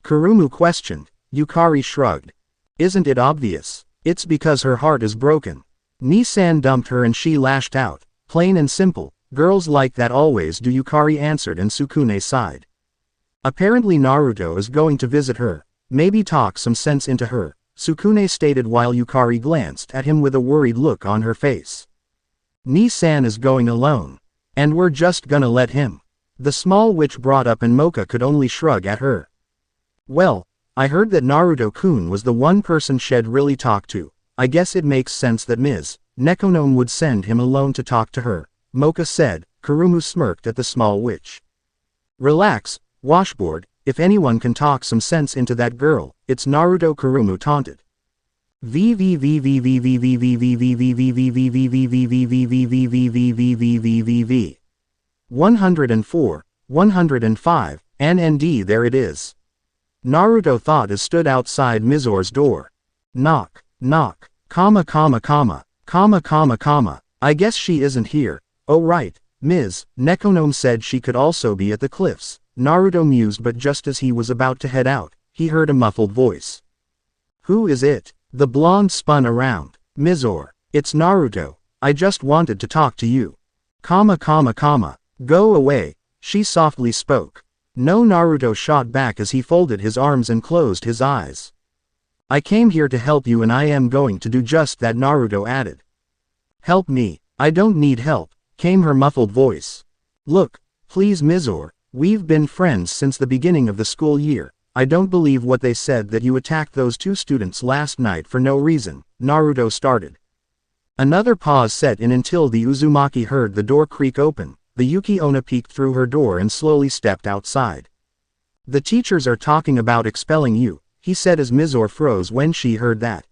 Kurumu questioned. Yukari shrugged. Isn't it obvious? It's because her heart is broken. Nisan dumped her and she lashed out. Plain and simple. Girls like that always do, Yukari answered, and Sukune sighed. Apparently Naruto is going to visit her. Maybe talk some sense into her, Sukune stated while Yukari glanced at him with a worried look on her face. Nisan is going alone. And we're just gonna let him? The small witch brought up, and Moka could only shrug at her. Well, I heard that Naruto-kun was the one person she'd really talk to. I guess it makes sense that Ms. Nekonome would send him alone to talk to her, Moka said. Kurumu smirked at the small witch. Relax, washboard, if anyone can talk some sense into that girl, it's Naruto, Kurumu taunted. 104, 105, and there it is. Naruto thought as stood outside Mizore's door. Knock, knock, comma. I guess she isn't here. Oh right, Ms. Nekonome said she could also be at the cliffs. Naruto mused, but just as he was about to head out, he heard a muffled voice. Who is it? The blonde spun around. Mizore. It's Naruto. I just wanted to talk to you. Comma. Go away, she softly spoke. No, Naruto shot back as he folded his arms and closed his eyes. I came here to help you and I am going to do just that, Naruto added. Help me, I don't need help, came her muffled voice. Look, please Mizore, we've been friends since the beginning of the school year. I don't believe what they said that you attacked those 2 students last night for no reason, Naruto started. Another pause set in until the Uzumaki heard the door creak open. The Yuki Onna peeked through her door and slowly stepped outside. The teachers are talking about expelling you, he said as Mizore froze when she heard that.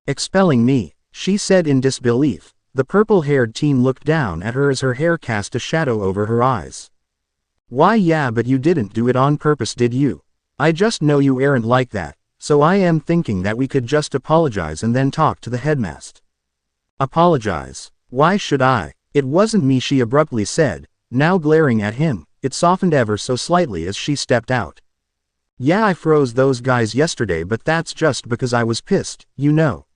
Expelling me, she said in disbelief. The purple-haired teen looked down at her as her hair cast a shadow over her eyes. Why yeah, but you didn't do it on purpose, did you? I just know you aren't like that, so I am thinking that we could just apologize and then talk to the headmaster. Apologize? Why should I? It wasn't me, she abruptly said, now glaring at him. It softened ever so slightly as she stepped out. Yeah, I froze those guys yesterday, but that's just because I was pissed, you know.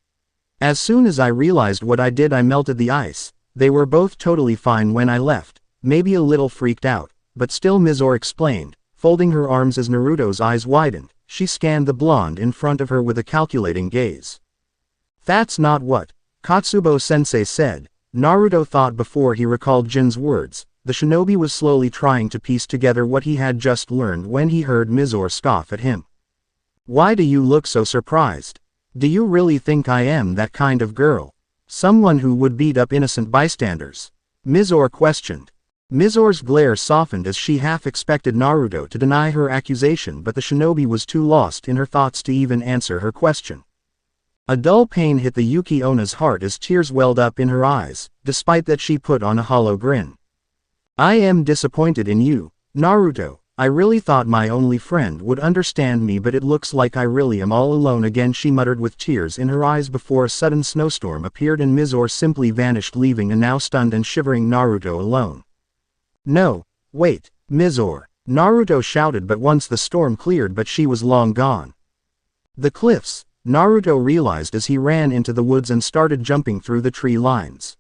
As soon as I realized what I did, I melted the ice. They were both totally fine when I left, maybe a little freaked out, but still, Mizore explained, folding her arms as Naruto's eyes widened. She scanned the blonde in front of her with a calculating gaze. That's not what Katsubo-sensei said, Naruto thought before he recalled Jin's words. The shinobi was slowly trying to piece together what he had just learned when he heard Mizore scoff at him. Why do you look so surprised? Do you really think I am that kind of girl? Someone who would beat up innocent bystanders? Mizore questioned. Mizore's glare softened as she half expected Naruto to deny her accusation, but the shinobi was too lost in her thoughts to even answer her question. A dull pain hit the Yuki Onna's heart as tears welled up in her eyes. Despite that, she put on a hollow grin. I am disappointed in you, Naruto. I really thought my only friend would understand me, but it looks like I really am all alone again, she muttered with tears in her eyes before a sudden snowstorm appeared and Mizore simply vanished, leaving a now stunned and shivering Naruto alone. No, wait, Mizore, Naruto shouted, but once the storm cleared, but she was long gone. The cliffs, Naruto realized as he ran into the woods and started jumping through the tree lines.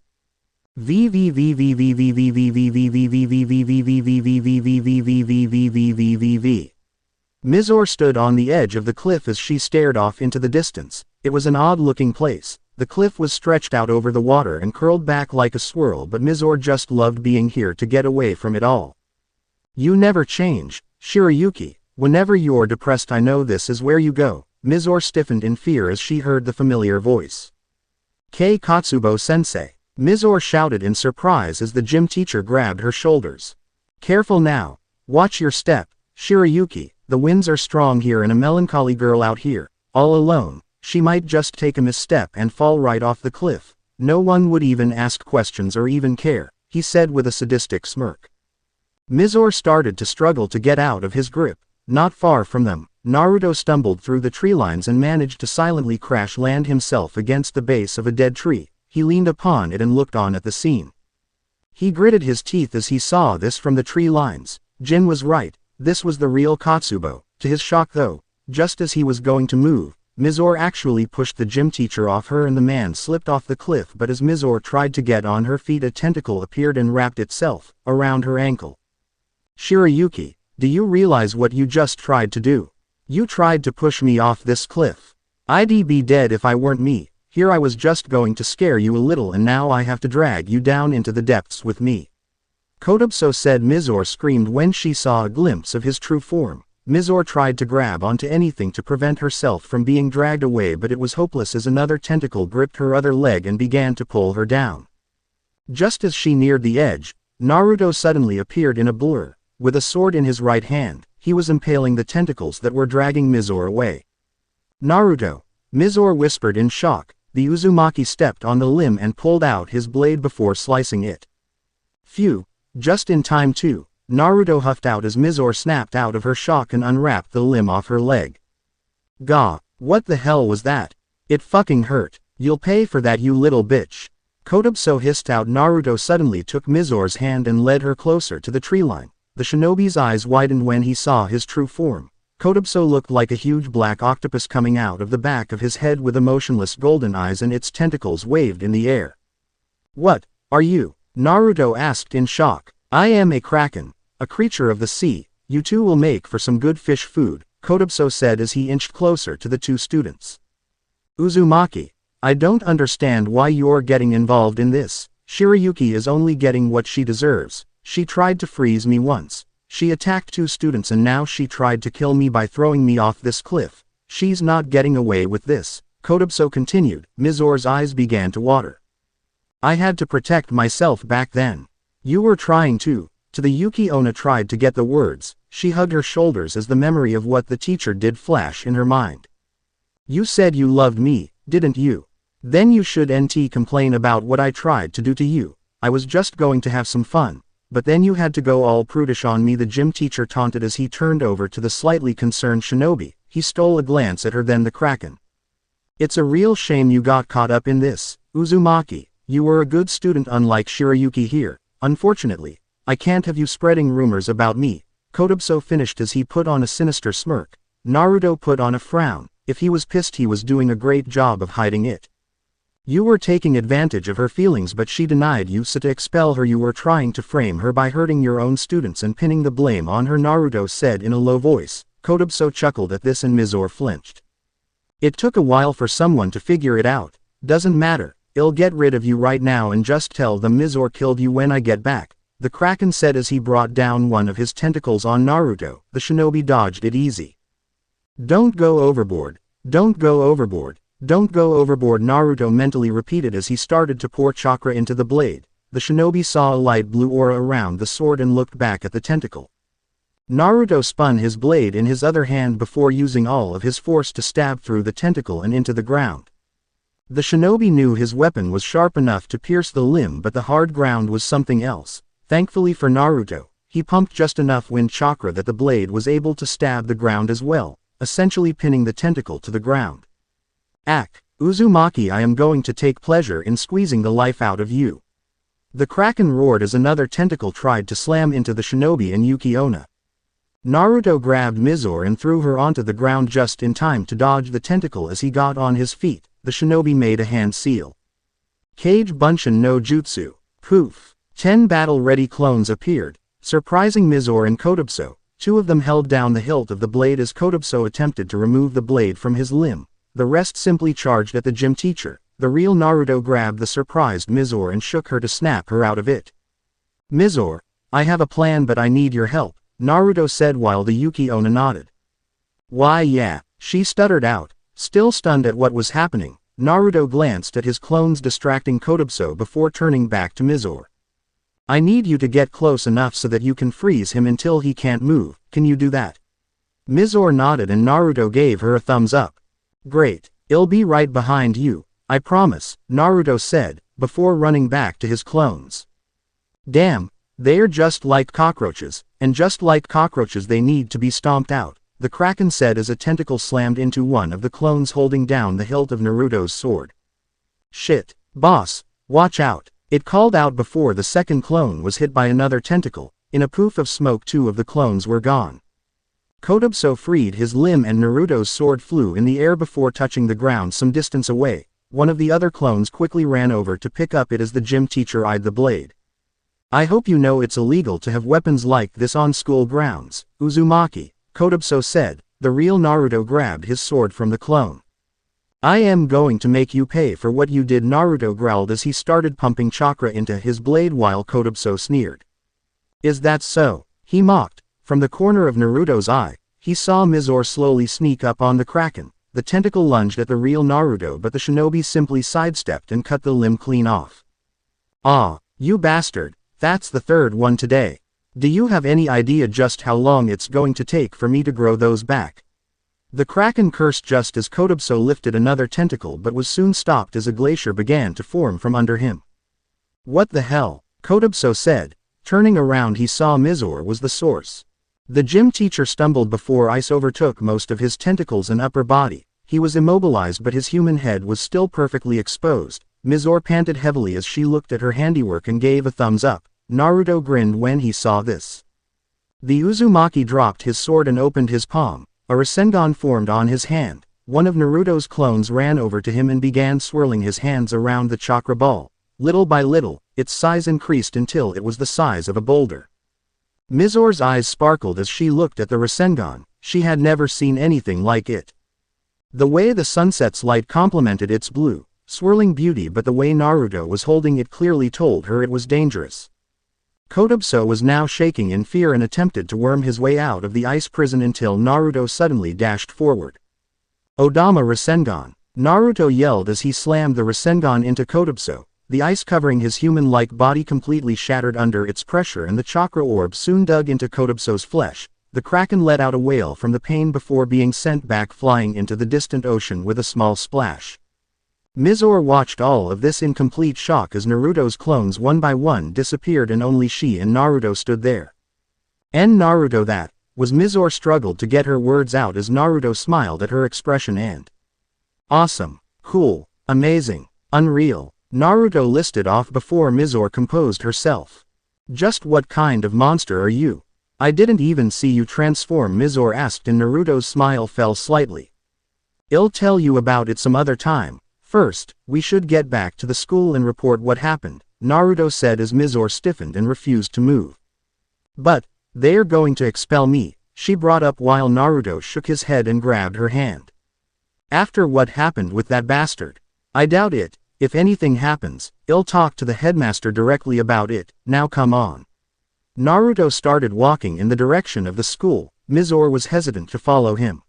Mizore stood on the edge of the cliff as she stared off into the distance. It was an odd-looking place. The cliff was stretched out over the water and curled back like a swirl, but Mizore just loved being here to get away from it all. You never change, Shirayuki. Whenever you're depressed, I know this is where you go. Mizore stiffened in fear as she heard the familiar voice. Kei Katsubo-sensei. Mizore shouted in surprise as the gym teacher grabbed her shoulders. Careful now. Watch your step, Shirayuki. The winds are strong here and a melancholy girl out here, all alone. She might just take a misstep and fall right off the cliff. No one would even ask questions or even care, he said with a sadistic smirk. Mizore started to struggle to get out of his grip. Not far from them, Naruto stumbled through the tree lines and managed to silently crash land himself against the base of a dead tree. He leaned upon it and looked on at the scene. He gritted his teeth as he saw this from the tree lines. Jin was right, this was the real Katsubo. To his shock though, just as he was going to move, Mizore actually pushed the gym teacher off her and the man slipped off the cliff, but as Mizore tried to get on her feet, a tentacle appeared and wrapped itself around her ankle. Shirayuki, do you realize what you just tried to do? You tried to push me off this cliff. I'd be dead if I weren't me. Here I was just going to scare you a little and now I have to drag you down into the depths with me. Kotobso said. Mizore screamed when she saw a glimpse of his true form. Mizore tried to grab onto anything to prevent herself from being dragged away, but it was hopeless as another tentacle gripped her other leg and began to pull her down. Just as she neared the edge, Naruto suddenly appeared in a blur. With a sword in his right hand, he was impaling the tentacles that were dragging Mizore away. Naruto, Mizore whispered in shock. The Uzumaki stepped on the limb and pulled out his blade before slicing it. Phew, just in time too, Naruto huffed out as Mizore snapped out of her shock and unwrapped the limb off her leg. Gah, what the hell was that? It fucking hurt. You'll pay for that, you little bitch. Kotobso hissed out. Naruto suddenly took Mizore's hand and led her closer to the tree line. The shinobi's eyes widened when he saw his true form. Kotobso looked like a huge black octopus coming out of the back of his head with emotionless golden eyes, and its tentacles waved in the air. What are you? Naruto asked in shock. I am a kraken, a creature of the sea. You two will make for some good fish food, Kotobso said as he inched closer to the two students. Uzumaki, I don't understand why you're getting involved in this. Shirayuki is only getting what she deserves. She tried to freeze me once. She attacked two students and now she tried to kill me by throwing me off this cliff. She's not getting away with this, Kotobso continued. Mizore's eyes began to water. I had to protect myself back then. You were trying to the Yuki. Onna tried to get the words. She hugged her shoulders as the memory of what the teacher did flash in her mind. You said you loved me, didn't you? Then you shouldn't complain about what I tried to do to you. I was just going to have some fun. But then you had to go all prudish on me, the gym teacher taunted as he turned over to the slightly concerned shinobi. He stole a glance at her, then the kraken. It's a real shame you got caught up in this, Uzumaki. You were a good student unlike Shirayuki here. Unfortunately, I can't have you spreading rumors about me. Kotobso finished as he put on a sinister smirk. Naruto put on a frown. If he was pissed, he was doing a great job of hiding it. You were taking advantage of her feelings, but she denied you, so to expel her you were trying to frame her by hurting your own students and pinning the blame on her, Naruto said in a low voice. Kotobso chuckled at this and Mizore flinched. It took a while for someone to figure it out. Doesn't matter, I'll get rid of you right now and just tell them Mizore killed you when I get back, the kraken said as he brought down one of his tentacles on Naruto. The shinobi dodged it easy. Don't go overboard. Don't go overboard. Don't go overboard, Naruto mentally repeated as he started to pour chakra into the blade. The shinobi saw a light blue aura around the sword and looked back at the tentacle. Naruto spun his blade in his other hand before using all of his force to stab through the tentacle and into the ground. The shinobi knew his weapon was sharp enough to pierce the limb, but the hard ground was something else. Thankfully for Naruto, he pumped just enough wind chakra that the blade was able to stab the ground as well, essentially pinning the tentacle to the ground. Uzumaki, I am going to take pleasure in squeezing the life out of you. The Kraken roared as another tentacle tried to slam into the shinobi and Yuki Onna. Naruto grabbed Mizore and threw her onto the ground just in time to dodge the tentacle. As he got on his feet, the shinobi made a hand seal. Kage Bunshin no Jutsu. Poof. 10 battle-ready clones appeared, surprising Mizore and Kotobso. 2 of them held down the hilt of the blade as Kotobso attempted to remove the blade from his limb. The rest simply charged at the gym teacher. The real Naruto grabbed the surprised Mizore and shook her to snap her out of it. Mizore, I have a plan, but I need your help, Naruto said while the Yuki Onna nodded. Why yeah, she stuttered out, still stunned at what was happening. Naruto glanced at his clones distracting Kotobso before turning back to Mizore. I need you to get close enough so that you can freeze him until he can't move, can you do that? Mizore nodded and Naruto gave her a thumbs up. Great, I'll be right behind you, I promise, Naruto said, before running back to his clones. Damn, they're just like cockroaches, and just like cockroaches they need to be stomped out, the Kraken said as a tentacle slammed into one of the clones holding down the hilt of Naruto's sword. Shit, boss, watch out, it called out before the second clone was hit by another tentacle. In a poof of smoke 2 of the clones were gone. Kotobso freed his limb and Naruto's sword flew in the air before touching the ground some distance away. One of the other clones quickly ran over to pick up it as the gym teacher eyed the blade. I hope you know it's illegal to have weapons like this on school grounds, Uzumaki, Kotobso said. The real Naruto grabbed his sword from the clone. I am going to make you pay for what you did, Naruto growled as he started pumping chakra into his blade while Kotobso sneered. Is that so? He mocked. From the corner of Naruto's eye, he saw Mizore slowly sneak up on the Kraken. The tentacle lunged at the real Naruto, but the shinobi simply sidestepped and cut the limb clean off. Ah, you bastard, that's the third one today. Do you have any idea just how long it's going to take for me to grow those back? The Kraken cursed just as Kotobso lifted another tentacle but was soon stopped as a glacier began to form from under him. What the hell? Kotobso said. Turning around he saw Mizore was the source. The gym teacher stumbled before ice overtook most of his tentacles and upper body. He was immobilized but his human head was still perfectly exposed. Mizore panted heavily as she looked at her handiwork and gave a thumbs up. Naruto grinned when he saw this. The Uzumaki dropped his sword and opened his palm. A Rasengan formed on his hand. One of Naruto's clones ran over to him and began swirling his hands around the chakra ball. Little by little, its size increased until it was the size of a boulder. Mizore's eyes sparkled as she looked at the Rasengan. She had never seen anything like it. The way the sunset's light complemented its blue, swirling beauty, but the way Naruto was holding it clearly told her it was dangerous. Kotobso was now shaking in fear and attempted to worm his way out of the ice prison until Naruto suddenly dashed forward. Odama Rasengan! Naruto yelled as he slammed the Rasengan into Kotobso. The ice covering his human-like body completely shattered under its pressure and the chakra orb soon dug into Kotobso's flesh. The Kraken let out a wail from the pain before being sent back flying into the distant ocean with a small splash. Mizore watched all of this in complete shock as Naruto's clones one by one disappeared and only she and Naruto stood there. Naruto, that was Mizore struggled to get her words out as Naruto smiled at her expression and awesome, cool, amazing, unreal, Naruto listed off before Mizore composed herself. Just what kind of monster are you? I didn't even see you transform, Mizore asked and Naruto's smile fell slightly. I'll tell you about it some other time. First, we should get back to the school and report what happened, Naruto said as Mizore stiffened and refused to move. But, they're going to expel me, she brought up while Naruto shook his head and grabbed her hand. After what happened with that bastard? I doubt it. If anything happens, I'll talk to the headmaster directly about it. Now come on. Naruto started walking in the direction of the school. Mizore was hesitant to follow him.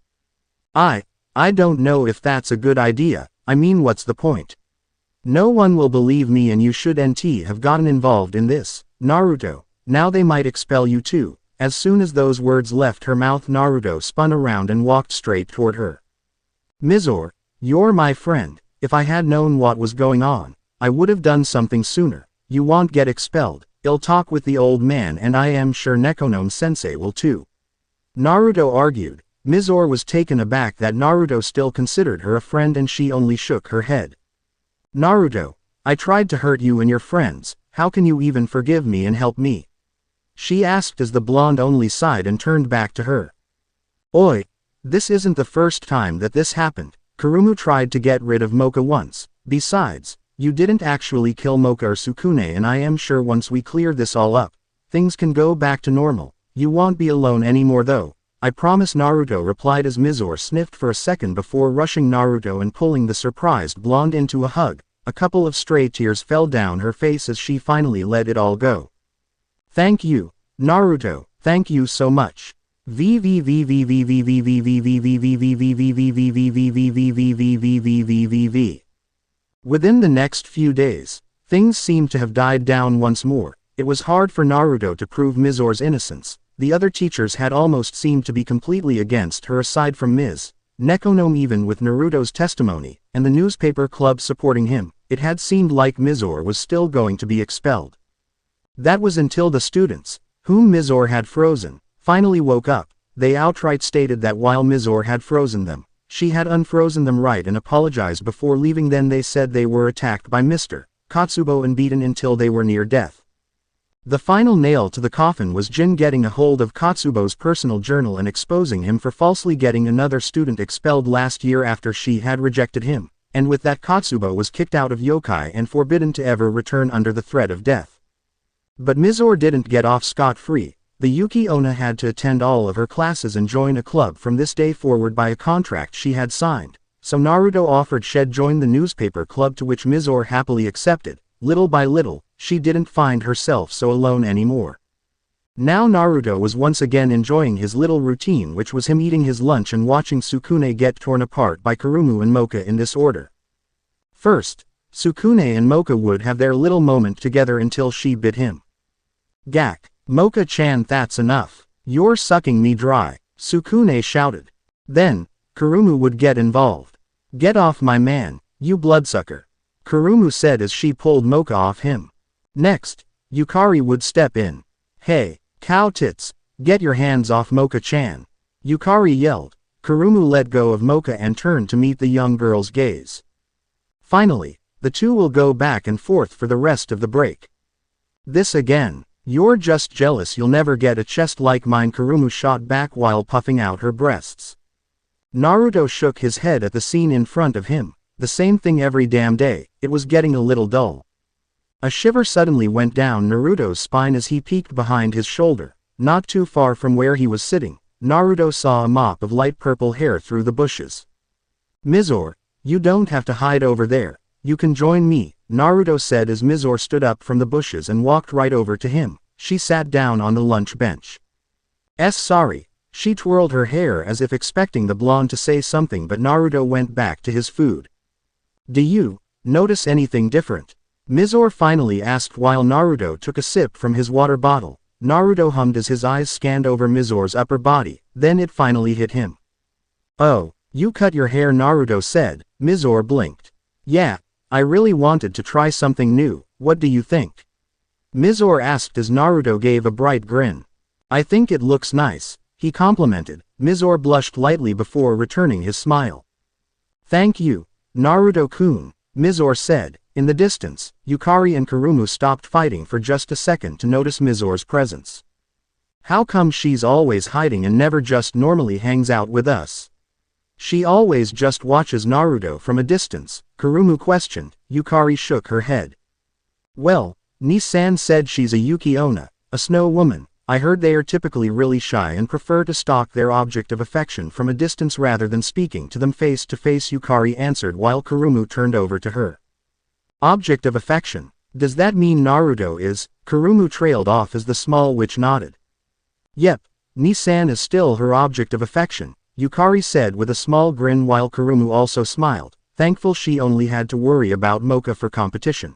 I don't know if that's a good idea. I mean, what's the point? No one will believe me and you shouldn't have gotten involved in this, Naruto. Now they might expel you too. As soon as those words left her mouth, Naruto spun around and walked straight toward her. Mizore, you're my friend. If I had known what was going on, I would have done something sooner. You won't get expelled. I'll talk with the old man and I am sure Nekonomiya-sensei will too. Naruto argued. Mizore was taken aback that Naruto still considered her a friend and she only shook her head. Naruto, I tried to hurt you and your friends, how can you even forgive me and help me? She asked as the blonde only sighed and turned back to her. Oi! This isn't the first time that this happened. Kurumu tried to get rid of Moka once. Besides, you didn't actually kill Moka or Sukune and I am sure once we clear this all up, things can go back to normal. You won't be alone anymore though. I promise, Naruto replied as Mizore sniffed for a second before rushing Naruto and pulling the surprised blonde into a hug. A couple of stray tears fell down her face as she finally let it all go. Thank you, Naruto, thank you so much. Within the next few days, things seemed to have died down once more. It was hard for Naruto to prove Mizore's innocence. The other teachers had almost seemed to be completely against her aside from Ms. Nekonomiya. Even with Naruto's testimony, and the newspaper club supporting him, it had seemed like Mizore was still going to be expelled. That was until the students, whom Mizore had frozen, finally woke up. They outright stated that while Mizore had frozen them, she had unfrozen them right and apologized before leaving. Then they said they were attacked by Mr. Katsubo and beaten until they were near death. The final nail to the coffin was Jin getting a hold of Katsubo's personal journal and exposing him for falsely getting another student expelled last year after she had rejected him, and with that Katsubo was kicked out of yokai and forbidden to ever return under the threat of death. But Mizore didn't get off scot-free. The Yuki Onna had to attend all of her classes and join a club from this day forward by a contract she had signed, so Naruto offered Shed join the newspaper club, to which Mizore happily accepted. Little by little, she didn't find herself so alone anymore. Now Naruto was once again enjoying his little routine, which was him eating his lunch and watching Sukune get torn apart by Kurumu and Moka in this order. First, Sukune and Moka would have their little moment together until she bit him. Gak, Moka-chan, that's enough. You're sucking me dry, Sukune shouted. Then, Kurumu would get involved. Get off my man, you bloodsucker, Kurumu said as she pulled Moka off him. Next, Yukari would step in. Hey, cow tits, get your hands off Moka-chan, Yukari yelled. Kurumu let go of Moka and turned to meet the young girl's gaze. Finally, the two will go back and forth for the rest of the break. This again. You're just jealous you'll never get a chest like mine, Kurumu shot back while puffing out her breasts. Naruto shook his head at the scene in front of him. The same thing every damn day. It was getting a little dull. A shiver suddenly went down Naruto's spine as he peeked behind his shoulder. Not too far from where he was sitting, Naruto saw a mop of light purple hair through the bushes. Mizore, you don't have to hide over there. You can join me, Naruto said as Mizore stood up from the bushes and walked right over to him. She sat down on the lunch bench. Sorry. She twirled her hair as if expecting the blonde to say something, but Naruto went back to his food. Do you notice anything different? Mizore finally asked while Naruto took a sip from his water bottle. Naruto hummed as his eyes scanned over Mizore's upper body, then it finally hit him. Oh, you cut your hair, Naruto said. Mizore blinked. Yeah, I really wanted to try something new, what do you think? Mizore asked as Naruto gave a bright grin. I think it looks nice, he complimented. Mizore blushed lightly before returning his smile. Thank you, Naruto-kun, Mizore said. In the distance, Yukari and Kurumu stopped fighting for just a second to notice Mizore's presence. How come she's always hiding and never just normally hangs out with us? She always just watches Naruto from a distance, Kurumu questioned. Yukari shook her head. Well, Ni-san said she's a Yuki Onna, a snow woman. I heard they are typically really shy and prefer to stalk their object of affection from a distance rather than speaking to them face to face, Yukari answered while Kurumu turned over to her. Object of affection? Does that mean Naruto is? Kurumu trailed off as the small witch nodded. Yep, Ni-san is still her object of affection, Yukari said with a small grin while Kurumu also smiled, thankful she only had to worry about Moka for competition.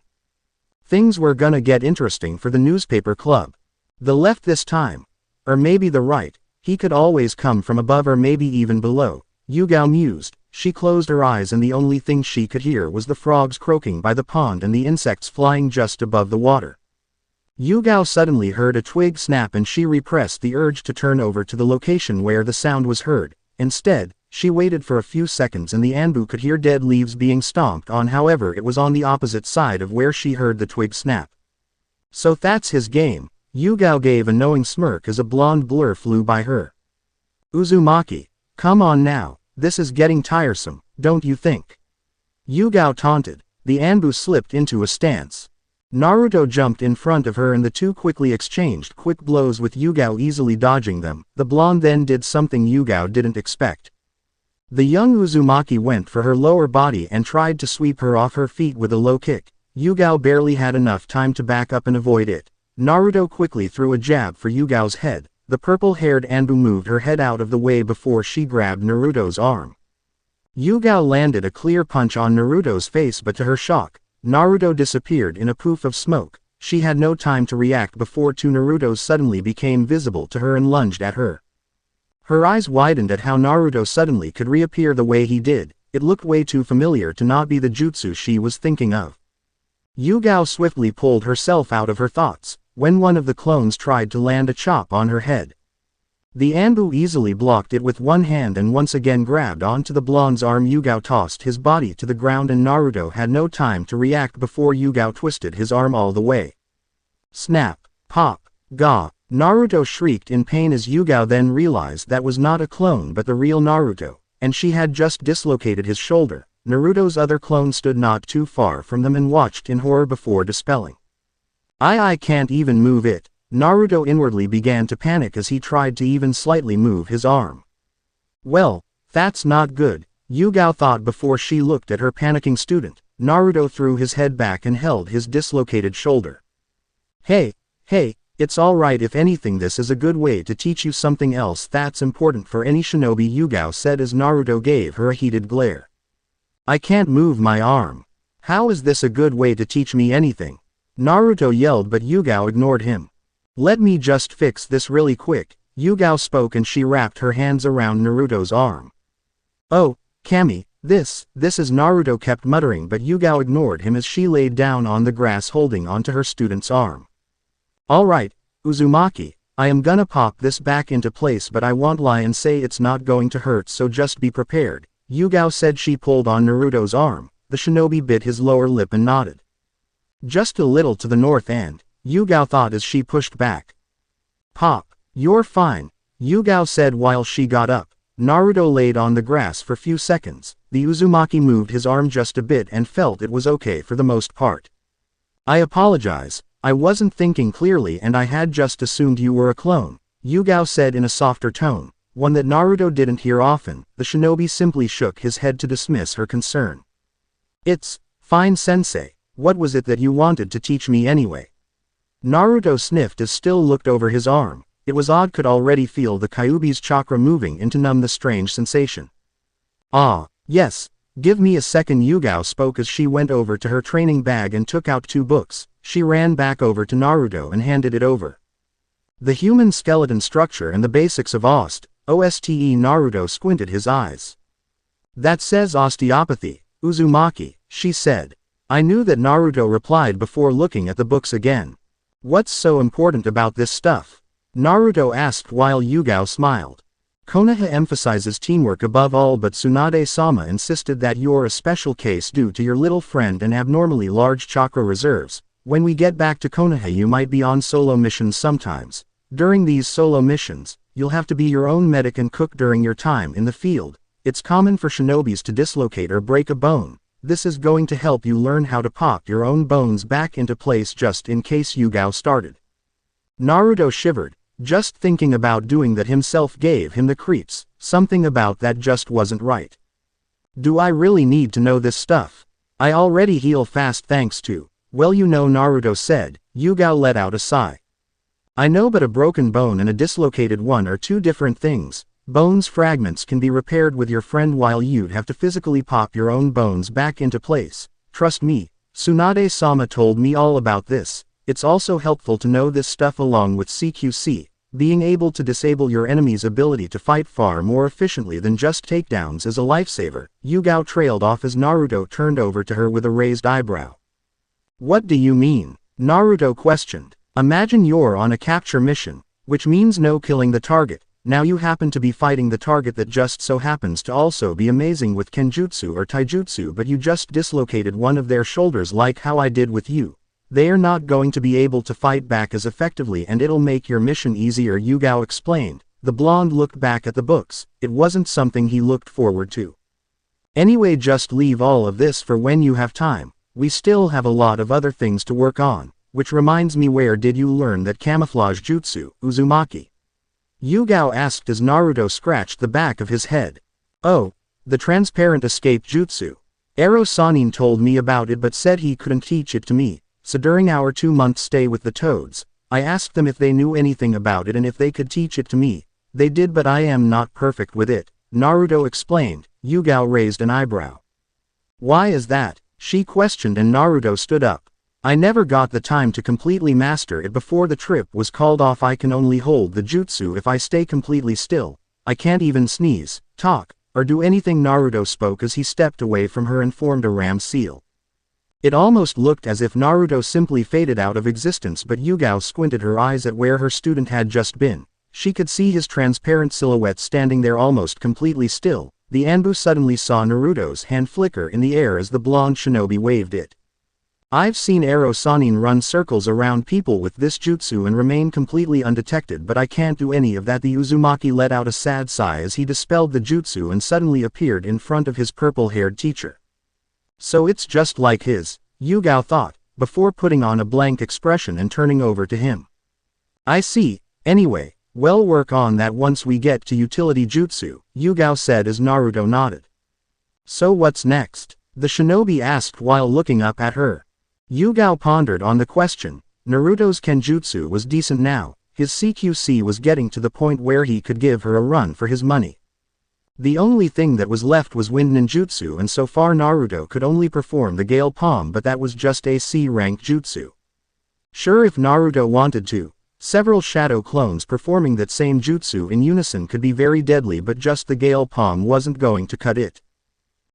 Things were gonna get interesting for the newspaper club. The left this time. Or maybe the right, he could always come from above or maybe even below, Yuga mused. She closed her eyes and the only thing she could hear was the frogs croaking by the pond and the insects flying just above the water. Yuga suddenly heard a twig snap and she repressed the urge to turn over to the location where the sound was heard. Instead, she waited for a few seconds and the Anbu could hear dead leaves being stomped on, however it was on the opposite side of where she heard the twig snap. So that's his game. Yuga gave a knowing smirk as a blonde blur flew by her. Uzumaki, come on now, this is getting tiresome, don't you think? Yuga taunted. The Anbu slipped into a stance. Naruto jumped in front of her and the two quickly exchanged quick blows with Yuga easily dodging them. The blonde then did something Yuga didn't expect. The young Uzumaki went for her lower body and tried to sweep her off her feet with a low kick. Yuga barely had enough time to back up and avoid it. Naruto quickly threw a jab for Yuga's head. The purple-haired Anbu moved her head out of the way before she grabbed Naruto's arm. Yuga landed a clear punch on Naruto's face, but to her shock, Naruto disappeared in a poof of smoke. She had no time to react before two Narutos suddenly became visible to her and lunged at her. Her eyes widened at how Naruto suddenly could reappear the way he did. It looked way too familiar to not be the jutsu she was thinking of. Yuga swiftly pulled herself out of her thoughts, when one of the clones tried to land a chop on her head. The Anbu easily blocked it with one hand and once again grabbed onto the blonde's arm. Yuga tossed his body to the ground and Naruto had no time to react before Yuga twisted his arm all the way. Snap, pop, ga. Naruto shrieked in pain as Yuga then realized that was not a clone but the real Naruto, and she had just dislocated his shoulder. Naruto's other clone stood not too far from them and watched in horror before dispelling. I can't even move it. Naruto inwardly began to panic as he tried to even slightly move his arm. Well, that's not good, Yuga thought before she looked at her panicking student. Naruto threw his head back and held his dislocated shoulder. Hey, it's alright. If anything, this is a good way to teach you something else that's important for any shinobi, Yuga said as Naruto gave her a heated glare. I can't move my arm. How is this a good way to teach me anything? Naruto yelled, but Yuga ignored him. Let me just fix this really quick, Yuga spoke and she wrapped her hands around Naruto's arm. Oh, Kami, this is Naruto kept muttering, but Yuga ignored him as she laid down on the grass holding onto her student's arm. Alright, Uzumaki, I am gonna pop this back into place, but I won't lie and say it's not going to hurt, so just be prepared, Yuga said. She pulled on Naruto's arm. The shinobi bit his lower lip and nodded. Just a little to the north and, Yuga thought as she pushed back. Pop, you're fine, Yuga said while she got up. Naruto laid on the grass for few seconds. The Uzumaki moved his arm just a bit and felt it was okay for the most part. I apologize, I wasn't thinking clearly and I had just assumed you were a clone, Yuga said in a softer tone, one that Naruto didn't hear often. The shinobi simply shook his head to dismiss her concern. It's fine, sensei. What was it that you wanted to teach me anyway? Naruto sniffed as still looked over his arm. It was odd, could already feel the Kyuubi's chakra moving in to numb the strange sensation. Ah, yes, give me a second, Yuga spoke as she went over to her training bag and took out 2 books. She ran back over to Naruto and handed it over. The Human Skeleton Structure and the Basics of OSTE. Naruto squinted his eyes. That says osteopathy, Uzumaki, she said. I knew that, Naruto replied before looking at the books again. What's so important about this stuff? Naruto asked while Yuga smiled. Konoha emphasizes teamwork above all, but Tsunade-sama insisted that you're a special case due to your little friend and abnormally large chakra reserves. When we get back to Konoha, you might be on solo missions sometimes. During these solo missions, you'll have to be your own medic and cook during your time in the field. It's common for shinobis to dislocate or break a bone. This is going to help you learn how to pop your own bones back into place just in case, Yuga started. Naruto shivered. Just thinking about doing that himself gave him the creeps. Something about that just wasn't right. Do I really need to know this stuff? I already heal fast thanks to, well, you know, Naruto said. Yuga let out a sigh. I know, but a broken bone and a dislocated one are 2 different things. Bones fragments can be repaired with your friend while you'd have to physically pop your own bones back into place. Trust me, Tsunade-sama told me all about this. It's also helpful to know this stuff along with CQC. Being able to disable your enemy's ability to fight far more efficiently than just takedowns is a lifesaver. Yuga trailed off as Naruto turned over to her with a raised eyebrow. What do you mean? Naruto questioned. Imagine you're on a capture mission, which means no killing the target. Now you happen to be fighting the target that just so happens to also be amazing with Kenjutsu or Taijutsu, but you just dislocated one of their shoulders like how I did with you. They're not going to be able to fight back as effectively and it'll make your mission easier, Yuga explained. The blonde looked back at the books. It wasn't something he looked forward to. Anyway, just leave all of this for when you have time. We still have a lot of other things to work on. Which reminds me, where did you learn that camouflage jutsu, Uzumaki? Yuga asked as Naruto scratched the back of his head. Oh, the transparent escape jutsu. Rasengan told me about it but said he couldn't teach it to me, so during our 2-month stay with the Toads, I asked them if they knew anything about it and if they could teach it to me. They did, but I am not perfect with it, Naruto explained. Yuga raised an eyebrow. Why is that? She questioned, and Naruto stood up. I never got the time to completely master it before the trip was called off. I can only hold the jutsu if I stay completely still. I can't even sneeze, talk, or do anything. Naruto spoke as he stepped away from her and formed a ram seal. It almost looked as if Naruto simply faded out of existence, but Yuga squinted her eyes at where her student had just been. She could see his transparent silhouette standing there almost completely still. The Anbu suddenly saw Naruto's hand flicker in the air as the blonde shinobi waved it. I've seen Rasengan run circles around people with this jutsu and remain completely undetected, but I can't do any of that. The Uzumaki let out a sad sigh as he dispelled the jutsu and suddenly appeared in front of his purple-haired teacher. So it's just like his, Yuga thought, before putting on a blank expression and turning over to him. I see. Anyway, we'll work on that once we get to utility jutsu, Yuga said as Naruto nodded. So what's next? The shinobi asked while looking up at her. Yuga pondered on the question. Naruto's Kenjutsu was decent now. His CQC was getting to the point where he could give her a run for his money. The only thing that was left was wind ninjutsu, and so far Naruto could only perform the Gale Palm, but that was just a C-rank jutsu. Sure, if Naruto wanted to, several shadow clones performing that same jutsu in unison could be very deadly, but just the Gale Palm wasn't going to cut it.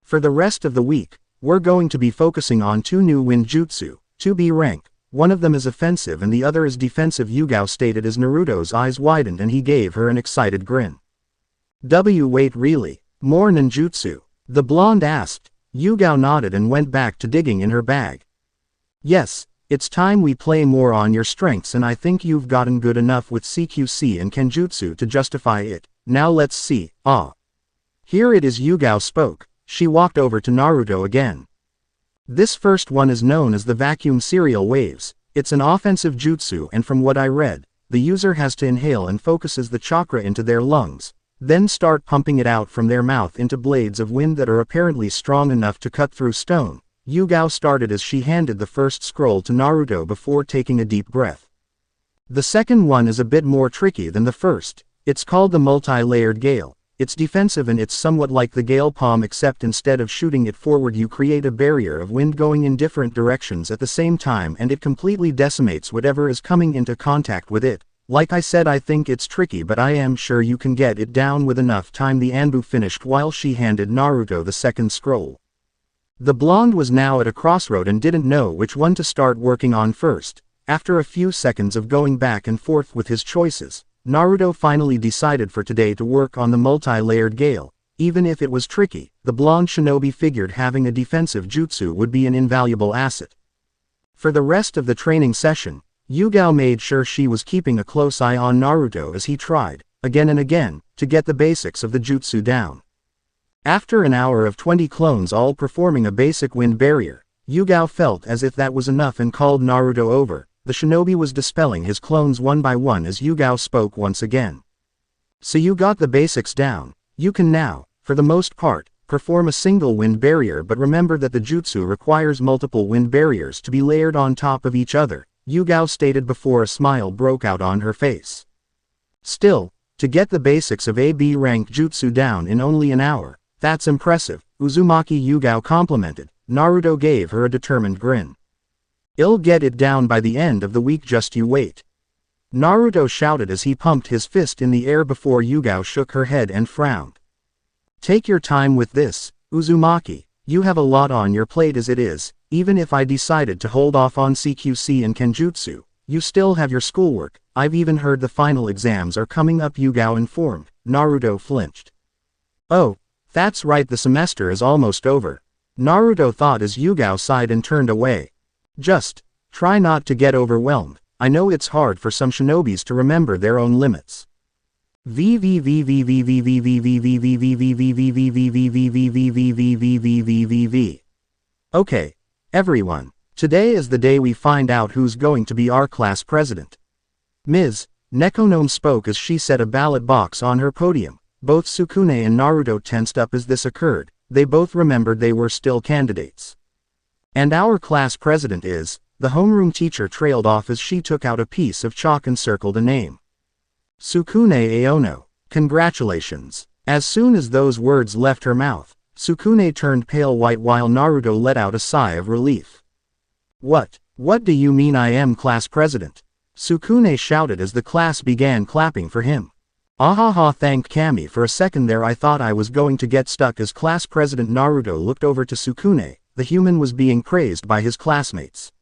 For the rest of the week, we're going to be focusing on 2 new wind jutsu, 2B rank. One of them is offensive and the other is defensive, Yuga stated as Naruto's eyes widened and he gave her an excited grin. Wait, really? More ninjutsu? The blonde asked. Yuga nodded and went back to digging in her bag. Yes, it's time we play more on your strengths, and I think you've gotten good enough with CQC and Kenjutsu to justify it. Now let's see. Here it is, Yuga spoke. She walked over to Naruto again. This first one is known as the vacuum serial waves. It's an offensive jutsu, and from what I read, the user has to inhale and focuses the chakra into their lungs, then start pumping it out from their mouth into blades of wind that are apparently strong enough to cut through stone. Yuga started as she handed the first scroll to Naruto before taking a deep breath. The second one is a bit more tricky than the first. It's called the multi-layered gale. It's defensive and it's somewhat like the Gale Palm, except instead of shooting it forward you create a barrier of wind going in different directions at the same time, and it completely decimates whatever is coming into contact with it. Like I said, I think it's tricky, but I am sure you can get it down with enough time. The Anbu finished while she handed Naruto the second scroll. The blonde was now at a crossroad and didn't know which one to start working on first. After a few seconds of going back and forth with his choices, Naruto finally decided for today to work on the multi-layered gale. Even if it was tricky, the blonde shinobi figured having a defensive jutsu would be an invaluable asset. For the rest of the training session, Yuga made sure she was keeping a close eye on Naruto as he tried, again and again, to get the basics of the jutsu down. After an hour of 20 clones all performing a basic wind barrier, Yuga felt as if that was enough and called Naruto over. The shinobi was dispelling his clones one by one as Yuga spoke once again. So you got the basics down. You can now, for the most part, perform a single wind barrier, but remember that the jutsu requires multiple wind barriers to be layered on top of each other, Yuga stated before a smile broke out on her face. Still, to get the basics of a B rank jutsu down in only an hour, that's impressive, Uzumaki, Yuga complimented. Naruto gave her a determined grin. I'll get it down by the end of the week, just you wait. Naruto shouted as he pumped his fist in the air before Yuga shook her head and frowned. Take your time with this, Uzumaki. You have a lot on your plate as it is. Even if I decided to hold off on CQC and Kenjutsu, You still have your schoolwork. I've even heard the final exams are coming up, Yuga informed. Naruto flinched. Oh, that's right, the semester is almost over. Naruto thought as Yuga sighed and turned away. Just try not to get overwhelmed. I know it's hard for some shinobis to remember their own limits. Okay, everyone. Today is the day we find out who's going to be our class president. Ms. Nekonome spoke as she set a ballot box on her podium. Both Sukune and Naruto tensed up as this occurred. They both remembered they were still candidates. And our class president is, the homeroom teacher trailed off as she took out a piece of chalk and circled a name. Sukune Aono. Congratulations. As soon as those words left her mouth, Sukune turned pale white while Naruto let out a sigh of relief. What do you mean I am class president? Sukune shouted as the class began clapping for him. Ahaha, thanked Kami. For a second there I thought I was going to get stuck as class president. Naruto looked over to Sukune. The human was being praised by his classmates.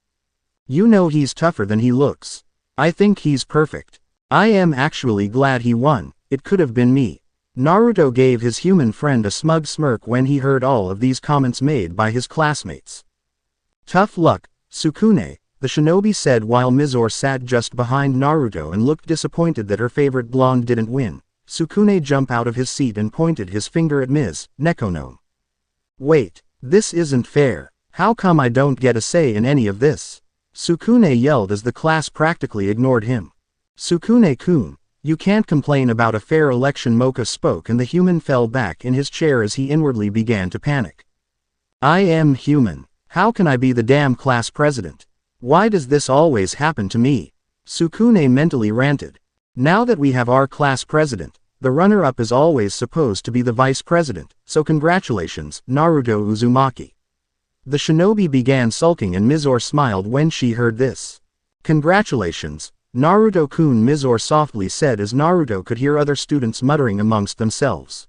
You know he's tougher than he looks. I think he's perfect. I am actually glad he won. It could have been me. Naruto gave his human friend a smug smirk when he heard all of these comments made by his classmates. Tough luck, Sukune, the shinobi said while Mizore sat just behind Naruto and looked disappointed that her favorite blonde didn't win. Sukune jumped out of his seat and pointed his finger at Ms. Nekonome. Wait, this isn't fair. How come I don't get a say in any of this? Sukune yelled as the class practically ignored him. Sukune-kun, you can't complain about a fair election, Moka spoke, and the human fell back in his chair as he inwardly began to panic. I am human. How can I be the damn class president? Why does this always happen to me? Sukune mentally ranted. Now that we have our class president, the runner-up is always supposed to be the vice president, so congratulations, Naruto Uzumaki. The shinobi began sulking and Mizore smiled when she heard this. Congratulations, Naruto-kun, Mizore softly said as Naruto could hear other students muttering amongst themselves.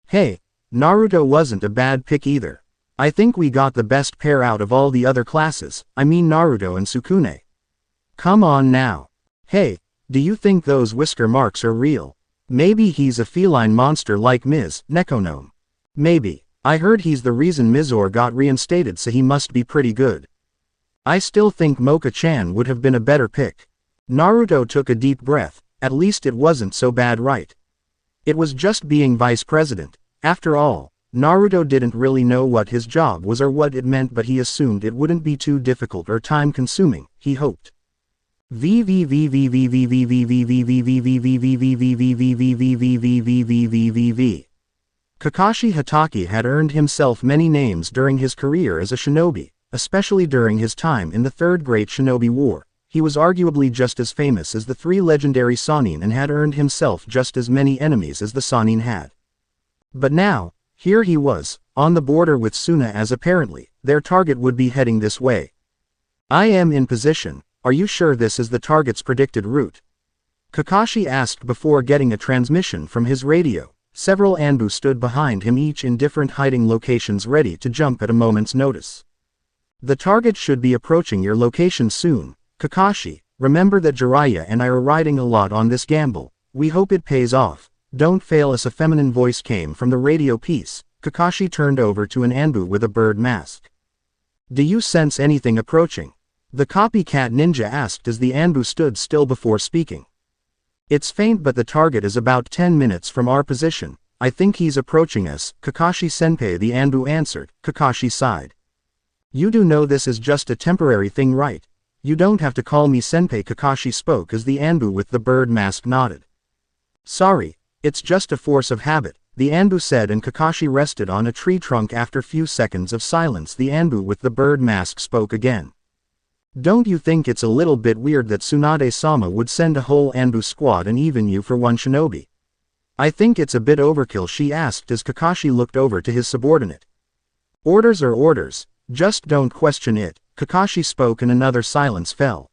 Hey, Naruto wasn't a bad pick either. I think we got the best pair out of all the other classes, I mean Naruto and Sukune. Come on now. Hey, do you think those whisker marks are real? Maybe he's a feline monster like Ms. Nekonome. Maybe. I heard he's the reason Mizore got reinstated, so he must be pretty good. I still think Moka-chan would have been a better pick. Naruto took a deep breath. At least it wasn't so bad, right? It was just being vice president. After all, Naruto didn't really know what his job was or what it meant, but he assumed it wouldn't be too difficult or time-consuming, he hoped. Kakashi Hatake had earned himself many names during his career as a shinobi, especially during his time in the Third Great Shinobi War. He was arguably just as famous as the three legendary Sannin and had earned himself just as many enemies as the Sannin had. But now, here he was, on the border with Suna, as apparently their target would be heading this way. I am in position. Are you sure this is the target's predicted route? Kakashi asked before getting a transmission from his radio. Several Anbu stood behind him, each in different hiding locations, ready to jump at a moment's notice. The target should be approaching your location soon, Kakashi. Remember that Jiraiya and I are riding a lot on this gamble. We hope it pays off. Don't fail us. A feminine voice came from the radio piece. Kakashi turned over to an Anbu with a bird mask. Do you sense anything approaching? The copycat ninja asked as the Anbu stood still before speaking. It's faint, but the target is about 10 minutes from our position. I think he's approaching us, Kakashi-senpai, the Anbu answered. Kakashi sighed. You do know this is just a temporary thing, right? You don't have to call me senpai, Kakashi spoke as the Anbu with the bird mask nodded. Sorry, it's just a force of habit, the Anbu said, and Kakashi rested on a tree trunk. After few seconds of silence, the Anbu with the bird mask spoke again. Don't you think it's a little bit weird that Tsunade-sama would send a whole Anbu squad and even you for one shinobi? I think it's a bit overkill, she asked as Kakashi looked over to his subordinate. Orders are orders, just don't question it, Kakashi spoke, and another silence fell.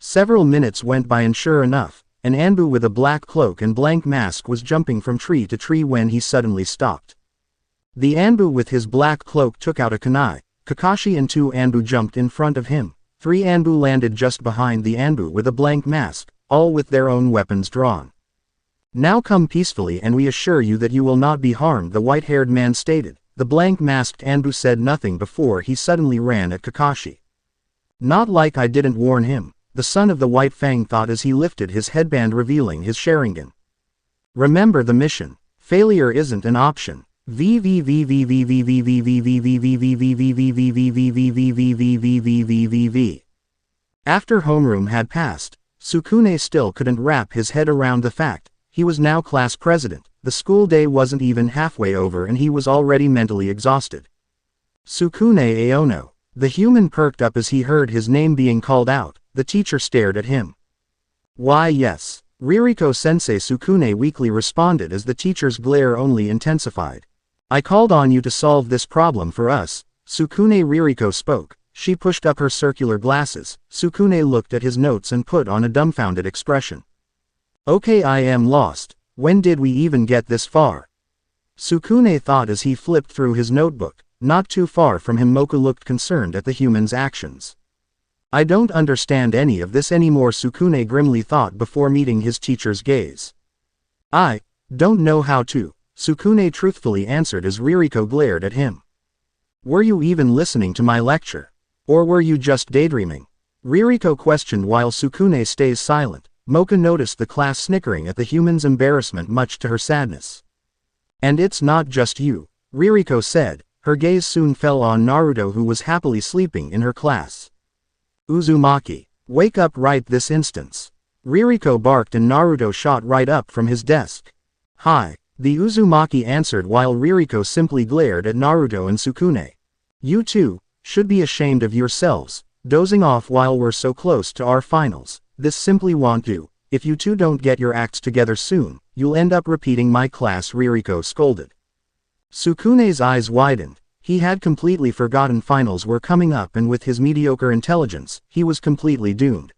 Several minutes went by and sure enough, an Anbu with a black cloak and blank mask was jumping from tree to tree when he suddenly stopped. The Anbu with his black cloak took out a kunai. Kakashi and two Anbu jumped in front of him. 3 Anbu landed just behind the Anbu with a blank mask, all with their own weapons drawn. Now come peacefully and we assure you that you will not be harmed, the white-haired man stated. The blank-masked Anbu said nothing before he suddenly ran at Kakashi. Not like I didn't warn him, the son of the White Fang thought as he lifted his headband revealing his Sharingan. Remember the mission. Failure isn't an option. After homeroom had passed, Sukune still couldn't wrap his head around the fact he was now class president. The school day wasn't even halfway over and he was already mentally exhausted. Sukune Aono. The human perked up as he heard his name being called out. The teacher stared at him. Why yes. Ririko-sensei, Sukune weakly responded as the teacher's glare only intensified. I called on you to solve this problem for us. Sukune. Ririko spoke. She pushed up her circular glasses. Sukune looked at his notes and put on a dumbfounded expression. Okay, I am lost. When did we even get this far? Sukune thought as he flipped through his notebook. Not too far from him, Moka looked concerned at the human's actions. I don't understand any of this anymore, Sukune grimly thought before meeting his teacher's gaze. I don't know how to, Sukune truthfully answered as Ririko glared at him. Were you even listening to my lecture? Or were you just daydreaming? Ririko questioned while Sukune stays silent. Moka noticed the class snickering at the human's embarrassment, much to her sadness. And it's not just you, Ririko said. Her gaze soon fell on Naruto, who was happily sleeping in her class. Uzumaki, wake up right this instant. Ririko barked and Naruto shot right up from his desk. Hi, the Uzumaki answered while Ririko simply glared at Naruto and Sukune. You two should be ashamed of yourselves, dozing off while we're so close to our finals. This simply won't do. If you two don't get your acts together soon, you'll end up repeating my class, Ririko scolded. Sukune's eyes widened. He had completely forgotten finals were coming up, and with his mediocre intelligence, he was completely doomed.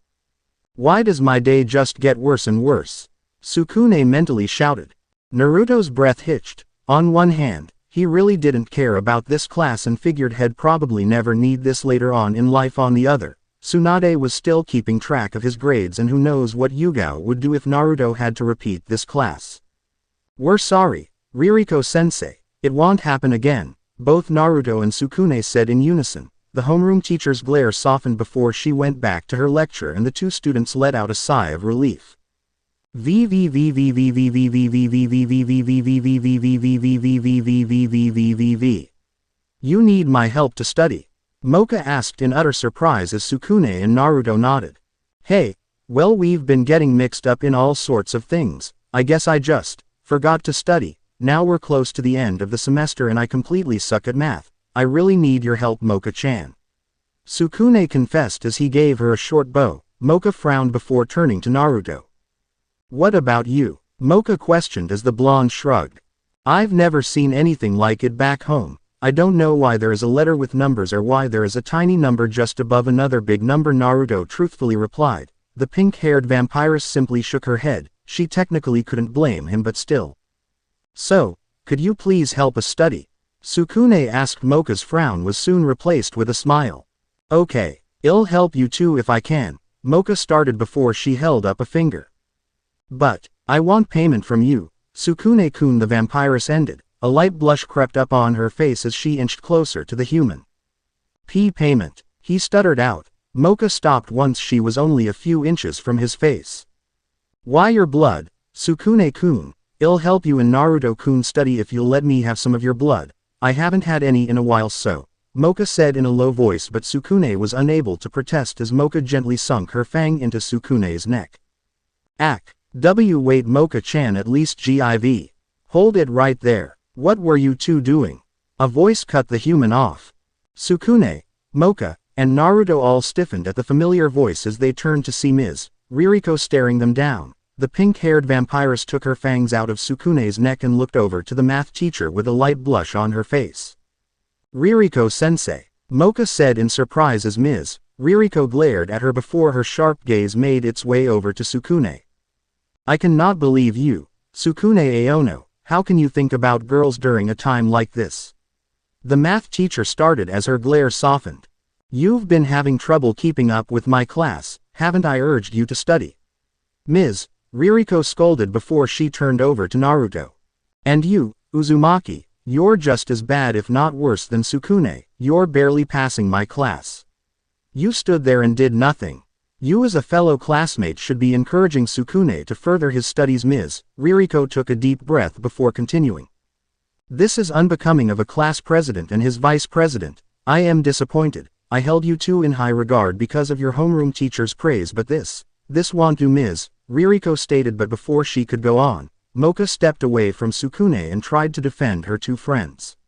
Why does my day just get worse and worse? Sukune mentally shouted. Naruto's breath hitched. On one hand, he really didn't care about this class and figured he'd probably never need this later on in life. On the other, Tsunade was still keeping track of his grades, and who knows what Yuga would do if Naruto had to repeat this class. We're sorry, Ririko-sensei. It won't happen again, both Naruto and Sukune said in unison. The homeroom teacher's glare softened before she went back to her lecture, and the two students let out a sigh of relief. You need my help to study? Moka asked in utter surprise as Sukune and Naruto nodded. Hey, well, we've been getting mixed up in all sorts of things. I guess I just forgot to study. Now we're close to the end of the semester and I completely suck at math. I really need your help, Moka-chan. Sukune confessed as he gave her a short bow. Moka frowned before turning to Naruto. What about you? Moka questioned as the blonde shrugged. I've never seen anything like it back home. I don't know why there is a letter with numbers or why there is a tiny number just above another big number, Naruto truthfully replied. The pink-haired vampiress simply shook her head. She technically couldn't blame him, but still. So, could you please help us study? Sukune asked. Moka's frown was soon replaced with a smile. Okay, I'll help you too if I can. Moka started before she held up a finger. But, I want payment from you. Sukune-kun, the vampiress ended. A light blush crept up on her face as she inched closer to the human. Payment, he stuttered out. Moka stopped once she was only a few inches from his face. Why your blood? Sukune-kun, I'll help you and Naruto-kun study if you'll let me have some of your blood. I haven't had any in a while, so. Moka said in a low voice, but Sukune was unable to protest as Moka gently sunk her fang into Sukune's neck. Wait, Moka-chan, at least give. Hold it right there. What were you two doing? A voice cut the human off. Sukune, Moka, and Naruto all stiffened at the familiar voice as they turned to see Ms. Ririko staring them down. The pink-haired vampiress took her fangs out of Sukune's neck and looked over to the math teacher with a light blush on her face. Ririko-sensei, Moka said in surprise as Ms. Ririko glared at her before her sharp gaze made its way over to Sukune. I cannot believe you, Sukune Aono. How can you think about girls during a time like this? The math teacher started as her glare softened. You've been having trouble keeping up with my class, haven't I urged you to study? Ms. Ririko scolded before she turned over to Naruto. And you, Uzumaki, you're just as bad if not worse than Sukune, you're barely passing my class. You stood there and did nothing. You as a fellow classmate should be encouraging Sukune to further his studies. Ms. Ririko took a deep breath before continuing. This is unbecoming of a class president and his vice president. I am disappointed. I held you two in high regard because of your homeroom teacher's praise, but this won't do. Ms. Ririko stated, but before she could go on, Moka stepped away from Sukune and tried to defend her two friends.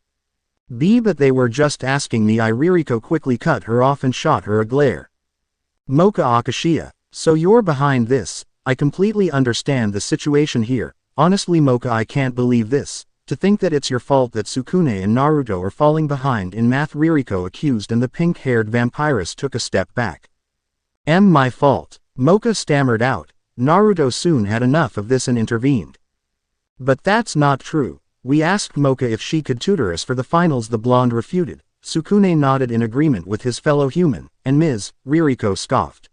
But they were just asking me. Ririko quickly cut her off and shot her a glare. Moka Akashiya, so you're behind this. I completely understand the situation here. Honestly Moka, I can't believe this. To think that it's your fault that Sukune and Naruto are falling behind in math, Ririko accused, and the pink-haired vampiress took a step back. My fault, Moka stammered out. Naruto soon had enough of this and intervened. But that's not true. We asked Moka if she could tutor us for the finals. The blonde refuted. Sukune nodded in agreement with his fellow human, and Ms. Ririko scoffed.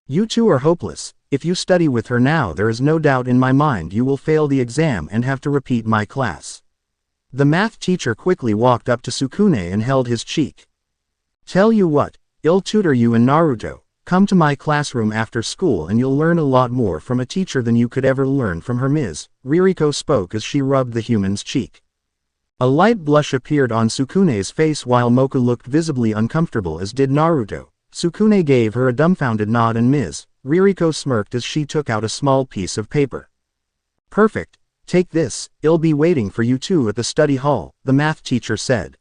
You two are hopeless. If you study with her now, there is no doubt in my mind you will fail the exam and have to repeat my class. The math teacher quickly walked up to Sukune and held his cheek. Tell you what, I'll tutor you and Naruto. Come to my classroom after school and you'll learn a lot more from a teacher than you could ever learn from her. Ms. Ririko spoke as she rubbed the human's cheek. A light blush appeared on Sukune's face while Moka looked visibly uncomfortable, as did Naruto. Sukune gave her a dumbfounded nod and Ms. Ririko smirked as she took out a small piece of paper. Perfect, take this, I'll be waiting for you two at the study hall, the math teacher said.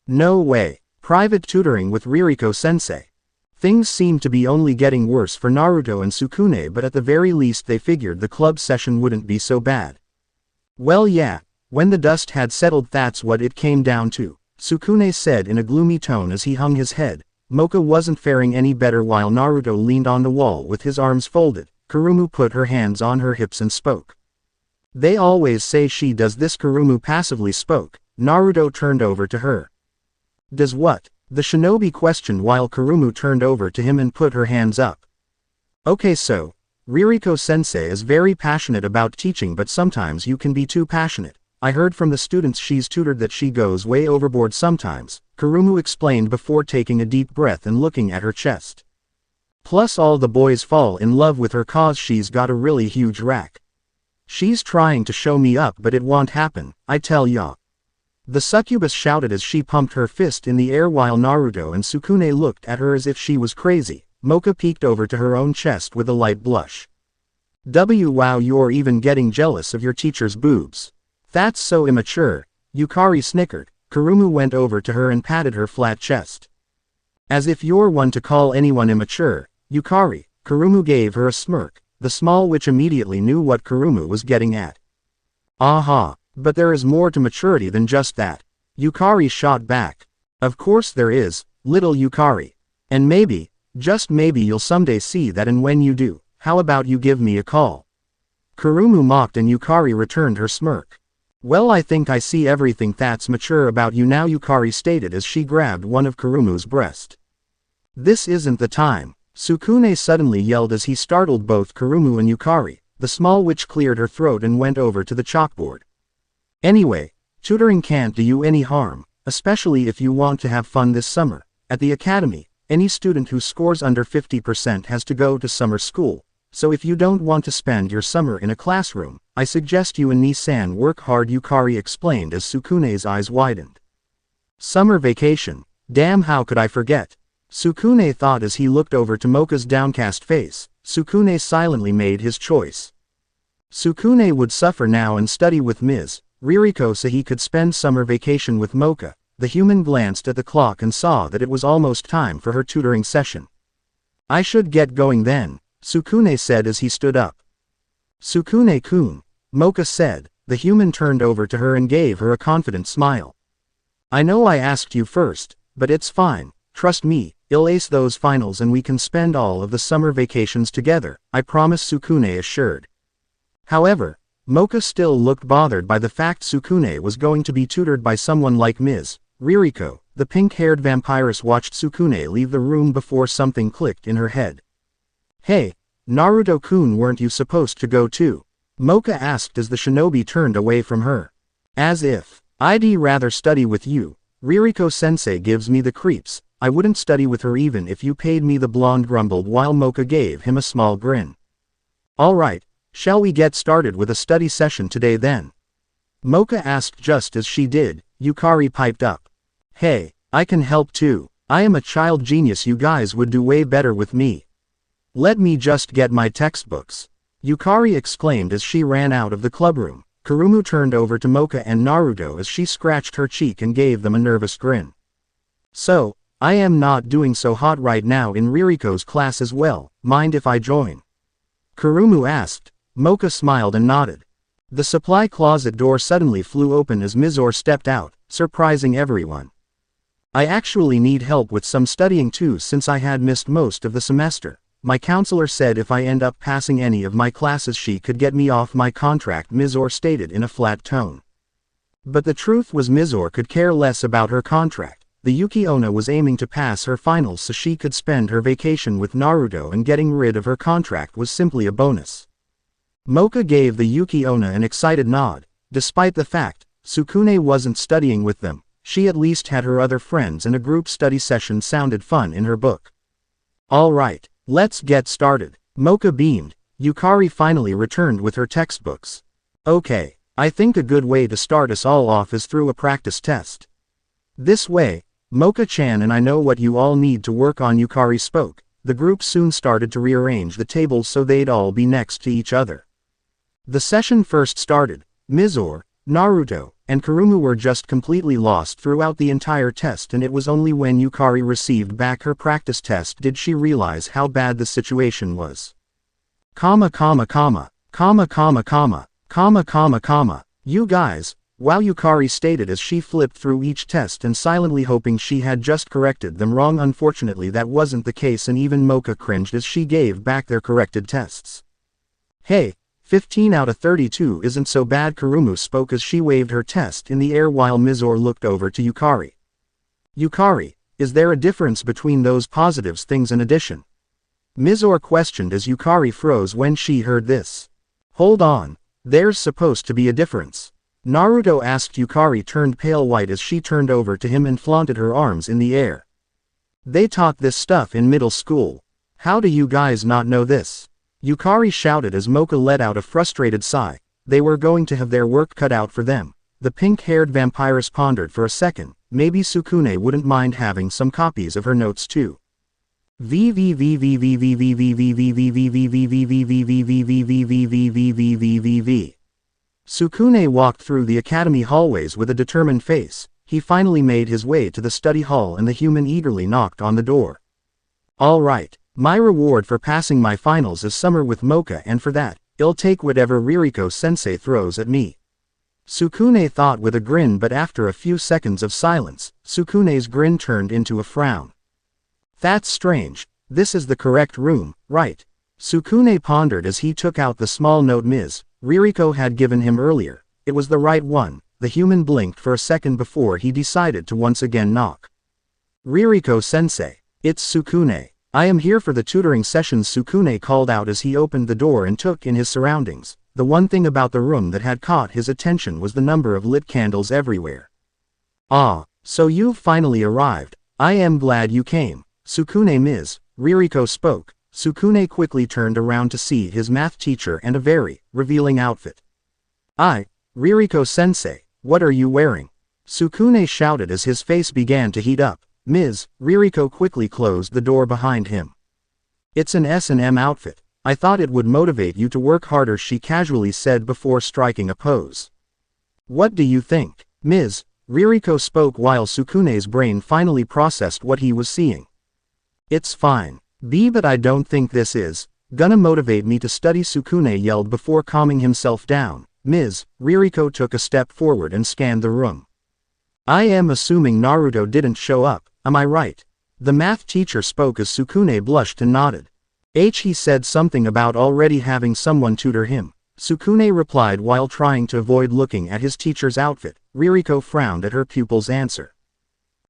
No way, private tutoring with Ririko-sensei. Things seemed to be only getting worse for Naruto and Sukune, but at the very least they figured the club session wouldn't be so bad. Well yeah, when the dust had settled that's what it came down to, Sukune said in a gloomy tone as he hung his head. Moka wasn't faring any better while Naruto leaned on the wall with his arms folded. Kurumu put her hands on her hips and spoke. They always say she does this. Kurumu passively spoke. Naruto turned over to her. Does what? The shinobi questioned while Kurumu turned over to him and put her hands up. Okay, so, Ririko-sensei is very passionate about teaching, but sometimes you can be too passionate. I heard from the students she's tutored that she goes way overboard sometimes, Kurumu explained before taking a deep breath and looking at her chest. Plus all the boys fall in love with her cause she's got a really huge rack. She's trying to show me up, but it won't happen, I tell ya. The succubus shouted as she pumped her fist in the air while Naruto and Sukune looked at her as if she was crazy. Moka peeked over to her own chest with a light blush. Wow, you're even getting jealous of your teacher's boobs. That's so immature, Yukari snickered. Kurumu went over to her and patted her flat chest. As if you're one to call anyone immature, Yukari. Kurumu gave her a smirk. The small witch immediately knew what Kurumu was getting at. Aha. But there is more to maturity than just that. Yukari shot back. Of course there is, little Yukari. And maybe, just maybe you'll someday see that, and when you do, how about you give me a call? Kurumu mocked and Yukari returned her smirk. Well, I think I see everything that's mature about you now, Yukari stated as she grabbed one of Kurumu's breast. This isn't the time, Sukune suddenly yelled as he startled both Kurumu and Yukari. The small witch cleared her throat and went over to the chalkboard. Anyway, tutoring can't do you any harm, especially if you want to have fun this summer. At the academy, any student who scores under 50% has to go to summer school, so if you don't want to spend your summer in a classroom, I suggest you and Nisan work hard, Yukari explained as Sukune's eyes widened. Summer vacation, damn, how could I forget? Sukune thought as he looked over to Moka's downcast face. Sukune silently made his choice. Sukune would suffer now and study with Ms. Ririko so he could spend summer vacation with Moka. The human glanced at the clock and saw that it was almost time for her tutoring session. I should get going then, Sukune said as he stood up. Sukune-kun, Moka said. The human turned over to her and gave her a confident smile. I know I asked you first, but it's fine, trust me, I'll ace those finals and we can spend all of the summer vacations together, I promise, Sukune assured. However, Moka still looked bothered by the fact Sukune was going to be tutored by someone like Ms. Ririko. The pink-haired vampiress watched Sukune leave the room before something clicked in her head. "Hey, Naruto-kun, weren't you supposed to go too?" Moka asked as the shinobi turned away from her. "As if. I'd rather study with you. Ririko-sensei gives me the creeps. I wouldn't study with her even if you paid me," the blonde grumbled while Moka gave him a small grin. "Alright, shall we get started with a study session today then?" Moka asked. Just as she did, Yukari piped up. "Hey, I can help too. I am a child genius. You guys would do way better with me. Let me just get my textbooks," Yukari exclaimed as she ran out of the clubroom. Kurumu turned over to Moka and Naruto as she scratched her cheek and gave them a nervous grin. "So, I am not doing so hot right now in Ririko's class as well. Mind if I join?" Kurumu asked. Moka smiled and nodded. The supply closet door suddenly flew open as Mizore stepped out, surprising everyone. "I actually need help with some studying too since I had missed most of the semester. My counselor said if I end up passing any of my classes she could get me off my contract," Mizore stated in a flat tone. But the truth was Mizore could care less about her contract. The Yuki Onna was aiming to pass her finals so she could spend her vacation with Naruto, and getting rid of her contract was simply a bonus. Moka gave the Yuki Onna an excited nod. Despite the fact Sukune wasn't studying with them, she at least had her other friends and a group study session sounded fun in her book. "Alright, let's get started," Moka beamed. Yukari finally returned with her textbooks. "Okay, I think a good way to start us all off is through a practice test. This way, Moka-chan and I know what you all need to work on," Yukari spoke. The group soon started to rearrange the tables so they'd all be next to each other. The session first started. Mizore, Naruto, and Kurumu were just completely lost throughout the entire test, and it was only when Yukari received back her practice test did she realize how bad the situation was. You guys," while Yukari stated as she flipped through each test and silently hoping she had just corrected them wrong. Unfortunately that wasn't the case, and even Moka cringed as she gave back their corrected tests. "Hey, 15 out of 32 isn't so bad," Kurumu spoke as she waved her test in the air while Mizore looked over to Yukari. "Yukari, is there a difference between those positives things in addition?" Mizore questioned as Yukari froze when she heard this. "Hold on, there's supposed to be a difference?" Naruto asked. Yukari turned pale white as she turned over to him and flaunted her arms in the air. "They taught this stuff in middle school. How do you guys not know this?" Yukari shouted as Moka let out a frustrated sigh. They were going to have their work cut out for them. The pink-haired vampiress pondered for a second. Maybe Sukune wouldn't mind having some copies of her notes too. Sukune walked through the academy hallways with a determined face. He finally made his way to the study hall and the human eagerly knocked on the door. "Alright, my reward for passing my finals is summer with Moka, and for that, I'll take whatever Ririko-sensei throws at me." Sukune thought with a grin, but after a few seconds of silence, Sukune's grin turned into a frown. "That's strange. This is the correct room, right?" Sukune pondered as he took out the small note Ms. Ririko had given him earlier. It was the right one. The human blinked for a second before he decided to once again knock. "Ririko-sensei, it's Sukune. I am here for the tutoring sessions," Sukune called out as he opened the door and took in his surroundings. The one thing about the room that had caught his attention was the number of lit candles everywhere. "Ah, so you've finally arrived. I am glad you came." Sukune Ms. Ririko spoke. Sukune quickly turned around to see his math teacher and a very revealing outfit. Ririko-sensei, what are you wearing?" Sukune shouted as his face began to heat up. Ms. Ririko quickly closed the door behind him. "It's an S&M outfit. I thought it would motivate you to work harder," she casually said before striking a pose. "What do you think?" Ms. Ririko spoke while Sukune's brain finally processed what he was seeing. "It's fine. But I don't think this is gonna motivate me to study," Sukune yelled before calming himself down. Ms. Ririko took a step forward and scanned the room. "I am assuming Naruto didn't show up, am I right?" The math teacher spoke as Sukune blushed and nodded. He said something about already having someone tutor him. Sukune replied while trying to avoid looking at his teacher's outfit. Ririko frowned at her pupil's answer.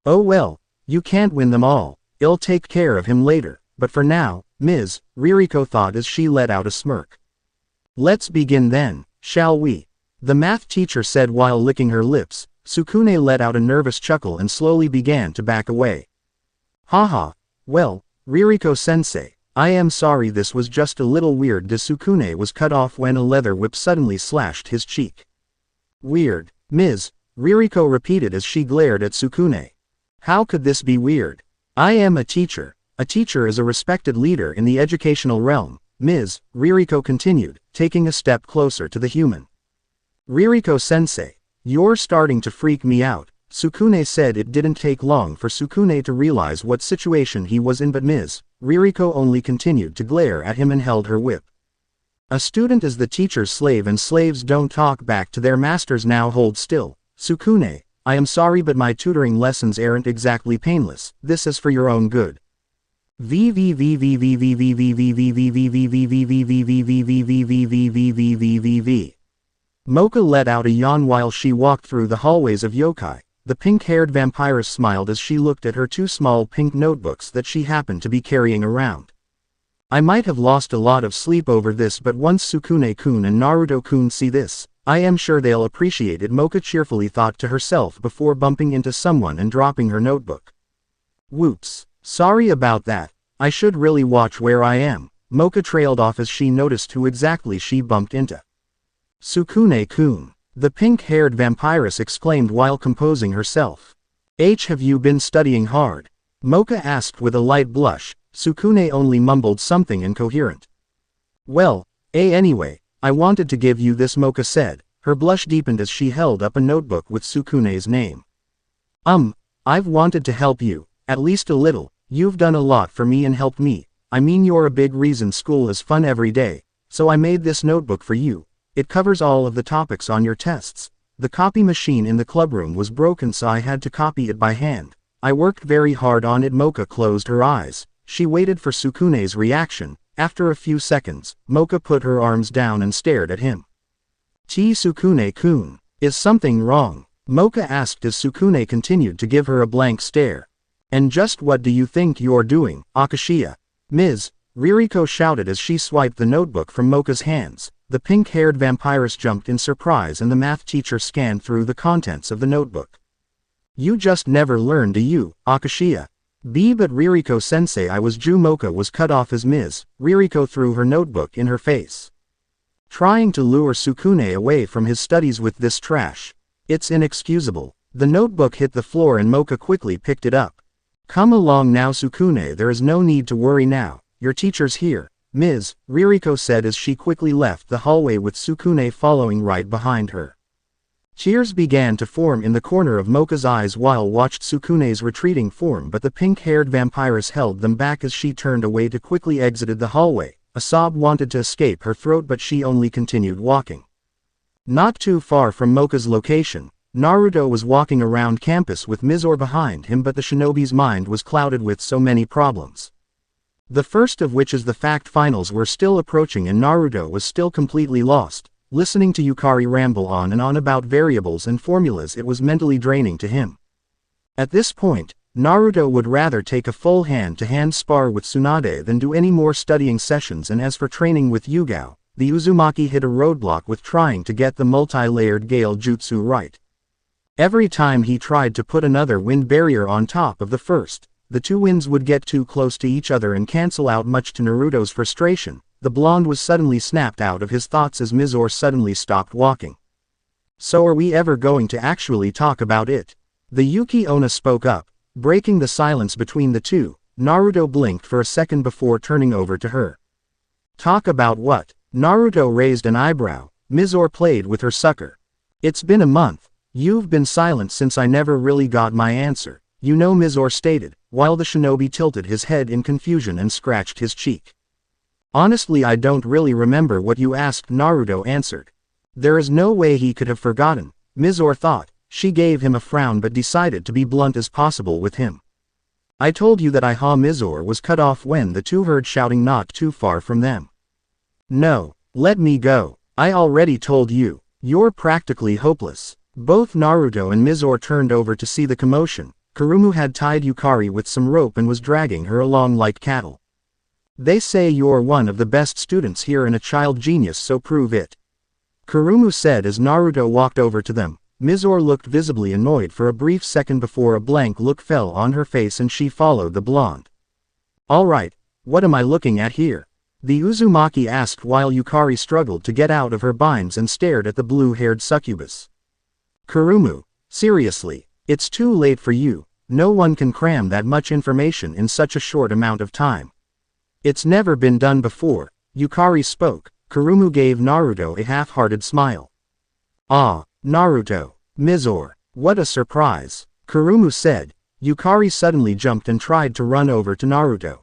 Oh well, you can't win them all, I'll take care of him later, but for now, Ms., Ririko thought as she let out a smirk. Let's begin then, shall we? The math teacher said while licking her lips. Sukune let out a nervous chuckle and slowly began to back away. Haha, well, Ririko-sensei, I am sorry, this was just a little weird. Sukune was cut off when a leather whip suddenly slashed his cheek. Weird, Ms., Ririko repeated as she glared at Sukune. How could this be weird? I am a teacher. A teacher is a respected leader in the educational realm, Ms., Ririko continued, taking a step closer to the human. Ririko-sensei, you're starting to freak me out, Sukune said. It didn't take long for Sukune to realize what situation he was in, but Ms. Ririko only continued to glare at him and held her whip. A student is the teacher's slave and slaves don't talk back to their masters. Now hold still, Sukune, I am sorry but my tutoring lessons aren't exactly painless, this is for your own good. Moka let out a yawn while she walked through the hallways of Yokai. The pink-haired vampiress smiled as she looked at her two small pink notebooks that she happened to be carrying around. I might have lost a lot of sleep over this, but once Sukune-kun and Naruto-kun see this, I am sure they'll appreciate it, Moka cheerfully thought to herself before bumping into someone and dropping her notebook. Whoops, sorry about that, I should really watch where I am, Moka trailed off as she noticed who exactly she bumped into. Sukune-kun, the pink-haired vampiress exclaimed while composing herself. Have you been studying hard? Moka asked with a light blush. Sukune only mumbled something incoherent. Well, anyway, I wanted to give you this, Moka said. Her blush deepened as she held up a notebook with Sukune's name. I've wanted to help you, at least a little. You've done a lot for me and helped me. I mean, you're a big reason school is fun every day, so I made this notebook for you. It covers all of the topics on your tests. The copy machine in the clubroom was broken, so I had to copy it by hand. I worked very hard on it. Moka closed her eyes. She waited for Sukune's reaction. After a few seconds, Moka put her arms down and stared at him. Sukune-kun, is something wrong? Moka asked as Sukune continued to give her a blank stare. And just what do you think you're doing, Akashiya? Ms., Ririko shouted as she swiped the notebook from Moka's hands. The pink-haired vampiress jumped in surprise and the math teacher scanned through the contents of the notebook. You just never learn, do you, Akashiya? But Ririko-sensei, I was Moka was cut off as Ms. Ririko threw her notebook in her face. Trying to lure Sukune away from his studies with this trash. It's inexcusable. The notebook hit the floor and Moka quickly picked it up. Come along now, Sukune, there is no need to worry now. Your teacher's here, Ms., Ririko said as she quickly left the hallway with Sukune following right behind her. Tears began to form in the corner of Moka's eyes while watched Sukune's retreating form, but the pink-haired vampiress held them back as she turned away to quickly exited the hallway. A sob wanted to escape her throat, but she only continued walking. Not too far from Moka's location, Naruto was walking around campus with Mizore behind him, but the shinobi's mind was clouded with so many problems. The first of which is the fact finals were still approaching and Naruto was still completely lost. Listening to Yukari ramble on and on about variables and formulas, it was mentally draining to him. At this point, Naruto would rather take a full hand-to-hand spar with Tsunade than do any more studying sessions, and as for training with Yuga, the Uzumaki hit a roadblock with trying to get the multi-layered Gale Jutsu right. Every time he tried to put another wind barrier on top of the first, the two winds would get too close to each other and cancel out, much to Naruto's frustration. The blonde was suddenly snapped out of his thoughts as Mizore suddenly stopped walking. So are we ever going to actually talk about it? The Yuki Onna spoke up, breaking the silence between the two. Naruto blinked for a second before turning over to her. Talk about what? Naruto raised an eyebrow. Mizore played with her sucker. It's been a month. You've been silent since I never really got my answer, you know, Mizore stated, while the shinobi tilted his head in confusion and scratched his cheek. Honestly, I don't really remember what you asked, Naruto answered. There is no way he could have forgotten, Mizore thought. She gave him a frown but decided to be blunt as possible with him. I told you that Mizore was cut off when the two heard shouting not too far from them. No, let me go. I already told you, you're practically hopeless. Both Naruto and Mizore turned over to see the commotion. Kurumu had tied Yukari with some rope and was dragging her along like cattle. They say you're one of the best students here and a child genius, so prove it. Kurumu said as Naruto walked over to them. Mizore looked visibly annoyed for a brief second before a blank look fell on her face and she followed the blonde. Alright, what am I looking at here? The Uzumaki asked while Yukari struggled to get out of her binds and stared at the blue-haired succubus. Kurumu, seriously, it's too late for you, no one can cram that much information in such a short amount of time. It's never been done before, Yukari spoke. Kurumu gave Naruto a half-hearted smile. Ah, Naruto, Mizore, what a surprise, Kurumu said. Yukari suddenly jumped and tried to run over to Naruto.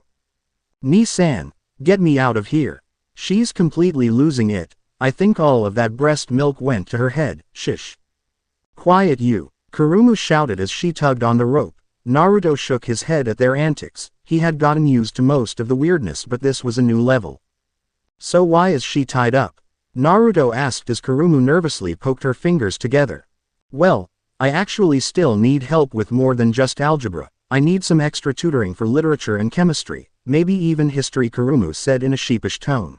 Ni-san, get me out of here. She's completely losing it, I think all of that breast milk went to her head, shish. Quiet you, Kurumu shouted as she tugged on the rope. Naruto shook his head at their antics. He had gotten used to most of the weirdness, but this was a new level. So why is she tied up? Naruto asked as Kurumu nervously poked her fingers together. Well, I actually still need help with more than just algebra. I need some extra tutoring for literature and chemistry, maybe even history, Kurumu said in a sheepish tone.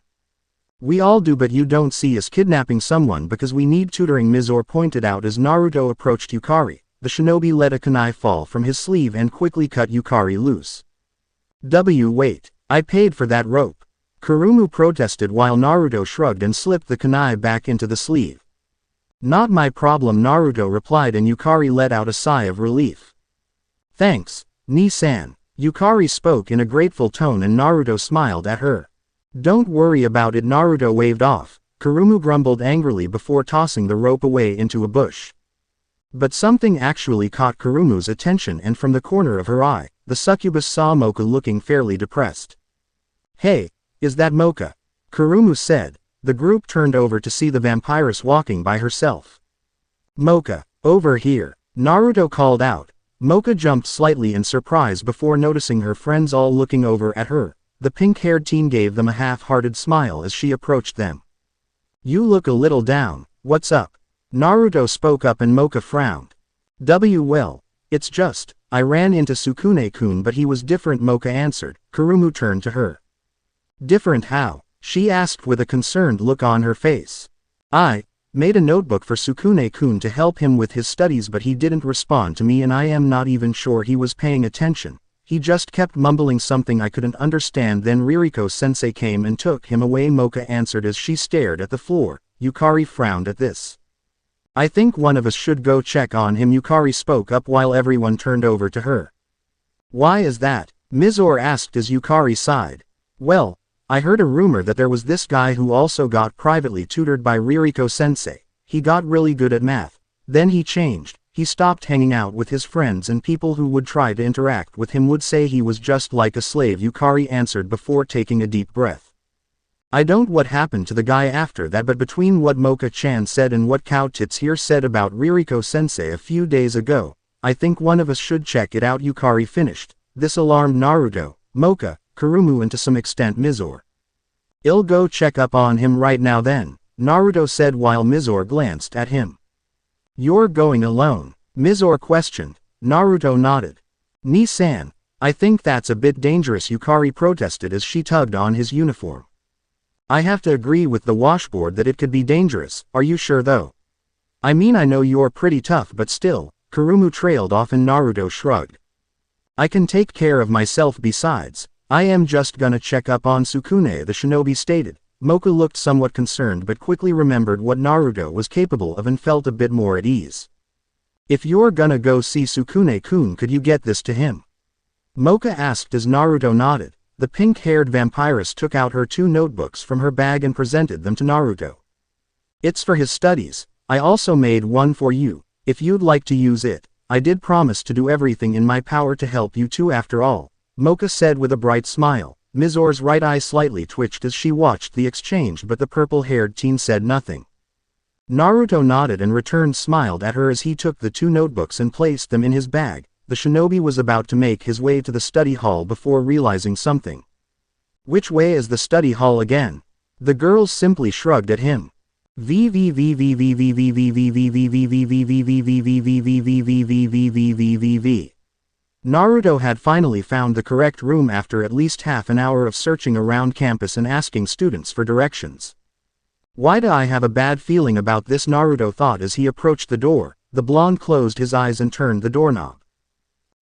We all do, but you don't see us kidnapping someone because we need tutoring, Mizore pointed out as Naruto approached Yukari. The shinobi let a kunai fall from his sleeve and quickly cut Yukari loose. Wait, I paid for that rope. Kurumu protested while Naruto shrugged and slipped the kunai back into the sleeve. Not my problem, Naruto replied, and Yukari let out a sigh of relief. Thanks, Ni-san, Yukari spoke in a grateful tone and Naruto smiled at her. Don't worry about it, Naruto waved off. Kurumu grumbled angrily before tossing the rope away into a bush. But something actually caught Kurumu's attention, and from the corner of her eye, the succubus saw Moka looking fairly depressed. Hey, is that Moka? Kurumu said. The group turned over to see the vampiress walking by herself. Moka, over here, Naruto called out. Moka jumped slightly in surprise before noticing her friends all looking over at her. The pink-haired teen gave them a half-hearted smile as she approached them. You look a little down, what's up? Naruto spoke up and Moka frowned. Well, it's just, I ran into Sukune-kun but he was different, Moka answered. Kurumu turned to her. Different how? She asked with a concerned look on her face. I made a notebook for Sukune-kun to help him with his studies, but he didn't respond to me and I am not even sure he was paying attention. He just kept mumbling something I couldn't understand. Then Ririko-sensei came and took him away, Moka answered as she stared at the floor. Yukari frowned at this. I think one of us should go check on him, Yukari spoke up while everyone turned over to her. Why is that? Mizore asked as Yukari sighed. Well, I heard a rumor that there was this guy who also got privately tutored by Ririko-sensei. He got really good at math. Then he changed. He stopped hanging out with his friends and people who would try to interact with him would say he was just like a slave, Yukari answered before taking a deep breath. I don't know what happened to the guy after that, but between what Moka-chan said and what Cow Tits here said about Ririko-sensei a few days ago, I think one of us should check it out, Yukari finished. This alarmed Naruto, Moka, Kurumu and to some extent Mizore. I'll go check up on him right now then, Naruto said while Mizore glanced at him. You're going alone? Mizore questioned. Naruto nodded. Ni-san, I think that's a bit dangerous, Yukari protested as she tugged on his uniform. I have to agree with the washboard that it could be dangerous. Are you sure though? I mean, I know you're pretty tough, but still, Kurumu trailed off and Naruto shrugged. I can take care of myself, besides, I am just gonna check up on Sukune, the shinobi stated. Moka looked somewhat concerned but quickly remembered what Naruto was capable of and felt a bit more at ease. If you're gonna go see Sukune-kun, could you get this to him? Moka asked as Naruto nodded. The pink-haired vampiress took out her 2 notebooks from her bag and presented them to Naruto. It's for his studies. I also made one for you, if you'd like to use it. I did promise to do everything in my power to help you too after all, Moka said with a bright smile. Mizore's right eye slightly twitched as she watched the exchange, but the purple-haired teen said nothing. Naruto nodded and returned smiled at her as he took the 2 notebooks and placed them in his bag. The shinobi was about to make his way to the study hall before realizing something. Which way is the study hall again? The girls simply shrugged at him. Naruto had finally found the correct room after at least half an hour of searching around campus and asking students for directions. Why do I have a bad feeling about this? Naruto thought as he approached the door. The blonde closed his eyes and turned the doorknob.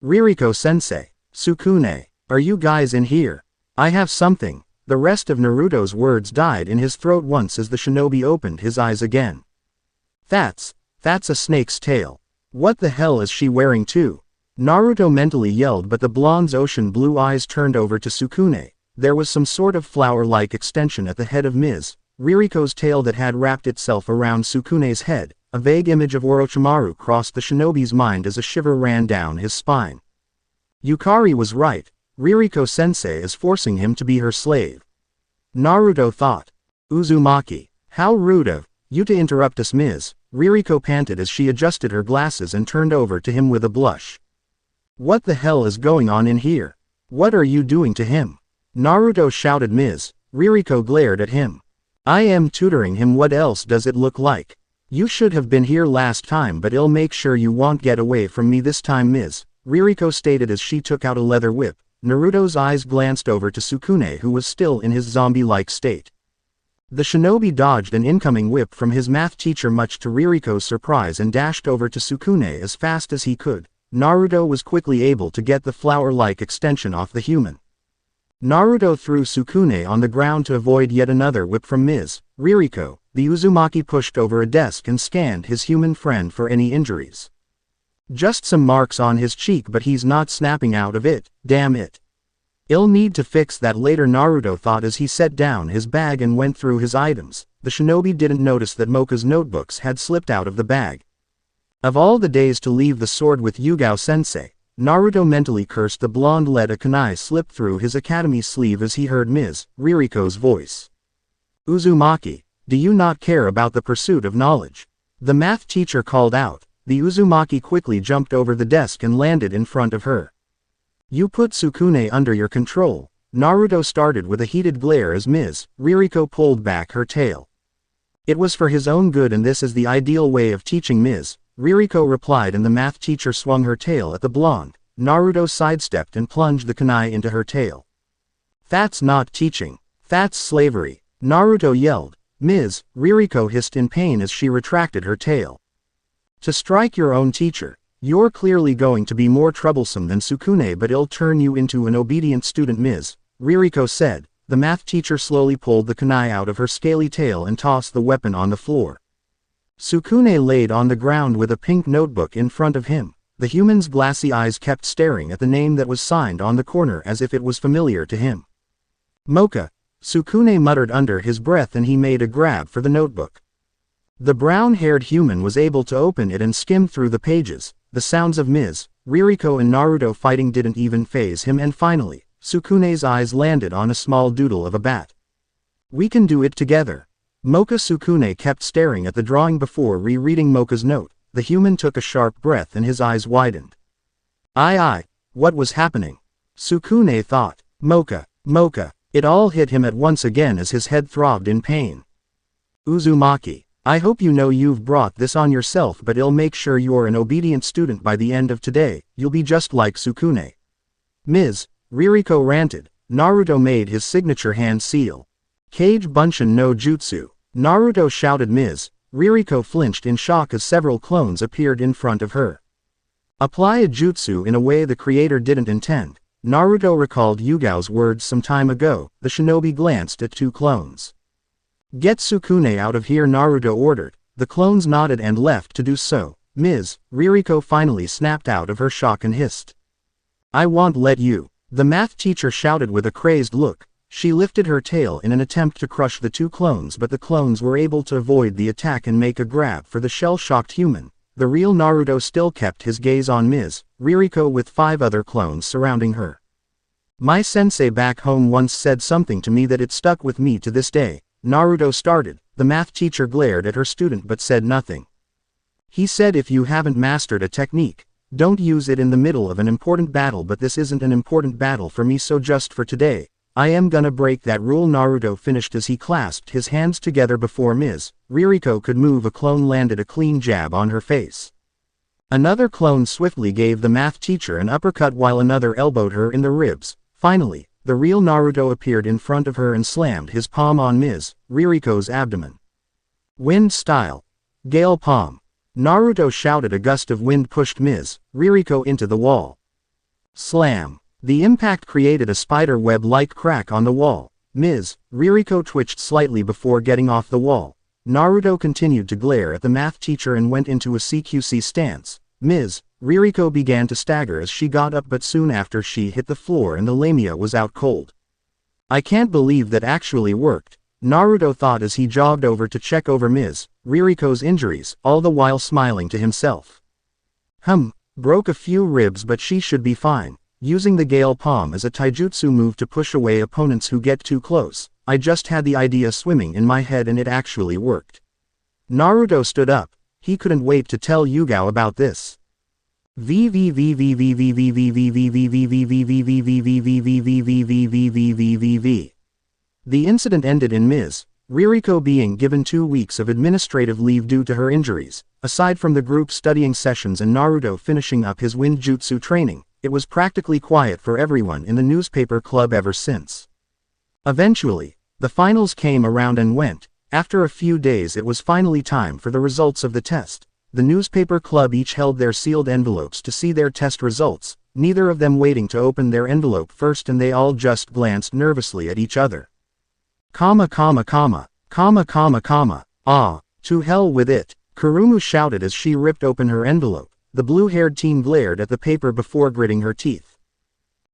Ririko-sensei, Sukune, are you guys in here? I have something. The rest of Naruto's words died in his throat once as the shinobi opened his eyes again. That's a snake's tail. What the hell is she wearing too? Naruto mentally yelled, but the blonde's ocean blue eyes turned over to Sukune. There was some sort of flower-like extension at the head of Ms. Ririko's tail that had wrapped itself around Sukune's head. A vague image of Orochimaru crossed the shinobi's mind as a shiver ran down his spine. Yukari was right. Ririko-sensei is forcing him to be her slave. Naruto thought. Uzumaki. How rude of you to interrupt us, Ms. Ririko panted as she adjusted her glasses and turned over to him with a blush. What the hell is going on in here? What are you doing to him? Naruto shouted. Ms. Ririko glared at him. I am tutoring him. What else does it look like? You should have been here last time, but I'll make sure you won't get away from me this time, Ms. Ririko stated as she took out a leather whip. Naruto's eyes glanced over to Sukune, who was still in his zombie-like state. The shinobi dodged an incoming whip from his math teacher much to Ririko's surprise and dashed over to Sukune as fast as he could. Naruto was quickly able to get the flower-like extension off the human. Naruto threw Sukune on the ground to avoid yet another whip from Ms. Ririko. The Uzumaki pushed over a desk and scanned his human friend for any injuries. Just some marks on his cheek, but he's not snapping out of it, damn it. I'll need to fix that later, Naruto thought as he set down his bag and went through his items. The shinobi didn't notice that Moka's notebooks had slipped out of the bag. Of all the days to leave the sword with Yugao-sensei, Naruto mentally cursed. The blonde let a kunai slip through his academy sleeve as he heard Ms. Ririko's voice. Uzumaki, do you not care about the pursuit of knowledge? The math teacher called out. The Uzumaki quickly jumped over the desk and landed in front of her. You put Sukune under your control. Naruto started with a heated glare as Ms. Ririko pulled back her tail. It was for his own good, and this is the ideal way of teaching, Ms. Ririko replied, and the math teacher swung her tail at the blonde. Naruto sidestepped and plunged the kunai into her tail. That's not teaching. That's slavery. Naruto yelled. Ms. Ririko hissed in pain as she retracted her tail. To strike your own teacher. You're clearly going to be more troublesome than Sukune, but it'll turn you into an obedient student, Ms. Ririko said. The math teacher slowly pulled the kunai out of her scaly tail and tossed the weapon on the floor. Sukune laid on the ground with a pink notebook in front of him. The human's glassy eyes kept staring at the name that was signed on the corner as if it was familiar to him. Moka, Sukune muttered under his breath, and he made a grab for the notebook. The brown-haired human was able to open it and skim through the pages. The sounds of Ms. Ririko and Naruto fighting didn't even faze him, and finally, Sukune's eyes landed on a small doodle of a bat. We can do it together. Moka. Sukune kept staring at the drawing before rereading Moka's note. The human took a sharp breath and his eyes widened. What was happening? Sukune thought. Moka. It all hit him at once again as his head throbbed in pain. Uzumaki, I hope you know you've brought this on yourself, but I'll make sure you're an obedient student by the end of today. You'll be just like Sukune. Ms. Ririko ranted. Naruto made his signature hand seal. Kage Bunshin no Jutsu. Naruto shouted. Ms. Ririko flinched in shock as several clones appeared in front of her. Apply a jutsu in a way the creator didn't intend. Naruto recalled Yugao's words some time ago. The shinobi glanced at two clones. Get Sukune out of here, Naruto ordered. The clones nodded and left to do so. Ms. Ririko finally snapped out of her shock and hissed. I won't let you. The math teacher shouted with a crazed look. She lifted her tail in an attempt to crush the two clones, but the clones were able to avoid the attack and make a grab for the shell-shocked human. The real Naruto still kept his gaze on Ms. Ririko with 5 other clones surrounding her. My sensei back home once said something to me that it stuck with me to this day. Naruto started. The math teacher glared at her student but said nothing. He said, if you haven't mastered a technique, don't use it in the middle of an important battle, but this isn't an important battle for me, so just for today, I am gonna break that rule. Naruto finished as he clasped his hands together before Ms. Ririko could move. A clone landed a clean jab on her face. Another clone swiftly gave the math teacher an uppercut while another elbowed her in the ribs. Finally, the real Naruto appeared in front of her and slammed his palm on Ririko's abdomen. Wind style. Gale palm. Naruto shouted. A gust of wind pushed Ririko into the wall. Slam. The impact created a spider web-like crack on the wall. Ririko twitched slightly before getting off the wall. Naruto continued to glare at the math teacher and went into a CQC stance. Ririko began to stagger as she got up, but soon after she hit the floor and the lamia was out cold. I can't believe that actually worked, Naruto thought as he jogged over to check over Ririko's injuries, all the while smiling to himself. Broke a few ribs, but she should be fine. Using the Gale Palm as a taijutsu move to push away opponents who get too close. I just had the idea swimming in my head and it actually worked. Naruto stood up. He couldn't wait to tell Yuga about this. The incident ended in Ririko being given 2 weeks of administrative leave due to her injuries. Aside from the group studying sessions and Naruto finishing up his wind jutsu training, it was practically quiet for everyone in the newspaper club ever since. Eventually, the finals came around and went. After a few days it was finally time for the results of the test. The newspaper club each held their sealed envelopes to see their test results, neither of them waiting to open their envelope first, and they all just glanced nervously at each other. To hell with it, Kurumu shouted as she ripped open her envelope. The blue-haired teen glared at the paper before gritting her teeth.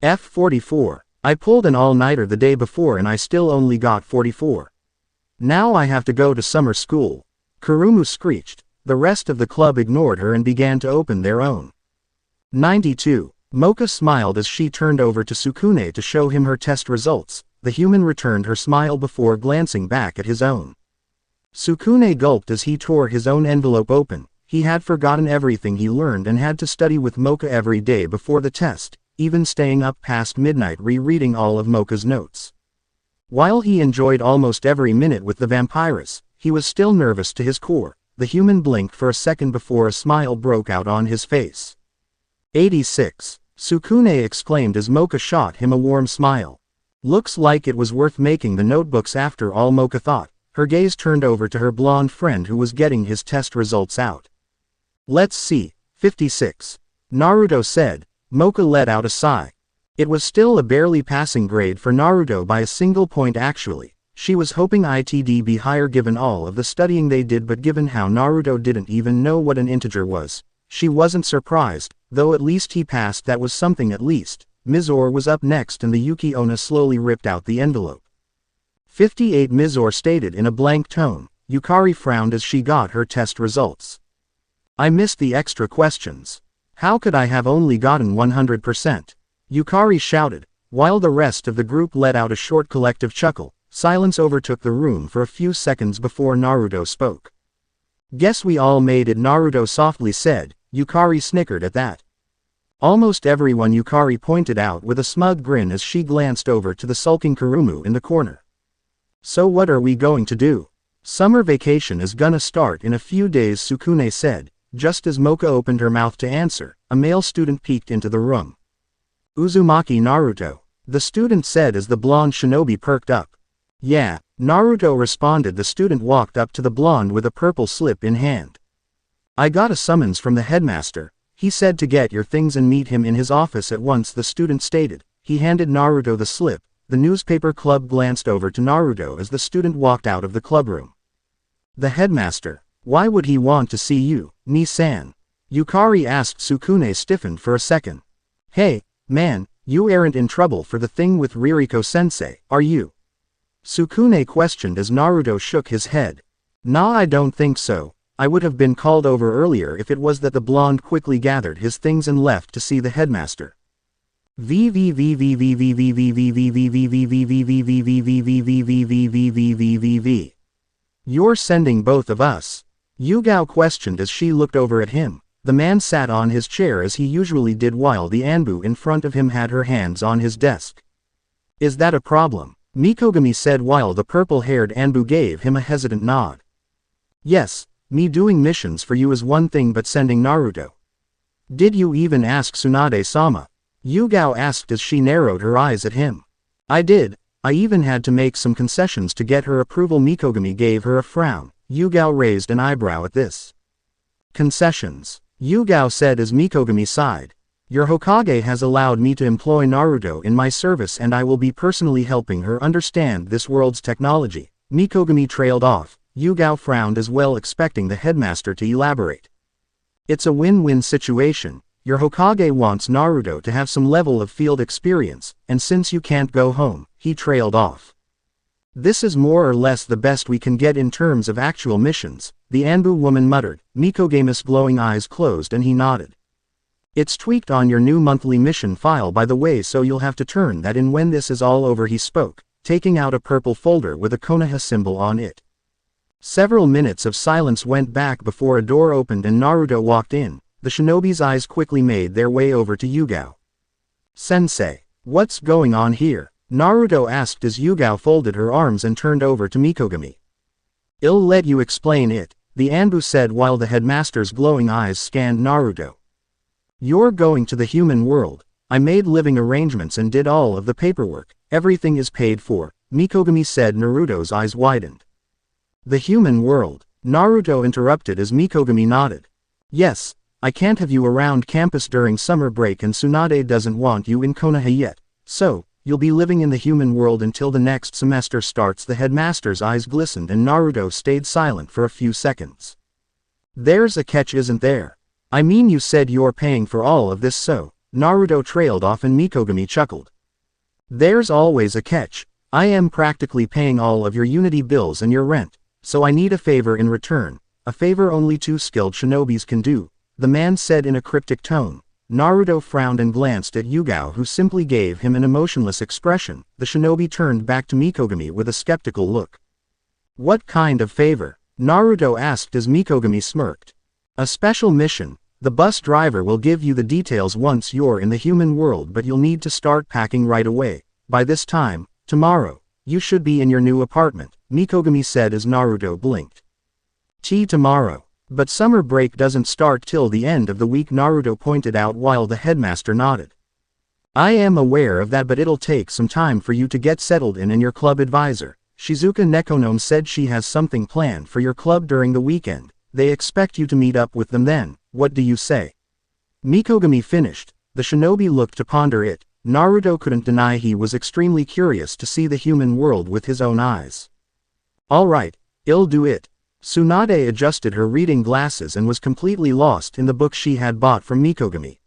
F44. I pulled an all-nighter the day before and I still only got 44. Now I have to go to summer school. Kurumu screeched. The rest of the club ignored her and began to open their own. 92. Moka smiled as she turned over to Sukune to show him her test results. The human returned her smile before glancing back at his own. Sukune gulped as he tore his own envelope open. He had forgotten everything he learned and had to study with Moka every day before the test, even staying up past midnight rereading all of Moka's notes. While he enjoyed almost every minute with the vampiress, he was still nervous to his core. The human blinked for a second before a smile broke out on his face. 86. Sukune exclaimed as Moka shot him a warm smile. Looks like it was worth making the notebooks after all, Moka thought. Her gaze turned over to her blonde friend who was getting his test results out. Let's see. 56. Naruto said. Moka let out a sigh. It was still a barely passing grade for Naruto by a single point actually. She was hoping it'd be higher given all of the studying they did, but given how Naruto didn't even know what an integer was, she wasn't surprised, though at least he passed. That was something at least. Mizore was up next and the Yuki Onna slowly ripped out the envelope. 58. Mizore stated in a blank tone. Yukari frowned as she got her test results. I missed the extra questions. How could I have only gotten 100%? Yukari shouted, while the rest of the group let out a short collective chuckle. Silence overtook the room for a few seconds before Naruto spoke. Guess we all made it, Naruto softly said. Yukari snickered at that. Almost everyone, Yukari pointed out with a smug grin as she glanced over to the sulking Kurumu in the corner. So what are we going to do? Summer vacation is gonna start in a few days, Sukune said. Just as Moka opened her mouth to answer, a male student peeked into the room. Uzumaki Naruto, the student said as the blonde shinobi perked up. Yeah, Naruto responded. The student walked up to the blonde with a purple slip in hand. I got a summons from the headmaster. He said to get your things and meet him in his office at once, the student stated. He handed Naruto the slip. The newspaper club glanced over to Naruto as the student walked out of the clubroom. The headmaster. Why would he want to see you, Ni-san? Yukari asked. Sukune stiffened for a second. Hey, man, you aren't in trouble for the thing with Ririko-sensei, are you? Sukune questioned as Naruto shook his head. Nah, I don't think so. I would have been called over earlier if it was that. The blonde quickly gathered his things and left to see the headmaster. You're sending both of us? Yuga questioned as she looked over at him. The man sat on his chair as he usually did while the Anbu in front of him had her hands on his desk. Is that a problem? Mikogami said while the purple-haired Anbu gave him a hesitant nod. Yes, me doing missions for you is one thing, but sending Naruto. Did you even ask Tsunade-sama? Yuga asked as she narrowed her eyes at him. I did. I even had to make some concessions to get her approval. Mikogami gave her a frown. Yuga raised an eyebrow at this. Concessions, Yuga said as Mikogami sighed. Your Hokage has allowed me to employ Naruto in my service, and I will be personally helping her understand this world's technology. Mikogami trailed off. Yuga frowned as well, expecting the headmaster to elaborate. It's a win-win situation. Your Hokage wants Naruto to have some level of field experience, and since you can't go home, he trailed off. This is more or less the best we can get in terms of actual missions, the Anbu woman muttered. Mikogami's glowing eyes closed and he nodded. It's tweaked on your new monthly mission file, by the way, so you'll have to turn that in when this is all over, he spoke, taking out a purple folder with a Konoha symbol on it. Several minutes of silence went back before a door opened and Naruto walked in. The shinobi's eyes quickly made their way over to Yuga. Sensei, what's going on here? Naruto asked as Yuga folded her arms and turned over to Mikogami. I'll let you explain it, the Anbu said while the headmaster's glowing eyes scanned Naruto. You're going to the human world. I made living arrangements and did all of the paperwork. Everything is paid for, Mikogami said. Naruto's eyes widened. The human world, Naruto interrupted as Mikogami nodded. Yes, I can't have you around campus during summer break and Tsunade doesn't want you in Konoha yet, so, you'll be living in the human world until the next semester starts. The headmaster's eyes glistened and Naruto stayed silent for a few seconds. There's a catch, isn't there? I mean, you said you're paying for all of this, so, Naruto trailed off and Mikogami chuckled. There's always a catch. I am practically paying all of your unity bills and your rent, so I need a favor in return, a favor only two skilled shinobis can do, the man said in a cryptic tone. Naruto frowned and glanced at Yuga, who simply gave him an emotionless expression. The shinobi turned back to Mikogami with a skeptical look. What kind of favor? Naruto asked as Mikogami smirked. A special mission. The bus driver will give you the details once you're in the human world, but you'll need to start packing right away. By this time, tomorrow, you should be in your new apartment, Mikogami said as Naruto blinked. Tomorrow. But summer break doesn't start till the end of the week, Naruto pointed out while the headmaster nodded. I am aware of that, but it'll take some time for you to get settled in, and your club advisor, Shizuka Nekonome, said she has something planned for your club during the weekend. They expect you to meet up with them then. What do you say? Mikogami finished. The shinobi looked to ponder it. Naruto couldn't deny he was extremely curious to see the human world with his own eyes. All right, I'll do it. Tsunade adjusted her reading glasses and was completely lost in the book she had bought from Mikogami.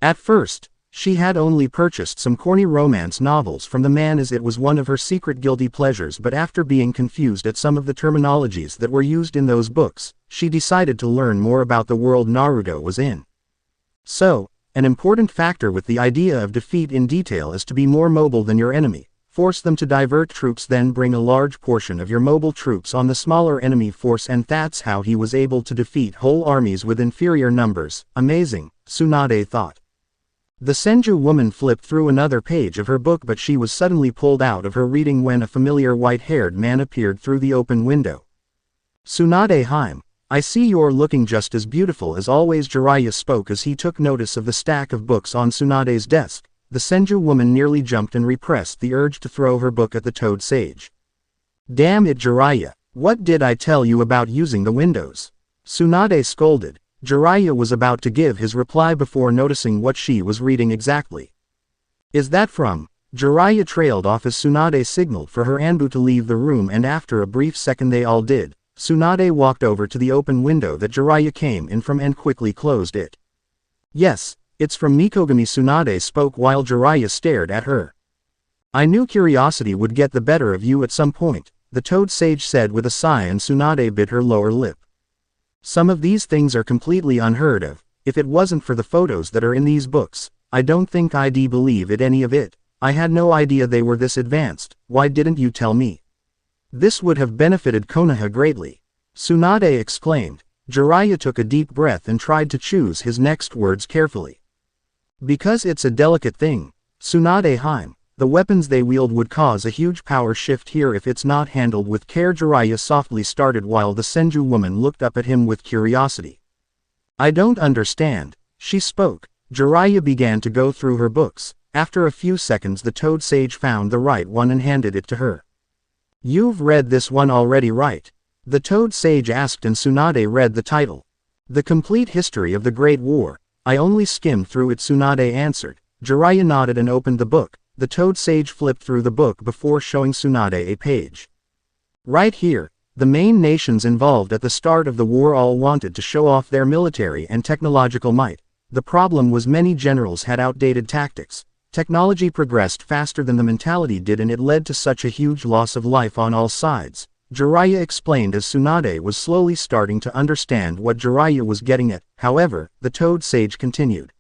At first, she had only purchased some corny romance novels from the man as it was one of her secret guilty pleasures, but after being confused at some of the terminologies that were used in those books, she decided to learn more about the world Naruto was in. So, an important factor with the idea of defeat in detail is to be more mobile than your enemy. Force them to divert troops, then bring a large portion of your mobile troops on the smaller enemy force, and that's how he was able to defeat whole armies with inferior numbers. Amazing, Tsunade thought. The Senju woman flipped through another page of her book, but she was suddenly pulled out of her reading when a familiar white-haired man appeared through the open window. Tsunade-hime, I see you're looking just as beautiful as always, Jiraiya spoke as he took notice of the stack of books on Tsunade's desk. The Senju woman nearly jumped and repressed the urge to throw her book at the toad sage. Damn it, Jiraiya, what did I tell you about using the windows? Tsunade scolded. Jiraiya was about to give his reply before noticing what she was reading exactly. Is that from? Jiraiya trailed off as Tsunade signaled for her Anbu to leave the room, and after a brief second they all did. Tsunade walked over to the open window that Jiraiya came in from and quickly closed it. Yes, it's from Mikogami, Tsunade spoke while Jiraiya stared at her. I knew curiosity would get the better of you at some point, the toad sage said with a sigh, and Tsunade bit her lower lip. Some of these things are completely unheard of. If it wasn't for the photos that are in these books, I don't think I'd believe any of it. I had no idea they were this advanced. Why didn't you tell me? This would have benefited Konoha greatly, Tsunade exclaimed. Jiraiya took a deep breath and tried to choose his next words carefully. Because it's a delicate thing, Tsunade-hime, The weapons they wield would cause a huge power shift here if it's not handled with care. Jiraiya softly started while the Senju woman looked up at him with curiosity. I don't understand, she spoke. Jiraiya began to go through her books. After a few seconds the Toad Sage found the right one and handed it to her. You've read this one already, right? The Toad Sage asked, and Tsunade read the title. The Complete History of the Great War. I only skimmed through it, Tsunade answered. Jiraiya nodded and opened the book. The Toad Sage flipped through the book before showing Tsunade a page. Right here, the main nations involved at the start of the war all wanted to show off their military and technological might. The problem was many generals had outdated tactics. Technology progressed faster than the mentality did, and it led to such a huge loss of life on all sides. Jiraiya explained as Tsunade was slowly starting to understand what Jiraiya was getting at. However, the Toad Sage continued.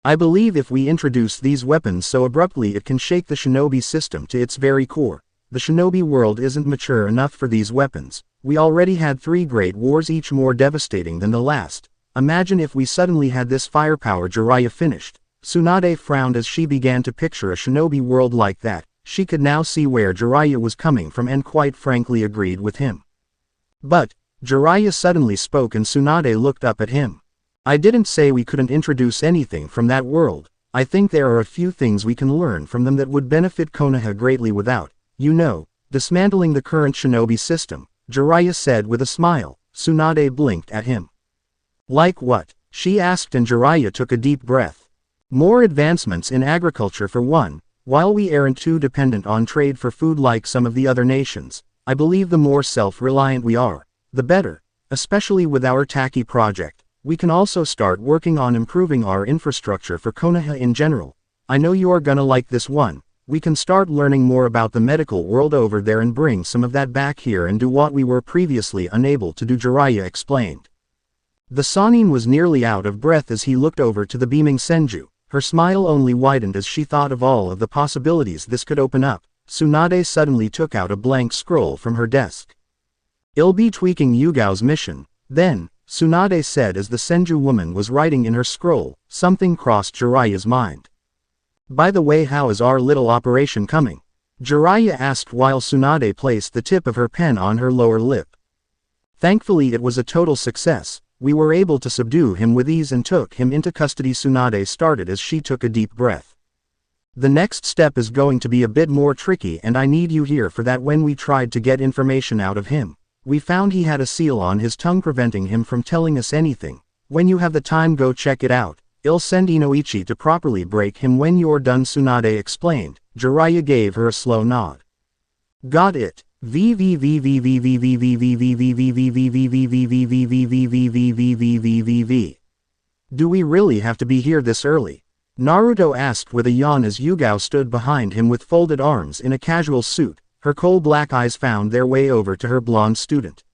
I believe if we introduce these weapons so abruptly it can shake the shinobi system to its very core. The shinobi world isn't mature enough for these weapons. We already had 3 great wars, each more devastating than the last. Imagine if we suddenly had this firepower. Jiraiya finished. Tsunade frowned as she began to picture a shinobi world like that. She could now see where Jiraiya was coming from and quite frankly agreed with him. But, Jiraiya suddenly spoke and Tsunade looked up at him. I didn't say we couldn't introduce anything from that world. I think there are a few things we can learn from them that would benefit Konoha greatly without, dismantling the current shinobi system, Jiraiya said with a smile. Tsunade blinked at him. Like what? She asked, and Jiraiya took a deep breath. More advancements in agriculture for one. While we aren't too dependent on trade for food like some of the other nations, I believe the more self-reliant we are, the better, especially with our Taki project. We can also start working on improving our infrastructure for Konoha in general. I know you are gonna like this one. We can start learning more about the medical world over there and bring some of that back here and do what we were previously unable to do, Jiraiya explained. The Sannin was nearly out of breath as he looked over to the beaming Senju. Her smile only widened as she thought of all of the possibilities this could open up. Tsunade suddenly took out a blank scroll from her desk. I'll be tweaking Yugao's mission. Then, Tsunade said as the Senju woman was writing in her scroll, something crossed Jiraiya's mind. By the way, how is our little operation coming? Jiraiya asked while Tsunade placed the tip of her pen on her lower lip. Thankfully it was a total success. We were able to subdue him with ease and took him into custody, Tsunade started as she took a deep breath. The next step is going to be a bit more tricky, and I need you here for that. When we tried to get information out of him, we found he had a seal on his tongue preventing him from telling us anything. When you have the time, go check it out. I'll send Inoichi to properly break him when you're done, Tsunade explained. Jiraiya gave her a slow nod. Got it. Do we really have to be here this early? Naruto asked with a yawn as Yuga stood behind him with folded arms in a casual suit. Her coal black eyes found their way over to her blonde student.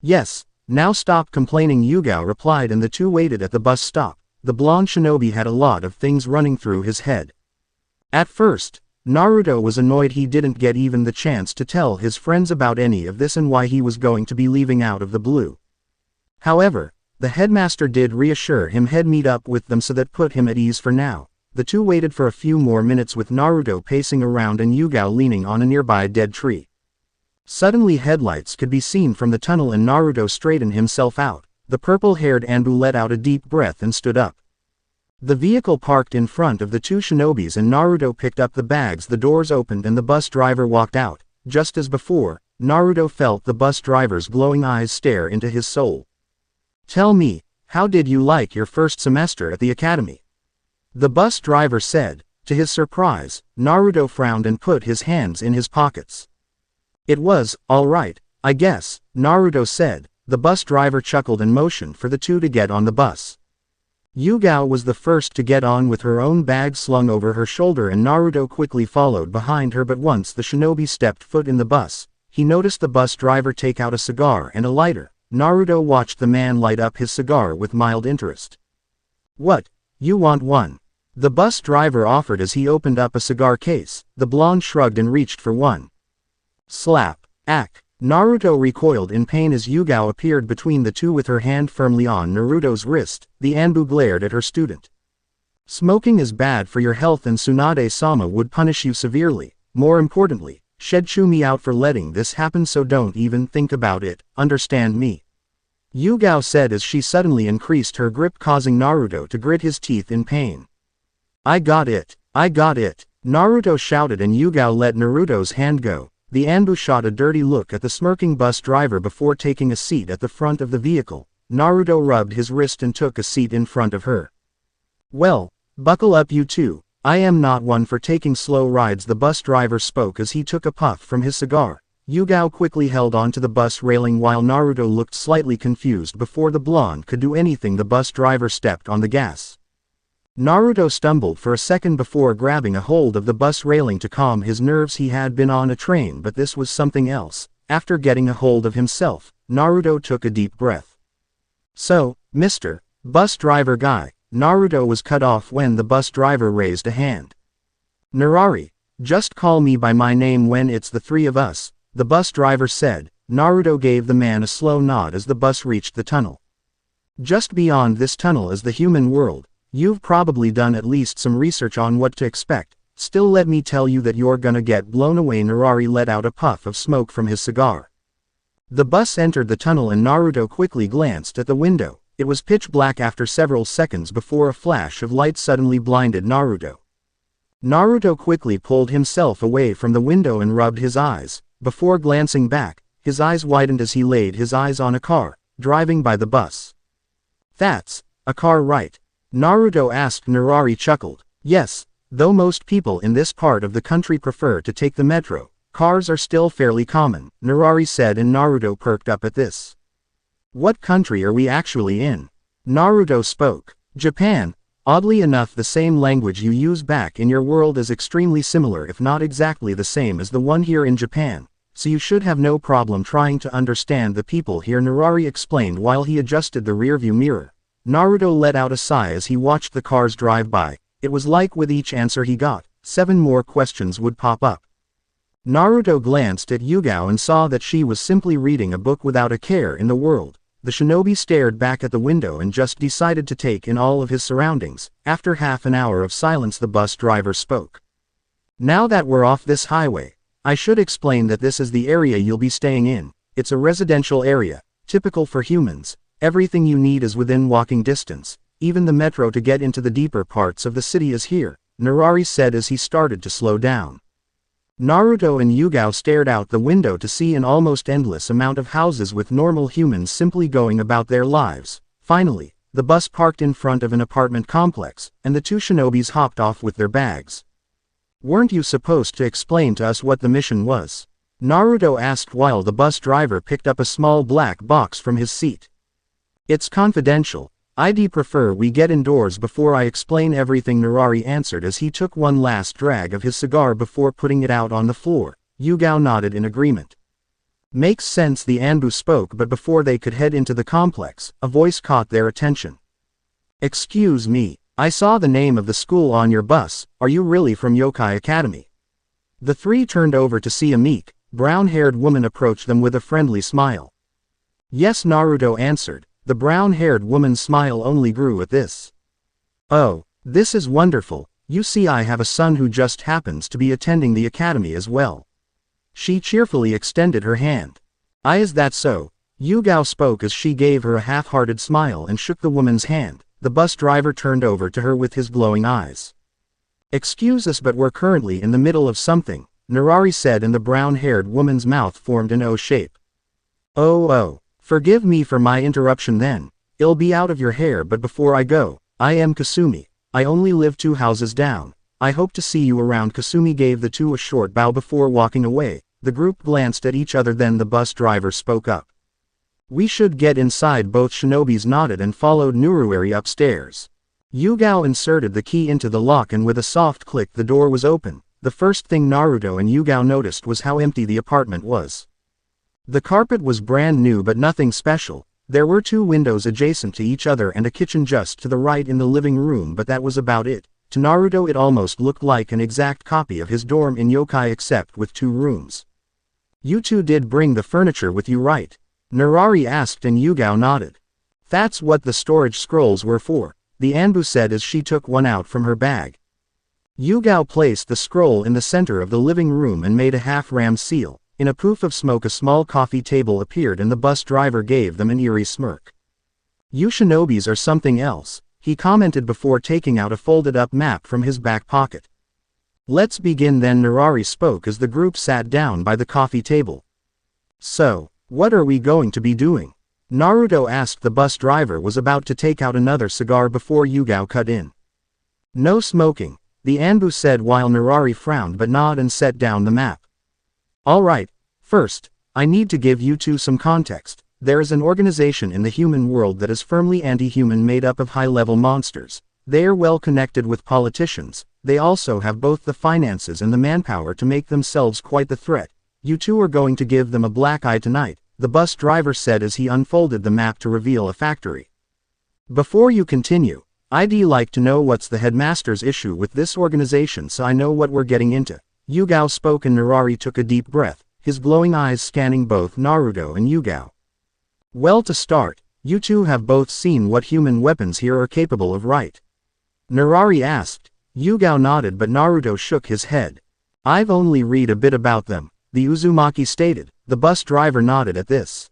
Yes, now stop complaining, Yuga replied, and the two waited at the bus stop. The blonde shinobi had a lot of things running through his head. At first, Naruto was annoyed he didn't get even the chance to tell his friends about any of this and why he was going to be leaving out of the blue. However, the headmaster did reassure him he'd meet up with them, so that put him at ease for now. The two waited for a few more minutes with Naruto pacing around and Yuga leaning on a nearby dead tree. Suddenly headlights could be seen from the tunnel and Naruto straightened himself out. The purple-haired Anbu let out a deep breath and stood up. The vehicle parked in front of the two shinobis and Naruto picked up the bags. The doors opened and the bus driver walked out. Just as before, Naruto felt the bus driver's glowing eyes stare into his soul. Tell me, how did you like your first semester at the academy? The bus driver said. To his surprise, Naruto frowned and put his hands in his pockets. It was, all right, I guess, Naruto said. The bus driver chuckled and motioned for the two to get on the bus. Yuga was the first to get on with her own bag slung over her shoulder and Naruto quickly followed behind her, but once the shinobi stepped foot in the bus, he noticed the bus driver take out a cigar and a lighter. Naruto watched the man light up his cigar with mild interest. What, you want one? The bus driver offered as he opened up a cigar case. The blonde shrugged and reached for one. Slap. Ack. Naruto recoiled in pain as Yuga appeared between the two with her hand firmly on Naruto's wrist. The Anbu glared at her student. Smoking is bad for your health and Tsunade-sama would punish you severely. More importantly, she'd chew me out for letting this happen, so don't even think about it, understand me? Yuga said as she suddenly increased her grip, causing Naruto to grit his teeth in pain. I got it. I got it. Naruto shouted, and Yuga let Naruto's hand go. The Anbu shot a dirty look at the smirking bus driver before taking a seat at the front of the vehicle. Naruto rubbed his wrist and took a seat in front of her. Well, buckle up you two. I am not one for taking slow rides, the bus driver spoke as he took a puff from his cigar. Yuga quickly held on to the bus railing while Naruto looked slightly confused. Before the blonde could do anything, the bus driver stepped on the gas. Naruto stumbled for a second before grabbing a hold of the bus railing to calm his nerves. He had been on a train, but this was something else. After getting a hold of himself, Naruto took a deep breath. So, Mr. Bus Driver Guy. Naruto was cut off when the bus driver raised a hand. Narari, just call me by my name when it's the three of us, the bus driver said. Naruto gave the man a slow nod as the bus reached the tunnel. Just beyond this tunnel is the human world. You've probably done at least some research on what to expect. Still, let me tell you that you're gonna get blown away. Narari let out a puff of smoke from his cigar. The bus entered the tunnel and Naruto quickly glanced at the window. It was pitch black after several seconds before a flash of light suddenly blinded Naruto. Naruto quickly pulled himself away from the window and rubbed his eyes. Before glancing back, his eyes widened as he laid his eyes on a car driving by the bus. That's a car, right? Naruto asked. Narari chuckled. Yes, though most people in this part of the country prefer to take the metro, cars are still fairly common, Narari said, and Naruto perked up at this. What country are we actually in? Naruto spoke. Japan. Oddly enough, the same language you use back in your world is extremely similar, if not exactly the same as the one here in Japan, so you should have no problem trying to understand the people here, Narari explained while he adjusted the rearview mirror. Naruto let out a sigh as he watched the cars drive by. It was like with each answer he got, 7 more questions would pop up. Naruto glanced at Yuga and saw that she was simply reading a book without a care in the world. The shinobi stared back at the window and just decided to take in all of his surroundings. After half an hour of silence, the bus driver spoke. Now that we're off this highway, I should explain that this is the area you'll be staying in. It's a residential area, typical for humans. Everything you need is within walking distance. Even the metro to get into the deeper parts of the city is here, Narari said as he started to slow down. Naruto and Yuga stared out the window to see an almost endless amount of houses with normal humans simply going about their lives. Finally, the bus parked in front of an apartment complex, and the two shinobis hopped off with their bags. Weren't you supposed to explain to us what the mission was? Naruto asked while the bus driver picked up a small black box from his seat. It's confidential. I'd prefer we get indoors before I explain everything, Narari answered as he took one last drag of his cigar before putting it out on the floor. Yuga nodded in agreement. Makes sense, the Anbu spoke, but before they could head into the complex, a voice caught their attention. Excuse me, I saw the name of the school on your bus. Are you really from Yokai Academy? The three turned over to see a meek, brown-haired woman approach them with a friendly smile. Yes, Naruto answered. The brown-haired woman's smile only grew at this. Oh, this is wonderful. You see, I have a son who just happens to be attending the academy as well. She cheerfully extended her hand. Is that so? Yuga spoke as she gave her a half-hearted smile and shook the woman's hand. The bus driver turned over to her with his glowing eyes. Excuse us, but we're currently in the middle of something, Narari said, and the brown-haired woman's mouth formed an O shape. Oh. Forgive me for my interruption then. It'll be out of your hair, but before I go, I am Kasumi. I only live 2 houses down. I hope to see you around. Kasumi gave the two a short bow before walking away. The group glanced at each other, then the bus driver spoke up. We should get inside. Both shinobis nodded and followed Naruto upstairs. Yuga inserted the key into the lock and with a soft click the door was open. The first thing Naruto and Yuga noticed was how empty the apartment was. The carpet was brand new but nothing special. There were 2 windows adjacent to each other and a kitchen just to the right in the living room, but that was about it. To Naruto it almost looked like an exact copy of his dorm in Yokai except with 2 rooms. You two did bring the furniture with you, right? Narari asked and Yuga nodded. That's what the storage scrolls were for. the Anbu said as she took one out from her bag. Yuga placed the scroll in the center of the living room and made a half-ram seal. In a poof of smoke a small coffee table appeared and the bus driver gave them an eerie smirk. "You shinobis are something else," he commented before taking out a folded-up map from his back pocket. "Let's begin then," Narari spoke as the group sat down by the coffee table. "So, what are we going to be doing?" Naruto asked. The bus driver was about to take out another cigar before Yuga cut in. "No smoking," the Anbu said while Narari frowned but nodded and set down the map. "All right, first, I need to give you two some context. There is an organization in the human world that is firmly anti-human made up of high-level monsters. They are well connected with politicians. They also have both the finances and the manpower to make themselves quite the threat. You two are going to give them a black eye tonight," the bus driver said as he unfolded the map to reveal a factory. "Before you continue, I'd like to know what's the headmaster's issue with this organization so I know what we're getting into." Yuga spoke and Narari took a deep breath, his glowing eyes scanning both Naruto and Yuga. "Well, to start, you two have both seen what human weapons here are capable of, right?" Narari asked. Yuga nodded but Naruto shook his head. "I've only read a bit about them," the Uzumaki stated. The bus driver nodded at this.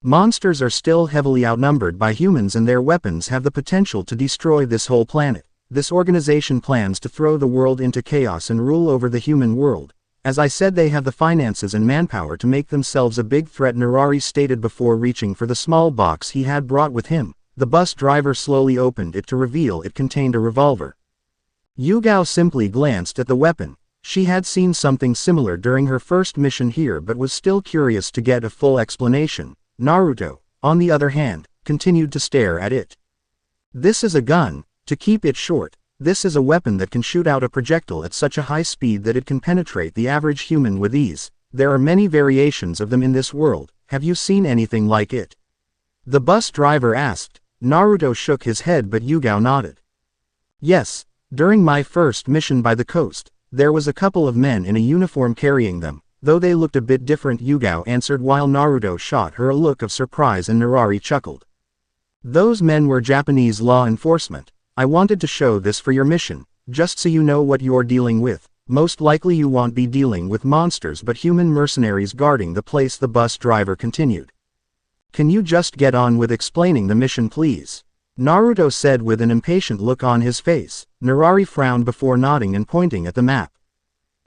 "Monsters are still heavily outnumbered by humans and their weapons have the potential to destroy this whole planet. This organization plans to throw the world into chaos and rule over the human world. As I said, they have the finances and manpower to make themselves a big threat," Narari stated before reaching for the small box he had brought with him. The bus driver slowly opened it to reveal it contained a revolver. Yuga simply glanced at the weapon. She had seen something similar during her first mission here but was still curious to get a full explanation. Naruto, on the other hand, continued to stare at it. "This is a gun. To keep it short, this is a weapon that can shoot out a projectile at such a high speed that it can penetrate the average human with ease. There are many variations of them in this world. Have you seen anything like it?" the bus driver asked. Naruto shook his head but Yuga nodded. "Yes, during my first mission by the coast, there was a couple of men in a uniform carrying them, though they looked a bit different," Yuga answered while Naruto shot her a look of surprise and Narari chuckled. "Those men were Japanese law enforcement. I wanted to show this for your mission, just so you know what you're dealing with. Most likely you won't be dealing with monsters but human mercenaries guarding the place," the bus driver continued. "Can you just get on with explaining the mission, please?" Naruto said with an impatient look on his face. Narari frowned before nodding and pointing at the map.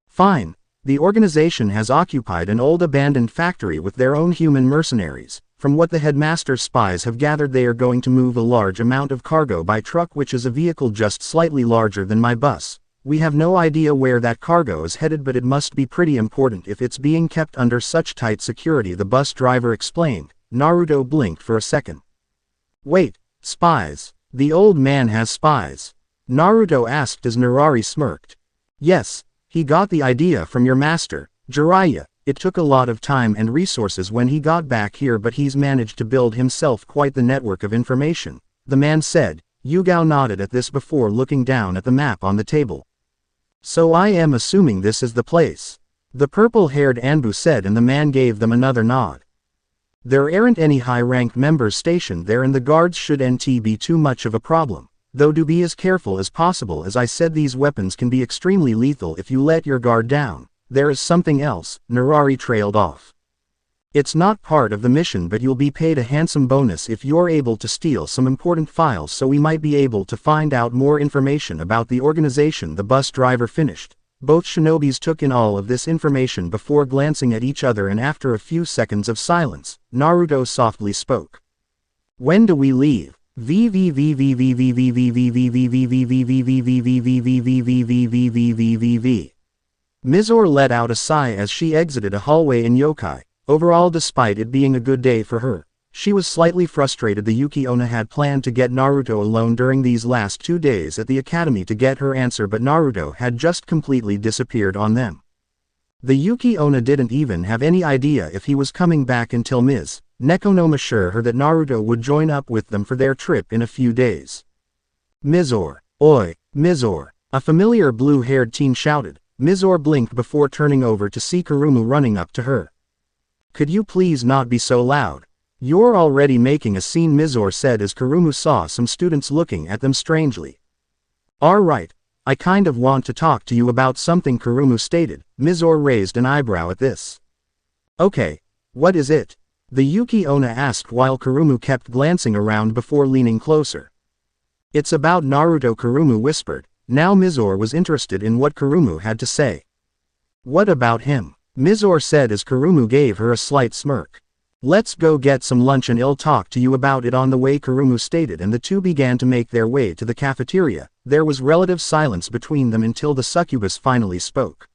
"Fine. The organization has occupied an old abandoned factory with their own human mercenaries. From what the Headmaster's spies have gathered, they are going to move a large amount of cargo by truck, which is a vehicle just slightly larger than my bus. We have no idea where that cargo is headed but it must be pretty important if it's being kept under such tight security," the bus driver explained. Naruto blinked for a second. "Wait, spies? The old man has spies?" Naruto asked as Narari smirked. "Yes, he got the idea from your master, Jiraiya. It took a lot of time and resources when he got back here but he's managed to build himself quite the network of information," the man said. Yuga nodded at this before looking down at the map on the table. "So I am assuming this is the place," the purple-haired Anbu said and the man gave them another nod. "There aren't any high-ranked members stationed there and the guards shouldn't be too much of a problem. Though do be as careful as possible. As I said, these weapons can be extremely lethal if you let your guard down. There is something else," Narari trailed off. "It's not part of the mission but you'll be paid a handsome bonus if you're able to steal some important files so we might be able to find out more information about the organization," the bus driver finished. Both shinobis took in all of this information before glancing at each other and after a few seconds of silence, Naruto softly spoke. "When do we leave?" Mizore let out a sigh as she exited a hallway in Yokai. Overall, despite it being a good day for her, she was slightly frustrated. The Yuki Onna had planned to get Naruto alone during these last 2 days at the academy to get her answer but Naruto had just completely disappeared on them. The Yuki Onna didn't even have any idea if he was coming back until Ms. Nekono assured her that Naruto would join up with them for their trip in a few days. "Mizore! Oi, Mizore!" a familiar blue-haired teen shouted. Mizore blinked before turning over to see Kurumu running up to her. "Could you please not be so loud?" You're already making a scene, Mizore said as Kurumu saw some students looking at them strangely. Alright, I kind of want to talk to you about something, Kurumu stated. Mizore raised an eyebrow at this. Okay, what is it? The Yuki Onna asked while Kurumu kept glancing around before leaning closer. It's about Naruto, Kurumu whispered. Now Mizore was interested in what Kurumu had to say. What about him? Mizore said as Kurumu gave her a slight smirk. Let's go get some lunch and I'll talk to you about it on the way, Kurumu stated, and the two began to make their way to the cafeteria. There was relative silence between them until the succubus finally spoke.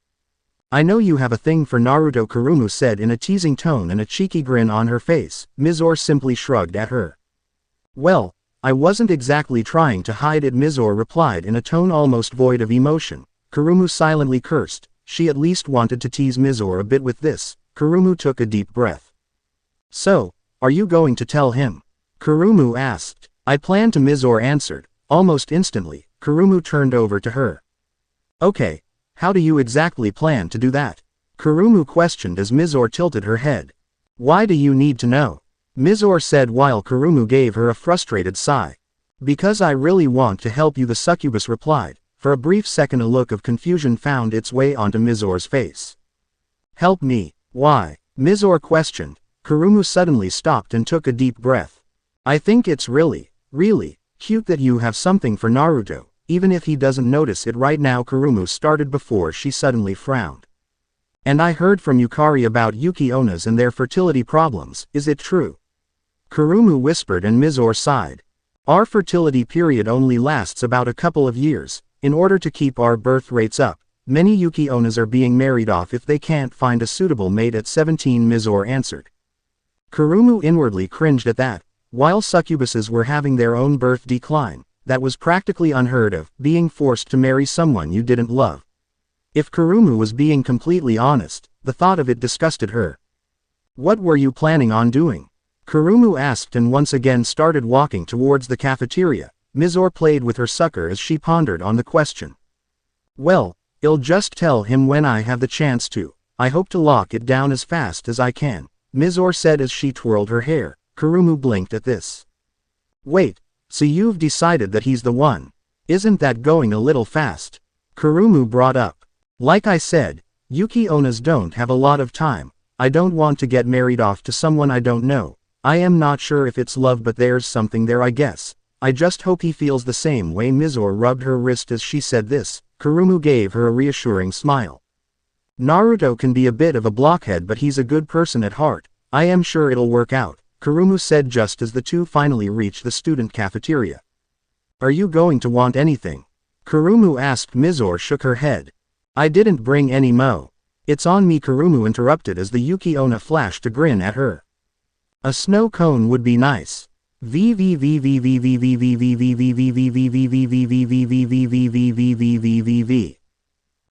I know you have a thing for Naruto, Kurumu said in a teasing tone and a cheeky grin on her face. Mizore simply shrugged at her. Well, I wasn't exactly trying to hide it, Mizore replied in a tone almost void of emotion. Kurumu silently cursed. She at least wanted to tease Mizore a bit with this. Kurumu took a deep breath. So, are you going to tell him? Kurumu asked. I plan to, Mizore answered. Almost instantly, Kurumu turned over to her. Okay, how do you exactly plan to do that? Kurumu questioned as Mizore tilted her head. Why do you need to know? Mizore said while Kurumu gave her a frustrated sigh. Because I really want to help you, the succubus replied. For a brief second a look of confusion found its way onto Mizore's face. Help me, why? Mizore questioned. Kurumu suddenly stopped and took a deep breath. I think it's really cute that you have something for Naruto, even if he doesn't notice it right now, Kurumu started before she suddenly frowned. And I heard from Yukari about Yuki Onnas and their fertility problems, is it true? Kurumu whispered and Mizore sighed. Our fertility period only lasts about a couple of years. In order to keep our birth rates up, many Yuki Onnas are being married off if they can't find a suitable mate at 17, Mizore answered. Kurumu inwardly cringed at that. While succubuses were having their own birth decline, that was practically unheard of, being forced to marry someone you didn't love. If Kurumu was being completely honest, the thought of it disgusted her. What were you planning on doing? Kurumu asked and once again started walking towards the cafeteria. Mizore played with her sucker as she pondered on the question. Well, I'll just tell him when I have the chance to. I hope to lock it down as fast as I can, Mizore said as she twirled her hair. Kurumu blinked at this. Wait, so you've decided that he's the one? Isn't that going a little fast? Kurumu brought up. Like I said, Yuki Onnas don't have a lot of time. I don't want to get married off to someone I don't know. I am not sure if it's love, but there's something there, I guess. I just hope he feels the same way. Mizore rubbed her wrist as she said this. Kurumu gave her a reassuring smile. Naruto can be a bit of a blockhead, but he's a good person at heart. I am sure it'll work out, Kurumu said just as the two finally reached the student cafeteria. Are you going to want anything? Kurumu asked. Mizore shook her head. I didn't bring any mo. It's on me, Kurumu interrupted as the Yuki Onna flashed a grin at her. A snow cone would be nice.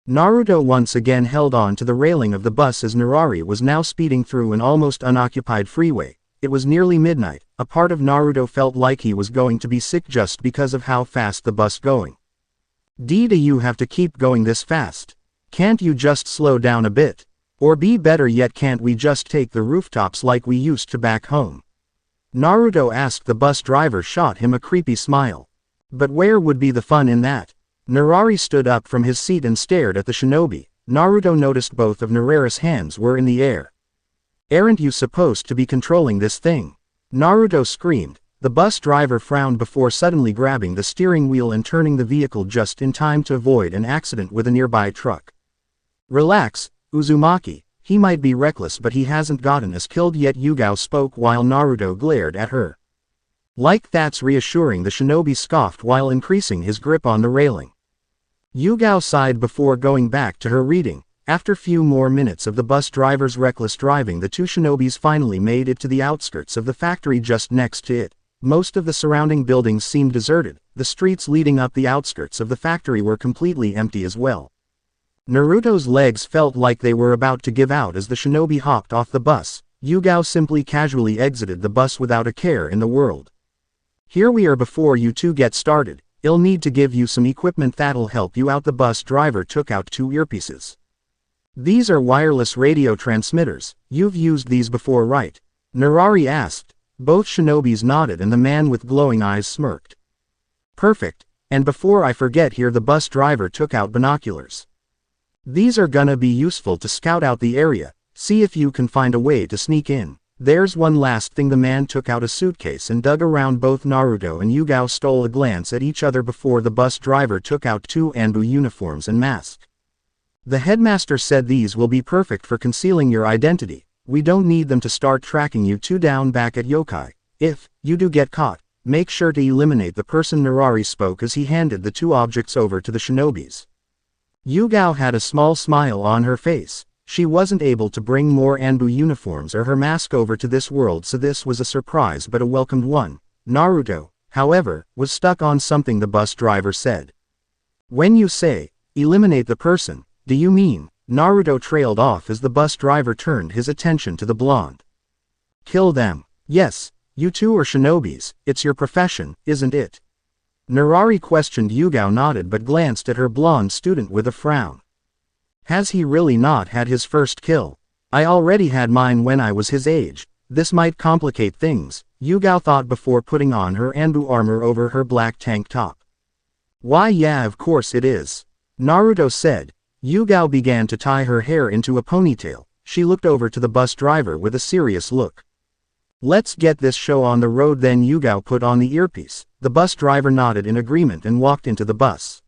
Naruto once again held on to the railing of the bus as Narari was now speeding through an almost unoccupied freeway. It was nearly midnight. A part of Naruto felt like he was going to be sick just because of how fast the bus going. Do you have to keep going this fast? Can't you just slow down a bit? Or be better yet, can't we just take the rooftops like we used to back home? Naruto asked. The bus driver shot him a creepy smile. But where would be the fun in that? Narari stood up from his seat and stared at the shinobi. Naruto noticed both of Narara's hands were in the air. Aren't you supposed to be controlling this thing? Naruto screamed. The bus driver frowned before suddenly grabbing the steering wheel and turning the vehicle just in time to avoid an accident with a nearby truck. Relax, Uzumaki. He might be reckless, but he hasn't gotten us killed yet, Yuga spoke while Naruto glared at her. Like that's reassuring, the shinobi scoffed while increasing his grip on the railing. Yuga sighed before going back to her reading. After few more minutes of the bus driver's reckless driving, the two shinobis finally made it to the outskirts of the factory just next to it. Most of the surrounding buildings seemed deserted. The streets leading up the outskirts of the factory were completely empty as well. Naruto's legs felt like they were about to give out as the shinobi hopped off the bus. Yuga simply casually exited the bus without a care in the world. Here we are. Before you two get started, I'll need to give you some equipment that'll help you out. The bus driver took out two earpieces. These are wireless radio transmitters. You've used these before, right? Narari asked. Both shinobis nodded and the man with glowing eyes smirked. Perfect, and before I forget here, the bus driver took out binoculars. These are gonna be useful to scout out the area, see if you can find a way to sneak in. There's one last thing. The man took out a suitcase and dug around. Both Naruto and Yuga stole a glance at each other before the bus driver took out 2 Anbu uniforms and masks. The headmaster said these will be perfect for concealing your identity. We don't need them to start tracking you 2 down back at Yokai. If you do get caught, make sure to eliminate the person. Narari spoke as he handed the 2 objects over to the shinobis. Yuga had a small smile on her face. She wasn't able to bring more Anbu uniforms or her mask over to this world, so this was a surprise but a welcomed one. Naruto, however, was stuck on something the bus driver said. When you say, eliminate the person, do you mean? Naruto trailed off as the bus driver turned his attention to the blonde. Kill them. Yes, you 2 are shinobis, it's your profession, isn't it? Narari questioned. Yuga nodded but glanced at her blonde student with a frown. Has he really not had his first kill? I already had mine when I was his age. This might complicate things, Yuga thought before putting on her Anbu armor over her black tank top. Why, yeah, of course it is, Naruto said. Yuga began to tie her hair into a ponytail. She looked over to the bus driver with a serious look. Let's get this show on the road then. Yuga put on the earpiece. The bus driver nodded in agreement and walked into the bus.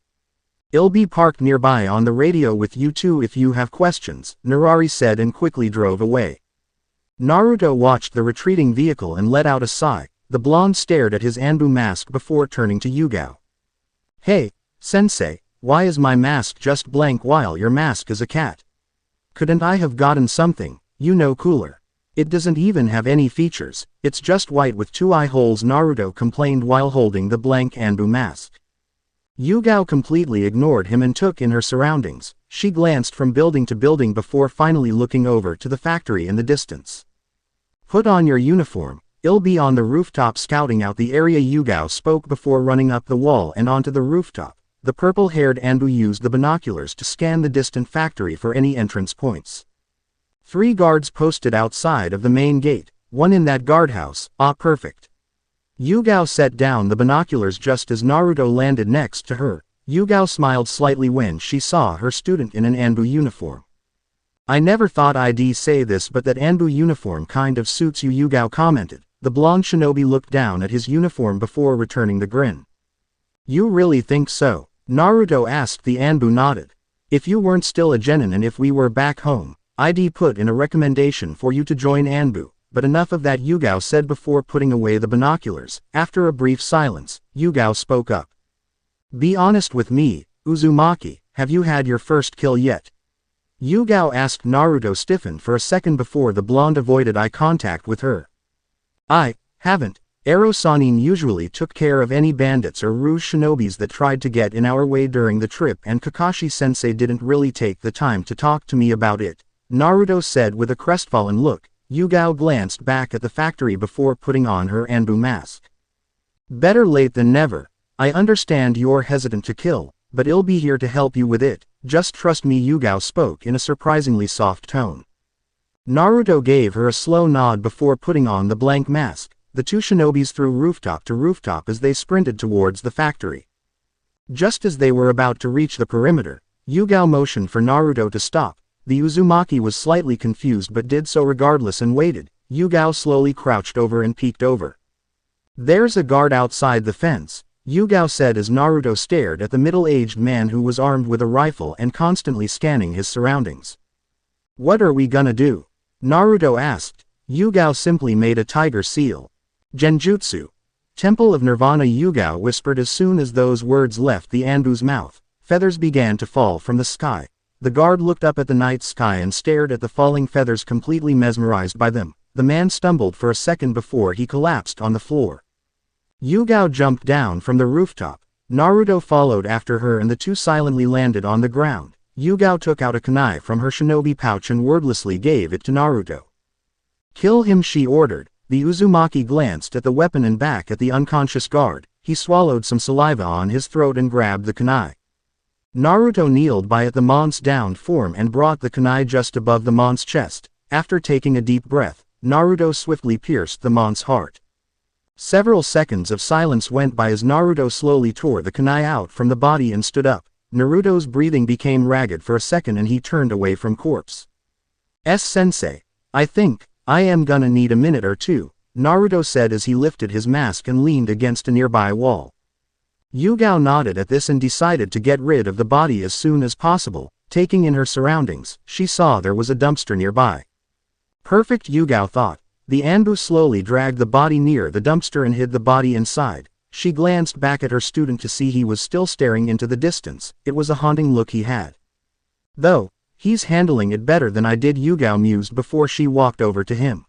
I'll be parked nearby on the radio with you 2 if you have questions, Narari said and quickly drove away. Naruto watched the retreating vehicle and let out a sigh. The blonde stared at his Anbu mask before turning to Yuga. Hey, sensei, why is my mask just blank while your mask is a cat? Couldn't I have gotten something, cooler? It doesn't even have any features, it's just white with 2 eye holes, Naruto complained while holding the blank Anbu mask. Yuga completely ignored him and took in her surroundings. She glanced from building to building before finally looking over to the factory in the distance. Put on your uniform, I'll be on the rooftop scouting out the area, Yuga spoke before running up the wall and onto the rooftop. The purple-haired Anbu used the binoculars to scan the distant factory for any entrance points. 3 guards posted outside of the main gate, 1 in that guardhouse. Ah, perfect. Yuga set down the binoculars just as Naruto landed next to her. Yuga smiled slightly when she saw her student in an Anbu uniform. I never thought I'd say this, but that Anbu uniform kind of suits you, Yuga commented. The blonde shinobi looked down at his uniform before returning the grin. You really think so? Naruto asked. The Anbu nodded. If you weren't still a genin and if we were back home, I'd put in a recommendation for you to join Anbu. But enough of that, Yuga said before putting away the binoculars. After a brief silence, Yuga spoke up. Be honest with me, Uzumaki, have you had your first kill yet? Yuga asked. Naruto stiffened for a second before the blonde avoided eye contact with her. I haven't. Ero-sanin usually took care of any bandits or rouge shinobis that tried to get in our way during the trip, and Kakashi-sensei didn't really take the time to talk to me about it, Naruto said with a crestfallen look. Yuga glanced back at the factory before putting on her Anbu mask. Better late than never. I understand you're hesitant to kill, but I'll be here to help you with it. Just trust me, Yuga spoke in a surprisingly soft tone. Naruto gave her a slow nod before putting on the blank mask. The 2 shinobis threw rooftop to rooftop as they sprinted towards the factory. Just as they were about to reach the perimeter, Yuga motioned for Naruto to stop. The Uzumaki was slightly confused but did so regardless and waited. Yuga slowly crouched over and peeked over. There's a guard outside the fence, Yuga said as Naruto stared at the middle-aged man who was armed with a rifle and constantly scanning his surroundings. What are we gonna do? Naruto asked. Yuga simply made a tiger seal. Genjutsu. Temple of Nirvana, Yuga whispered as soon as those words left the Anbu's mouth. Feathers began to fall from the sky. The guard looked up at the night sky and stared at the falling feathers, completely mesmerized by them. The man stumbled for a second before he collapsed on the floor. Yuga jumped down from the rooftop. Naruto followed after her and the 2 silently landed on the ground. Yuga took out a kunai from her shinobi pouch and wordlessly gave it to Naruto. Kill him, she ordered. The Uzumaki glanced at the weapon and back at the unconscious guard. He swallowed some saliva on his throat and grabbed the kunai. Naruto kneeled by at the mont's downed form and brought the kunai just above the mont's chest. After taking a deep breath, Naruto swiftly pierced the mont's heart. Several seconds of silence went by as Naruto slowly tore the kunai out from the body and stood up. Naruto's breathing became ragged for a second and he turned away from corpse. Sensei. I think, I am gonna need a minute or two, Naruto said as he lifted his mask and leaned against a nearby wall. Yuga nodded at this and decided to get rid of the body as soon as possible. Taking in her surroundings, she saw there was a dumpster nearby. Perfect, Yuga thought. The Anbu slowly dragged the body near the dumpster and hid the body inside. She glanced back at her student to see he was still staring into the distance. It was a haunting look he had. Though, he's handling it better than I did, Yuga mused before she walked over to him.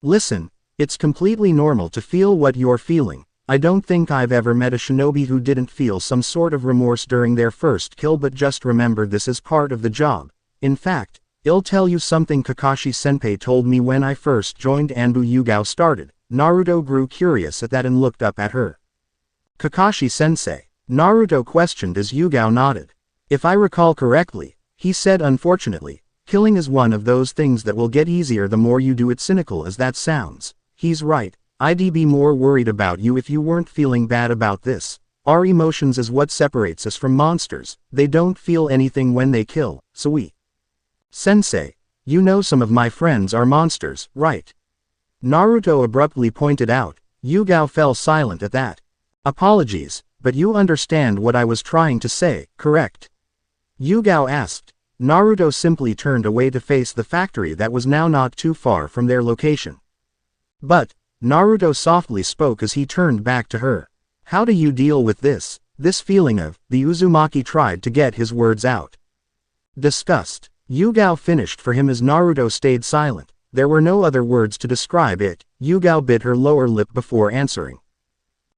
Listen, it's completely normal to feel what you're feeling. I don't think I've ever met a shinobi who didn't feel some sort of remorse during their first kill, but just remember this is part of the job. In fact, I'll tell you something Kakashi-senpai told me when I first joined Anbu. Yuga started. Naruto grew curious at that and looked up at her. Kakashi-sensei? Naruto questioned as Yuga nodded. If I recall correctly, he said, unfortunately, killing is one of those things that will get easier the more you do it. Cynical as that sounds, he's right. I'd be more worried about you if you weren't feeling bad about this. Our emotions is what separates us from monsters. They don't feel anything when they kill, so we. Sensei, you know some of my friends are monsters, right? Naruto abruptly pointed out. Yuga fell silent at that. Apologies, but you understand what I was trying to say, correct? Yuga asked. Naruto simply turned away to face the factory that was now not too far from their location. But, Naruto softly spoke as he turned back to her. How do you deal with this feeling of, the Uzumaki tried to get his words out. Disgust. Yuga finished for him as Naruto stayed silent. There were no other words to describe it. Yuga bit her lower lip before answering.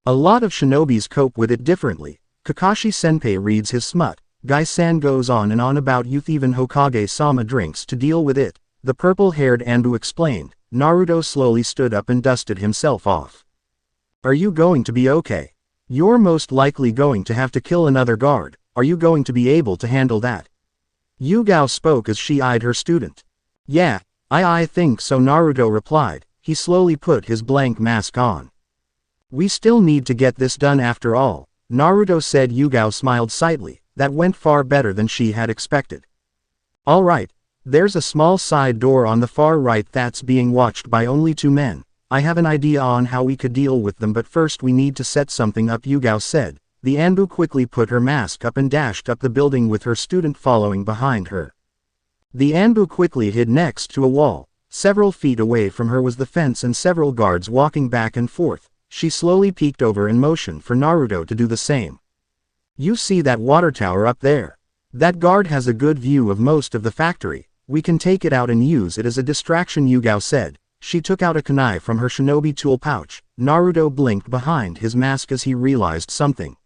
A lot of shinobis cope with it differently. Kakashi-senpai reads his smut. Gai-san goes on and on about youth, even Hokage-sama drinks to deal with it, the purple-haired Anbu explained. Naruto slowly stood up and dusted himself off. Are you going to be okay? You're most likely going to have to kill another guard. Are you going to be able to handle that? Yuga spoke as she eyed her student. Yeah, I think so, Naruto replied. He slowly put his blank mask on. We still need to get this done after all, Naruto said. Yuga smiled slightly. That went far better than she had expected. All right. There's a small side door on the far right that's being watched by only 2 men. I have an idea on how we could deal with them, but first we need to set something up, Yuga said. The Anbu quickly put her mask up and dashed up the building with her student following behind her. The Anbu quickly hid next to a wall. Several feet away from her was the fence and several guards walking back and forth. She slowly peeked over and motioned for Naruto to do the same. You see that water tower up there? That guard has a good view of most of the factory. We can take it out and use it as a distraction, Yuga said. She took out a kunai from her shinobi tool pouch. Naruto blinked behind his mask as he realized something.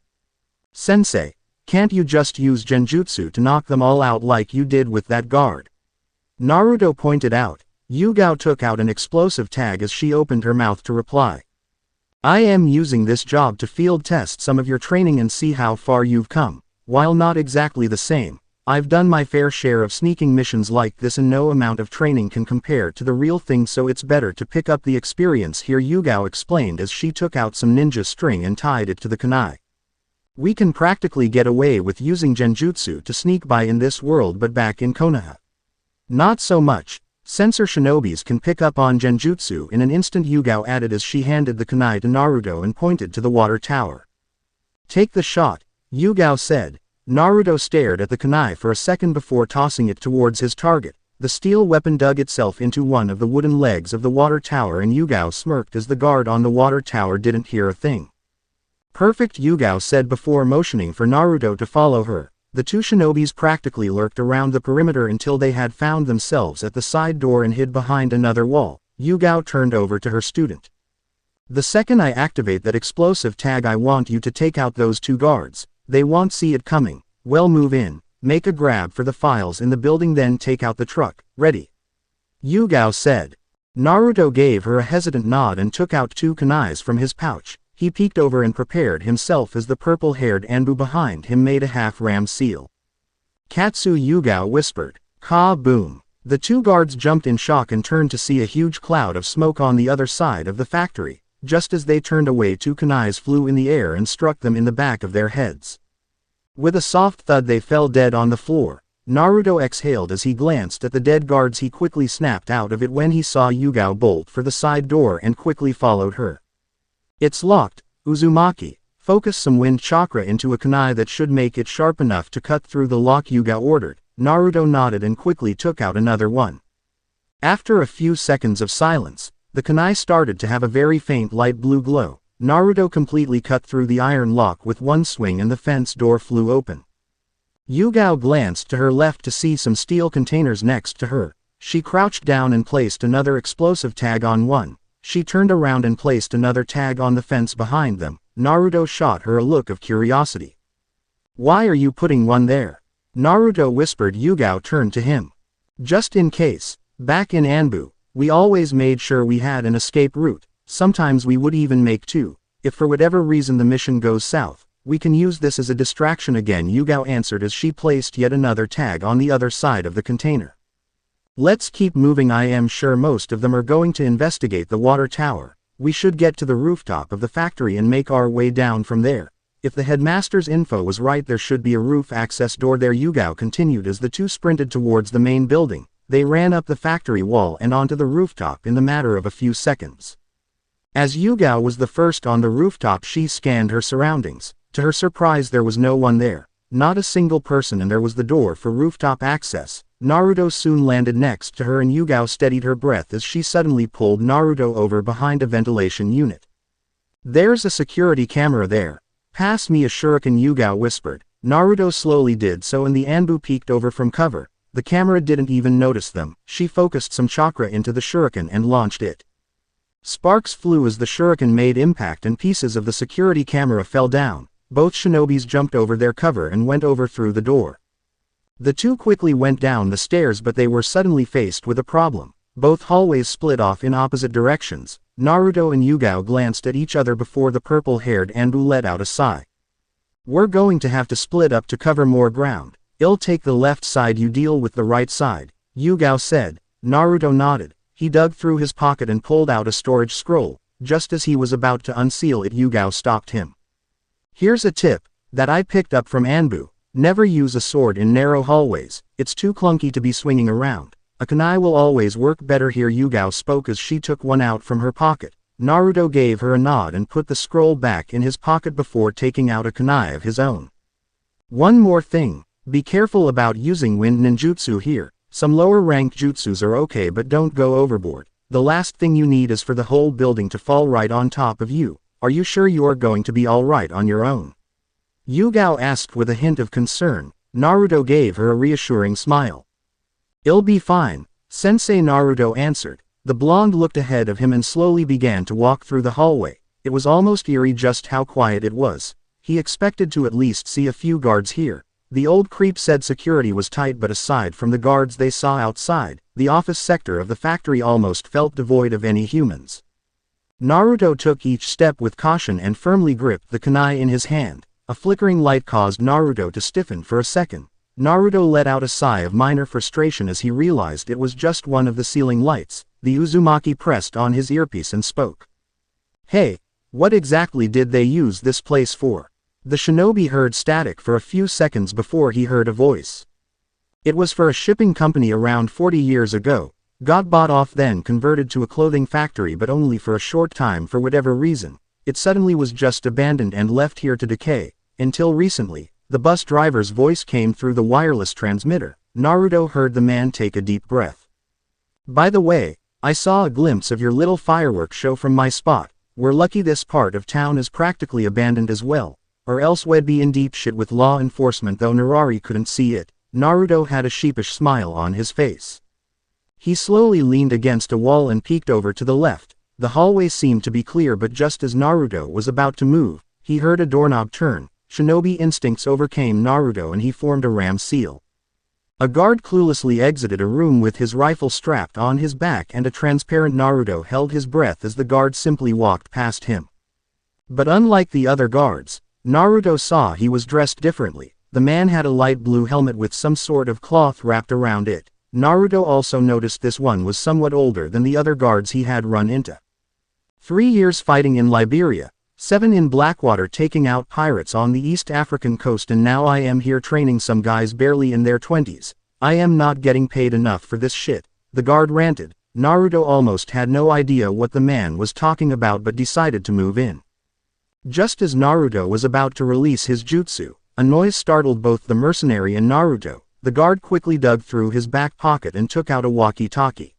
Sensei, can't you just use genjutsu to knock them all out like you did with that guard? Naruto pointed out. Yuga took out an explosive tag as she opened her mouth to reply. I am using this job to field test some of your training and see how far you've come. While not exactly the same, I've done my fair share of sneaking missions like this and no amount of training can compare to the real thing, so it's better to pick up the experience here, Yuga explained as she took out some ninja string and tied it to the kunai. We can practically get away with using genjutsu to sneak by in this world, but back in Konoha, not so much. Sensor shinobis can pick up on genjutsu in an instant, Yuga added as she handed the kunai to Naruto and pointed to the water tower. Take the shot, Yuga said. Naruto stared at the kunai for a second before tossing it towards his target. The steel weapon dug itself into one of the wooden legs of the water tower and Yuga smirked as the guard on the water tower didn't hear a thing. Perfect, Yuga said before motioning for Naruto to follow her. The 2 shinobis practically lurked around the perimeter until they had found themselves at the side door and hid behind another wall. Yuga turned over to her student. The second I activate that explosive tag, I want you to take out those 2 guards. They won't see it coming. Well, move in, make a grab for the files in the building, then take out the truck. Ready? Yuga said. Naruto gave her a hesitant nod and took out 2 kunais from his pouch. He peeked over and prepared himself as the purple-haired Anbu behind him made a half-ram seal. Katsu, Yuga whispered. Ka-boom. The 2 guards jumped in shock and turned to see a huge cloud of smoke on the other side of the factory. Just as they turned away, two kunais flew in the air and struck them in the back of their heads. With a soft thud they fell dead on the floor. Naruto exhaled as he glanced at the dead guards. He quickly snapped out of it when he saw Yuga bolt for the side door and quickly followed her. "It's locked, Uzumaki. Focus some wind chakra into a kunai that should make it sharp enough to cut through the lock," Yuga ordered. Naruto nodded and quickly took out another one. After a few seconds of silence, the kunai started to have a very faint light blue glow. Naruto completely cut through the iron lock with one swing and the fence door flew open. Yuga glanced to her left to see some steel containers next to her. She crouched down and placed another explosive tag on one. She turned around and placed another tag on the fence behind them. Naruto shot her a look of curiosity. "Why are you putting one there?" Naruto whispered. Yuga turned to him. "Just in case. Back in Anbu, we always made sure we had an escape route. Sometimes we would even make two. If for whatever reason the mission goes south, we can use this as a distraction again," Yuga answered as she placed yet another tag on the other side of the container. "Let's keep moving. I am sure most of them are going to investigate the water tower. We should get to the rooftop of the factory and make our way down from there. If the headmaster's info was right, there should be a roof access door there," Yuga continued as the two sprinted towards the main building. They ran up the factory wall and onto the rooftop in the matter of a few seconds. As Yuga was the first on the rooftop, she scanned her surroundings. To her surprise, there was no one there. Not a single person, and there was the door for rooftop access. Naruto soon landed next to her and Yuga steadied her breath as she suddenly pulled Naruto over behind a ventilation unit. "There's a security camera there. Pass me a shuriken," Yuga whispered. Naruto slowly did so and the Anbu peeked over from cover. The camera didn't even notice them. She focused some chakra into the shuriken and launched it. Sparks flew as the shuriken made impact and pieces of the security camera fell down. Both shinobis jumped over their cover and went over through the door. The two quickly went down the stairs, but they were suddenly faced with a problem. Both hallways split off in opposite directions. Naruto and Yuga glanced at each other before the purple-haired Anbu let out a sigh. "We're going to have to split up to cover more ground. I'll take the left side, you deal with the right side," Yuga said. Naruto nodded. He dug through his pocket and pulled out a storage scroll. Just as he was about to unseal it, Yuga stopped him. "Here's a tip that I picked up from Anbu. Never use a sword in narrow hallways. It's too clunky to be swinging around. A kunai will always work better here," Yuga spoke as she took one out from her pocket. Naruto gave her a nod and put the scroll back in his pocket before taking out a kunai of his own. "One more thing. Be careful about using wind ninjutsu here. Some lower ranked jutsus are okay, but don't go overboard. The last thing you need is for the whole building to fall right on top of you. Are you sure you're going to be alright on your own?" Yuga asked with a hint of concern. Naruto gave her a reassuring smile. "I'll be fine, Sensei," Naruto answered. The blonde looked ahead of him and slowly began to walk through the hallway. It was almost eerie just how quiet it was. He expected to at least see a few guards here. The old creep said security was tight, but aside from the guards they saw outside, the office sector of the factory almost felt devoid of any humans. Naruto took each step with caution and firmly gripped the kunai in his hand. A flickering light caused Naruto to stiffen for a second. Naruto let out a sigh of minor frustration as he realized it was just one of the ceiling lights. The Uzumaki pressed on his earpiece and spoke. "Hey, what exactly did they use this place for?" The shinobi heard static for a few seconds before he heard a voice. "It was for a shipping company around 40 years ago. Got bought off, then converted to a clothing factory, but only for a short time for whatever reason. It suddenly was just abandoned and left here to decay. Until recently." The bus driver's voice came through the wireless transmitter. Naruto heard the man take a deep breath. "By the way, I saw a glimpse of your little fireworks show from my spot. We're lucky this part of town is practically abandoned as well, or else we'd be in deep shit with law enforcement." Though Narari couldn't see it, Naruto had a sheepish smile on his face. He slowly leaned against a wall and peeked over to the left. The hallway seemed to be clear, but just as Naruto was about to move, he heard a doorknob turn. Shinobi instincts overcame Naruto and he formed a ram seal. A guard cluelessly exited a room with his rifle strapped on his back, and a transparent Naruto held his breath as the guard simply walked past him. But unlike the other guards, Naruto saw he was dressed differently. The man had a light blue helmet with some sort of cloth wrapped around it. Naruto also noticed this one was somewhat older than the other guards he had run into. 3 years fighting in Liberia, 7 in Blackwater taking out pirates on the East African coast, and now I am here training some guys barely in their 20s. I am not getting paid enough for this shit, the guard ranted. Naruto almost had no idea what the man was talking about but decided to move in. Just as Naruto was about to release his jutsu, a noise startled both the mercenary and Naruto. The guard quickly dug through his back pocket and took out a walkie-talkie.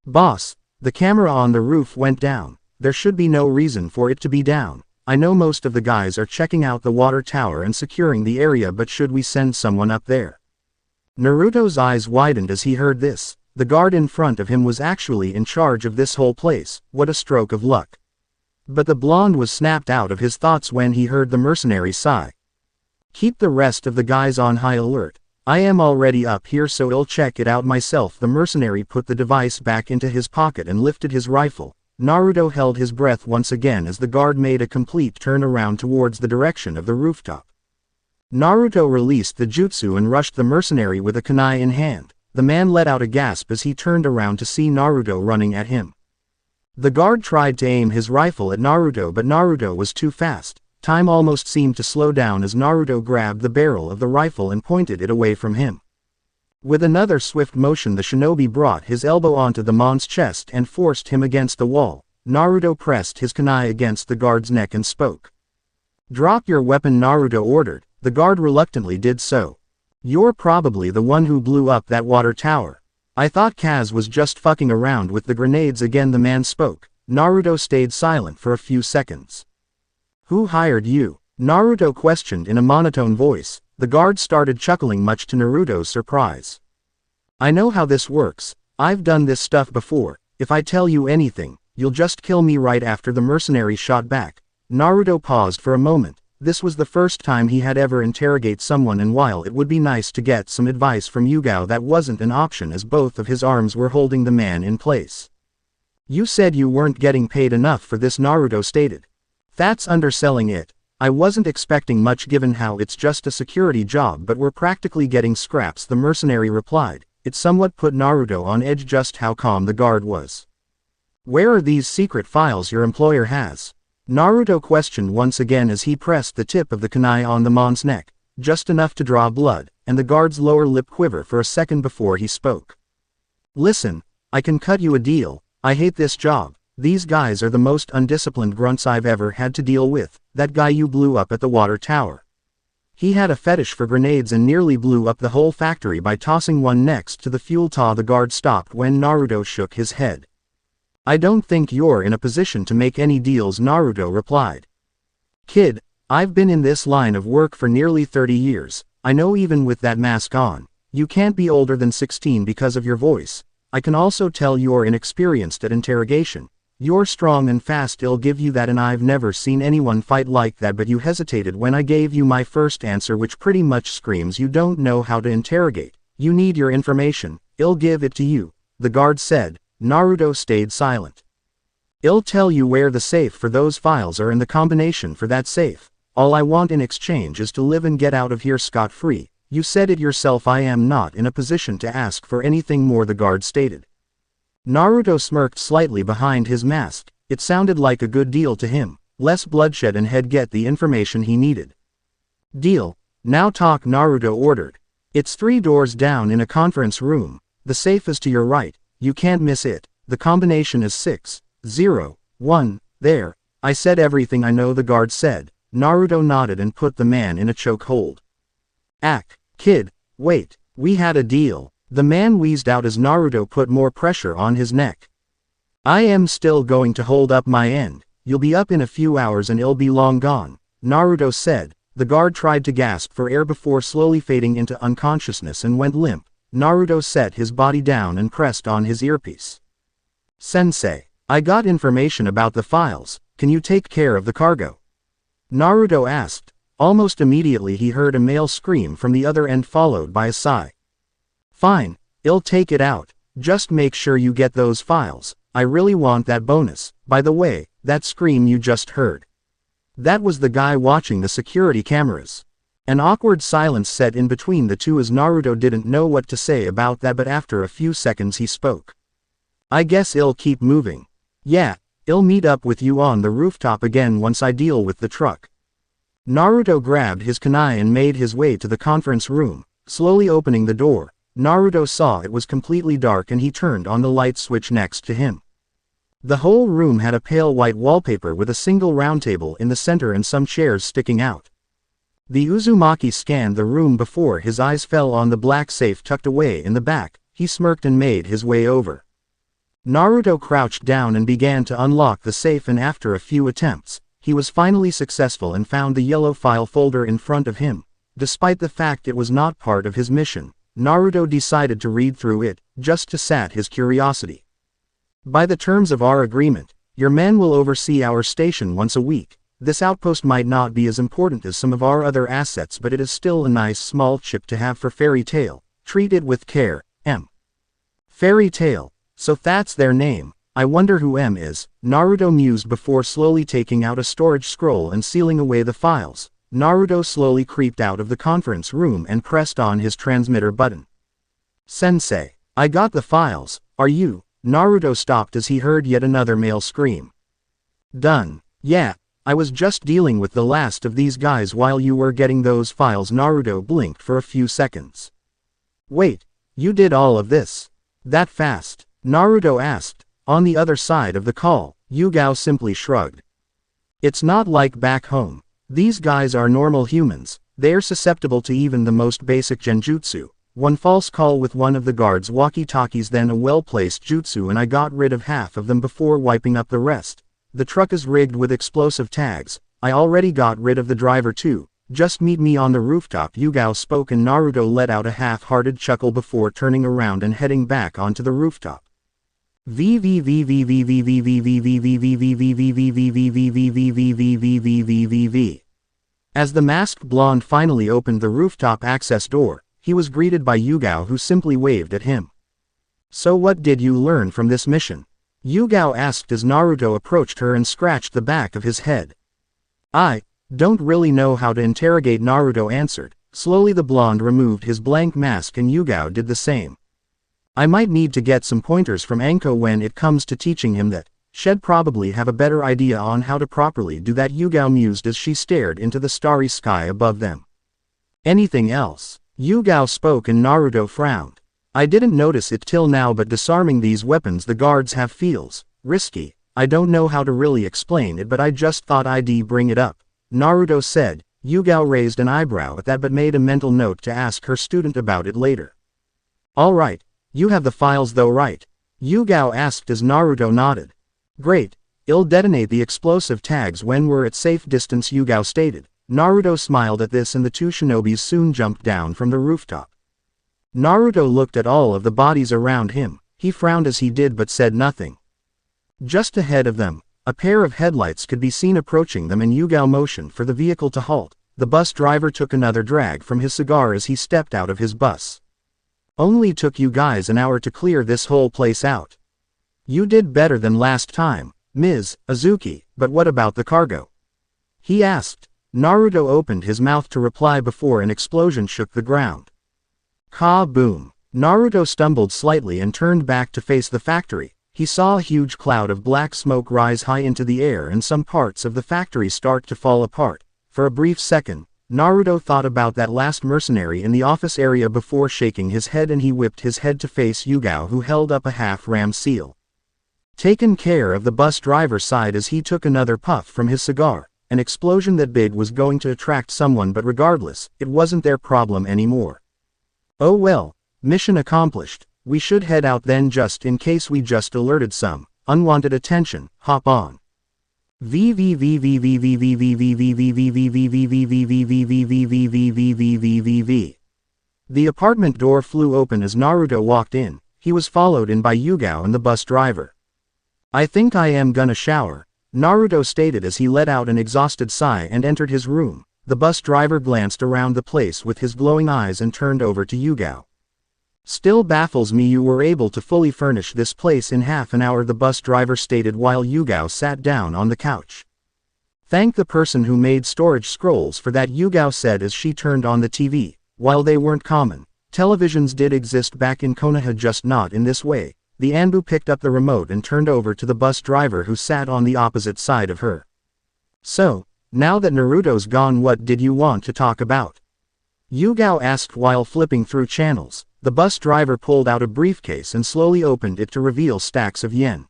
"Boss, the camera on the roof went down. There should be no reason for it to be down. I know most of the guys are checking out the water tower and securing the area, but should we send someone up there?" Naruto's eyes widened as he heard this. The guard in front of him was actually in charge of this whole place. What a stroke of luck. But the blonde was snapped out of his thoughts when he heard the mercenary sigh. "Keep the rest of the guys on high alert. I am already up here, so I'll check it out myself." The mercenary put the device back into his pocket and lifted his rifle. Naruto held his breath once again as the guard made a complete turn around towards the direction of the rooftop. Naruto released the jutsu and rushed the mercenary with a kunai in hand. The man let out a gasp as he turned around to see Naruto running at him. The guard tried to aim his rifle at Naruto, but Naruto was too fast. Time almost seemed to slow down as Naruto grabbed the barrel of the rifle and pointed it away from him. With another swift motion, the shinobi brought his elbow onto the man's chest and forced him against the wall. Naruto pressed his kunai against the guard's neck and spoke. "Drop your weapon," Naruto ordered. The guard reluctantly did so. "You're probably the one who blew up that water tower. I thought Kaz was just fucking around with the grenades again," the man spoke. Naruto stayed silent for a few seconds. "Who hired you?" Naruto questioned in a monotone voice. The guard started chuckling, much to Naruto's surprise. "I know how this works. I've done this stuff before. If I tell you anything, you'll just kill me right after," the mercenary shot back. Naruto paused for a moment. This was the first time he had ever interrogated someone, and while it would be nice to get some advice from Yuga, that wasn't an option as both of his arms were holding the man in place. "You said you weren't getting paid enough for this," Naruto stated. "That's underselling it. I wasn't expecting much given how it's just a security job, but we're practically getting scraps," the mercenary replied. It somewhat put Naruto on edge just how calm the guard was. "Where are these secret files your employer has?" Naruto questioned once again as he pressed the tip of the kunai on the man's neck, just enough to draw blood, and the guard's lower lip quiver for a second before he spoke. "Listen, I can cut you a deal. I hate this job. These guys are the most undisciplined grunts I've ever had to deal with. That guy you blew up at the water tower. He had a fetish for grenades and nearly blew up the whole factory by tossing one next to the fuel tar." The guard stopped when Naruto shook his head. "I don't think you're in a position to make any deals," Naruto replied. "Kid, I've been in this line of work for nearly 30 years. I know even with that mask on, you can't be older than 16 because of your voice. I can also tell you're inexperienced at interrogation. You're strong and fast, I'll give you that, and I've never seen anyone fight like that, but you hesitated when I gave you my first answer, which pretty much screams you don't know how to interrogate. You need your information. I'll give it to you," the guard said. Naruto stayed silent. "I'll tell you where the safe for those files are and the combination for that safe. All I want in exchange is to live and get out of here scot-free. You said it yourself, I am not in a position to ask for anything more," the guard stated. Naruto smirked slightly behind his mask. It sounded like a good deal to him. Less bloodshed and he'd get the information he needed. "Deal. Now talk," Naruto ordered. "It's 3 doors down in a conference room. The safe is to your right. You can't miss it. The combination is 601. There. I said everything I know," the guard said. Naruto nodded and put the man in a chokehold. Kid, wait, we had a deal," the man wheezed out as Naruto put more pressure on his neck. "I am still going to hold up my end. You'll be up in a few hours and I'll be long gone," Naruto said. The guard tried to gasp for air before slowly fading into unconsciousness and went limp. Naruto set his body down and pressed on his earpiece. "Sensei, I got information about the files. Can you take care of the cargo?" Naruto asked. Almost immediately he heard a male scream from the other end, followed by a sigh. "Fine, I'll take it out. Just make sure you get those files. I really want that bonus. By the way, that scream you just heard. That was the guy watching the security cameras." An awkward silence set in between the two as Naruto didn't know what to say about that, but after a few seconds he spoke. "I guess I'll keep moving." "Yeah, I'll meet up with you on the rooftop again once I deal with the truck. Naruto grabbed his kunai and made his way to the conference room. Slowly opening the door, Naruto saw it was completely dark and he turned on the light switch next to him. The whole room had a pale white wallpaper with a single round table in the center and some chairs sticking out. The Uzumaki scanned the room before his eyes fell on the black safe tucked away in the back. He smirked and made his way over. Naruto crouched down and began to unlock the safe, and after a few attempts, he was finally successful and found the yellow file folder in front of him. Despite the fact it was not part of his mission, Naruto decided to read through it, just to sat his curiosity. By the terms of our agreement, your men will oversee our station once a week. This outpost might not be as important as some of our other assets, but it is still a nice small chip to have for Fairy Tail. Treat it with care, M. Fairy Tail, so that's their name. I wonder who M is, Naruto mused before slowly taking out a storage scroll and sealing away the files. Naruto slowly creeped out of the conference room and pressed on his transmitter button. Sensei, I got the files, are you? Naruto stopped as he heard yet another male scream. Done. Yeah, I was just dealing with the last of these guys while you were getting those files. Naruto blinked for a few seconds. Wait, you did all of this? That fast? Naruto asked. On the other side of the call, Yuga simply shrugged. It's not like back home. These guys are normal humans, they're susceptible to even the most basic genjutsu. One false call with one of the guards' walkie-talkies, then a well-placed jutsu, and I got rid of half of them before wiping up the rest. The truck is rigged with explosive tags. I already got rid of the driver too. Just meet me on the rooftop. Yuga spoke and Naruto let out a half-hearted chuckle before turning around and heading back onto the rooftop. As the masked blonde finally opened the rooftop access door, he was greeted by Yuga, who simply waved at him. So what did you learn from this mission? Yuga asked as Naruto approached her and scratched the back of his head. I don't really know how to interrogate, Naruto answered. Slowly the blonde removed his blank mask and Yuga did the same. I might need to get some pointers from Anko when it comes to teaching him that. She'd probably have a better idea on how to properly do that, Yuga mused as she stared into the starry sky above them. Anything else? Yuga spoke and Naruto frowned. I didn't notice it till now, but disarming these weapons the guards have feels risky. I don't know how to really explain it, but I just thought I'd bring it up, Naruto said. Yuga raised an eyebrow at that but made a mental note to ask her student about it later. Alright, you have the files though, right? Yuga asked as Naruto nodded. Great, I'll detonate the explosive tags when we're at safe distance, Yuga stated. Naruto smiled at this and the two shinobis soon jumped down from the rooftop. Naruto looked at all of the bodies around him. He frowned as he did but said nothing. Just ahead of them, a pair of headlights could be seen approaching them and Yuga motioned for the vehicle to halt. The bus driver took another drag from his cigar as he stepped out of his bus. Only took you guys an hour to clear this whole place out. You did better than last time, Ms. Azuki, but what about the cargo? He asked. Naruto opened his mouth to reply before an explosion shook the ground. Ka-boom. Naruto stumbled slightly and turned back to face the factory. He saw a huge cloud of black smoke rise high into the air and some parts of the factory start to fall apart. For a brief second, Naruto thought about that last mercenary in the office area before shaking his head, and he whipped his head to face Yuga, who held up a half-ram seal. Taken care of, the bus driver sighed as he took another puff from his cigar. An explosion that big was going to attract someone, but regardless, it wasn't their problem anymore. Oh well, mission accomplished. We should head out then, just in case we just alerted some unwanted attention. Hop on. The apartment door flew open as Naruto walked in. He was followed in by Yuga and the bus driver. I think I am gonna shower, Naruto stated as he let out an exhausted sigh and entered his room. The bus driver glanced around the place with his glowing eyes and turned over to Yuga. Still baffles me you were able to fully furnish this place in half an hour, the bus driver stated while Yuga sat down on the couch. Thank the person who made storage scrolls for that, Yuga said as she turned on the TV. While they weren't common, televisions did exist back in Konoha, just not in this way. the Anbu picked up the remote and turned over to the bus driver who sat on the opposite side of her. So, now that Naruto's gone, what did you want to talk about? Yuga asked while flipping through channels. The bus driver pulled out a briefcase and slowly opened it to reveal stacks of yen.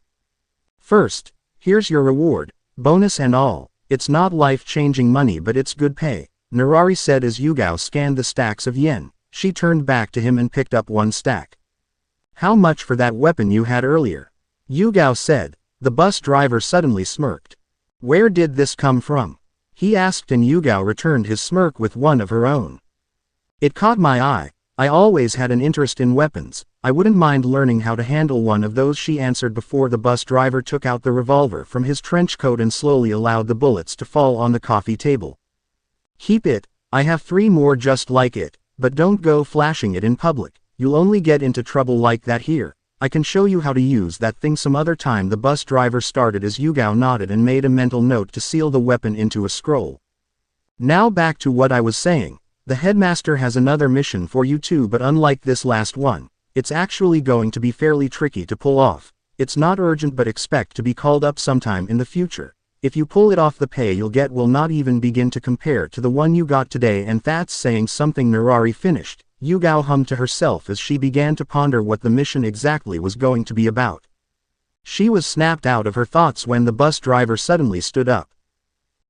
First, here's your reward, bonus and all. It's not life-changing money but it's good pay, Narari said as Yuga scanned the stacks of yen. She turned back to him and picked up one stack. How much for that weapon you had earlier? Yuga said. The bus driver suddenly smirked. Where did this come from? He asked and Yuga returned his smirk with one of her own. It caught my eye. I always had an interest in weapons. I wouldn't mind learning how to handle one of those, she answered before the bus driver took out the revolver from his trench coat and slowly allowed the bullets to fall on the coffee table. Keep it, I have 3 more just like it, but don't go flashing it in public. You'll only get into trouble like that here. I can show you how to use that thing some other time, the bus driver started as Yuga nodded and made a mental note to seal the weapon into a scroll. Now back to what I was saying. The headmaster has another mission for you too, but unlike this last one, it's actually going to be fairly tricky to pull off. It's not urgent but expect to be called up sometime in the future. If you pull it off, the pay you'll get will not even begin to compare to the one you got today, and that's saying something. Narari finished. Yuga hummed to herself as she began to ponder what the mission exactly was going to be about. She was snapped out of her thoughts when the bus driver suddenly stood up.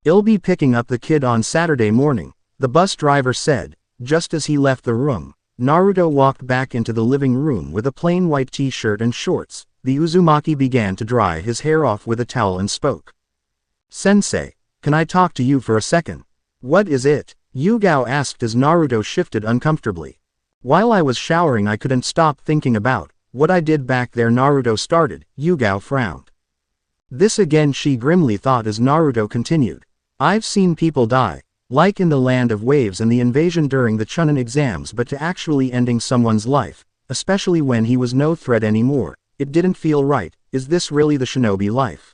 I'll be picking up the kid on Saturday morning, the bus driver said. Just as he left the room, Naruto walked back into the living room with a plain white t-shirt and shorts. The Uzumaki began to dry his hair off with a towel and spoke. Sensei, can I talk to you for a second? What is it? Yuga asked as Naruto shifted uncomfortably. While I was showering I couldn't stop thinking about what I did back there, Naruto started. Yuga frowned. This again, she grimly thought as Naruto continued. I've seen people die, like in the Land of Waves and the invasion during the Chunin exams, but to actually ending someone's life, especially when he was no threat anymore, it didn't feel right. Is this really the shinobi life?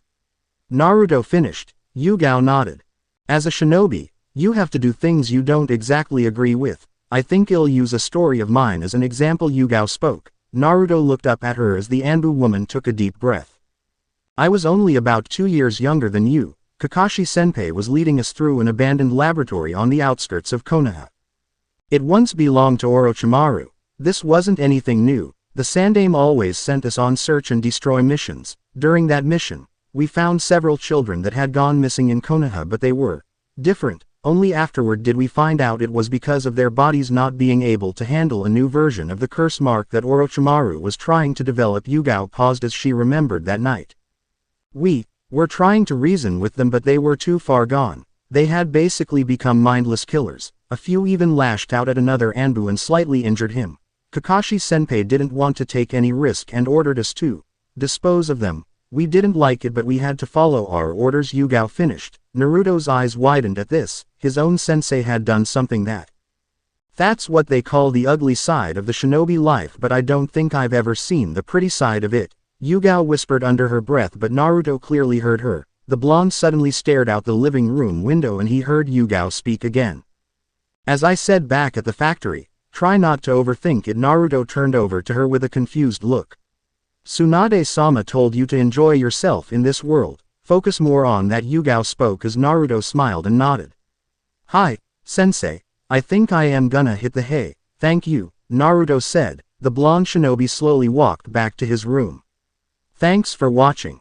Naruto finished. Yuga nodded. As a shinobi, you have to do things you don't exactly agree with. I think I'll use a story of mine as an example, Yuga spoke. Naruto looked up at her as the Anbu woman took a deep breath. I was only about 2 years younger than you. Kakashi-senpai was leading us through an abandoned laboratory on the outskirts of Konoha. It once belonged to Orochimaru. This wasn't anything new. The Sandaime always sent us on search and destroy missions. During that mission, we found several children that had gone missing in Konoha, but they were different. Only afterward did we find out it was because of their bodies not being able to handle a new version of the curse mark that Orochimaru was trying to develop. Yuga paused as she remembered that night. We were trying to reason with them, but they were too far gone. They had basically become mindless killers. A few even lashed out at another Anbu and slightly injured him. Kakashi-senpai didn't want to take any risk and ordered us to dispose of them. We didn't like it, but we had to follow our orders, Yuga finished. Naruto's eyes widened at this. His own sensei had done something that's what they call the ugly side of the shinobi life, but I don't think I've ever seen the pretty side of it, Yuga whispered under her breath, but Naruto clearly heard her. The blonde suddenly stared out the living room window and he heard Yuga speak again. As I said back at the factory, try not to overthink it. Naruto turned over to her with a confused look. Tsunade-sama told you to enjoy yourself in this world. Focus more on that, Yuga spoke as Naruto smiled and nodded. Hi, sensei. I think I am gonna hit the hay. Thank you, Naruto said. The blonde shinobi slowly walked back to his room. Thanks for watching.